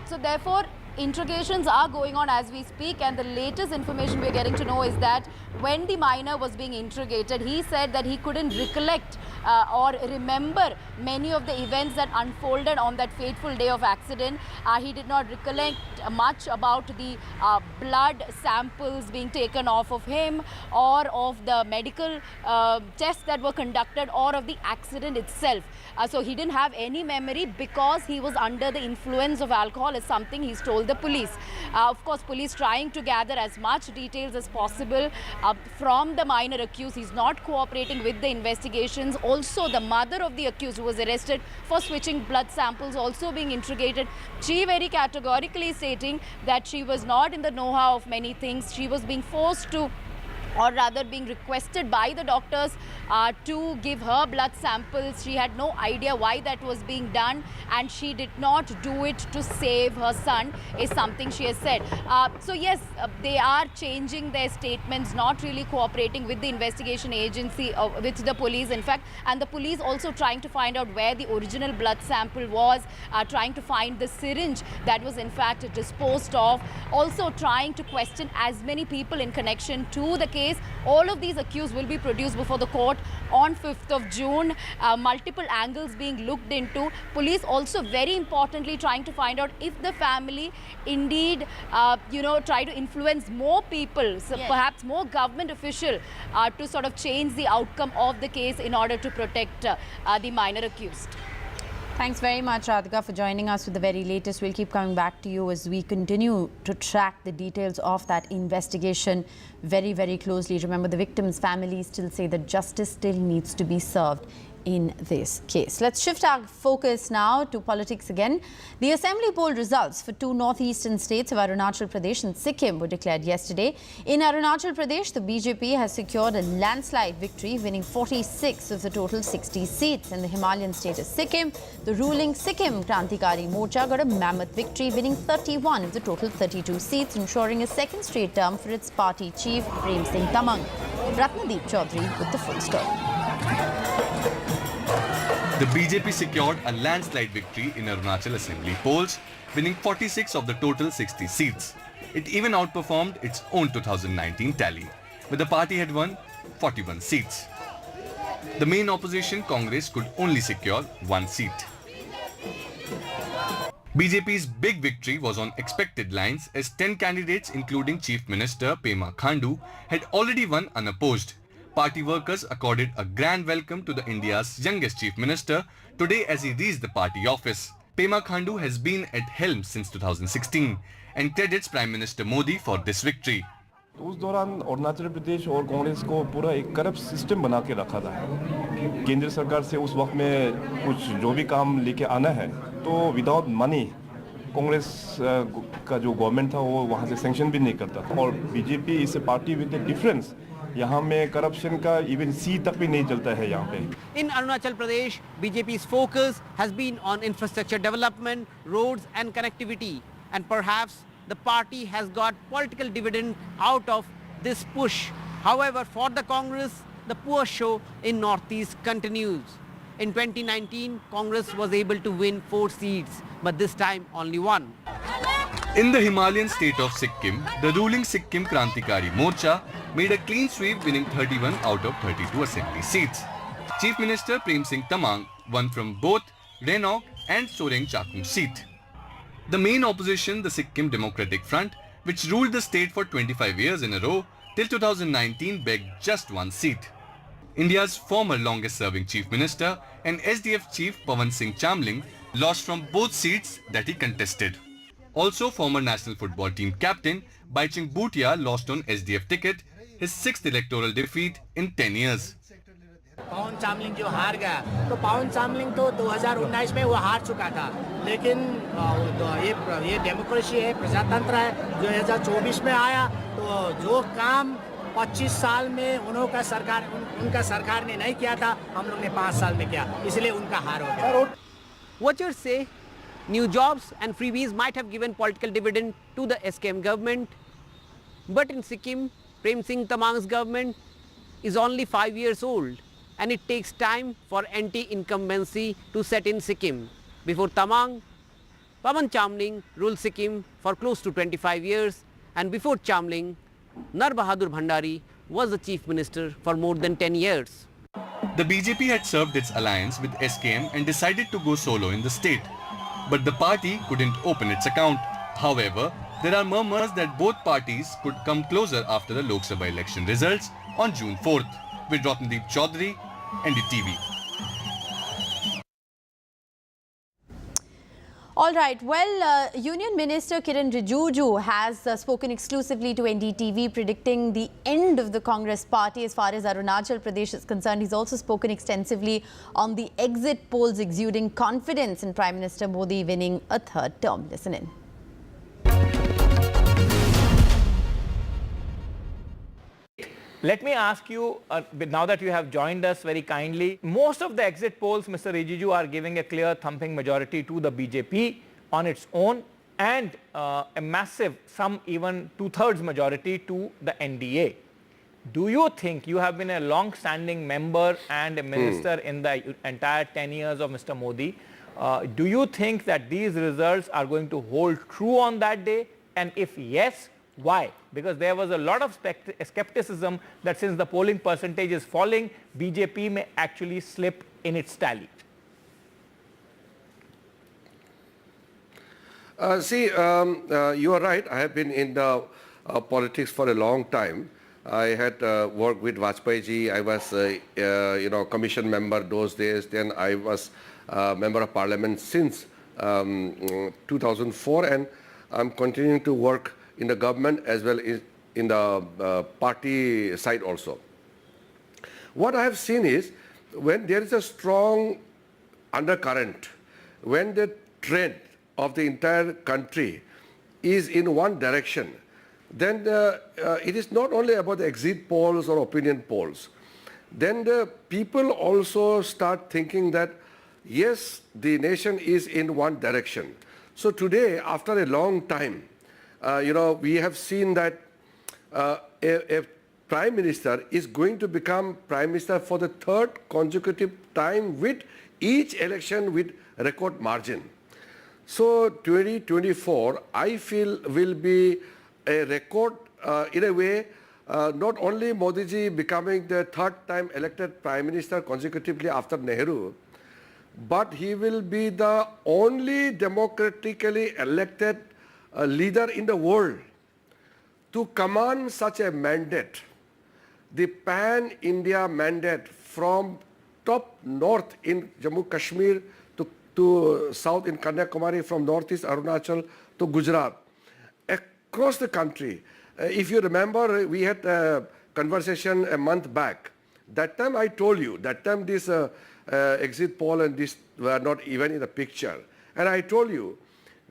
So therefore, interrogations are going on as we speak, and the latest information we're getting to know is that when the miner was being interrogated, he said that he couldn't recollect or remember many of the events that unfolded on that fateful day of accident. He did not recollect much about the blood samples being taken off of him, or of the medical tests that were conducted, or of the accident itself. So he didn't have any memory because he was under the influence of alcohol, is something he's told the police. Of course, police trying to gather as much details as possible from the minor accused. He's not cooperating with the investigations. Also, the mother of the accused, who was arrested for switching blood samples, also being interrogated. She very categorically stating that she was not in the know-how of many things. She was being forced to, or rather being requested by the doctors to give her blood samples. She had no idea why that was being done, and she did not do it to save her son, is something she has said. So yes, they are changing their statements, not really cooperating with the investigation agency, with the police in fact, and the police also trying to find out where the original blood sample was, trying to find the syringe that was in fact disposed of, also trying to question as many people in connection to the case. All of these accused will be produced before the court on 5th of June. Multiple angles being looked into. Police also very importantly trying to find out if the family indeed, try to influence more people, so yes, perhaps more government official to sort of change the outcome of the case in order to protect the minor accused. Thanks very much, Radhika, for joining us with the very latest. We'll keep coming back to you as we continue to track the details of that investigation very, very closely. Remember, the victims' families still say that justice still needs to be served in this case. Let's shift our focus now to politics again. The assembly poll results for 2 northeastern states of Arunachal Pradesh and Sikkim were declared yesterday. In Arunachal Pradesh, the BJP has secured a landslide victory, winning 46 of the total 60 seats. In the Himalayan state of Sikkim, the ruling Sikkim Krantikari Morcha got a mammoth victory, winning 31 of the total 32 seats, ensuring a second straight term for its party chief, Prem Singh Tamang. Ratnadeep Chaudhary with the full story. The BJP secured a landslide victory in Arunachal Assembly polls, winning 46 of the total 60 seats. It even outperformed its own 2019 tally, where the party had won 41 seats. The main opposition, Congress, could only secure 1 seat. BJP's big victory was on expected lines, as 10 candidates, including Chief Minister Pema Khandu, had already won unopposed. Party workers accorded a grand welcome to the India's youngest Chief Minister today as he reached the party office. Pema Khandu has been at helm since 2016 and credits Prime Minister Modi for this victory. उस दौरान अरुणाचल प्रदेश और कांग्रेस को पूरा एक corrupt system बना के रखा था। केंद्र सरकार से उस वक्त में कुछ जो भी काम लेके आना है तो विदाउट मनी कांग्रेस का जो गवर्नमेंट था वो वहाँ से सैंक्शन भी नहीं करता था। और बीजेपी इस पार्टी विद द डिफरेंस यहाँ में करप्शन का इवन सी तक भी नहीं चलता है यहाँ पे। In Arunachal Pradesh, BJP's focus has been on infrastructure development, roads and connectivity, and perhaps the party has got political dividend out of this push. However, for the Congress, the poor show in Northeast continues. In 2019, Congress was able to win 4 seats, but this time only 1. In the Himalayan state of Sikkim, the ruling Sikkim Krantikari Morcha made a clean sweep, winning 31 out of 32 assembly seats. Chief Minister Prem Singh Tamang won from both Renok and Soreng Chakung seat. The main opposition, the Sikkim Democratic Front, which ruled the state for 25 years in a row till 2019, begged just one seat. India's former longest-serving Chief Minister and SDF Chief Pawan Singh Chamling lost from both seats that he contested. Also, former national football team captain Baichung Bhutia lost on SDF ticket, his 6th electoral defeat in 10 years. पवन चामलिंग जो हार गया तो पवन चामलिंग तो 2019 में वो हार चुका था, लेकिन ये डेमोक्रेसी है, प्रजातंत्र है। 2024 में आया तो जो काम 25 साल में उनका सरकार ने नहीं किया था, हम लोग ने 5 साल में किया, इसलिए उनका हार हो गया। Watchers say new jobs and freebies might have given political dividend to the SKM government, but in Sikkim, Prem Singh Tamang's government is only 5 years old, and it takes time for anti-incumbency to set in Sikkim. Before Tamang, Pawan Chamling ruled Sikkim for close to 25 years, and before Chamling, Nar Bahadur Bhandari was the chief minister for more than 10 years. The BJP had served its alliance with SKM and decided to go solo in the state. But the party couldn't open its account. However, there are murmurs that both parties could come closer after the Lok Sabha election results on June 4th. With Ratnadeep Chaudhary, NDTV. All right. Well, Union Minister Kiran Rijiju has spoken exclusively to NDTV, predicting the end of the Congress party as far as Arunachal Pradesh is concerned. He's also spoken extensively on the exit polls exuding confidence in Prime Minister Modi winning a third term. Listen in. Let me ask you, now that you have joined us very kindly, most of the exit polls, Mr. Rijiju, are giving a clear thumping majority to the BJP on its own and a massive, some even two-thirds majority to the NDA. Do you think, you have been a long-standing member and a minister in the entire 10 years of Mr. Modi, do you think that these results are going to hold true on that day? And if yes, why? Because there was a lot of skepticism that since the polling percentage is falling, BJP may actually slip in its tally. You are right. I have been in the politics for a long time. I had worked with Vajpayee ji. I was, commission member those days. Then I was member of parliament since 2004, and I'm continuing to work in the government as well as in the party side also. What I have seen is when there is a strong undercurrent, when the trend of the entire country is in one direction, then it is not only about the exit polls or opinion polls. Then the people also start thinking that yes, the nation is in one direction. So today, after a long time, we have seen that a prime minister is going to become prime minister for the third consecutive time with each election with record margin. So 2024, I feel, will be a record in a way, not only Modi ji becoming the third time elected prime minister consecutively after Nehru, but he will be the only democratically elected leader in the world to command such a mandate, the pan-India mandate from top north in Jammu Kashmir to south in Kanyakumari, from northeast Arunachal to Gujarat, across the country. If you remember, we had a conversation a month back. That time I told you, that time this exit poll and this were not even in the picture. And I told you,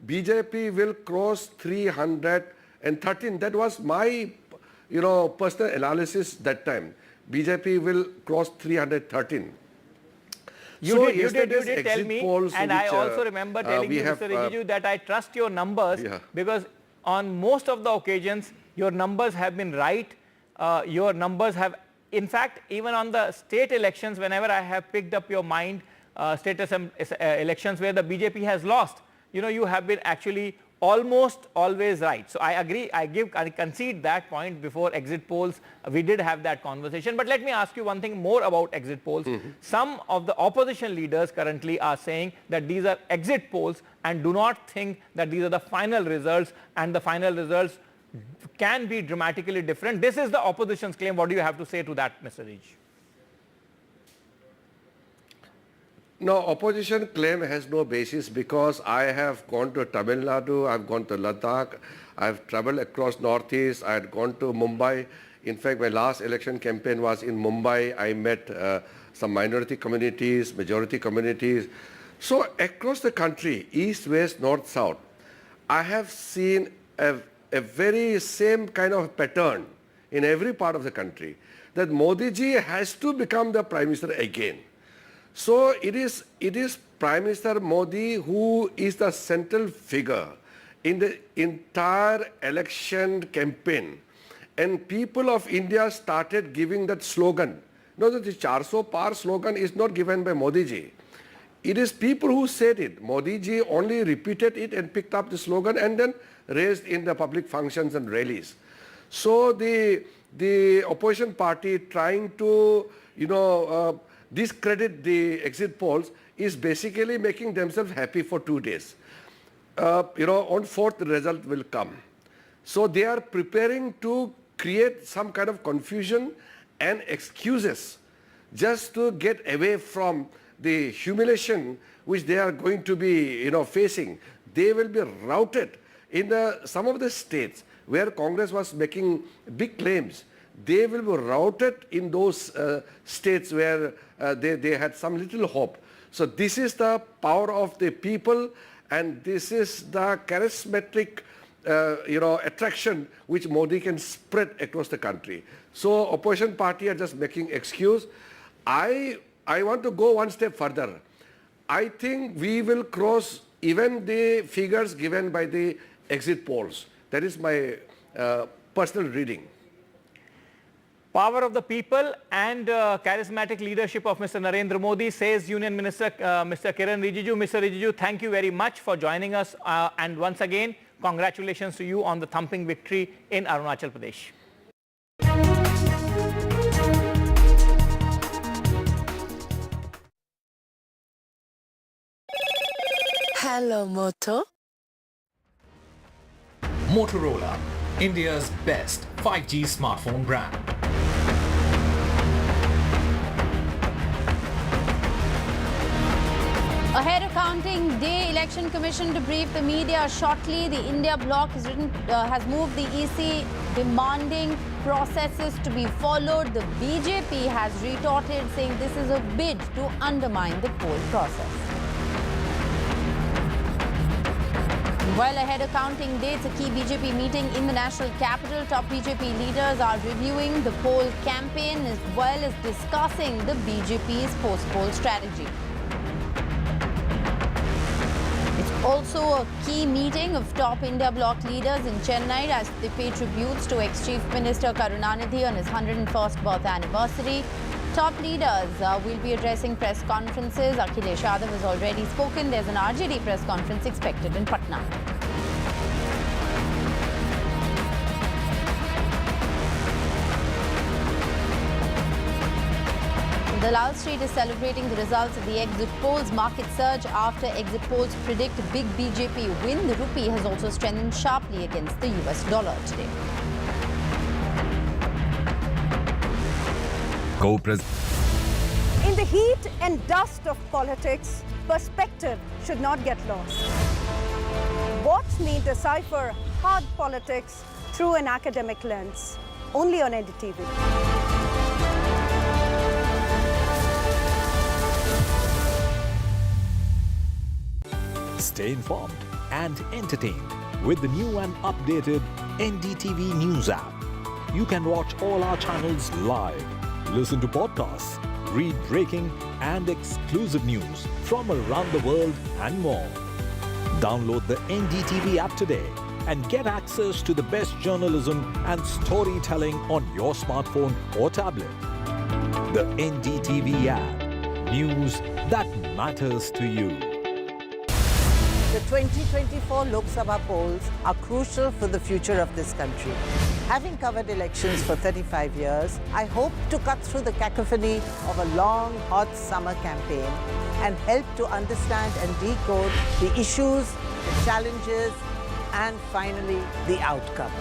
BJP will cross 313. That was my, personal analysis that time. BJP will cross 313. You did tell me, and I also remember telling you, Mr. Rijiju, that I trust your numbers because on most of the occasions, your numbers have been right. Your numbers have, in fact, even on the state elections, whenever I have picked up your mind, state elections where the BJP has lost, you have been actually almost always right. So I agree, I concede that point. Before exit polls, we did have that conversation. But let me ask you one thing more about exit polls. Some of the opposition leaders currently are saying that these are exit polls and do not think that these are the final results, and the final results can be dramatically different. This is the opposition's claim. What do you have to say to that, Mr. Rijiju? No, opposition claim has no basis, because I have gone to Tamil Nadu, I've gone to Ladakh, I've traveled across Northeast, I had gone to Mumbai. In fact, my last election campaign was in Mumbai. I met some minority communities, majority communities. So across the country, east, west, north, south, I have seen a very same kind of pattern in every part of the country, that Modi ji has to become the Prime Minister again. So it is Prime Minister Modi who is the central figure in the entire election campaign. And people of India started giving that slogan. No, the 400 par slogan is not given by Modi ji. It is people who said it. Modi ji only repeated it and picked up the slogan and then raised in the public functions and rallies. So the opposition party trying to, discredit the exit polls is basically making themselves happy for 2 days. On 4th the result will come. So they are preparing to create some kind of confusion and excuses just to get away from the humiliation which they are going to be facing. They will be routed in some of the states where Congress was making big claims. They will be routed in those states where they had some little hope. So this is the power of the people, and this is the charismatic attraction which Modi can spread across the country. So opposition party are just making excuse. I want to go one step further. I think we will cross even the figures given by the exit polls. That is my personal reading. Power of the people and charismatic leadership of Mr. Narendra Modi, says Union Minister Mr. Kiran Rijiju. Mr. Rijiju, thank you very much for joining us, and once again, congratulations to you on the thumping victory in Arunachal Pradesh. Hello, Moto. Motorola, India's best 5G smartphone brand. Ahead of counting day, Election Commission to brief the media shortly. The India bloc has moved the EC demanding processes to be followed. The BJP has retorted, saying this is a bid to undermine the poll process. While ahead of counting dates, a key BJP meeting in the national capital. Top BJP leaders are reviewing the poll campaign as well as discussing the BJP's post-poll strategy. It's also a key meeting of top India bloc leaders in Chennai as they pay tributes to ex-Chief Minister Karunanidhi on his 101st birth anniversary. Top leaders will be addressing press conferences. Akhilesh Yadav has already spoken. There's an RJD press conference expected in Patna. The Lal Street is celebrating the results of the exit polls. Market surge after exit polls predict big BJP win. The rupee has also strengthened sharply against the US dollar today. In the heat and dust of politics, perspective should not get lost. Watch me decipher hard politics through an academic lens, only on NDTV. Stay informed and entertained with the new and updated NDTV News app. You can watch all our channels live, listen to podcasts, read breaking and exclusive news from around the world and more. Download the NDTV app today and get access to the best journalism and storytelling on your smartphone or tablet. The NDTV app. News that matters to you. The The 2024 Lok Sabha polls are crucial for the future of this country. Having covered elections for 35 years, I hope to cut through the cacophony of a long, hot summer campaign and help to understand and decode the issues, the challenges, and finally, the outcome.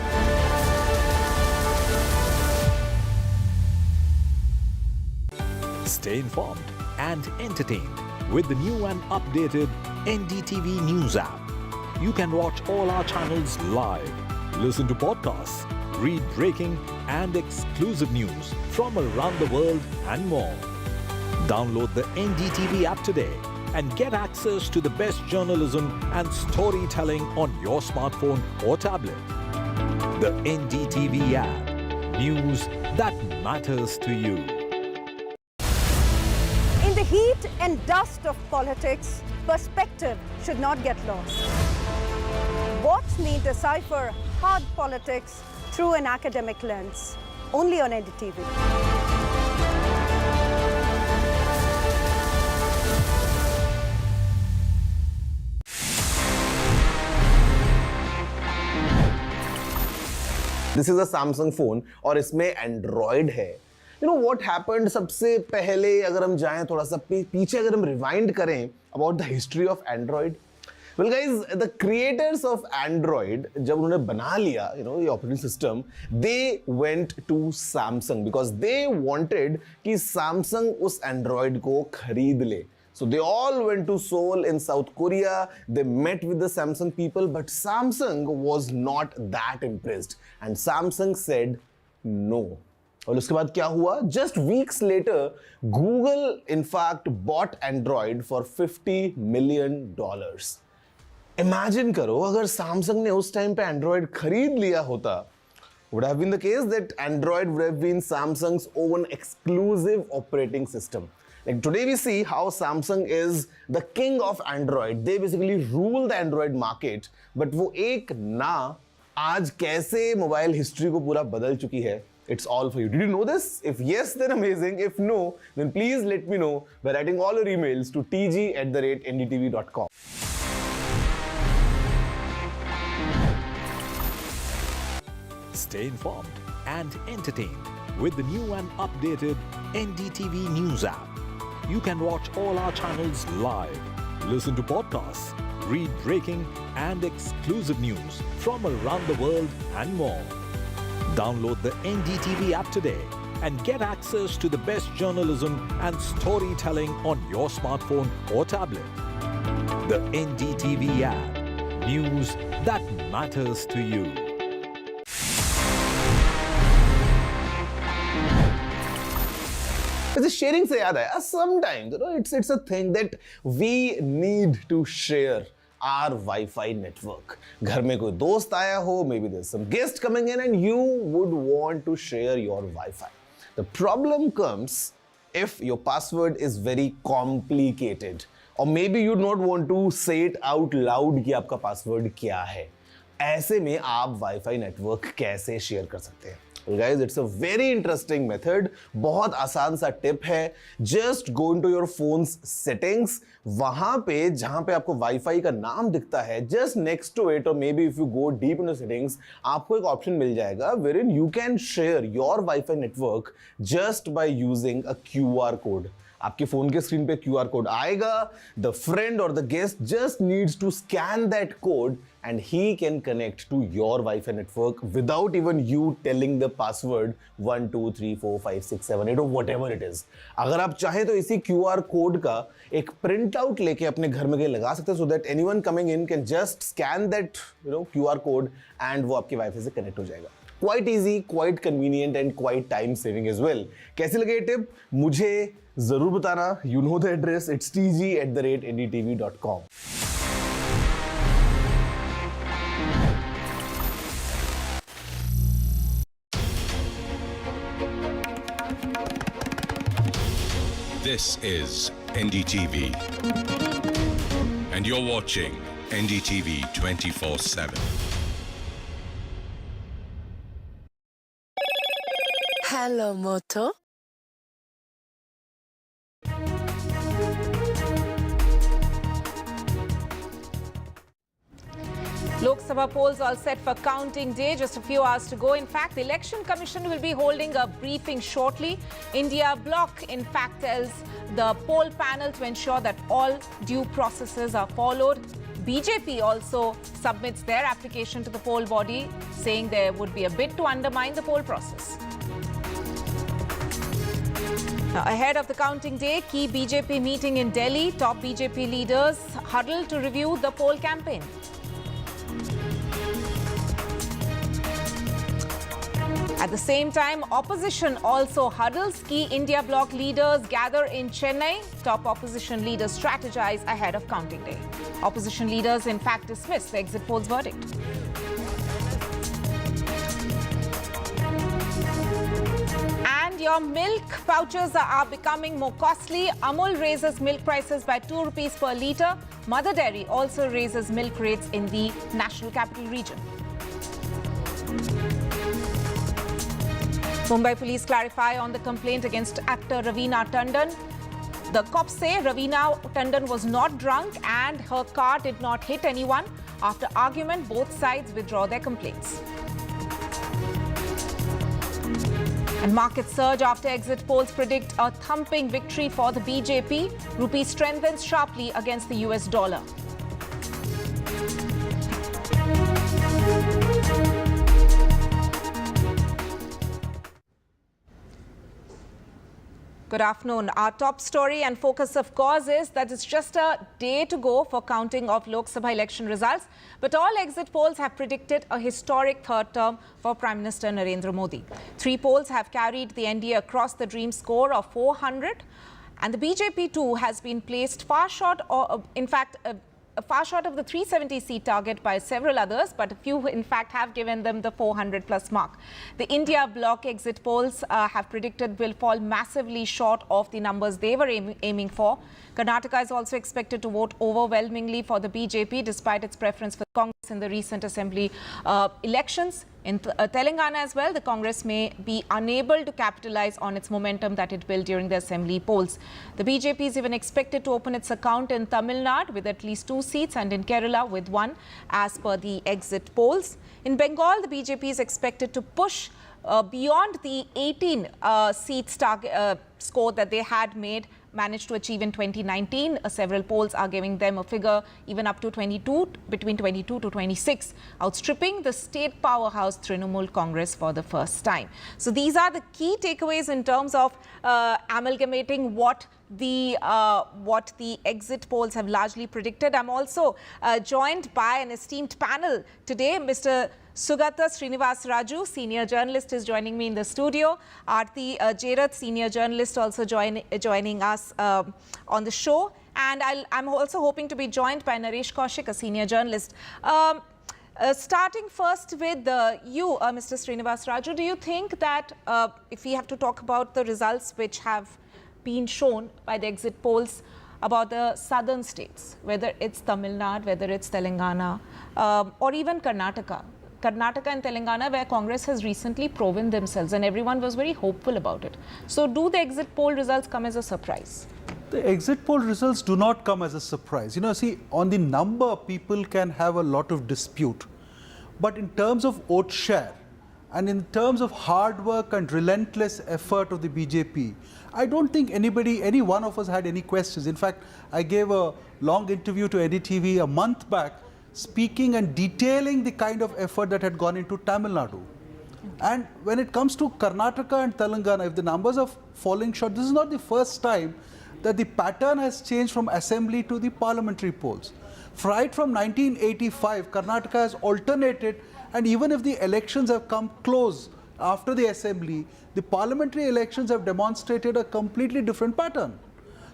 Stay informed and entertained with the new and updated NDTV News app. You can watch all our channels live, listen to podcasts, read breaking and exclusive news from around the world and more. Download the NDTV app today and get access to the best journalism and storytelling on your smartphone or tablet. The NDTV app. News that matters to you. In the heat and dust of politics, perspective should not get lost. Watch me decipher hard politics through an academic lens, only on NDTV. This is a Samsung phone और इसमें Android है. You know what happened? सबसे पहले अगर हम जाएं थोड़ा सा पीछे अगर हम rewind करें about the history of Android. Well guys, the creators of Android जब उन्होंने बना लिया ये operating system, they went to Samsung because they wanted कि Samsung उस Android को खरीद ले. So they all went to Seoul in South Korea. They met with the Samsung people, but Samsung was not that impressed. And Samsung said no. और उसके बाद क्या हुआ? Just weeks later, Google in fact bought Android for $50 million. Imagine करो अगर Samsung ने उस time पे Android खरीद लिया होता, would have been the case that Android would have been Samsung's own exclusive operating system. Like today we see how Samsung is the king of Android. They basically rule the Android market. But वो एक ना आज कैसे mobile history को पूरा बदल चुकी है. It's all for you. Did you know this? If yes, then amazing. If no, then please let me know by writing all your emails to tg@ndtv.com. Stay informed and entertained with the new and updated NDTV News app. You can watch all our channels live, listen to podcasts, read breaking and exclusive news from around the world and more. Download the NDTV app today and get access to the best journalism and storytelling on your smartphone or tablet. The NDTV app. News that matters to you. It's sharing से याद आया. Sometimes it's a thing that we need to share our Wi-Fi network. घर में कोई दोस्त आया हो, maybe there's some guest coming in and you would want to share your Wi-Fi. The problem comes if your password is very complicated or maybe you don't want to say it out loud कि आपका password क्या है. ऐसे में आप Wi-Fi network कैसे share कर सकते हैं? Well guys, it's a very interesting method. बहुत आसान सा टिप है. Just go into your phone's settings. वहां पे जहां पे आपको Wi-Fi का नाम दिखता है, just next to it or maybe if you go deep into settings, आपको एक ऑप्शन मिल जाएगा wherein you can share your Wi-Fi network just by using a QR code. आपके फोन के स्क्रीन पे QR कोड आएगा. The friend or the guest just needs to scan that code and he can connect to your Wi-Fi network without even you telling the password 1 2 3 4 5 6 7 8 or whatever it is. अगर आप चाहें तो इसी QR code का एक print out लेके अपने घर में कहीं लगा सकते हैं so that anyone coming in can just scan that QR code and वो आपके Wi-Fi से कनेक्ट हो जाएगा. Quite easy, quite convenient and quite time saving as well. कैसी लगी ये टिप? मुझे जरूर बताना. You know the address. It's tg@ndtv.com. This is NDTV. And you're watching NDTV 24/7. Hello, Moto. Lok Sabha polls all set for counting day, just a few hours to go. In fact, the Election Commission will be holding a briefing shortly. India Bloc, in fact, tells the poll panel to ensure that all due processes are followed. BJP also submits their application to the poll body, saying there would be a bid to undermine the poll process. Now, ahead of the counting day, key BJP meeting in Delhi, top BJP leaders huddle to review the poll campaign. At the same time, opposition also huddles. Key India Bloc leaders gather in Chennai. Top opposition leaders strategize ahead of counting day. Opposition leaders, in fact, dismiss the exit polls verdict. And your milk pouches are becoming more costly. Amul raises milk prices by 2 rupees per litre. Mother Dairy also raises milk rates in the National Capital Region. Mumbai police clarify on the complaint against actor Raveena Tandon. The cops say Raveena Tandon was not drunk and her car did not hit anyone. After argument, both sides withdraw their complaints. And markets surge after exit polls predict a thumping victory for the BJP. Rupee strengthens sharply against the US dollar. Good afternoon. Our top story and focus, of course, is that it's just a day to go for counting of Lok Sabha election results. But all exit polls have predicted a historic third term for Prime Minister Narendra Modi. 3 polls have carried the NDA across the dream score of 400. And the BJP too has been placed far short, or in fact, far short of the 370 seat target by several others, but a few in fact have given them the 400 plus mark. The India Bloc exit polls have predicted will fall massively short of the numbers they were aiming for. Karnataka is also expected to vote overwhelmingly for the BJP despite its preference for Congress in the recent assembly elections. In Telangana as well, the Congress may be unable to capitalize on its momentum that it built during the assembly polls. The BJP is even expected to open its account in Tamil Nadu with at least 2 seats and in Kerala with 1 as per the exit polls. In Bengal, the BJP is expected to push beyond the 18 seats score that they had managed to achieve in 2019. Several polls are giving them a figure even up to 22, between 22 to 26, outstripping the state powerhouse Trinamool Congress for the first time. So these are the key takeaways in terms of amalgamating what the exit polls have largely predicted. I'm also joined by an esteemed panel today. Mr. Sugata Srinivas Raju, senior journalist, is joining me in the studio. Aarti Jerath, senior journalist, also joining us on the show. And I'm also hoping to be joined by Naresh Kaushik, a senior journalist. Starting first with you, Mr. Srinivas Raju, do you think that if we have to talk about the results which have been shown by the exit polls about the southern states, whether it's Tamil Nadu, whether it's Telangana, or even Karnataka and Telangana, where Congress has recently proven themselves and everyone was very hopeful about it. So do the exit poll results come as a surprise? The exit poll results do not come as a surprise. You know, see, on the number, people can have a lot of dispute. But in terms of vote share and in terms of hard work and relentless effort of the BJP, I don't think any one of us had any questions. In fact, I gave a long interview to NDTV a month back, speaking and detailing the kind of effort that had gone into Tamil Nadu. And when it comes to Karnataka and Telangana, if the numbers are falling short, this is not the first time that the pattern has changed from assembly to the parliamentary polls. Right from 1985, Karnataka has alternated, and even if the elections have come close after the assembly, the parliamentary elections have demonstrated a completely different pattern.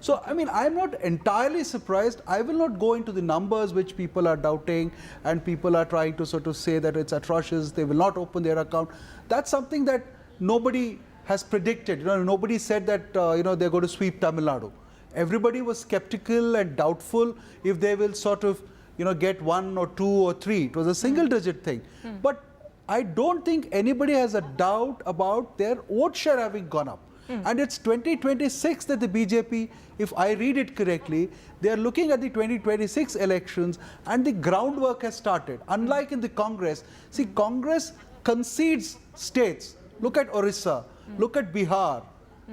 So, I mean, I'm not entirely surprised. I will not go into the numbers which people are doubting and people are trying to sort of say that it's atrocious, they will not open their account. That's something that nobody has predicted. You know, nobody said that, they're going to sweep Tamil Nadu. Everybody was skeptical and doubtful if they will sort of, get 1 or 2 or 3. It was a single digit thing. But I don't think anybody has a doubt about their vote share having gone up. And it's 2026 that the BJP, if I read it correctly, they are looking at the 2026 elections and the groundwork has started. Unlike in the Congress, see, Congress concedes states. Look at Orissa, look at Bihar,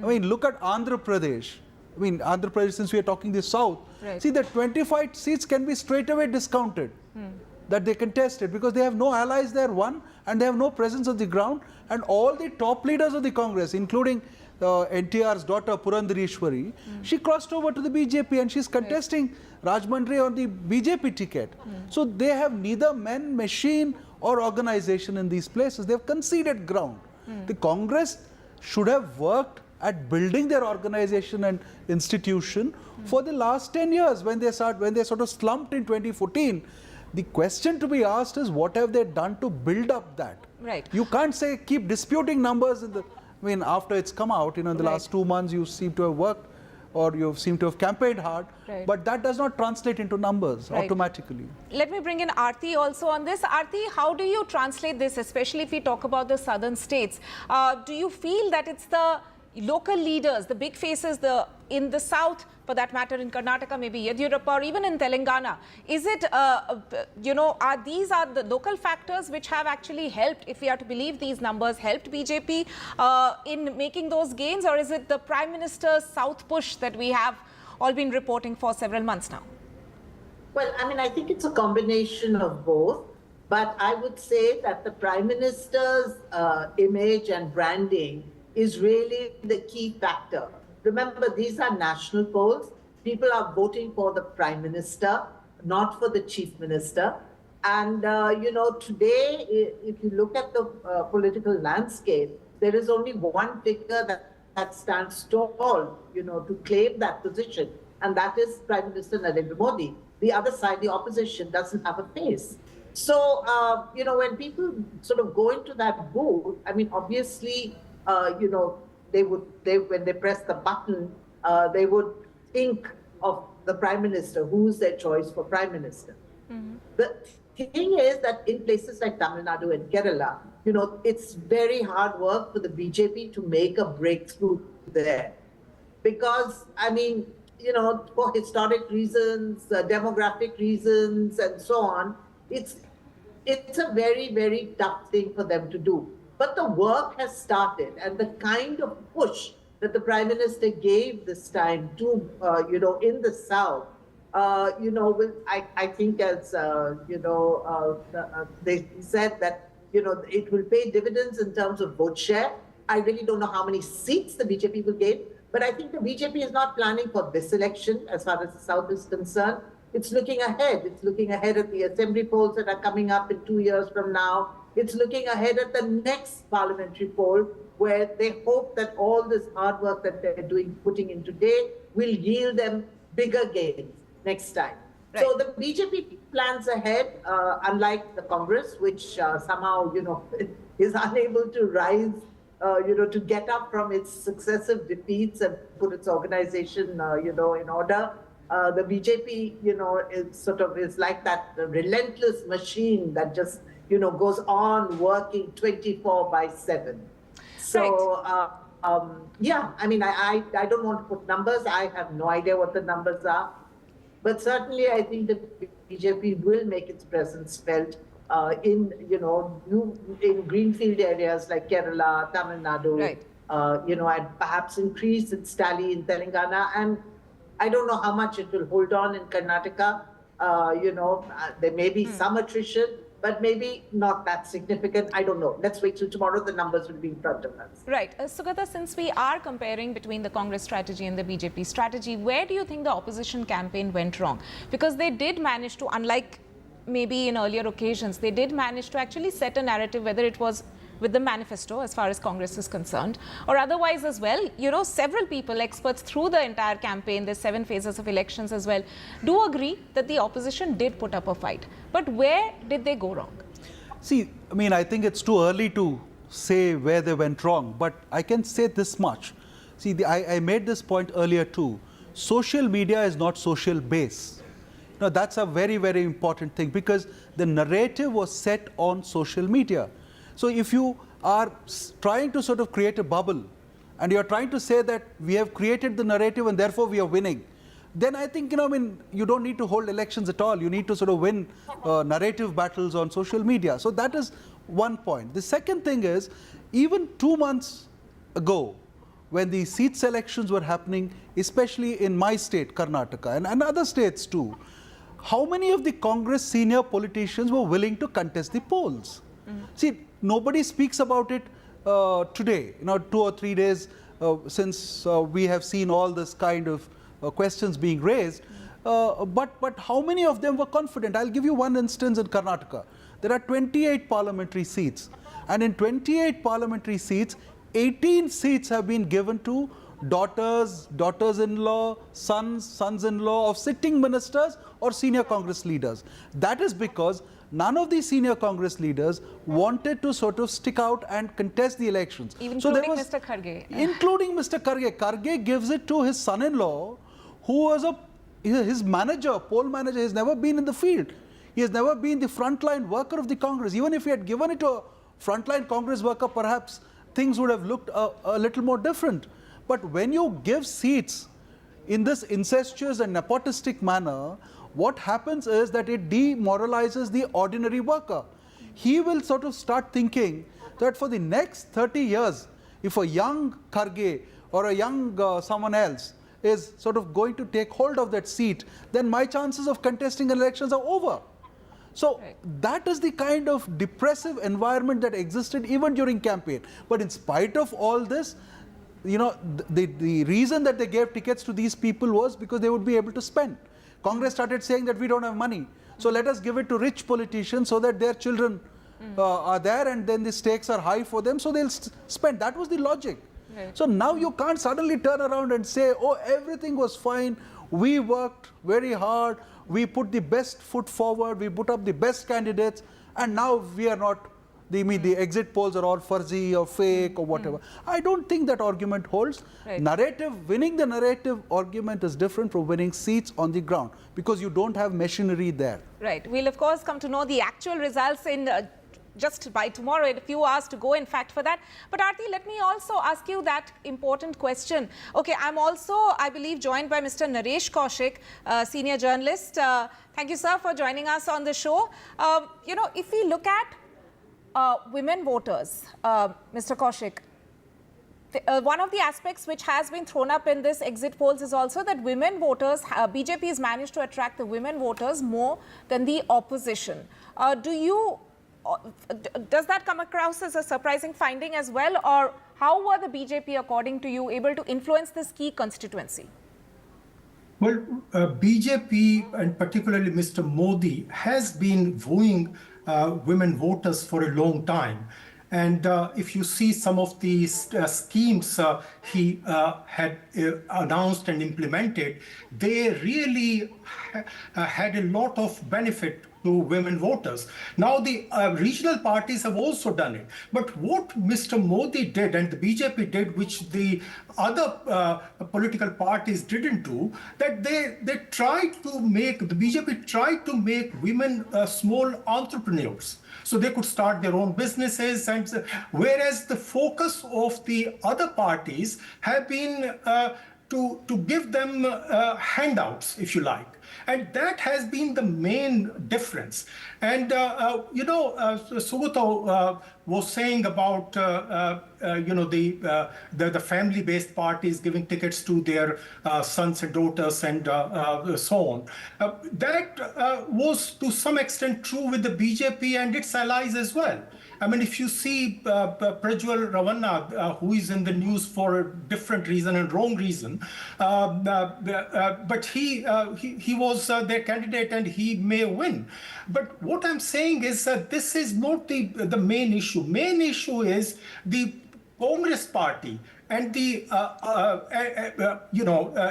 I mean, look at Andhra Pradesh. I mean, Andhra Pradesh, since we are talking the south, see, the 25 seats can be straight away discounted. That they contested because they have no allies there, one, and they have no presence on the ground, and all the top leaders of the Congress, including NTR's daughter Purandareshwari, she crossed over to the BJP and she's contesting Rajmundry on the BJP ticket. So they have neither men, machine or organization in these places. They have conceded ground. The Congress should have worked at building their organization and institution for the last 10 years when they sort of slumped in 2014. The question to be asked is, what have they done to build up that? Right. You can't say, keep disputing numbers in the, I mean, after it's come out, in the last 2 months you seem to have worked or you seem to have campaigned hard, but that does not translate into numbers automatically. Let me bring in Aarti also on this. Aarti, how do you translate this, especially if we talk about the southern states? Do you feel that it's the local leaders, the big faces in the south, for that matter in Karnataka, maybe Yediyurappa, or even in Telangana, is it, these are the local factors which have actually helped, if we are to believe these numbers, helped BJP in making those gains, or is it the Prime Minister's south push that we have all been reporting for several months now? Well, I mean, I think it's a combination of both, but I would say that the Prime Minister's image and branding is really the key factor. Remember, these are national polls. People are voting for the Prime Minister, not for the Chief Minister. And, today, if you look at the political landscape, there is only one figure that stands tall, to claim that position, and that is Prime Minister Narendra Modi. The other side, the opposition, doesn't have a face. So, when people sort of go into that booth, I mean, obviously, when they press the button, they would think of the Prime Minister, who's their choice for Prime Minister. The thing is that in places like Tamil Nadu and Kerala, it's very hard work for the BJP to make a breakthrough there. Because, I mean, for historic reasons, demographic reasons, and so on, it's a very, very tough thing for them to do. But the work has started, and the kind of push that the Prime Minister gave this time to, in the South, I think as, they said that, it will pay dividends in terms of vote share. I really don't know how many seats the BJP will gain, but I think the BJP is not planning for this election as far as the South is concerned. It's looking ahead. It's looking ahead at the assembly polls that are coming up in 2 years from now. It's looking ahead at the next parliamentary poll, where they hope that all this hard work that they're putting in today will yield them bigger gains next time. Right. So the BJP plans ahead, unlike the Congress, which somehow, is unable to rise, to get up from its successive defeats and put its organization, in order. The BJP, is like that relentless machine that just, goes on working 24/7. So, I mean, I don't want to put numbers. I have no idea what the numbers are. But certainly, I think the BJP will make its presence felt in greenfield areas like Kerala, Tamil Nadu, and perhaps increase its tally in Telangana. And I don't know how much it will hold on in Karnataka. There may be some attrition, but maybe not that significant. I don't know. Let's wait till tomorrow. The numbers will be in front of us. Right. Sugata, since we are comparing between the Congress strategy and the BJP strategy, where do you think the opposition campaign went wrong? Because they did manage to, unlike maybe in earlier occasions, they did manage to actually set a narrative, whether it was with the manifesto as far as Congress is concerned, or otherwise as well. Several people, experts through the entire campaign, there's 7 phases of elections as well, do agree that the opposition did put up a fight. But where did they go wrong? See, I mean, I think it's too early to say where they went wrong, but I can say this much. See, I made this point earlier too. Social media is not social base. Now, that's a very, very important thing, because the narrative was set on social media. So if you are trying to sort of create a bubble and you're trying to say that we have created the narrative and therefore we are winning, then I think, you don't need to hold elections at all. You need to sort of win narrative battles on social media. So that is one point. The second thing is, even 2 months ago, when the seat selections were happening, especially in my state, Karnataka, and other states too, how many of the Congress senior politicians were willing to contest the polls? See, nobody speaks about it today, 2 or 3 days since we have seen all this kind of questions being raised. But how many of them were confident? I'll give you one instance in Karnataka. There are 28 parliamentary seats. And in 28 parliamentary seats, 18 seats have been given to daughters, daughters-in-law, sons, sons-in-law of sitting ministers or senior Congress leaders. That is because none of these senior Congress leaders wanted to sort of stick out and contest the elections. Including Mr. Kharge. Including Mr. Kharge. Kharge gives it to his son-in-law, who was his manager, poll manager. He has never been in the field. He has never been the frontline worker of the Congress. Even if he had given it to a frontline Congress worker, perhaps things would have looked a little more different. But when you give seats in this incestuous and nepotistic manner, what happens is that it demoralizes the ordinary worker. He will sort of start thinking that for the next 30 years, if a young Kharge or a young someone else is sort of going to take hold of that seat, then my chances of contesting elections are over. So that is the kind of depressive environment that existed even during campaign. But in spite of all this, the reason that they gave tickets to these people was because they would be able to spend. Congress started saying that we don't have money, so let us give it to rich politicians so that their children are there, and then the stakes are high for them, so they'll spend. That was the logic. Right. So now you can't suddenly turn around and say, oh, everything was fine, we worked very hard, we put the best foot forward, we put up the best candidates, and now we are not, the exit polls are all fuzzy or fake or whatever. I don't think that argument holds. Right. Winning the narrative argument is different from winning seats on the ground, because you don't have machinery there. Right. We'll of course come to know the actual results in just by tomorrow, in a few hours to go, in fact, for that. But Aarti, let me also ask you that important question. Okay, I'm also, I believe, joined by Mr. Naresh Kaushik, senior journalist. Thank you, sir, for joining us on the show. If we look at women voters, Mr. Kaushik, one of the aspects which has been thrown up in this exit polls is also that women voters, BJP has managed to attract the women voters more than the opposition. Does that come across as a surprising finding as well, or how were the BJP, according to you, able to influence this key constituency? Well, BJP, and particularly Mr. Modi, has been wooing women voters for a long time. And if you see some of these schemes he had announced and implemented, they really had a lot of benefit to women voters. Now the regional parties have also done it. But what Mr. Modi did and the BJP did, which the other political parties didn't do, that the BJP tried to make women small entrepreneurs, so they could start their own businesses, and whereas the focus of the other parties have been to give them handouts, if you like. And that has been the main difference. And, Sugato was saying about, the family-based parties giving tickets to their sons and daughters and so on. That was to some extent true with the BJP and its allies as well. I mean, if you see Prajwal Ravanna, who is in the news for a different reason and wrong reason, but he was their candidate and he may win. But what I'm saying is that this is not the main issue. Main issue is the Congress party and the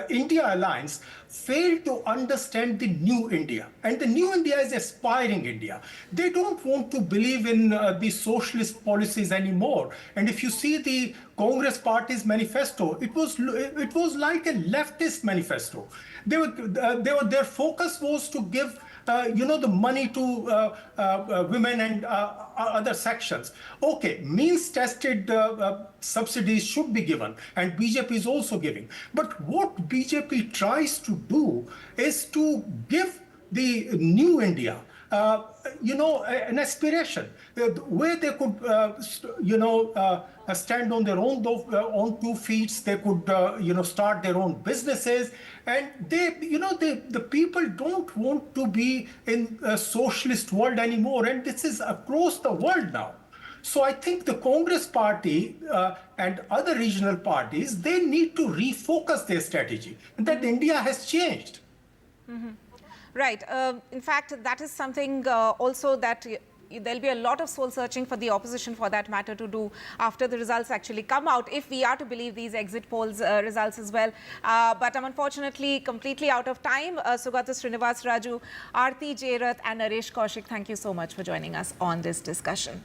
India Alliance failed to understand the new India. And the new India is aspiring India. They don't want to believe in the socialist policies anymore. And if you see the Congress party's manifesto, it was like a leftist manifesto. Their focus was to give the money to women and other sections. Okay, means-tested subsidies should be given, and BJP is also giving. But what BJP tries to do is to give the new India, an aspiration where they could, stand on their own 2 feet. They could, start their own businesses, and the people don't want to be in a socialist world anymore, and this is across the world now. So I think the Congress party and other regional parties, they need to refocus their strategy, and that India has changed. Mm-hmm. Right. In fact, that is something also that there'll be a lot of soul searching for the opposition, for that matter, to do after the results actually come out, if we are to believe these exit polls results as well. But I'm unfortunately completely out of time. Sugata Srinivas Raju, Aarti Jerath and Naresh Kaushik, thank you so much for joining us on this discussion.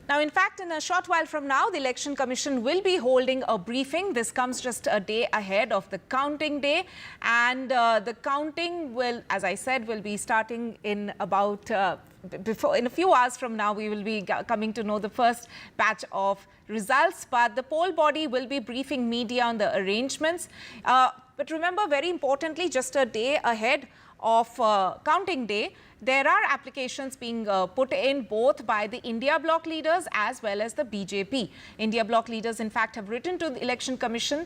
Now, in fact, in a short while from now, the Election Commission will be holding a briefing. This comes just a day ahead of the counting day. And the counting will, as I said, will be starting in about, in a few hours from now, we will be coming to know the first batch of results. But the poll body will be briefing media on the arrangements. But remember, very importantly, just a day ahead of counting day, there are applications being put in both by the India bloc leaders as well as the BJP. India bloc leaders, in fact, have written to the Election Commission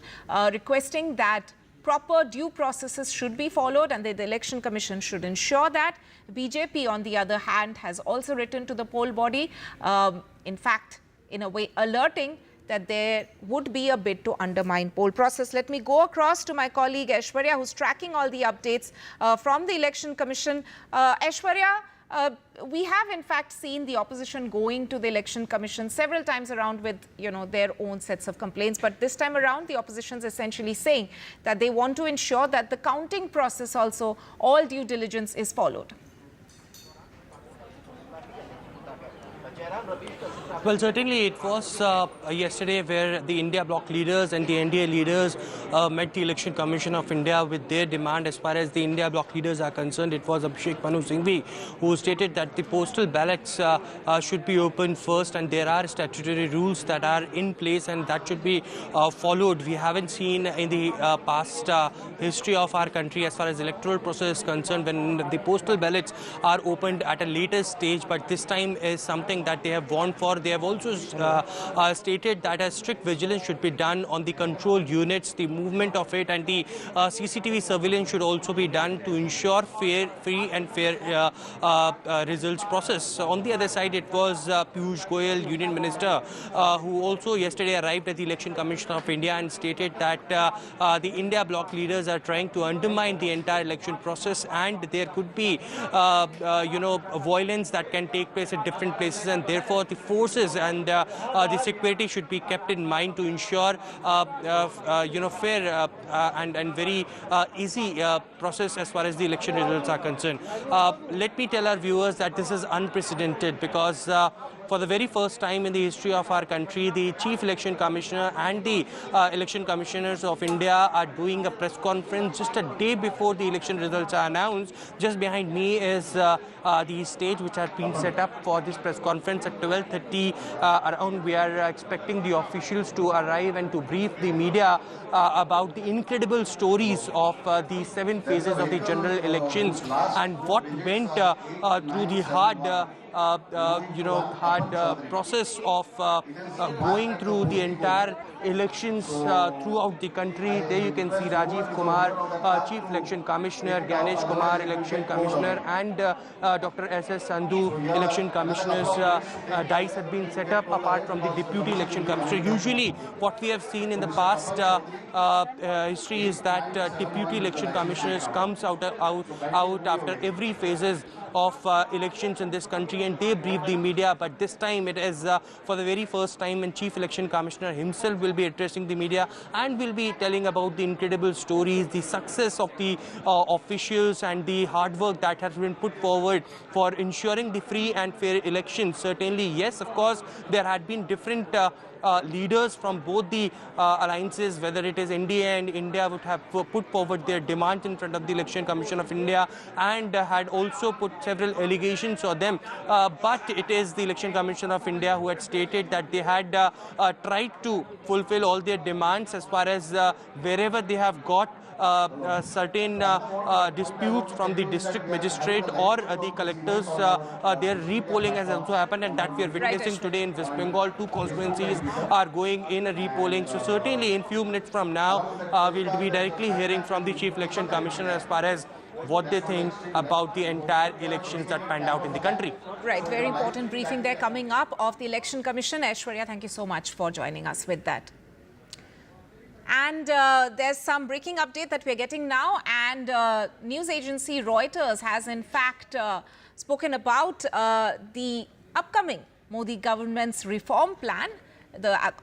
requesting that proper due processes should be followed and that the Election Commission should ensure that. BJP, on the other hand, has also written to the poll body, in fact, in a way alerting that there would be a bid to undermine poll process. Let me go across to my colleague Aishwarya, who's tracking all the updates from the Election Commission. Aishwarya, we have in fact seen the opposition going to the Election Commission several times around with their own sets of complaints, but this time around the opposition is essentially saying that they want to ensure that the counting process also, all due diligence is followed. Well, certainly it was yesterday where the India bloc leaders and the NDA leaders met the Election Commission of India with their demand. As far as the India bloc leaders are concerned, it was Abhishek Manu Singhvi who stated that the postal ballots should be opened first, and there are statutory rules that are in place and that should be followed. We haven't seen in the past history of our country as far as electoral process is concerned when the postal ballots are opened at a later stage, but this time is something that they have warned for. They have also stated that a strict vigilance should be done on the control units, the movement of it, and the CCTV surveillance should also be done to ensure free and fair results process. So on the other side, it was Piyush Goyal, Union Minister, who also yesterday arrived at the Election Commission of India and stated that the India bloc leaders are trying to undermine the entire election process, and there could be violence that can take place at different places, and therefore the forces and the security should be kept in mind to ensure fair and very easy process as far as the election results are concerned. Let me tell our viewers that this is unprecedented because for the very first time in the history of our country, the Chief Election Commissioner and the Election Commissioners of India are doing a press conference just a day before the election results are announced. Just behind me is the stage which has been set up for this press conference at 12:30 around. We are expecting the officials to arrive and to brief the media about the incredible stories of the 7 phases of the general elections and what went through the hard process of going through the entire elections throughout the country. There you can see Rajiv Kumar, Chief Election Commissioner, Ganesh Kumar, Election Commissioner, and Dr. S.S. Sandhu, Election Commissioners. Dice have been set up apart from the Deputy Election Commissioner. Usually what we have seen in the past history is that Deputy Election Commissioners comes out after every phases of elections in this country and they brief the media, but this time it is for the very first time when Chief Election Commissioner himself will be addressing the media and will be telling about the incredible stories, the success of the officials and the hard work that has been put forward for ensuring the free and fair elections. Certainly, yes, of course, there had been different leaders from both the alliances, whether it is NDA and India, would have put forward their demands in front of the Election Commission of India and had also put several allegations on them. But it is the Election Commission of India who had stated that they had tried to fulfill all their demands as far as wherever they have got certain disputes from the district magistrate or the collectors. Their repolling has also happened, and that we are witnessing today in West Bengal. 2 constituencies are going in a repolling. So certainly in few minutes from now, we'll be directly hearing from the Chief Election Commissioner as far as what they think about the entire elections that panned out in the country. Right, very important briefing there coming up of the Election Commission. Aishwarya, thank you so much for joining us with that. And there's some breaking update that we're getting now, and news agency Reuters has in fact spoken about the upcoming Modi government's reform plan.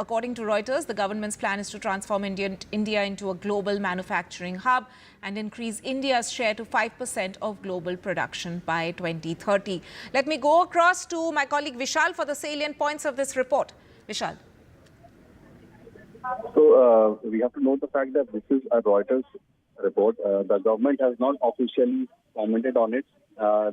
According to Reuters, the government's plan is to transform India into a global manufacturing hub and increase India's share to 5% of global production by 2030. Let me go across to my colleague Vishal for the salient points of this report. Vishal. So we have to note the fact that this is a Reuters report. The government has not officially commented on it.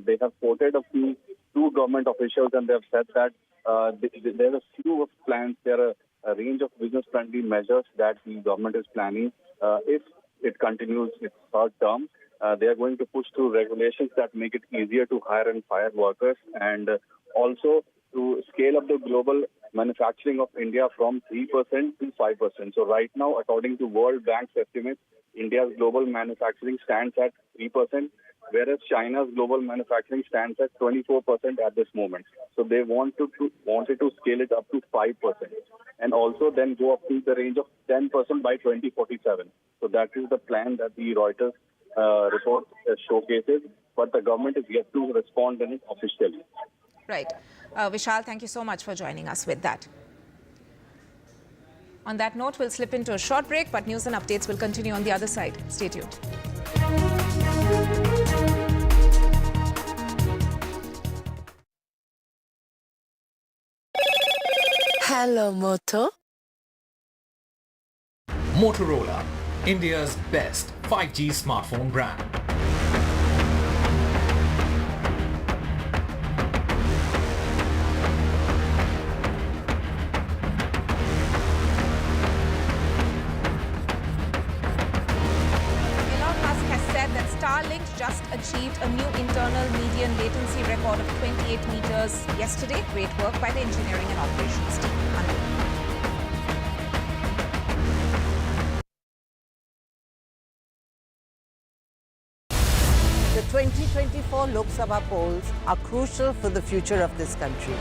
They have quoted two government officials, and they have said that there are a few plans. There are a range of business-friendly measures that the government is planning. If it continues its third term, they are going to push through regulations that make it easier to hire and fire workers, and also to scale up the global manufacturing of India from 3% to 5%. So right now, according to World Bank's estimates, India's global manufacturing stands at 3%, whereas China's global manufacturing stands at 24% at this moment. So they wanted to scale it up to 5%, and also then go up to the range of 10% by 2047. So that is the plan that the Reuters report showcases, but the government is yet to respond on it officially. Right. Vishal, thank you so much for joining us with that. On that note, we'll slip into a short break, but news and updates will continue on the other side. Stay tuned. Hello, Moto. Motorola, India's best 5G smartphone brand. Starlink just achieved a new internal median latency record of 28 meters yesterday. Great work by the engineering and operations team. The 2024 Lok Sabha polls are crucial for the future of this country.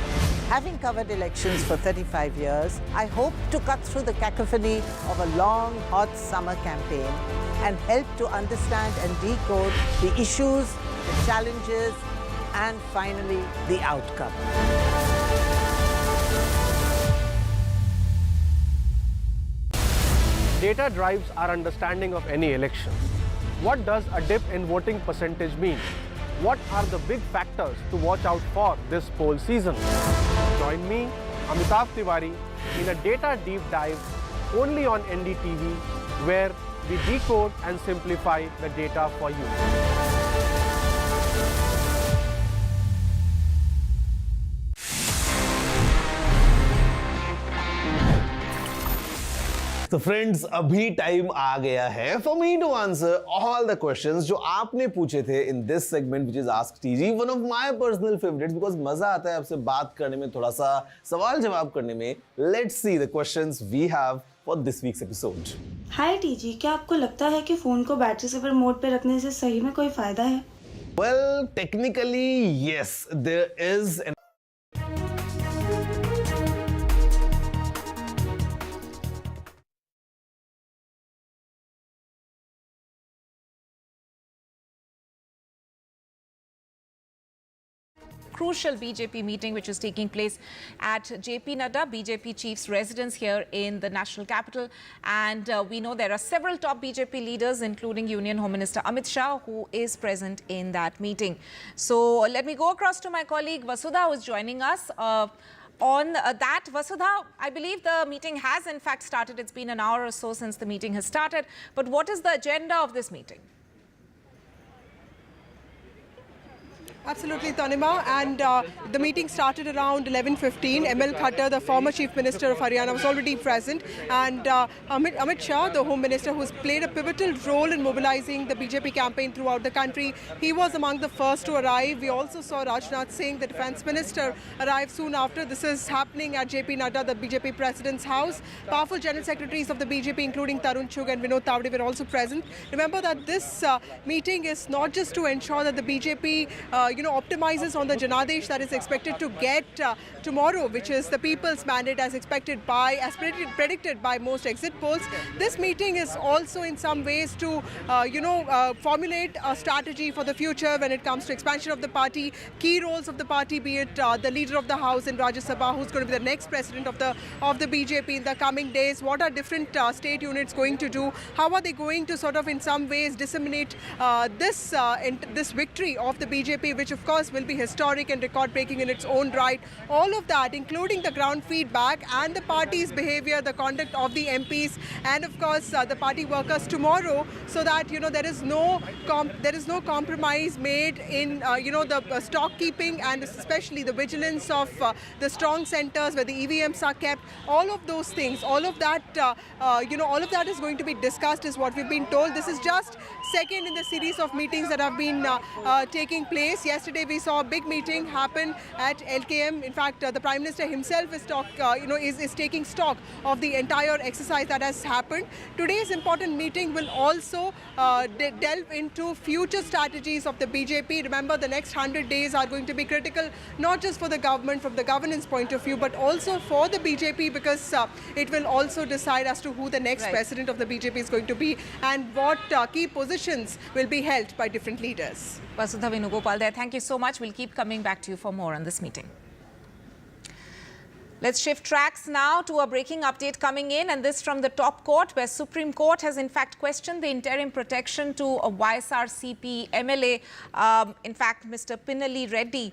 Having covered elections for 35 years, I hope to cut through the cacophony of a long, hot summer campaign and help to understand and decode the issues, the challenges, and finally, the outcome. Data drives our understanding of any election. What does a dip in voting percentage mean? What are the big factors to watch out for this poll season? Join me, Amitav Tiwari, in a data deep dive only on NDTV, where we decode and simplify the data for you. तो friends अभी time आ गया है for me to answer all the questions जो आपने पूछे थे in this segment which is ask TG, one of my personal favourites because मजा आता है आपसे बात करने में, थोड़ा सा सवाल जवाब करने में. Let's see the questions we have for this week's episode. Hi TG, क्या आपको लगता है कि फोन को बैटरी सेवर मोड पे रखने से सही में कोई फायदा है? Well technically yes, there is an crucial BJP meeting which is taking place at JP Nadda, BJP chief's residence here in the national capital. And we know there are several top BJP leaders, including Union Home Minister Amit Shah, who is present in that meeting. So let me go across to my colleague Vasudha, who is joining us. On that, Vasudha, I believe the meeting has in fact started. It's been an hour or so since the meeting has started. But what is the agenda of this meeting? Absolutely, Tanima. And the meeting started around 11:15. ML Khattar, the former Chief Minister of Haryana, was already present. And Amit Shah, the Home Minister, who's played a pivotal role in mobilizing the BJP campaign throughout the country, he was among the first to arrive. We also saw Rajnath Singh, the Defence Minister, arrive soon after. This is happening at JP Nadda, the BJP President's house. Powerful General Secretaries of the BJP, including Tarun Chugh and Vinod Tawde, were also present. Remember that this meeting is not just to ensure that the BJP optimizes on the Janadesh that is expected to get tomorrow, which is the people's mandate as predicted by most exit polls. This meeting is also in some ways to, formulate a strategy for the future when it comes to expansion of the party, key roles of the party, be it the leader of the house in Rajya Sabha, who's going to be the next president of the BJP in the coming days. What are different state units going to do? How are they going to sort of in some ways disseminate this victory of the BJP, which of course will be historic and record-breaking in its own right. All of that, including the ground feedback and the party's behavior, the conduct of the MPs, and of course the party workers tomorrow, so that there is no compromise made in the stock keeping and especially the vigilance of the strong centers where the EVMs are kept. All of those things, all of that is going to be discussed, is what we've been told. This is just second in the series of meetings that have been taking place. Yesterday we saw a big meeting happen at LKM. In fact, the Prime Minister himself is taking stock of the entire exercise that has happened. Today's important meeting will also delve into future strategies of the BJP. Remember, the next 100 days are going to be critical, not just for the government from the governance point of view, but also for the BJP, because it will also decide as to who the next president of the BJP is going to be and what key positions will be held by different leaders. Vasudha Venugopal there. Thank you so much. We'll keep coming back to you for more on this meeting. Let's shift tracks now to a breaking update coming in, and this from the top court, where Supreme Court has in fact questioned the interim protection to a YSRCP MLA, in fact Mr. Pinali Reddy.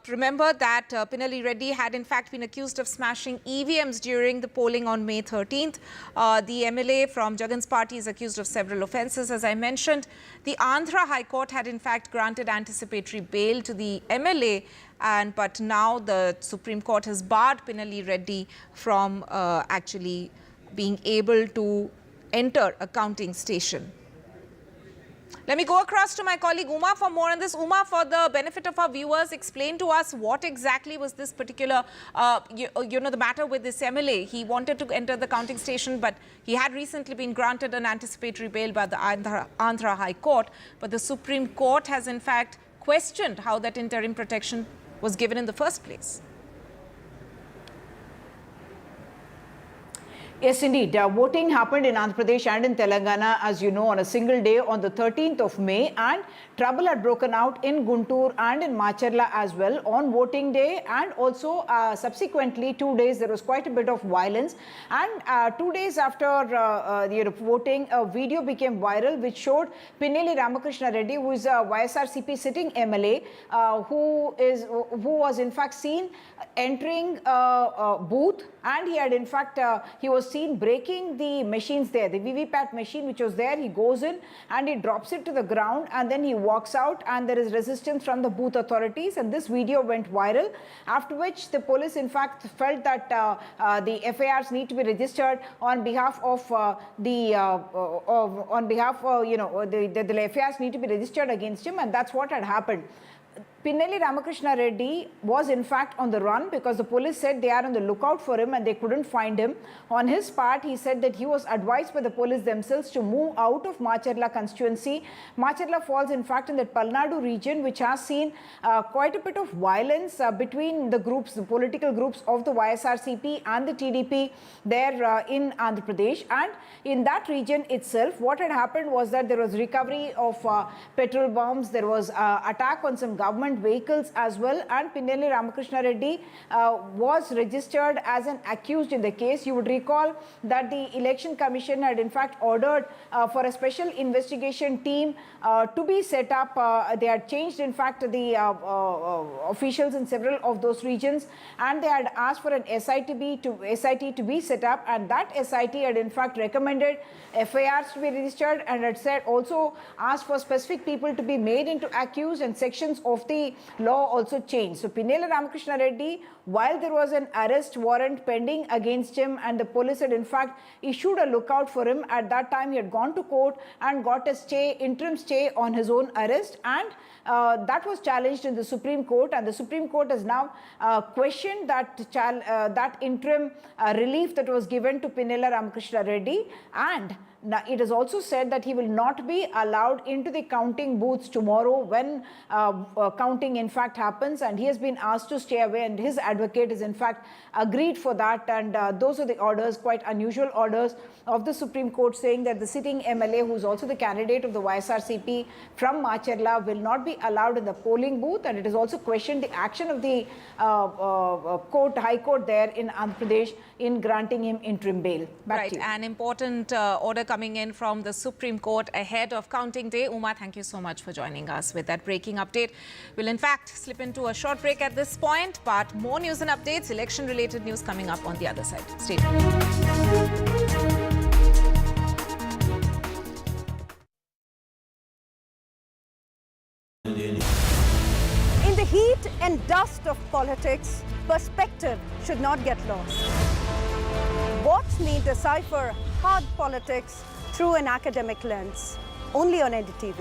Remember that Pinali Reddy had in fact been accused of smashing EVMs during the polling on May 13th. The MLA from Jagan's party is accused of several offences, as I mentioned. The Andhra High Court had in fact granted anticipatory bail to the MLA, but now the Supreme Court has barred Pinali Reddy from actually being able to enter a counting station. Let me go across to my colleague Uma for more on this. Uma, for the benefit of our viewers, explain to us what exactly was this particular, the matter with this MLA. He wanted to enter the counting station, but he had recently been granted an anticipatory bail by the Andhra High Court. But the Supreme Court has in fact questioned how that interim protection was given in the first place. Yes, indeed. Voting happened in Andhra Pradesh and in Telangana, as you know, on a single day on the 13th of May, and trouble had broken out in Guntur and in Macherla as well on voting day, and also subsequently 2 days there was quite a bit of violence. And 2 days after voting, a video became viral which showed Pinali Ramakrishna Reddy, who is a YSRCP sitting MLA, who was in fact seen entering a booth, and he had in fact he was seen breaking the machines there, the VVPAT machine which was there. He goes in and he drops it to the ground, and then he walks out, and there is resistance from the booth authorities, and this video went viral, after which the police in fact felt that the FIRs need to be registered on behalf of the FIRs need to be registered against him, and that's what had happened. Pinali Ramakrishna Reddy was in fact on the run because the police said they are on the lookout for him and they couldn't find him. On his part, he said that he was advised by the police themselves to move out of Macherla constituency. Macherla falls in fact in the Palnadu region, which has seen quite a bit of violence between the groups, the political groups of the YSRCP and the TDP there in Andhra Pradesh. And in that region itself, what had happened was that there was recovery of petrol bombs, there was attack on some government vehicles as well, and Pinali Ramakrishna Reddy was registered as an accused in the case. You would recall that the Election Commission had in fact ordered for a special investigation team to be set up. They had changed in fact the officials in several of those regions, and they had asked for an SIT to be set up, and that SIT had in fact recommended FIRs to be registered, and had said also asked for specific people to be made into accused, and sections of the the law also changed. So Pinnela Ramakrishna Reddy, while there was an arrest warrant pending against him and the police had in fact issued a lookout for him, at that time he had gone to court and got a stay, interim stay on his own arrest, and that was challenged in the Supreme Court, and the Supreme Court has now questioned that interim relief that was given to Pinnela Ramakrishna Reddy, and now, it is also said that he will not be allowed into the counting booths tomorrow when counting in fact happens, and he has been asked to stay away, and his advocate has in fact agreed for that, and those are the orders, quite unusual orders of the Supreme Court, saying that the sitting MLA, who is also the candidate of the YSRCP from Macherla, will not be allowed in the polling booth, and it has also questioned the action of the High Court there in Andhra Pradesh in granting him interim bail. Back to you. An important order coming in from the Supreme Court ahead of counting day. Uma, thank you so much for joining us with that breaking update. We'll in fact slip into a short break at this point, but more news and updates, election-related news coming up on the other side. Stay tuned. In the heat and dust of politics, perspective should not get lost. Watch me decipher hard politics through an academic lens, only on NDTV.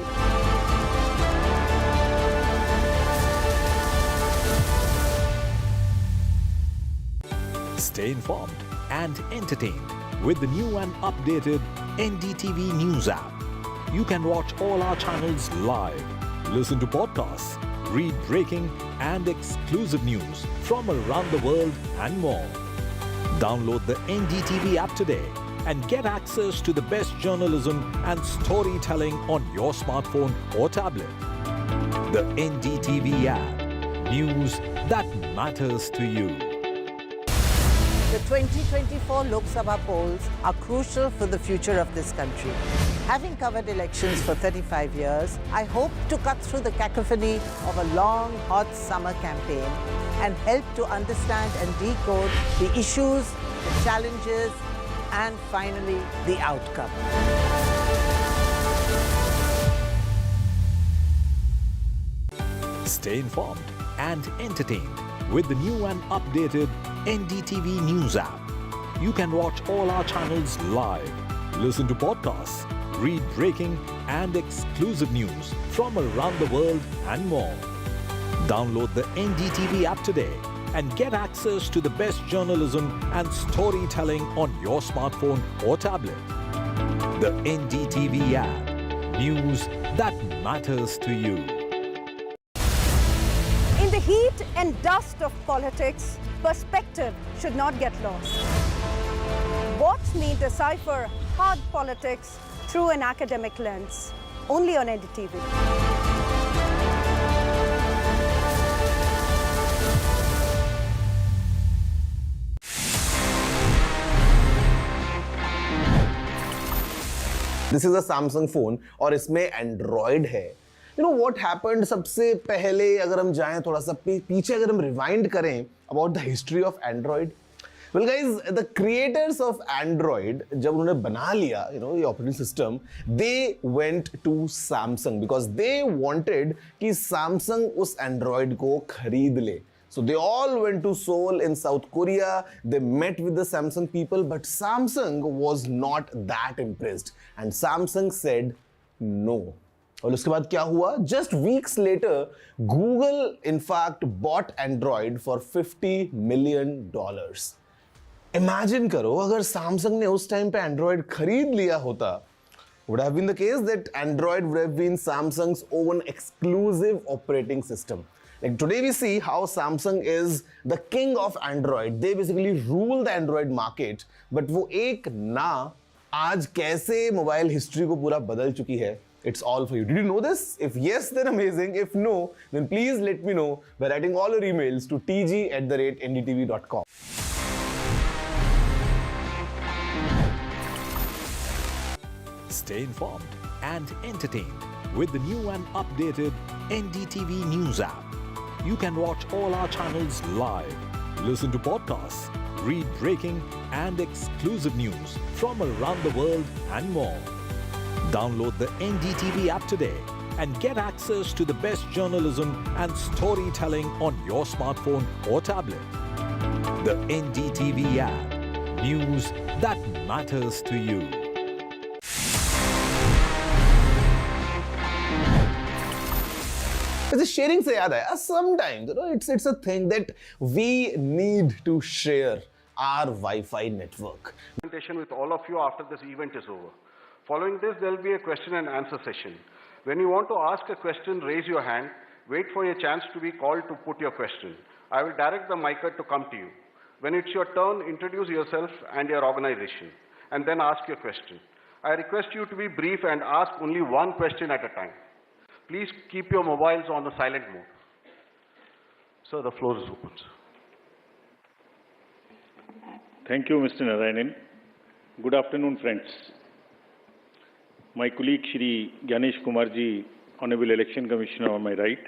Stay informed and entertained with the new and updated NDTV News app. You can watch all our channels live, listen to podcasts, read breaking and exclusive news from around the world and more. Download the NDTV app today and get access to the best journalism and storytelling on your smartphone or tablet. The NDTV app. News that matters to you. The 2024 Lok Sabha polls are crucial for the future of this country. Having covered elections for 35 years, I hope to cut through the cacophony of a long, hot summer campaign and help to understand and decode the issues, the challenges, and finally, the outcome. Stay informed and entertained with the new and updated NDTV News app. You can watch all our channels live, listen to podcasts, read breaking and exclusive news from around the world and more. Download the NDTV app today and get access to the best journalism and storytelling on your smartphone or tablet. The NDTV app. News that matters to you. In the heat and dust of politics, perspective should not get lost. Watch me decipher hard politics through an academic lens, only on NDTV. This is a Samsung phone और इसमें Android है. You know what happened? सबसे पहले अगर हम जाएं थोड़ा सा पीछे अगर हम rewind करें about the history of Android. Well guys, the creators of Android जब उन्होंने बना लिया ये operating system, they went to Samsung because they wanted कि Samsung उस Android को खरीद ले. So they all went to Seoul in South Korea, they met with the Samsung people, but Samsung was not that impressed and Samsung said no. और उसके बाद क्या हुआ? Just weeks later, Google in fact bought Android for $50 million. Imagine करो अगर Samsung ने उस time पे Android खरीद लिया होता, would have been the case that Android would have been Samsung's own exclusive operating system. Like today we see how Samsung is the king of Android. They basically rule the Android market. But वो एक ना आज कैसे mobile history को पूरा बदल चुकी है. It's all for you. Did you know this? If yes, then amazing. If no, then please let me know by writing all your emails to tg@ndtv.com. Stay informed and entertained with the new and updated NDTV News app. You can watch all our channels live, listen to podcasts, read breaking and exclusive news from around the world and more. Download the NDTV app today and get access to the best journalism and storytelling on your smartphone or tablet. The NDTV app. News that matters to you. Sharing se yaad hai, sometimes it's a thing that we need to share our Wi-Fi network. Presentation with all of you after this event is over. Following this, there will be a question and answer session. When you want to ask a question, raise your hand. Wait for your chance to be called to put your question. I will direct the micer to come to you. When it's your turn, introduce yourself and your organization, and then ask your question. I request you to be brief and ask only one question at a time. Please keep your mobiles on the silent mode. Sir, the floor is open. Thank you, Mr. Narayanan. Good afternoon, friends. My colleague, Shri Gyanesh Kumarji, Honorable Election Commissioner on my right,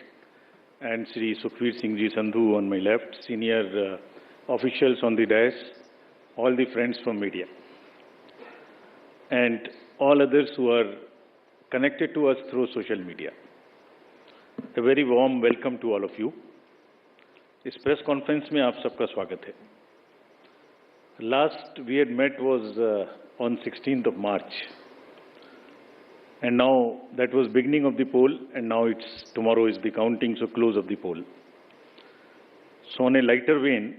and Shri Sukhveer Singh Ji Sandhu on my left, senior officials on the dais, all the friends from media, and all others who are connected to us through social media. A very warm welcome to all of you. इस press conference में आप सबका स्वागत है. Last we had met was on 16th of March, and now that was beginning of the poll, and now tomorrow is the counting, so close of the poll. So on a lighter vein,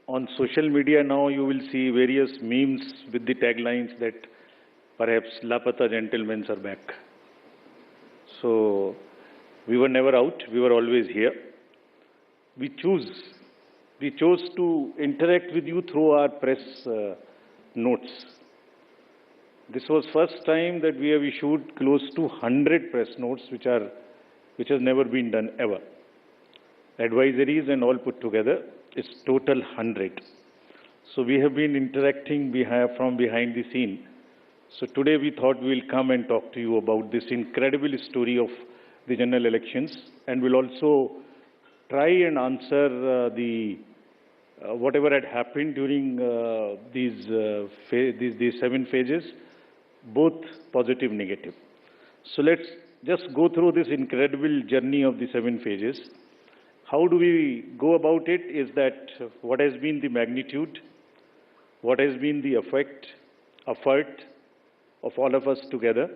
on social media now you will see various memes with the taglines that perhaps Lapata gentlemen are back. So we were never out, we were always here. We chose to interact with you through our press notes. This was first time that we have issued close to 100 press notes, which has never been done ever. Advisories and all put together is total 100. So we have been interacting from behind the scene. So today we thought we will come and talk to you about this incredible story of the general elections, and we'll also try and answer whatever had happened during these 7 phases, both positive, negative. So let's just go through this incredible journey of the 7 phases. How do we go about it is that what has been the magnitude, what has been the effort of all of us together.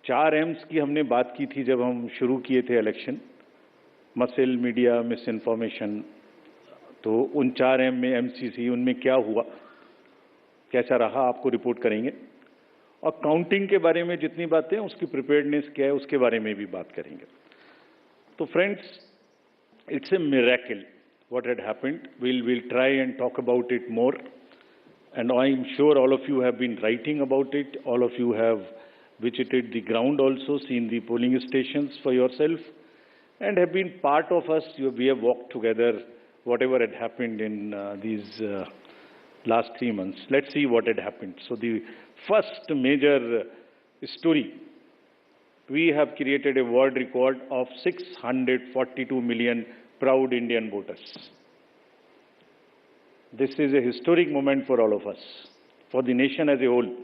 4 M's की हमने बात की थी जब हम शुरू किए थे election, muscle, media, miss information. तो उन 4 M में MCC, उनमें क्या हुआ, कैसा रहा, आपको रिपोर्ट करेंगे. और काउंटिंग के बारे में जितनी बातें, उसकी प्रिपेयर्डनेस क्या है, उसके बारे में भी बात करेंगे. तो friends, it's a miracle what had happened. We'll try and talk about it more. And I'm sure all of you have been writing about it. All of you have visited the ground also, seen the polling stations for yourself, and have been part of us. We have walked together, whatever had happened in these last 3 months. Let's see what had happened. So the first major story, we have created a world record of 642 million proud Indian voters. This is a historic moment for all of us, for the nation as a whole.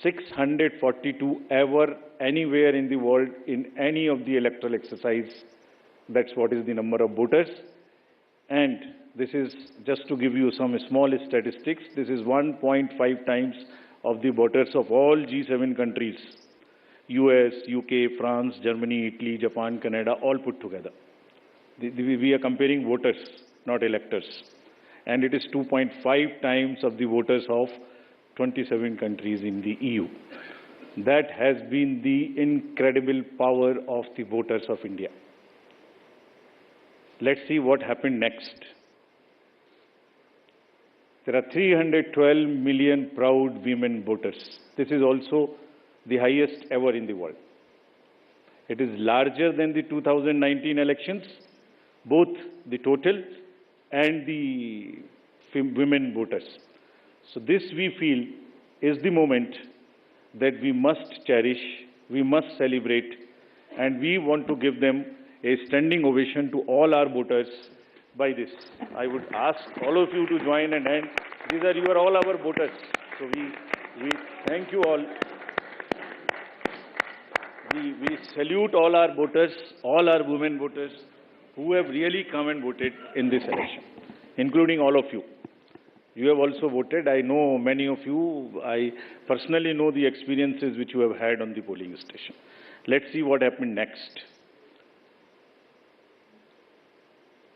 642 ever, anywhere in the world, in any of the electoral exercise. That's what is the number of voters. And this is, just to give you some small statistics, this is 1.5 times of the voters of all G7 countries. US, UK, France, Germany, Italy, Japan, Canada, all put together. We are comparing voters, not electors. And it is 2.5 times of the voters of 27 countries in the EU. That has been the incredible power of the voters of India. Let's see what happened next. There are 312 million proud women voters. This is also the highest ever in the world. It is larger than the 2019 elections, both the total and the women voters. So this, we feel, is the moment that we must cherish, we must celebrate, and we want to give them a standing ovation to all our voters by this. I would ask all of you to join and hand. You are all our voters. So we thank you all. we salute all our voters, all our women voters who have really come and voted in this election, including all of you. You have also voted. I know many of you. I personally know the experiences which you have had on the polling station. Let's see what happened next.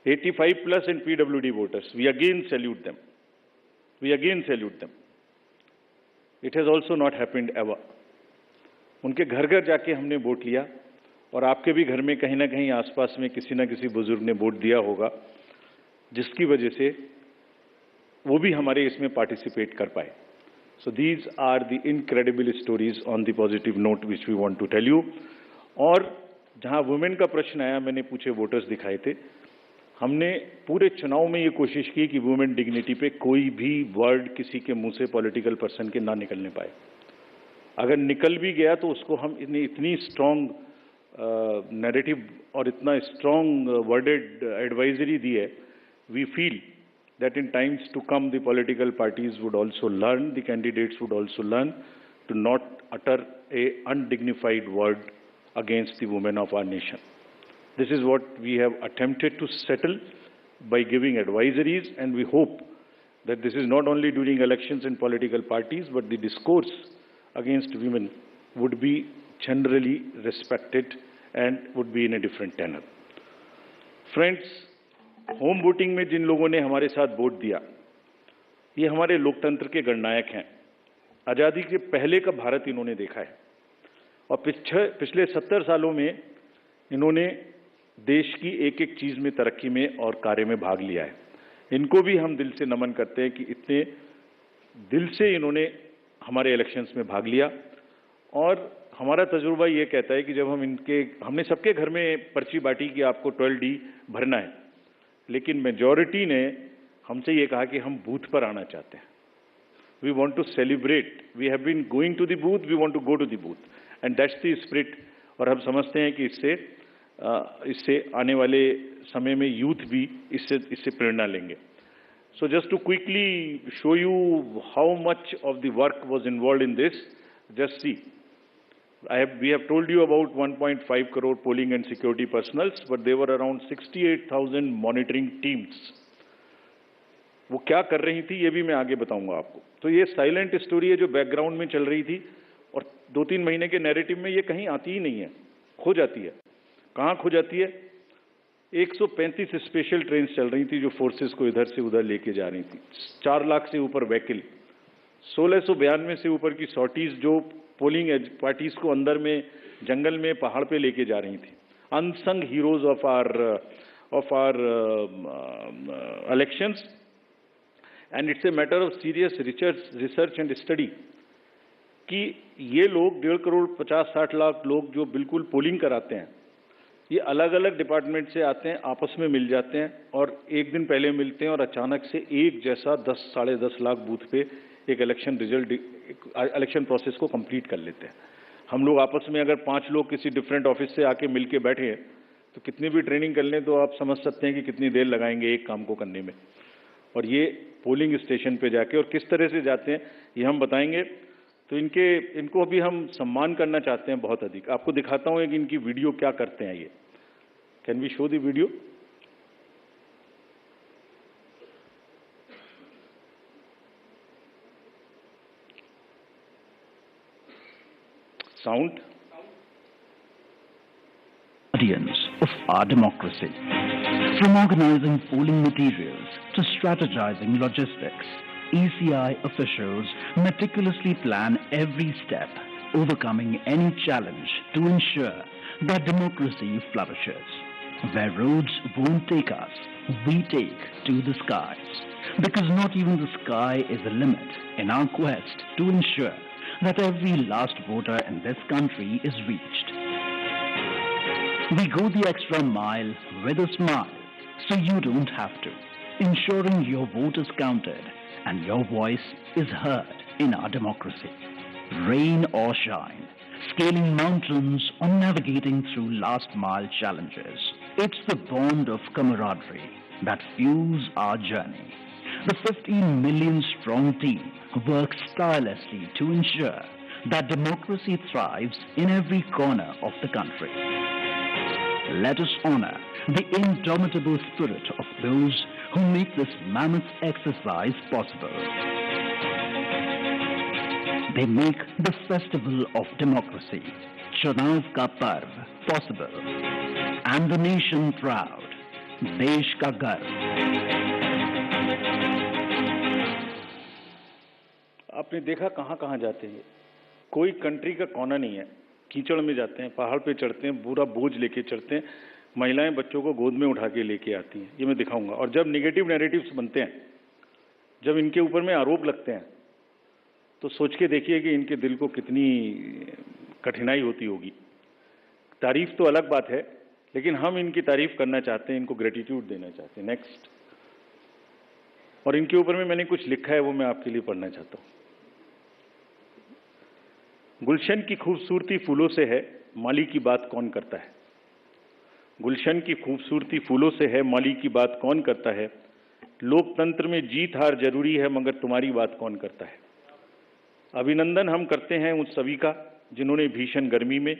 85 plus and PWD voters. We again salute them. We again salute them. It has also not happened ever. उनके घर घर जाके हमने vote लिया और आपके भी घर में कहीं ना कहीं आसपास में किसी ना किसी बुजुर्ग ने वोट दिया होगा जिसकी वजह से वो भी हमारे इसमें पार्टिसिपेट कर पाए. So these are the incredible stories on the positive note which we want to tell you. और जहां वुमेन का प्रश्न आया, मैंने पूछे वोटर्स दिखाए थे. हमने पूरे चुनाव में ये कोशिश की कि वुमेन डिग्निटी पे कोई भी वर्ड किसी के मुंह से पॉलिटिकल पर्सन के ना निकलने पाए. अगर निकल भी गया तो उसको हम इतनी स्ट्रॉन्ग नैरेटिव और इतना स्ट्रॉन्ग वर्डेड एडवाइजरी दी है. We feel that in times to come the political parties would also learn, the candidates would also learn to not utter a undignified word against the women of our nation. This is what we have attempted to settle by giving advisories, and we hope that this is not only during elections and political parties, but the discourse against women would be generally respected and would be in a different tenor. Friends, home voting में जिन लोगों ने हमारे साथ vote दिया, ये हमारे लोकतंत्र के गणनायक हैं. आज़ादी के पहले का भारत इन्होंने देखा है और पिछले 70 सालों में इन्होंने देश की एक एक चीज में तरक्की में और कार्य में भाग लिया है. इनको भी हम दिल से नमन करते हैं कि इतने दिल से इन्होंने हमारे इलेक्शंस में भाग लिया. और हमारा तजुर्बा ये कहता है कि जब हमने सबके घर में पर्ची बांटी कि आपको 12D भरना है, लेकिन मेजॉरिटी ने हमसे ये कहा कि हम बूथ पर आना चाहते हैं. We want to celebrate. We have been going to the booth, we want to go to the booth, and that's the spirit. और हम समझते हैं कि इससे आने वाले समय में यूथ भी इससे प्रेरणा लेंगे. So just to quickly show you how much of the work was involved in this, just see. We have told you about 1.5 crore polling and security personals, but there were around 68,000 monitoring teams. वो क्या कर रही थी ये भी मैं आगे बताऊंगा आपको. तो ये साइलेंट स्टोरी है जो बैकग्राउंड में चल रही थी और 2-3 महीने के नैरेटिव में ये कहीं आती ही नहीं है, खो जाती है. कहाँ खो जाती है? 135 स्पेशल ट्रेन चल रही थी जो फोर्सेस को इधर से उधर लेके जा रही थी. 4 लाख से ऊपर व्हीकल, 1692 से ऊपर की सॉर्टीज जो पोलिंग पार्टीज को अंदर में जंगल में पहाड़ पे लेके जा रही थी. Unsung heroes of our elections, and it's a matter of serious research and study कि ये लोग 1.5 करोड़ 50-60 लाख लोग जो बिल्कुल पोलिंग कराते हैं, ये अलग अलग डिपार्टमेंट से आते हैं, आपस में मिल जाते हैं और एक दिन पहले मिलते हैं और अचानक से एक जैसा 10-10.5 लाख बूथ पे एक इलेक्शन प्रोसेस को कंप्लीट कर लेते हैं. हम लोग आपस में अगर 5 लोग किसी डिफरेंट ऑफिस से आके मिल के बैठे हैं तो कितनी भी ट्रेनिंग कर लें तो आप समझ सकते हैं कि कितनी देर लगाएंगे एक काम को करने में. और ये पोलिंग स्टेशन पे जाके और किस तरह से जाते हैं ये हम बताएंगे. तो इनको अभी हम सम्मान करना चाहते हैं बहुत अधिक. आपको दिखाता हूँ कि इनकी वीडियो क्या करते हैं. ये can we show the video? Sound. Guardians of our democracy. From organizing polling materials to strategizing logistics, ECI officials meticulously plan every step, overcoming any challenge to ensure that democracy flourishes. Where roads won't take us, we take to the skies. Because not even the sky is a limit in our quest to ensure that every last voter in this country is reached. We go the extra mile with a smile, so you don't have to, ensuring your vote is counted and your voice is heard in our democracy. Rain or shine, scaling mountains or navigating through last mile challenges, it's the bond of camaraderie that fuels our journey. The 15 million strong team works tirelessly to ensure that democracy thrives in every corner of the country. Let us honor the indomitable spirit of those who make this mammoth exercise possible. They make the festival of democracy, Chunav Ka Parv, possible, and the nation proud, Desh Ka Garv. आपने देखा कहाँ जाते हैं, कोई country का कोना नहीं है, कीचड़ में जाते हैं, पहाड़ पे चढ़ते हैं, पूरा बोझ लेके चढ़ते हैं, महिलाएं बच्चों को गोद में उठा के लेके आती हैं, ये मैं दिखाऊंगा। और जब नेगेटिव नैरेटिव्स बनते हैं, जब इनके ऊपर में आरोप लगते हैं, तो सोच के देखिए कि इनके दिल को कितनी कठिनाई होती होगी। तारीफ तो अलग बात है, लेकिन हम इनकी तारीफ करना चाहते हैं, इनको ग्रेटिट्यूड देना चाहते हैं। नेक्स्ट। और इनके ऊपर में मैंने कुछ लिखा है, वो मैं आपके लिए पढ़ना चाहता हूँ। गुलशन की खूबसूरती फूलों से है, माली की बात कौन करता है। गुलशन की खूबसूरती फूलों से है, माली की बात कौन करता है। लोकतंत्र में जीत हार जरूरी है, मगर तुम्हारी बात कौन करता है। अभिनंदन हम करते हैं उन सभी का जिन्होंने भीषण गर्मी में,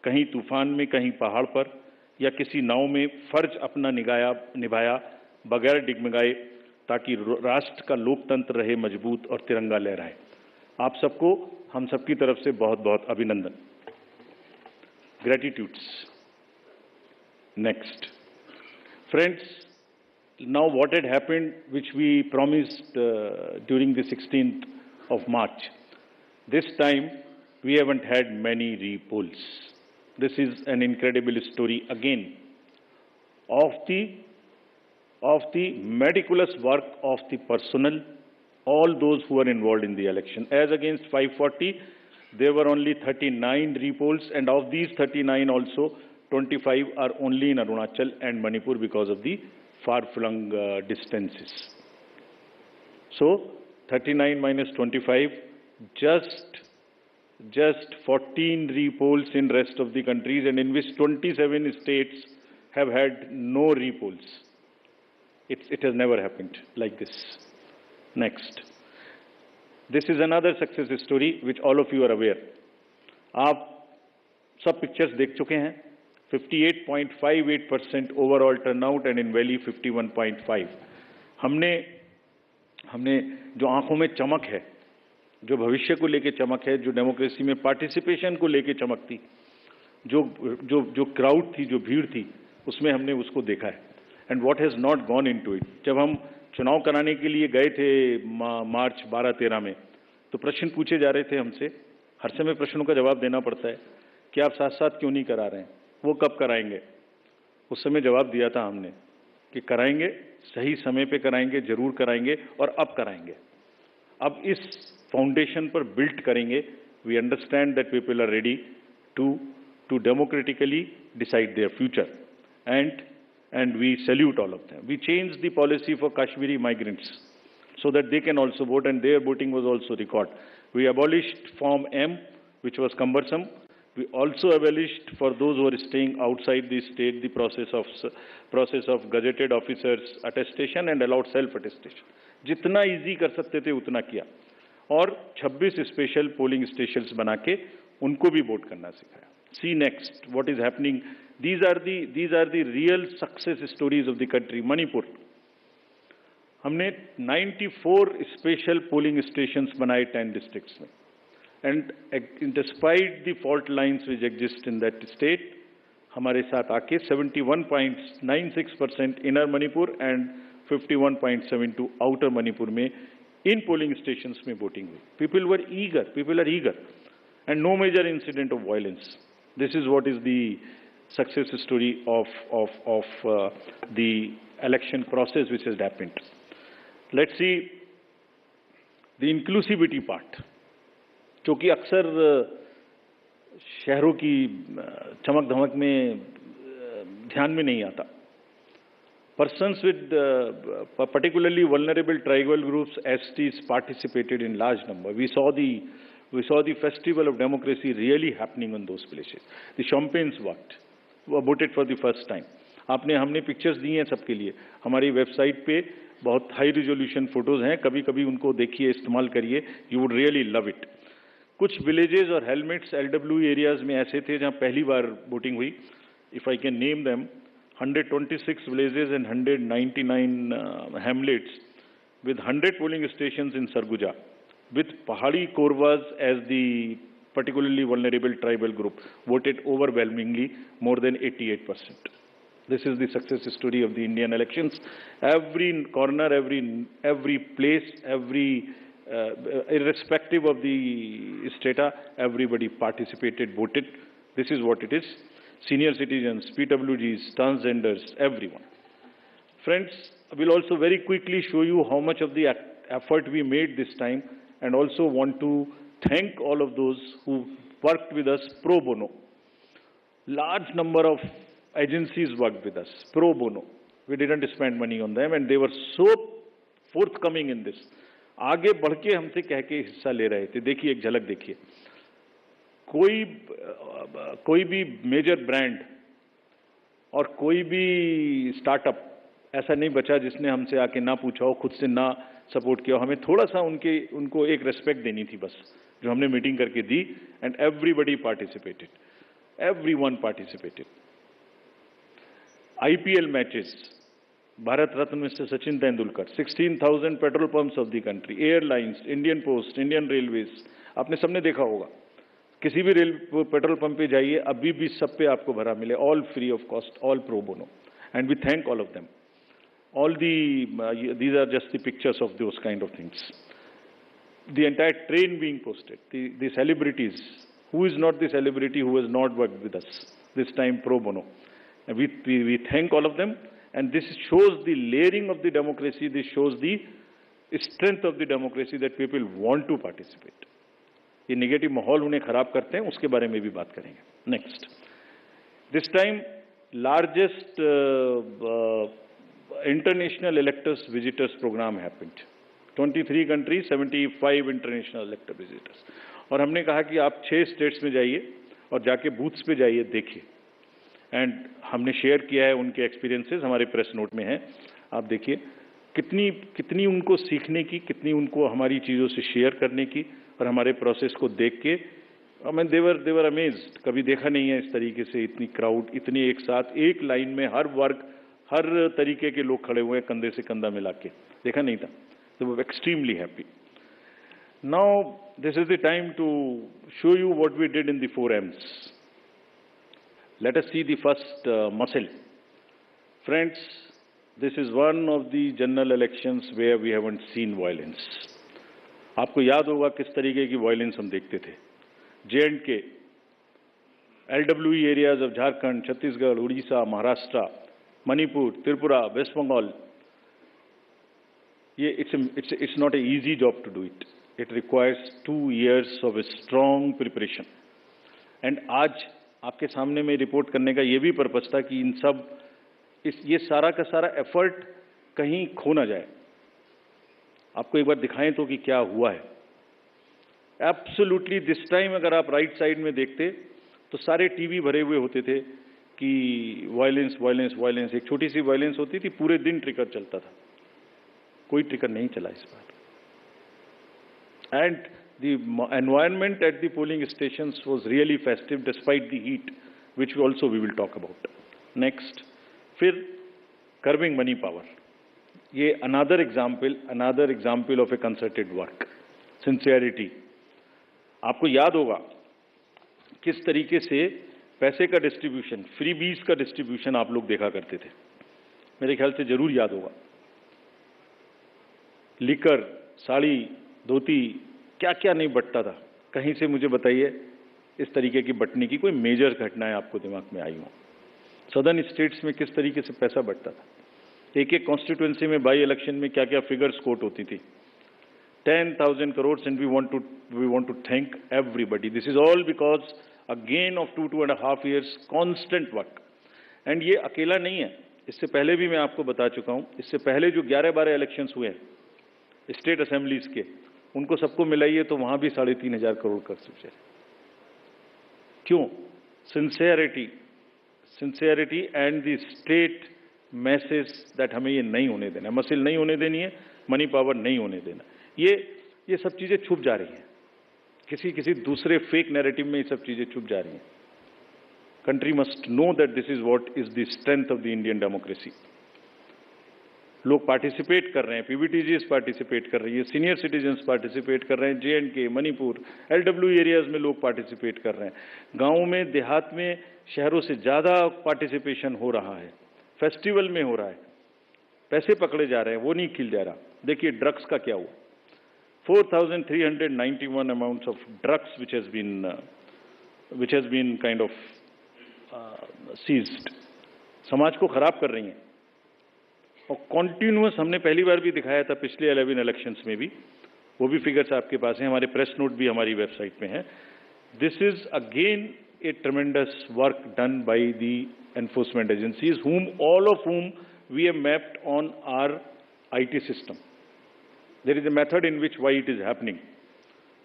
कहीं तूफान में, कहीं पहाड़ पर या किसी नाव में फर्ज अपना निभाया बगैर डिगमगाए, ताकि राष्ट्र का लोकतंत्र रहे मजबूत और तिरंगा लहराए। आप सबको हम सबकी तरफ से बहुत बहुत अभिनंदन। Gratitudes. Next. Friends, now what had happened, which we promised during the 16th of March. This time we haven't had many repolls. This is an incredible story again of the meticulous work of the personnel, all those who are involved in the election. As against 540, there were only 39 repolls, and of these 39 also 25 are only in Arunachal and Manipur because of the far-flung distances. So 39 minus 25, just 14 repolls in rest of the countries, and in which 27 states have had no repolls. It has never happened like this. Next. This is another success story which all of you are aware. आप सब pictures देख चुके हैं. 58.58% overall turnout and in Valley 51.5. हमने जो आंखों में चमक है, जो भविष्य को लेके चमक है, जो डेमोक्रेसी में पार्टिसिपेशन को लेके चमक थी, जो क्राउड थी, जो भीड़ थी, उसमें हमने उसको देखा है. And what has not gone into it. जब हम चुनाव कराने के लिए गए थे मार्च 12-13 में, तो प्रश्न पूछे जा रहे थे हमसे. हर समय प्रश्नों का जवाब देना पड़ता है कि आप साथ साथ क्यों नहीं करा रहे हैं, वो कब कराएंगे. उस समय जवाब दिया था हमने कि कराएंगे, सही समय पे कराएंगे, जरूर कराएंगे और अब कराएंगे. अब इस फाउंडेशन पर बिल्ड करेंगे. We understand that people are ready to democratically decide their future, and we salute all of them. We changed the policy for Kashmiri migrants so that they can also vote, and their voting was also recorded. We abolished Form M, which was cumbersome. We also abolished for those who are staying outside the state the process of gazetted officers attestation and allowed self-attestation. जितना easy कर सकते थे उतना किया, और 26 special polling stations बना के उनको भी वोट करना सिखाया. See next what is happening. These are the real success stories of the country. Manipur, हमने 94 special polling stations बनाए 10 districts में, and despite the fault lines which exist in that state, हमारे साथ आके 71.96% inner Manipur and 51.72 outer Manipur में in polling stations में voting हुई. People are eager, and no major incident of violence. This is what is the success story of the election process which has happened. Let's see the inclusivity part, जो कि अक्सर शहरों की चमक धमक में ध्यान में नहीं आता. Persons with particularly vulnerable tribal groups, STs, participated in large number. We saw the festival of democracy really happening in those places. The champagnes voted for the first time. हमने पिक्चर्स दी हैं सबके लिए. हमारी वेबसाइट पे बहुत high resolution photos हैं, कभी कभी उनको देखिए, इस्तेमाल करिए. You would really love it. कुछ विलेजेस और हेलमेट्स LW एरियाज में ऐसे थे जहां पहली बार वोटिंग हुई. If I can name them, 126 villages and 199 hamlets with 100 polling stations in Sarguja, with Pahadi Korwas as the particularly vulnerable tribal group, voted overwhelmingly, more than 88%. This is the success story of the Indian elections. Every corner, every place, irrespective of the strata, everybody participated, voted. This is what it is. Senior citizens, PWGs, transgenders, everyone. Friends, I will also very quickly show you how much of the effort we made this time, and also want to thank all of those who worked with us pro bono. Large number of agencies worked with us pro bono. We didn't spend money on them, and they were so forthcoming in this. आगे बढ़ के हमसे कह के हिस्सा ले रहे थे. देखिए, एक झलक देखिए. कोई भी मेजर ब्रांड और कोई भी स्टार्टअप ऐसा नहीं बचा जिसने हमसे आके ना पूछा हो, खुद से ना सपोर्ट किया हो. हमें थोड़ा सा उनको एक रेस्पेक्ट देनी थी बस, जो हमने मीटिंग करके दी. And everybody participated, everyone participated. IPL matches, Bharat Ratna mister Sachin Tendulkar, 16,000 petrol pumps of the country, airlines, Indian post, Indian railways. आपने सबने देखा होगा, किसी भी पेट्रोल पंप पे जाइए, अभी भी सब पे आपको भरा मिले. All free of cost, all pro bono, and we thank all of them. All these are just the pictures of those kind of things. The entire train being posted, the celebrities. Who is not the celebrity who has not worked with us this time pro bono? And we thank all of them, and this shows the layering of the democracy. This shows the strength of the democracy, that people want to participate. ये negative माहौल उन्हें खराब करते हैं, उसके बारे में भी बात करेंगे. Next, this time largest international electors visitors program happened. 23 countries, 75 international elector visitors. और हमने कहा कि आप 6 स्टेट्स में जाइए और जाके बूथ्स पे जाइए, देखिए. एंड हमने शेयर किया है उनके एक्सपीरियंसेस, हमारे प्रेस नोट में है. आप देखिए कितनी उनको सीखने की, कितनी उनको हमारी चीज़ों से शेयर करने की, और हमारे प्रोसेस को देख के देवर अमेज्ड. कभी देखा नहीं है इस तरीके से इतनी क्राउड, इतनी एक साथ एक लाइन में हर वर्ग, हर तरीके के लोग खड़े हुए हैं, कंधे से कंधा मिला के. देखा नहीं था. They were extremely happy. Now, this is the time to show you what we did in the 4 M's. Let us see the first muscle. Friends, this is one of the general elections where we haven't seen violence. आपको याद होगा किस तरीके की violence हम देखते थे. J&K, LWE areas of Jharkhand, Chhattisgarh, Odisha, Maharashtra, Manipur, Tripura, West Bengal. It's not an easy job to do it. It requires 2 years of a strong preparation. And आज आपके सामने में रिपोर्ट करने का ये भी पर्पस था कि ये सारा का सारा एफर्ट कहीं खो ना जाए. आपको एक बार दिखाएं तो कि क्या हुआ है. एब्सोल्युटली दिस टाइम अगर आप राइट साइड में देखते तो सारे टीवी भरे हुए होते थे कि वायलेंस वायलेंस वायलेंस. एक छोटी सी वायलेंस होती थी, पूरे दिन ट्रिगर चलता था. कोई ट्रिगर नहीं चला इस बार. And the environment at the polling stations was really festive despite the heat, which also we will talk about. Next, फिर कर्बिंग मनी पावर. ये another example of a concerted work. Sincerity. आपको याद होगा किस तरीके से पैसे का डिस्ट्रीब्यूशन, फ्री बीज का डिस्ट्रीब्यूशन आप लोग देखा करते थे. मेरे ख्याल से जरूर याद होगा. लिकर, साड़ी, धोती, क्या क्या नहीं बंटता था. कहीं से मुझे बताइए इस तरीके की बंटने की कोई मेजर घटनाएं आपको दिमाग में आई हो. सदर्न स्टेट्स में किस तरीके से पैसा बंटता था. एक कॉन्स्टिट्यूएंसी में बाई इलेक्शन में क्या क्या फिगर्स कोट होती थी. 10,000 crores, and we want to thank everybody. This is all because again of 2.5 years constant work. And ये अकेला नहीं है. इससे पहले भी मैं आपको बता चुका हूं. इससे पहले जो 11-12 इलेक्शंस हुए हैं स्टेट असेंबलीज के, उनको सबको मिलाइए तो वहां भी 3,500 करोड़ कर सकते. क्यों? Sincerity and the state message that हमें ये नहीं होने देना, मसिल नहीं होने देनी है, मनी पावर नहीं होने देना. ये सब चीजें छुप जा रही हैं. किसी दूसरे फेक नैरेटिव में ये सब चीजें छुप जा रही हैं। Country must know that this is what is the strength of the Indian democracy. लोग पार्टिसिपेट कर रहे हैं, पीबीटीजीएस पार्टिसिपेट कर रही है, सीनियर सिटीजन्स पार्टिसिपेट कर रहे हैं, JNK, मणिपुर, LW एरियाज में लोग पार्टिसिपेट कर रहे हैं, गाँव में, देहात में, शहरों से ज़्यादा पार्टिसिपेशन हो रहा है, फेस्टिवल में हो रहा है, पैसे पकड़े जा रहे हैं, वो नहीं खिल जा रहा। देखिए ड्रग्स का क्या हुआ, 4,391 amounts of drugs which has been kind of seized, समाज को खराब कर रही हैं। और कॉन्टिन्यूअस हमने पहली बार भी दिखाया था पिछले 11 इलेक्शंस में भी, वो भी फिगर्स आपके पास हैं, हमारे प्रेस नोट भी हमारी वेबसाइट में है। This is again A ट्रेमेंडस work done by the enforcement agencies all of whom we have mapped on our IT system. There is a method in which why it is happening.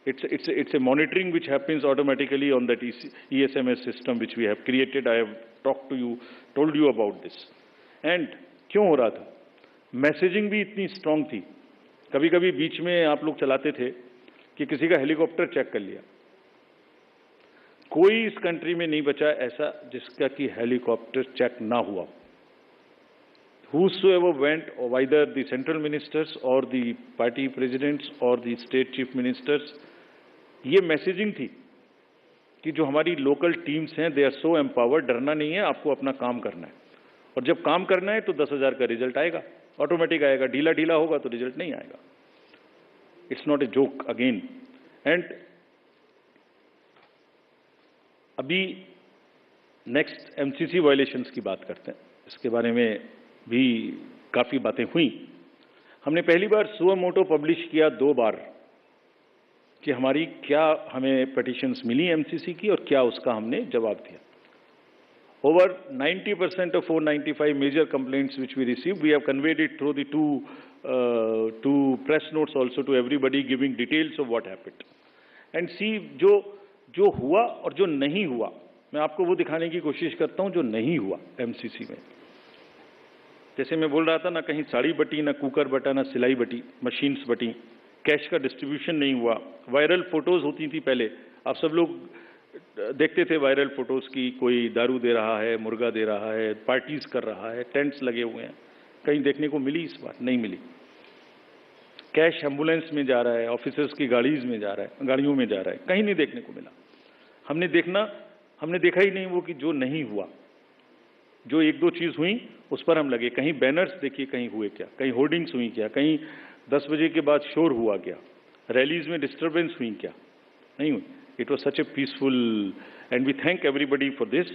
It's a monitoring which happens automatically on that ESMS system which we have created. I have told you about this. And क्यों हो रहा था? Messaging भी इतनी strong थी। कभी कभी बीच में आप लोग चलाते थे कि किसी का हेलीकॉप्टर चेक कर लिया। कोई इस कंट्री में नहीं बचा ऐसा जिसका कि हेलीकॉप्टर चेक ना हुआ। Whosoever went, or either the central ministers or the party presidents or the state chief ministers, ये मैसेजिंग थी कि जो हमारी लोकल टीम्स हैं, दे आर सो एम्पावर्ड, डरना नहीं है, आपको अपना काम करना है। और जब काम करना है तो 10,000 का रिजल्ट आएगा, ऑटोमेटिक आएगा। ढीला ढीला होगा तो रिजल्ट नहीं आएगा। It's not a joke again. And अभी नेक्स्ट MCC वायलेशंस की बात करते हैं। इसके बारे में भी काफ़ी बातें हुई। हमने पहली बार सुओ मोटो पब्लिश किया 2 बार कि हमारी क्या हमें पिटीशंस मिली MCC की और क्या उसका हमने जवाब दिया। Over 90% of 495 major complaints which we received, we have conveyed it through the two press notes also to everybody, giving details of what happened. And see, जो हुआ और जो नहीं हुआ, मैं आपको वो दिखाने की कोशिश करता हूं जो नहीं हुआ MCC में। जैसे मैं बोल रहा था ना, कहीं साड़ी बटी, ना कुकर बटा, ना सिलाई बटी, मशीन्स बटी, कैश का डिस्ट्रीब्यूशन नहीं हुआ। वायरल फोटोज होती थी पहले, आप सब लोग देखते थे वायरल फोटोज की, कोई दारू दे रहा है, मुर्गा दे रहा है, पार्टीज कर रहा है, टेंट्स लगे हुए हैं। कहीं देखने को मिली? इस बार नहीं मिली। कैश एम्बुलेंस में जा रहा है, ऑफिसर्स की गाड़ियों में जा रहा है, कहीं नहीं देखने को मिला। हमने देखा ही नहीं वो कि जो नहीं हुआ। जो 1-2 चीज हुई उस पर हम लगे। कहीं बैनर्स देखिए, कहीं हुए क्या, कहीं होर्डिंग्स हुई क्या, कहीं 10 बजे के बाद शोर हुआ क्या, रैलीज में डिस्टर्बेंस हुई क्या? नहीं हुई। It was such a peaceful, and we thank everybody for this.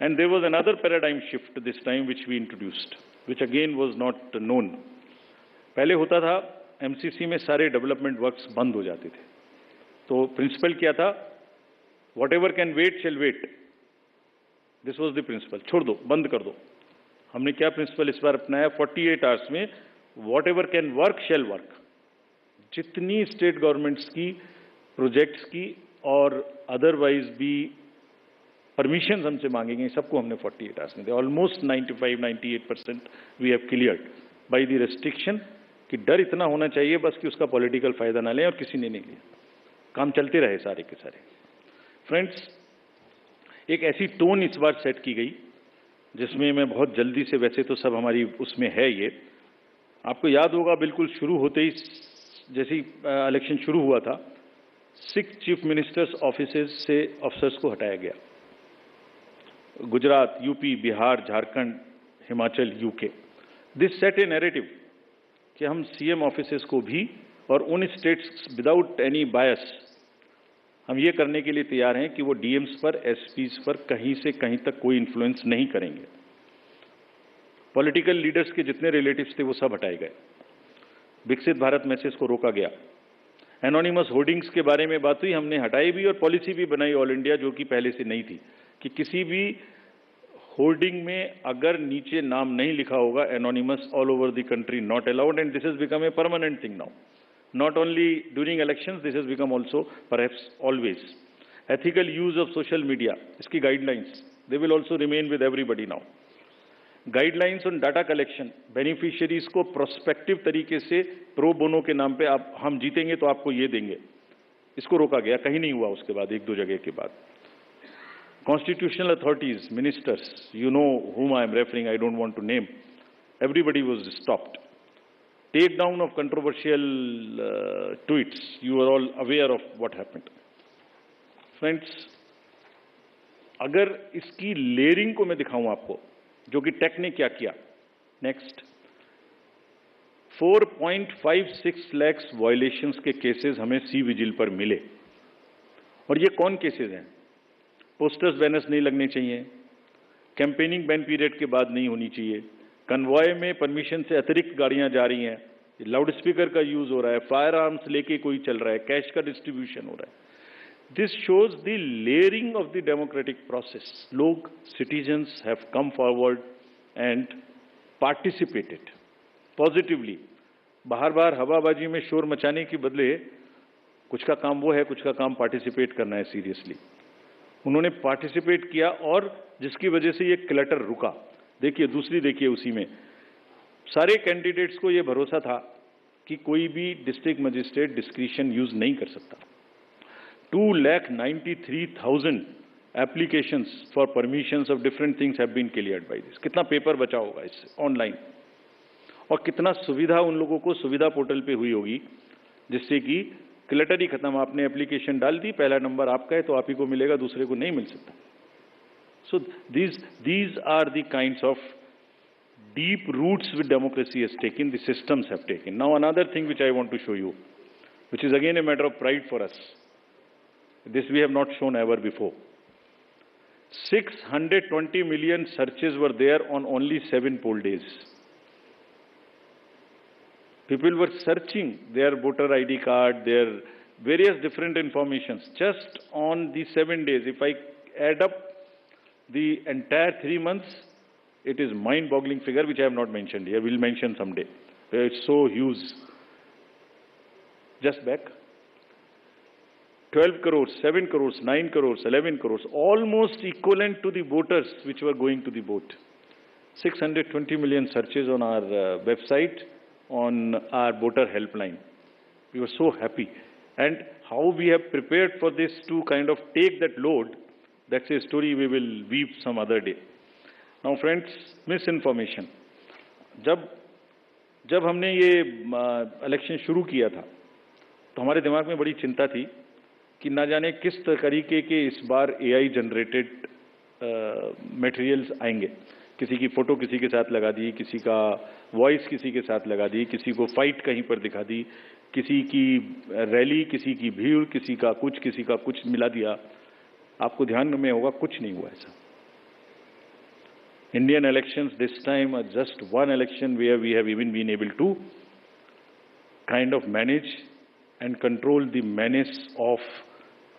And there was another paradigm shift this time which we introduced, which again was not known. पहले होता था MCC में सारे डेवलपमेंट वर्क्स बंद हो जाते थे। तो प्रिंसिपल क्या था? Whatever can wait shall wait. This was the principle. छोड़ दो, बंद कर दो। हमने क्या प्रिंसिपल इस बार अपनाया? 48 आवर्स में whatever can work shall work. जितनी स्टेट गवर्नमेंट्स की प्रोजेक्ट्स की और अदरवाइज भी परमिशन हमसे मांगेंगे, सबको हमने 48 आवर्स में दिया। Almost 95-98% we have cleared by the restriction कि डर इतना होना चाहिए बस कि उसका पॉलिटिकल फायदा ना लें, और किसी ने नहीं लिया। काम चलते रहे सारे के सारे। फ्रेंड्स, एक ऐसी टोन इस बार सेट की गई जिसमें मैं बहुत जल्दी से, वैसे तो सब हमारी उसमें है ये, आपको याद होगा बिल्कुल शुरू होते ही जैसे इलेक्शन शुरू हुआ था, 6 चीफ मिनिस्टर्स ऑफिसेज से अफसर्स को हटाया गया। Gujarat, UP, Bihar, Jharkhand, Himachal, UK. This set A narrative कि हम CM ऑफिसेज को भी, और उन स्टेट्स विदाउट एनी बायस, हम ये करने के लिए तैयार हैं कि वो DMs पर, SPs पर कहीं से कहीं तक कोई इन्फ्लुएंस नहीं करेंगे। पॉलिटिकल लीडर्स के जितने रिलेटिव्स थे वो सब हटाए गए। विकसित भारत मैसेज को रोका गया। एनोनिमस होर्डिंग्स के बारे में बात हुई, हमने हटाई भी और पॉलिसी भी बनाई ऑल इंडिया, जो कि पहले से नहीं थी, कि किसी भी होर्डिंग में अगर नीचे नाम नहीं लिखा होगा anonymous, all over the country not allowed. And this has become a permanent thing now, not only during elections, this has become also perhaps always. Ethical use of social media, इसकी guidelines they will also remain with everybody now. Guidelines on data collection, beneficiaries को prospective तरीके से pro bono के नाम पे, आप हम जीतेंगे तो आपको ये देंगे, इसको रोका गया, कहीं नहीं हुआ उसके बाद, एक दो जगह के बाद। Constitutional authorities, ministers, you know whom I am referring, I don't want to name, everybody was stopped. Take down of controversial tweets, you are all aware of what happened. Friends, अगर इसकी लेयरिंग को मैं दिखाऊं आपको, जो कि take ने क्या किया, नेक्स्ट 4.56 लाख वायलेशंस के केसेस हमें सी विजिल पर मिले। और ये कौन केसेस हैं? पोस्टर्स बैनर्स नहीं लगने चाहिए, कैंपेनिंग बैन पीरियड के बाद नहीं होनी चाहिए, कन्वॉय में परमिशन से अतिरिक्त गाड़ियां जा रही हैं, लाउड स्पीकर का यूज हो रहा है, फायर आर्म्स लेके कोई चल रहा है, कैश का डिस्ट्रीब्यूशन हो रहा है। This shows the layering of the democratic process. लोग, citizens have come forward and participated positively. बाहर बाहर हवाबाजी में शोर मचाने के बदले कुछ का काम वो है, कुछ का काम पार्टिसिपेट करना है सीरियसली। उन्होंने पार्टिसिपेट किया और जिसकी वजह से ये क्लटर रुका। देखिए दूसरी, देखिए उसी में सारे कैंडिडेट्स को ये भरोसा था कि कोई भी डिस्ट्रिक्ट मजिस्ट्रेट डिस्क्रिशन यूज नहीं कर सकता। 2,93,000 applications for permissions of different things have been cleared by this. कितना पेपर बचा होगा इससे ऑनलाइन, और कितना सुविधा उन लोगों को सुविधा पोर्टल पे हुई होगी, जिससे कि क्लटर ही खत्म। आपने एप्लीकेशन डाल दी, पहला नंबर आपका है तो आप ही को मिलेगा, दूसरे को नहीं मिल सकता। सो these are the kinds of deep roots which democracy has taken, the systems have taken. Now another thing which I want to show you, which is again a matter of pride for us. This we have not shown ever before. 620 million searches were there on only 7 poll days. People were searching their voter ID card, their various different informations just on the 7 days. If I add up the entire 3 months, it is mind-boggling figure which I have not mentioned here. We'll mention someday. It's so huge. Just back. 12 crores, 7 crores, 9 crores, 11 crores, almost equivalent to the voters which were going to the vote. 620 million searches on our website, on our voter helpline. We were so happy. And how we have prepared for this to kind of take that load, that's a story we will weave some other day. Now friends, misinformation. जब हमने ये election शुरू किया था तो हमारे दिमाग में बड़ी चिंता थी कि ना जाने किस तरीके के इस बार AI जनरेटेड मटेरियल्स आएंगे। किसी की फोटो किसी के साथ लगा दी, किसी का वॉइस किसी के साथ लगा दी, किसी को फाइट कहीं पर दिखा दी, किसी की रैली, किसी की भीड़, किसी का कुछ मिला दिया। आपको ध्यान में होगा कुछ नहीं हुआ ऐसा। Indian elections this time are just one election where we have even been able to kind of manage and control the menace of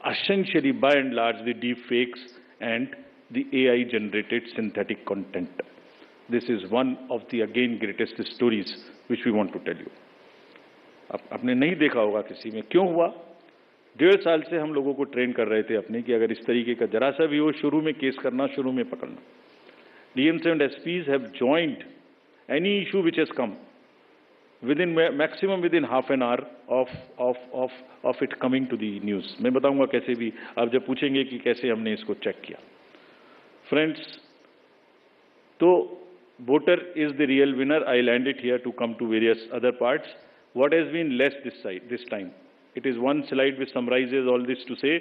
essentially by and large the deep fakes and the AI generated synthetic content. This is one of the again greatest stories which we want to tell you. आपने नहीं देखा होगा किसी में, क्यों हुआ? 1.5 साल से हम लोगों को ट्रेन कर रहे थे अपने कि अगर इस तरीके का जरा सा भी हो, शुरू में केस करना, शुरू में पकड़ना. DMs and SPs have joined any issue which has come within maximum within half an hour of it coming to the news. मैं बताऊंगा कैसे भी, आप जब पूछेंगे कि कैसे हमने इसको चेक किया. Friends, तो voter is the real winner. I'll end it here to come to various other parts. What has been less this time? It is one slide which summarizes all this to say,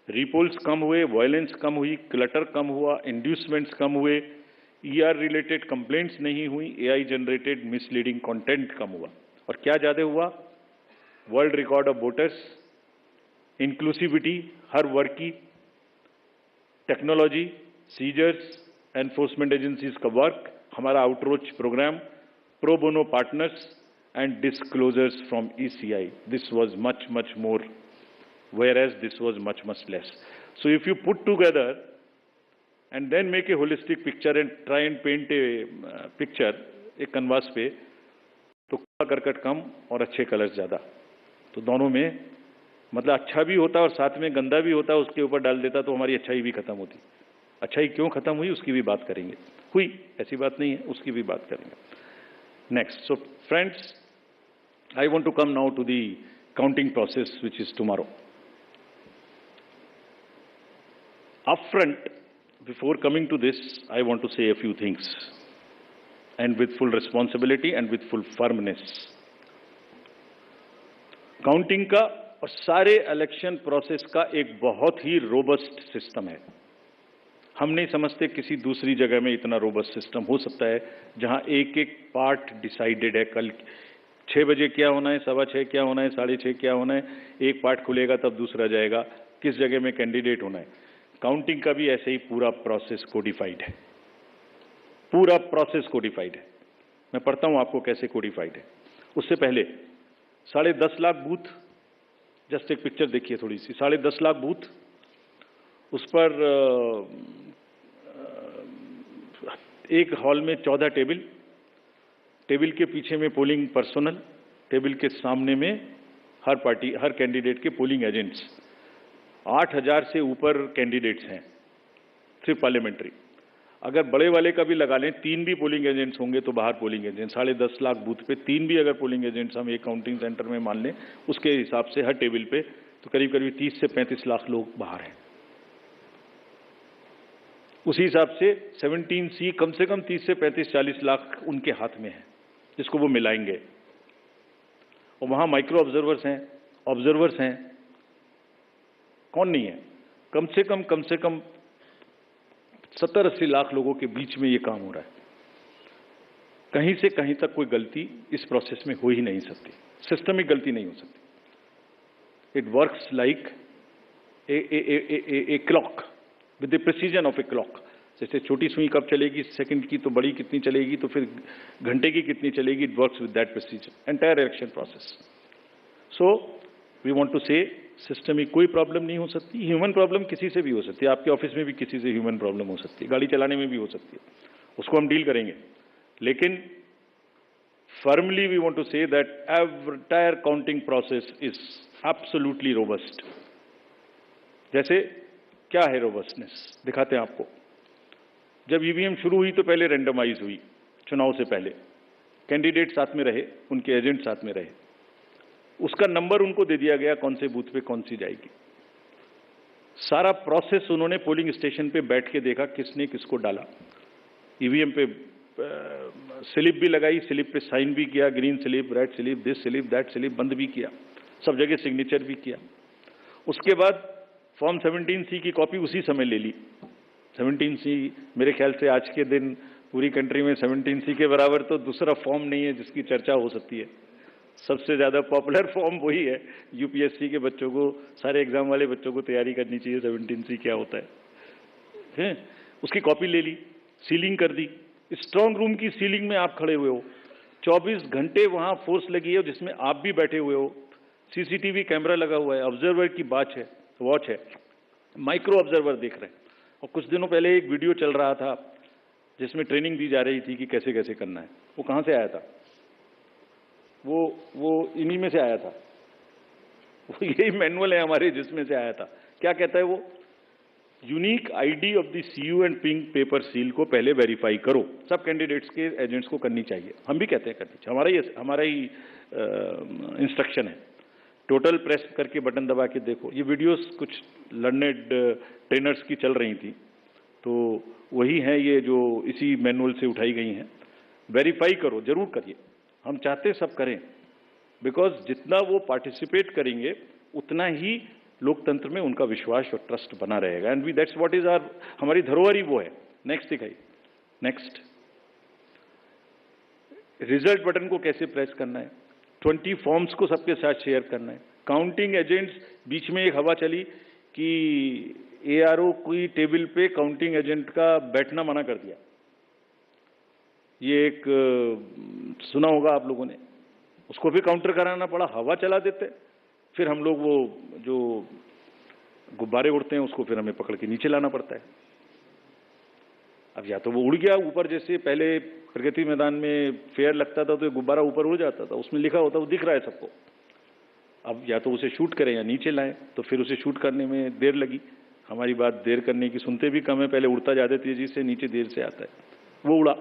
repolls कम हुए, violence कम हुई, clutter कम हुआ, inducements कम हुए, ER related complaints नहीं हुई, AI generated misleading content कम हुआ. और क्या ज़्यादा हुआ? World record of voters, inclusivity हर वर्ग की, टेक्नोलॉजी, सीजर्स, एनफोर्समेंट एजेंसीज का वर्क, हमारा outreach program, pro bono partners and disclosures from ECI. This was much more, whereas this was much less. So if you put together and then make a holistic picture and try and paint a picture एक canvas पे, तो करकट कम और अच्छे colours ज़्यादा. तो दोनों में मतलब अच्छा भी होता और साथ में गंदा भी होता, उसके ऊपर डाल देता तो हमारी अच्छाई भी खत्म होती. अच्छाई क्यों खत्म हुई उसकी भी बात करेंगे. हुई ऐसी बात नहीं है, उसकी भी बात करेंगे. Next. So friends, I want to come now to the counting process which is tomorrow. Upfront, before coming to this, I want to say a few things, and with full responsibility and with full firmness. Counting का और सारे election process का एक बहुत ही robust system है. हम नहीं समझते किसी दूसरी जगह में इतना रोबस्ट सिस्टम हो सकता है जहां एक एक पार्ट डिसाइडेड है. कल 6 बजे क्या होना है, 6:15 क्या होना है, 6:30 क्या होना है, एक पार्ट खुलेगा तब दूसरा जाएगा, किस जगह में कैंडिडेट होना है. काउंटिंग का भी ऐसे ही पूरा प्रोसेस कोडिफाइड है. पूरा प्रोसेस कोडिफाइड है. मैं पढ़ता हूं आपको कैसे कोडिफाइड है. उससे पहले 10.5 लाख बूथ, जस्ट एक पिक्चर देखिए थोड़ी सी. 10.5 लाख बूथ, उस पर एक हॉल में 14 टेबल, टेबल के पीछे में पोलिंग पर्सनल, टेबल के सामने में हर पार्टी, हर कैंडिडेट के पोलिंग एजेंट्स. 8,000 से ऊपर कैंडिडेट्स हैं सिर्फ पार्लियामेंट्री. अगर बड़े वाले का भी लगा लें, 3 भी पोलिंग एजेंट्स होंगे तो बाहर पोलिंग एजेंट. 10.5 लाख बूथ पे 3 भी अगर पोलिंग एजेंट्स हम एक काउंटिंग सेंटर में मान लें, उसके हिसाब से हर टेबल पे तो करीब करीब 30 से 35 लाख लोग बाहर हैं. उसी हिसाब से 17C कम से कम 30 से 35-40 लाख उनके हाथ में है, जिसको वो मिलाएंगे. और वहां माइक्रो ऑब्जर्वर्स हैं. कौन नहीं है? कम से कम 70-80 लाख लोगों के बीच में ये काम हो रहा है. कहीं से कहीं तक कोई गलती इस प्रोसेस में हो ही नहीं सकती. सिस्टमिक गलती नहीं हो सकती. It works like a clock with the precision of a clock. जैसे छोटी सुई कब चलेगी सेकंड की, तो बड़ी कितनी चलेगी, तो फिर घंटे की कितनी चलेगी. It works with that precision entire election process. So we want to say system में कोई प्रॉब्लम नहीं हो सकती. ह्यूमन प्रॉब्लम किसी से भी हो सकती है. आपके ऑफिस में भी किसी से ह्यूमन प्रॉब्लम हो सकती है, गाड़ी चलाने में भी हो सकती है, उसको हम डील करेंगे. लेकिन firmly we want to say that entire counting process is absolutely robust. जैसे क्या है रोबस्टनेस, दिखाते हैं आपको. जब ईवीएम शुरू हुई तो पहले रैंडमाइज हुई. चुनाव से पहले कैंडिडेट साथ में रहे, उनके एजेंट साथ में रहे. उसका नंबर उनको दे दिया गया कौन से बूथ पे कौन सी जाएगी. सारा प्रोसेस उन्होंने पोलिंग स्टेशन पे बैठ के देखा किसने किसको डाला. ईवीएम पे स्लिप भी लगाई, स्लिप पे साइन भी किया, green slip, red slip, this slip, that slip, बंद भी किया, सब जगह सिग्नेचर भी किया. उसके बाद फॉर्म 17C की कॉपी उसी समय ले ली. 17C मेरे ख्याल से आज के दिन पूरी कंट्री में 17C के बराबर तो दूसरा फॉर्म नहीं है जिसकी चर्चा हो सकती है. सबसे ज़्यादा पॉपुलर फॉर्म वही है. यूपीएससी के बच्चों को, सारे एग्जाम वाले बच्चों को तैयारी करनी चाहिए 17C क्या होता है. उसकी कॉपी ले ली, सीलिंग कर दी. स्ट्रांग रूम की सीलिंग में आप खड़े हुए हो, 24 घंटे वहां फोर्स लगी है जिसमें आप भी बैठे हुए हो. सीसीटीवी कैमरा लगा हुआ है, ऑब्जर्वर की वॉच है, माइक्रो ऑब्जर्वर देख रहे हैं. और कुछ दिनों पहले एक वीडियो चल रहा था जिसमें ट्रेनिंग दी जा रही थी कि कैसे कैसे करना है. वो कहां से आया था? वो इन्हीं में से आया था. वो यही मैनुअल है हमारे जिसमें से आया था. क्या कहता है वो? Unique ID of the CU and pink paper seal को पहले वेरीफाई करो. सब कैंडिडेट्स के एजेंट्स को करनी चाहिए. हम भी कहते हैं करनी चाहिए, हमारा ही इंस्ट्रक्शन है. टोटल प्रेस करके बटन दबा के देखो. ये वीडियोस कुछ लर्नेड ट्रेनर्स की चल रही थी, तो वही हैं ये जो इसी मैनुअल से उठाई गई हैं. वेरीफाई करो, जरूर करिए. हम चाहते सब करें, बिकॉज जितना वो पार्टिसिपेट करेंगे उतना ही लोकतंत्र में उनका विश्वास और ट्रस्ट बना रहेगा. And we that's what is our, हमारी धरोहर ही वो है. नेक्स्ट दिखाइए. नेक्स्ट, रिजल्ट बटन को कैसे प्रेस करना है. 20 फॉर्म्स को सबके साथ शेयर करना है. काउंटिंग एजेंट्स, बीच में एक हवा चली कि एआरओ की टेबल पे काउंटिंग एजेंट का बैठना मना कर दिया. ये एक सुना होगा आप लोगों ने. उसको भी काउंटर कराना पड़ा, हवा चला देते. फिर हम लोग वो जो गुब्बारे उड़ते हैं उसको फिर हमें पकड़ के नीचे लाना पड़ता है. अब या तो वो उड़ गया ऊपर, जैसे पहले प्रगति मैदान में फेयर लगता था तो गुब्बारा ऊपर उड़ जाता था, उसमें लिखा होता, वो दिख रहा है सबको. अब या तो उसे शूट करें या नीचे लाएं. तो फिर उसे शूट करने में देर लगी. हमारी बात देर करने की सुनते भी कम है. पहले उड़ता ज़्यादा तेजी से, नीचे देर से आता है. वो उड़ा,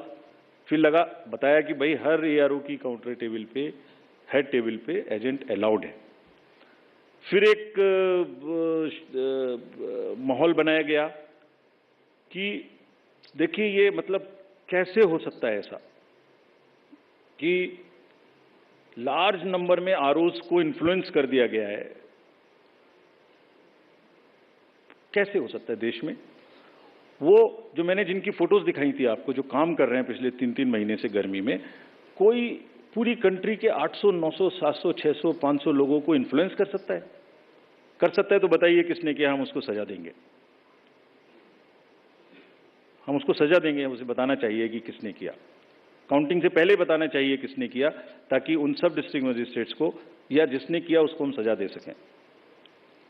फिर लगा, बताया कि भाई हर एआरओ की काउंटर टेबल पे, हेड टेबल पे एजेंट अलाउड है. फिर एक माहौल बनाया गया कि देखिए ये मतलब कैसे हो सकता है ऐसा कि लार्ज नंबर में आरओज को इन्फ्लुएंस कर दिया गया है। कैसे हो सकता है देश में? वो जो मैंने जिनकी फोटोज दिखाई थी आपको, जो काम कर रहे हैं पिछले 3-3 महीने से गर्मी में, कोई पूरी कंट्री के 800, 900, 700, 600, 500 लोगों को इन्फ्लुएंस कर सकता है? कर सकता है तो बताइए किसने किया, हम उसको सजा देंगे। हम उसको सजा देंगे, उसे बताना चाहिए कि किसने किया। काउंटिंग से पहले बताना चाहिए किसने किया, ताकि उन सब डिस्ट्रिक्ट मजिस्ट्रेट्स को या जिसने किया उसको हम सजा दे सकें।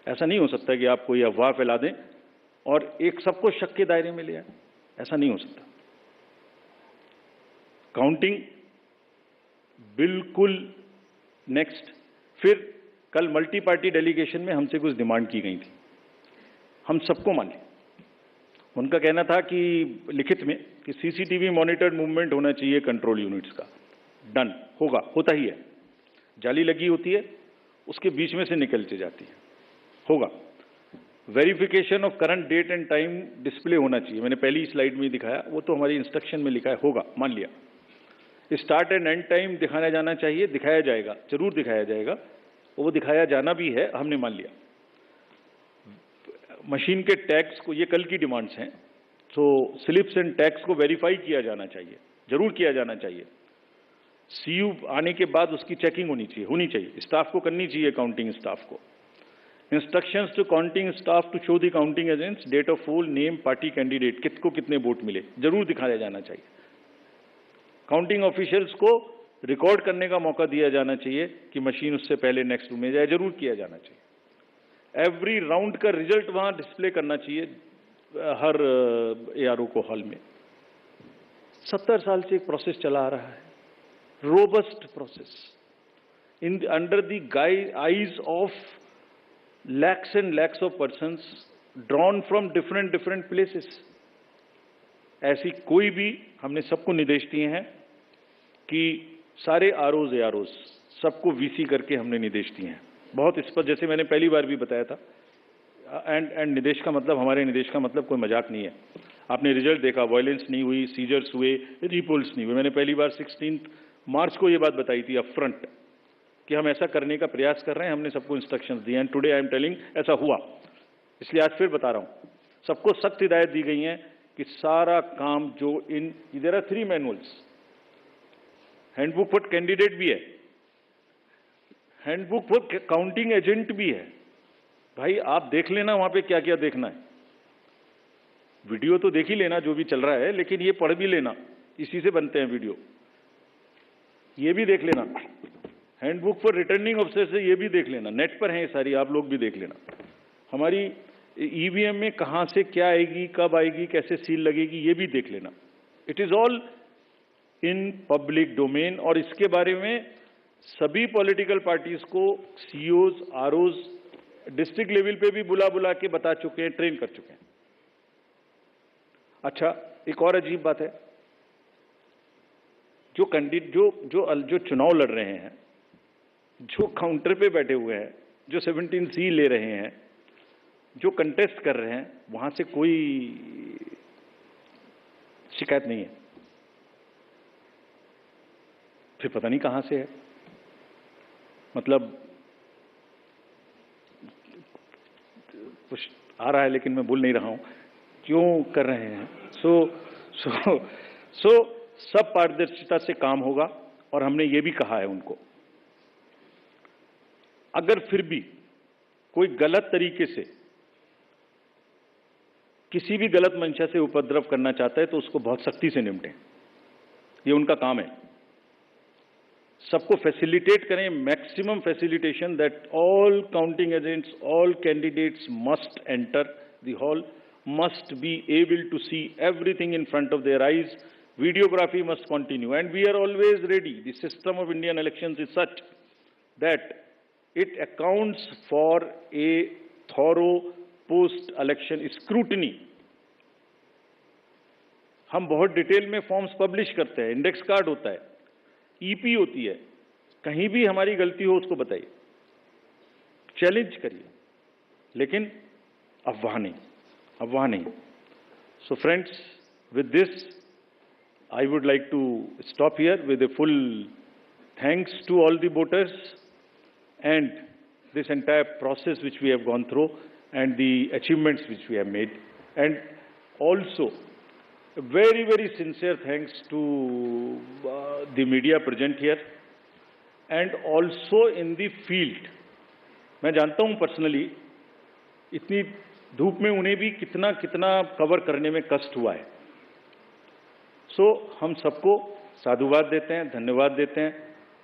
ऐसा नहीं हो सकता कि आप कोई अफवाह फैला दें और एक सबको शक के दायरे में ले आए। ऐसा नहीं हो सकता। काउंटिंग बिल्कुल नेक्स्ट। फिर कल मल्टी पार्टी डेलीगेशन में हमसे कुछ डिमांड की गई थी, हम सबको माने। उनका कहना था कि लिखित में कि सीसीटीवी मॉनिटर्ड मूवमेंट होना चाहिए कंट्रोल यूनिट्स का। डन, होगा, होता ही है। जाली लगी होती है, उसके बीच में से निकलती जाती है, होगा। Verification of current date and time display होना चाहिए, मैंने पहली स्लाइड में दिखाया, वो तो हमारी इंस्ट्रक्शन में लिखा है, होगा, मान लिया। स्टार्ट एंड एंड टाइम दिखाया जाना चाहिए, दिखाया जाएगा, जरूर दिखाया जाएगा, वो दिखाया जाना भी है, हमने मान लिया। मशीन के टैग्स को, ये कल की डिमांड्स हैं, तो स्लिप्स एंड टैग्स को वेरीफाई किया जाना चाहिए, जरूर किया जाना चाहिए। सीयू आने के बाद उसकी चेकिंग होनी चाहिए, स्टाफ को करनी चाहिए, काउंटिंग स्टाफ को। Instructions to counting staff to show the counting agents date of poll, name, party candidate, किसको कितने वोट मिले, जरूर दिखाया जाना चाहिए। काउंटिंग ऑफिशियल्स को रिकॉर्ड करने का मौका दिया जाना चाहिए कि मशीन उससे पहले नेक्स्ट रूम में जाए, जरूर किया जाना चाहिए। एवरी राउंड का रिजल्ट वहां डिस्प्ले करना चाहिए हर एआरओ को हॉल में। 70 साल से एक प्रोसेस चला आ रहा है, robust process, in under the eyes of lakhs and lakhs of persons drawn from different places। ऐसी कोई भी, हमने सबको निर्देश दिए हैं कि सारे आरओज एआरओज सबको वीसी करके हमने निर्देश दिए हैं, बहुत स्पष्ट, जैसे मैंने पहली बार भी बताया था। एंड निर्देश का मतलब, हमारे निर्देश का मतलब कोई मजाक नहीं है। आपने रिजल्ट देखा, वायलेंस नहीं हुई, सीजर्स हुए, रिपोल्स नहीं हुए। मैंने पहली बार 16 मार्च को ये बात बताई थी अपफ्रंट कि हम ऐसा करने का प्रयास कर रहे हैं, हमने सबको इंस्ट्रक्शंस दिए हैं। टुडे आई एम टेलिंग ऐसा हुआ, इसलिए आज फिर बता रहा हूं, सबको सख्त हिदायत दी गई है कि सारा काम जो there are 3 manuals, handbook for candidate भी है, हैंडबुक फॉर काउंटिंग एजेंट भी है। भाई आप देख लेना वहां पे क्या क्या देखना है, वीडियो तो देख ही लेना जो भी चल रहा है, लेकिन ये पढ़ भी लेना, इसी से बनते हैं वीडियो, ये भी देख लेना। हैंडबुक फॉर रिटर्निंग ऑफिसर से ये भी देख लेना, नेट पर है सारी, आप लोग भी देख लेना। हमारी ईवीएम में कहां से क्या आएगी, कब आएगी, कैसे सील लगेगी, ये भी देख लेना। It is all in public domain. और इसके बारे में सभी पॉलिटिकल पार्टीज को सीईओज, आरओज डिस्ट्रिक्ट लेवल पे भी बुला के बता चुके हैं, ट्रेन कर चुके हैं। अच्छा, एक और अजीब बात है, जो कैंडिडेट जो चुनाव लड़ रहे हैं, जो काउंटर पे बैठे हुए हैं, जो 17C ले रहे हैं, जो कंटेस्ट कर रहे हैं, वहां से कोई शिकायत नहीं है। फिर पता नहीं कहां से है, मतलब कुछ आ रहा है लेकिन मैं बोल नहीं रहा हूं क्यों कर रहे हैं। सो सब पारदर्शिता से काम होगा, और हमने ये भी कहा है उनको, अगर फिर भी कोई गलत तरीके से किसी भी गलत मंशा से उपद्रव करना चाहता है तो उसको बहुत सख्ती से निपटें, ये उनका काम है। सबको फैसिलिटेट करें, maximum facilitation, that all counting agents, all candidates must enter the hall, must be able to see everything in front of their eyes. Videography must continue, and we are always ready. The system of Indian elections is such that it accounts for a thorough post-election scrutiny. हम बहुत detail में forms publish करते हैं, index card होता है, EP होती है, कहीं भी हमारी गलती हो उसको बताइए, चैलेंज करिए, लेकिन अफवाह नहीं। So friends, with this, I would like to stop here with a full thanks to all the voters and this entire process which we have gone through and the achievements which we have made. And also, a very, very sincere thanks to the media present here and also in the field. मैं जानता हूँ personally, इतनी धूप में उन्हें भी कितना cover करने में कष्ट हुआ है. सो हम सबको साधुवाद देते हैं, धन्यवाद देते हैं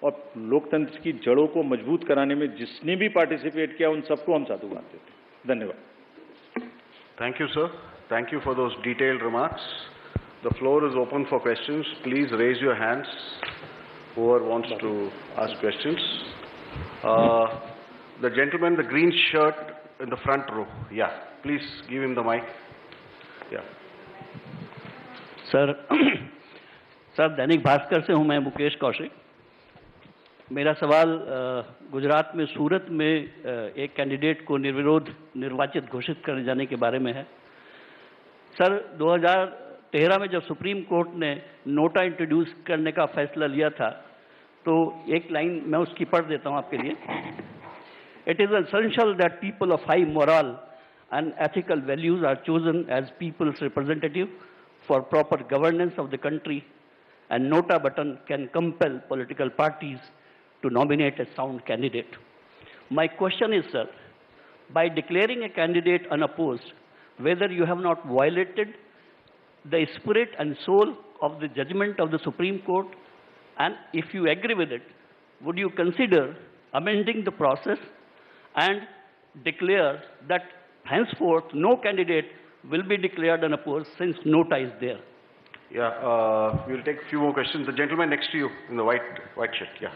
और लोकतंत्र की जड़ों को मजबूत कराने में जिसने भी पार्टिसिपेट किया उन सबको हम साधुवाद देते हैं. धन्यवाद. Thank you, sir. Thank you for those detailed remarks. The floor is open for questions. Please raise your hands, whoever wants to ask questions. The gentleman, the green shirt in the front row. Yeah, please give him the mic. Yeah. Sir Dainik Bhaskar से हूं मैं मुकेश कौशिक. मेरा सवाल गुजरात में सूरत में एक candidate को निर्विरोध निर्वाचित घोषित कर जाने के बारे में है. सर 2013 में जब सुप्रीम कोर्ट ने नोटा इंट्रोड्यूस करने का फैसला लिया था तो एक लाइन मैं उसकी पढ़ देता हूं आपके लिए. It is essential that people of high moral and ethical values are chosen as people's representative for proper governance of the country, and nota button can compel political parties to nominate a sound candidate. My question is, sir, by declaring a candidate unopposed, whether you have not violated the spirit and soul of the judgment of the Supreme Court, and if you agree with it, would you consider amending the process and declare that henceforth no candidate will be declared unopposed since nota is there? Yeah, we'll take a few more questions. The gentleman next to you in the white shirt. Yeah.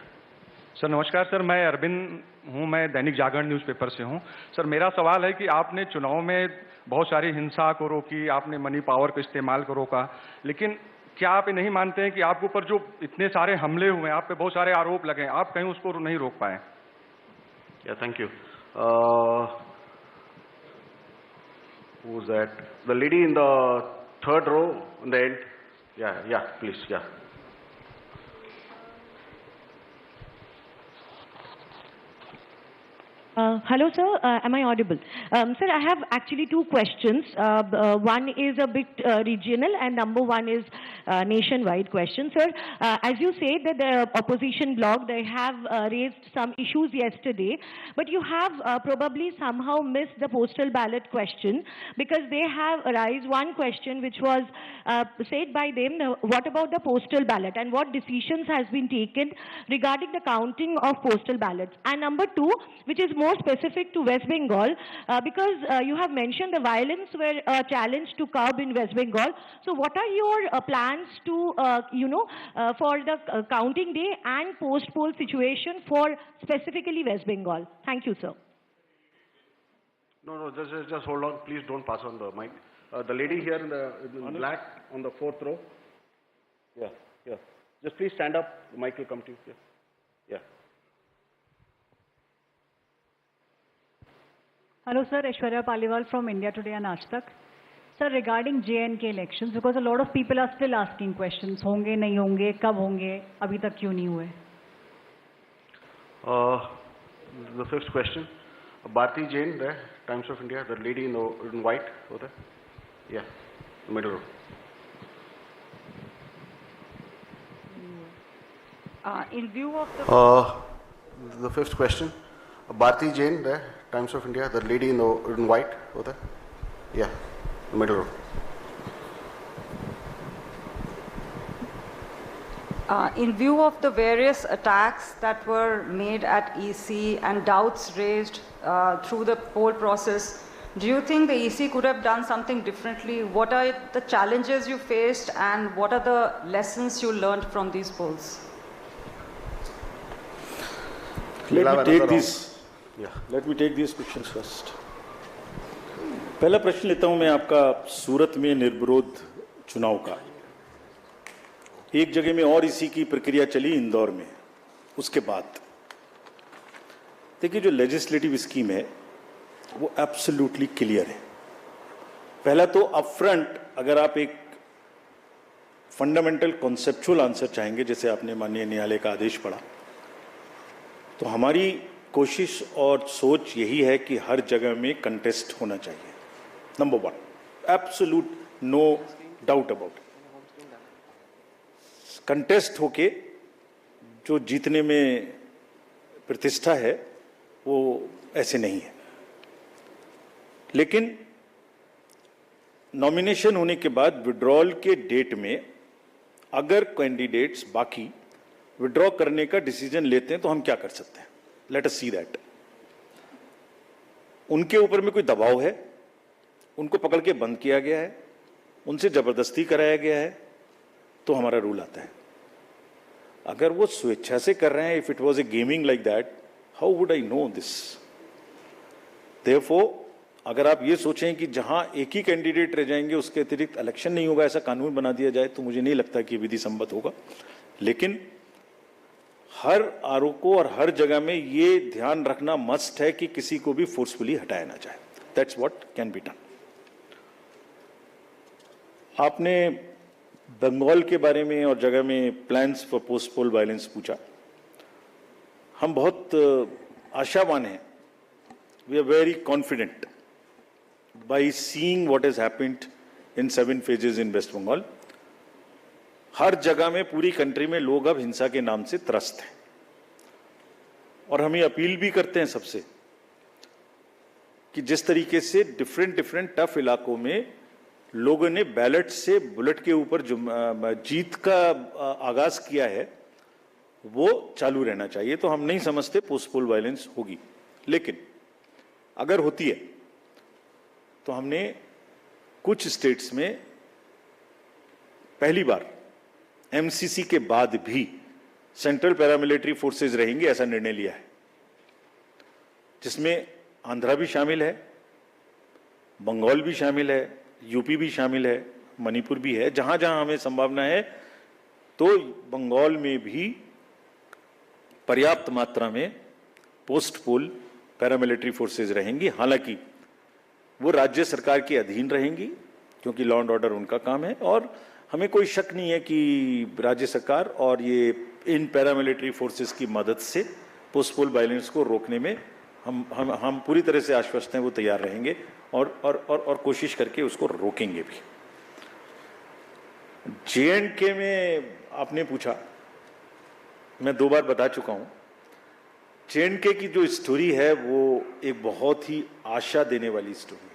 Sir नमस्कार sir, मैं अरविंद हूं, मैं Dainik Jagran newspaper से हूं. Sir मेरा सवाल है कि आपने चुनाव में बहुत सारी हिंसा को रोकी, आपने मनी पावर का इस्तेमाल को रोका, लेकिन क्या आप नहीं मानते हैं कि आपके ऊपर जो इतने सारे हमले हुए हैं, आप पे बहुत सारे आरोप लगे हैं, आप कहीं उसको नहीं रोक पाए? Yeah, thank you. Who's that? The lady in the third row in the end. Yeah, please, yeah. Hello, sir. Am I audible? Sir, I have actually two questions. One is a bit regional and number one is nationwide question. Sir, as you say that the opposition bloc, they have raised some issues yesterday, but you have probably somehow missed the postal ballot question because they have raised one question which was said by them, what about the postal ballot and what decisions has been taken regarding the counting of postal ballots? And number two, which is more specific to West Bengal, because you have mentioned the violence were a challenge to curb in West Bengal. So what are your plans to, for the counting day and post-poll situation for specifically West Bengal? Thank you, sir. No, just hold on. Please don't pass on the mic. The lady here in black on the fourth row. Yeah. Just please stand up. The mic will come to you. Yeah. Hello, sir. Aishwarya Paliwal from India Today and Aaj Tak. Sir, regarding J&K elections, because a lot of people are still asking questions, honge, nahi honge, kab honge, abhi tak kyun nahi hue? The fifth question. Bharti Jain there, Times of India, the lady in white over there. Yeah, the middle row. In view of the fifth question. Bharti Jain there, Times of India, the lady in white over there. Yeah, the middle row. In view of the various attacks that were made at EC and doubts raised through the poll process, do you think the EC could have done something differently? What are the challenges you faced and what are the lessons you learned from these polls? Let me take these questions first. पहला प्रश्न लेता हूं मैं आपका सूरत में निर्विरोध चुनाव का. एक जगह में और इसी की प्रक्रिया चली इंदौर में. उसके बाद देखिए जो लेजिस्लेटिव स्कीम है वो एब्सोल्युटली क्लियर है. पहला तो अपफ्रंट अगर आप एक फंडामेंटल कॉन्सेप्चुअल आंसर चाहेंगे, जैसे आपने माननीय न्यायालय का आदेश पढ़ा, तो हमारी कोशिश और सोच यही है कि हर जगह में कंटेस्ट होना चाहिए, number 1, absolute no doubt about. Contest होके जो जीतने में प्रतिष्ठा है वो ऐसे नहीं है। लेकिन नॉमिनेशन होने के बाद विड्रॉल के डेट में अगर कैंडिडेट्स बाकी विड्रॉ करने का डिसीजन लेते हैं तो हम क्या कर सकते हैं? Let us see that. उनके ऊपर में कोई दबाव है, उनको पकड़ के बंद किया गया है, उनसे जबरदस्ती कराया गया है, तो हमारा रूल आता है। अगर वो स्वेच्छा से कर रहे हैं, if it was A gaming like that, how would I know this? Therefore अगर आप ये सोचें कि जहां एक ही कैंडिडेट रह जाएंगे उसके अतिरिक्त इलेक्शन नहीं होगा, ऐसा कानून बना दिया जाए, तो मुझे नहीं लगता कि विधि सम्मत होगा। लेकिन हर आरोप को और हर जगह में ये ध्यान रखना मस्ट है कि किसी को भी फोर्सफुली हटाया ना जाए। That's what can be done. आपने बंगाल के बारे में और जगह में plans for post poll violence पूछा। हम बहुत आशावान हैं, we are very confident by seeing what has happened in 7 phases in West Bengal। हर जगह में पूरी कंट्री में लोग अब हिंसा के नाम से त्रस्त हैं, और हम ये अपील भी करते हैं सबसे कि जिस तरीके से डिफरेंट टफ इलाकों में लोगों ने बैलेट से बुलेट के ऊपर जीत का आगाज किया है, वो चालू रहना चाहिए। तो हम नहीं समझते पोस्ट पोल वायलेंस होगी, लेकिन अगर होती है तो हमने कुछ स्टेट्स में पहली बार एमसीसी के बाद भी सेंट्रल पैरामिलिट्री फोर्सेस रहेंगी, ऐसा निर्णय लिया है, जिसमें आंध्रा भी शामिल है, बंगाल भी शामिल है, यूपी भी शामिल है, मणिपुर भी है। जहां जहां हमें संभावना है तो बंगाल में भी पर्याप्त मात्रा में पोस्ट पोल पैरामिलिट्री फोर्सेस रहेंगी। हालांकि वो राज्य सरकार के अधीन रहेंगी, क्योंकि लॉ एंड ऑर्डर उनका काम है, और हमें कोई शक नहीं है कि राज्य सरकार और ये इन पैरामिलिट्री फोर्सेस की मदद से पोस्ट पोल वायलेंस को रोकने में हम पूरी तरह से आश्वस्त हैं, वो तैयार रहेंगे और कोशिश करके उसको रोकेंगे भी। जे&के में आपने पूछा, मैं 2 बार बता चुका हूं, जे&के की जो स्टोरी है वो एक बहुत ही आशा देने वाली स्टोरी है।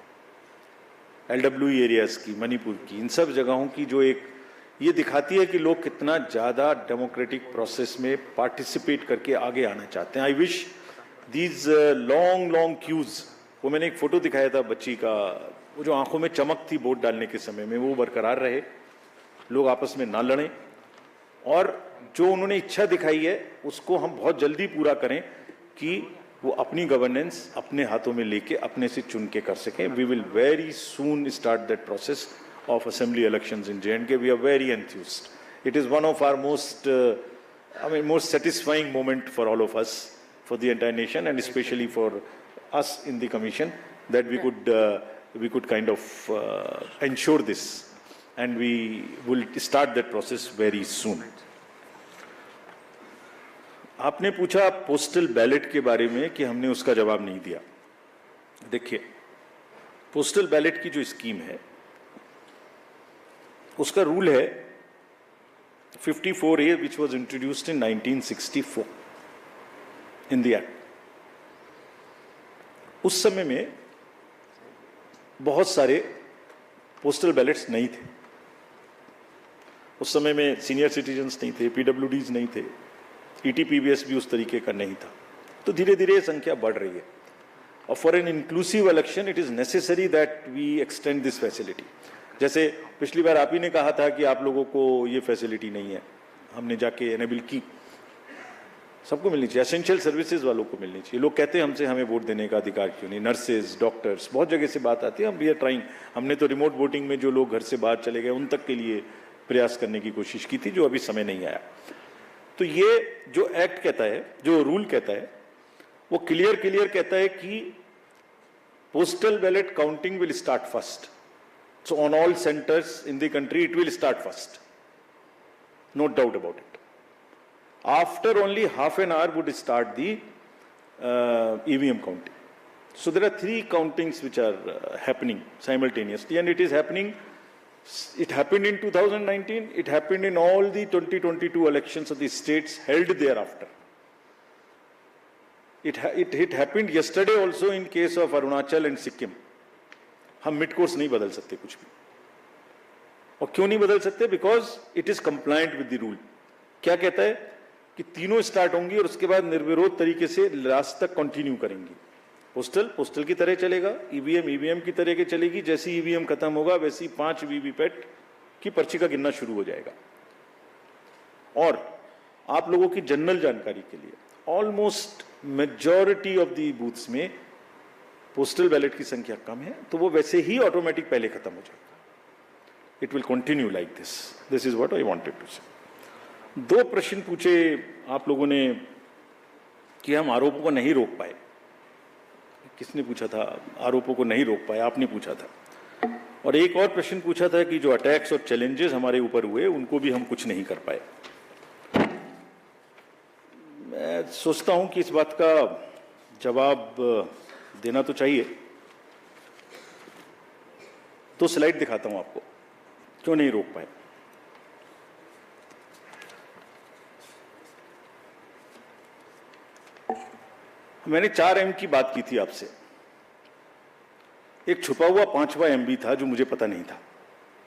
LWE एरियाज की, मणिपुर की, इन सब जगहों की जो एक ये दिखाती है कि लोग कितना ज़्यादा डेमोक्रेटिक प्रोसेस में पार्टिसिपेट करके आगे आना चाहते हैं। I wish these long queues, वो मैंने एक फोटो दिखाया था बच्ची का, वो जो आंखों में चमक थी वोट डालने के समय में, वो बरकरार रहे, लोग आपस में ना लड़ें, और जो उन्होंने इच्छा दिखाई है उसको हम बहुत जल्दी पूरा करें कि वो अपनी गवर्नेंस अपने हाथों में लेके अपने से चुन के कर सकें। We will very soon start that process of assembly elections in J and K. We are very enthused. It is one of our most satisfying moment for all of us, for the entire nation, and especially for us in the commission, that we could kind of ensure this, and we will start that process very soon. आपने पूछा postal ballot के बारे में कि हमने उसका जवाब नहीं दिया। देखिए, पोस्टल बैलेट की जो स्कीम है उसका रूल है 54A, which was introduced in 1964 in the act। उस समय में बहुत सारे पोस्टल बैलेट्स नहीं थे। उस समय में सीनियर सिटीजन्स नहीं थे, PWDs नहीं थे, ETPBS भी उस तरीके का नहीं था। तो धीरे धीरे संख्या बढ़ रही है, और for an inclusive election it is necessary that we extend this facility. जैसे पिछली बार आप ही ने कहा था कि आप लोगों को ये फैसिलिटी नहीं है, हमने जाके एनेबल की। सबको मिलनी चाहिए, एसेंशियल सर्विसेज वालों को मिलनी चाहिए। लोग कहते हैं हमसे हमें वोट देने का अधिकार क्यों नहीं, नर्सेज, डॉक्टर्स, बहुत जगह से बात आती है। हम वी आर ट्राइंग, हमने तो रिमोट वोटिंग में जो लोग घर से बाहर चले गए उन तक के लिए प्रयास करने की कोशिश की थी, जो अभी समय नहीं आया। तो ये जो एक्ट कहता है, जो रूल कहता है, वो क्लियर कहता है कि postal ballot counting will start first So on all centers in the country, it will start first. No doubt about it. After only half an hour would start the EVM counting. So there are 3 countings which are happening simultaneously, and it is happening. It happened in 2019. It happened in all the 2022 elections of the states held thereafter. It happened yesterday also in case of Arunachal and Sikkim. हम mid course नहीं बदल सकते कुछ भी. और क्यों नहीं बदल सकते? Because it is compliant with the rule. क्या कहता है कि तीनों स्टार्ट होंगी और उसके बाद निर्विरोध तरीके से लास्ट तक कंटिन्यू करेंगी. पोस्टल की तरह चलेगा, ईवीएम की तरह के चलेगी. जैसे ईवीएम खत्म होगा वैसी 5 वीवीपैट की पर्ची का गिनना शुरू हो जाएगा. और आप लोगों की जनरल जानकारी के लिए, almost majority of the booths में पोस्टल बैलेट की संख्या कम है, तो वो वैसे ही ऑटोमेटिक पहले खत्म हो जाएगा. It will continue like this. This is what I wanted to say. 2 प्रश्न पूछे आप लोगों ने कि हम आरोपों को नहीं रोक पाए. किसने पूछा था? आरोपों को नहीं रोक पाए, आपने पूछा था. और एक और प्रश्न पूछा था कि जो अटैक्स और चैलेंजेस हमारे ऊपर हुए उनको भी हम कुछ नहीं कर पाए. मैं सोचता हूं कि इस बात का जवाब देना तो चाहिए. 2 स्लाइड दिखाता हूं आपको क्यों नहीं रोक पाए. मैंने 4 M की बात की थी आपसे. एक छुपा हुआ 5वां MB था जो मुझे पता नहीं था.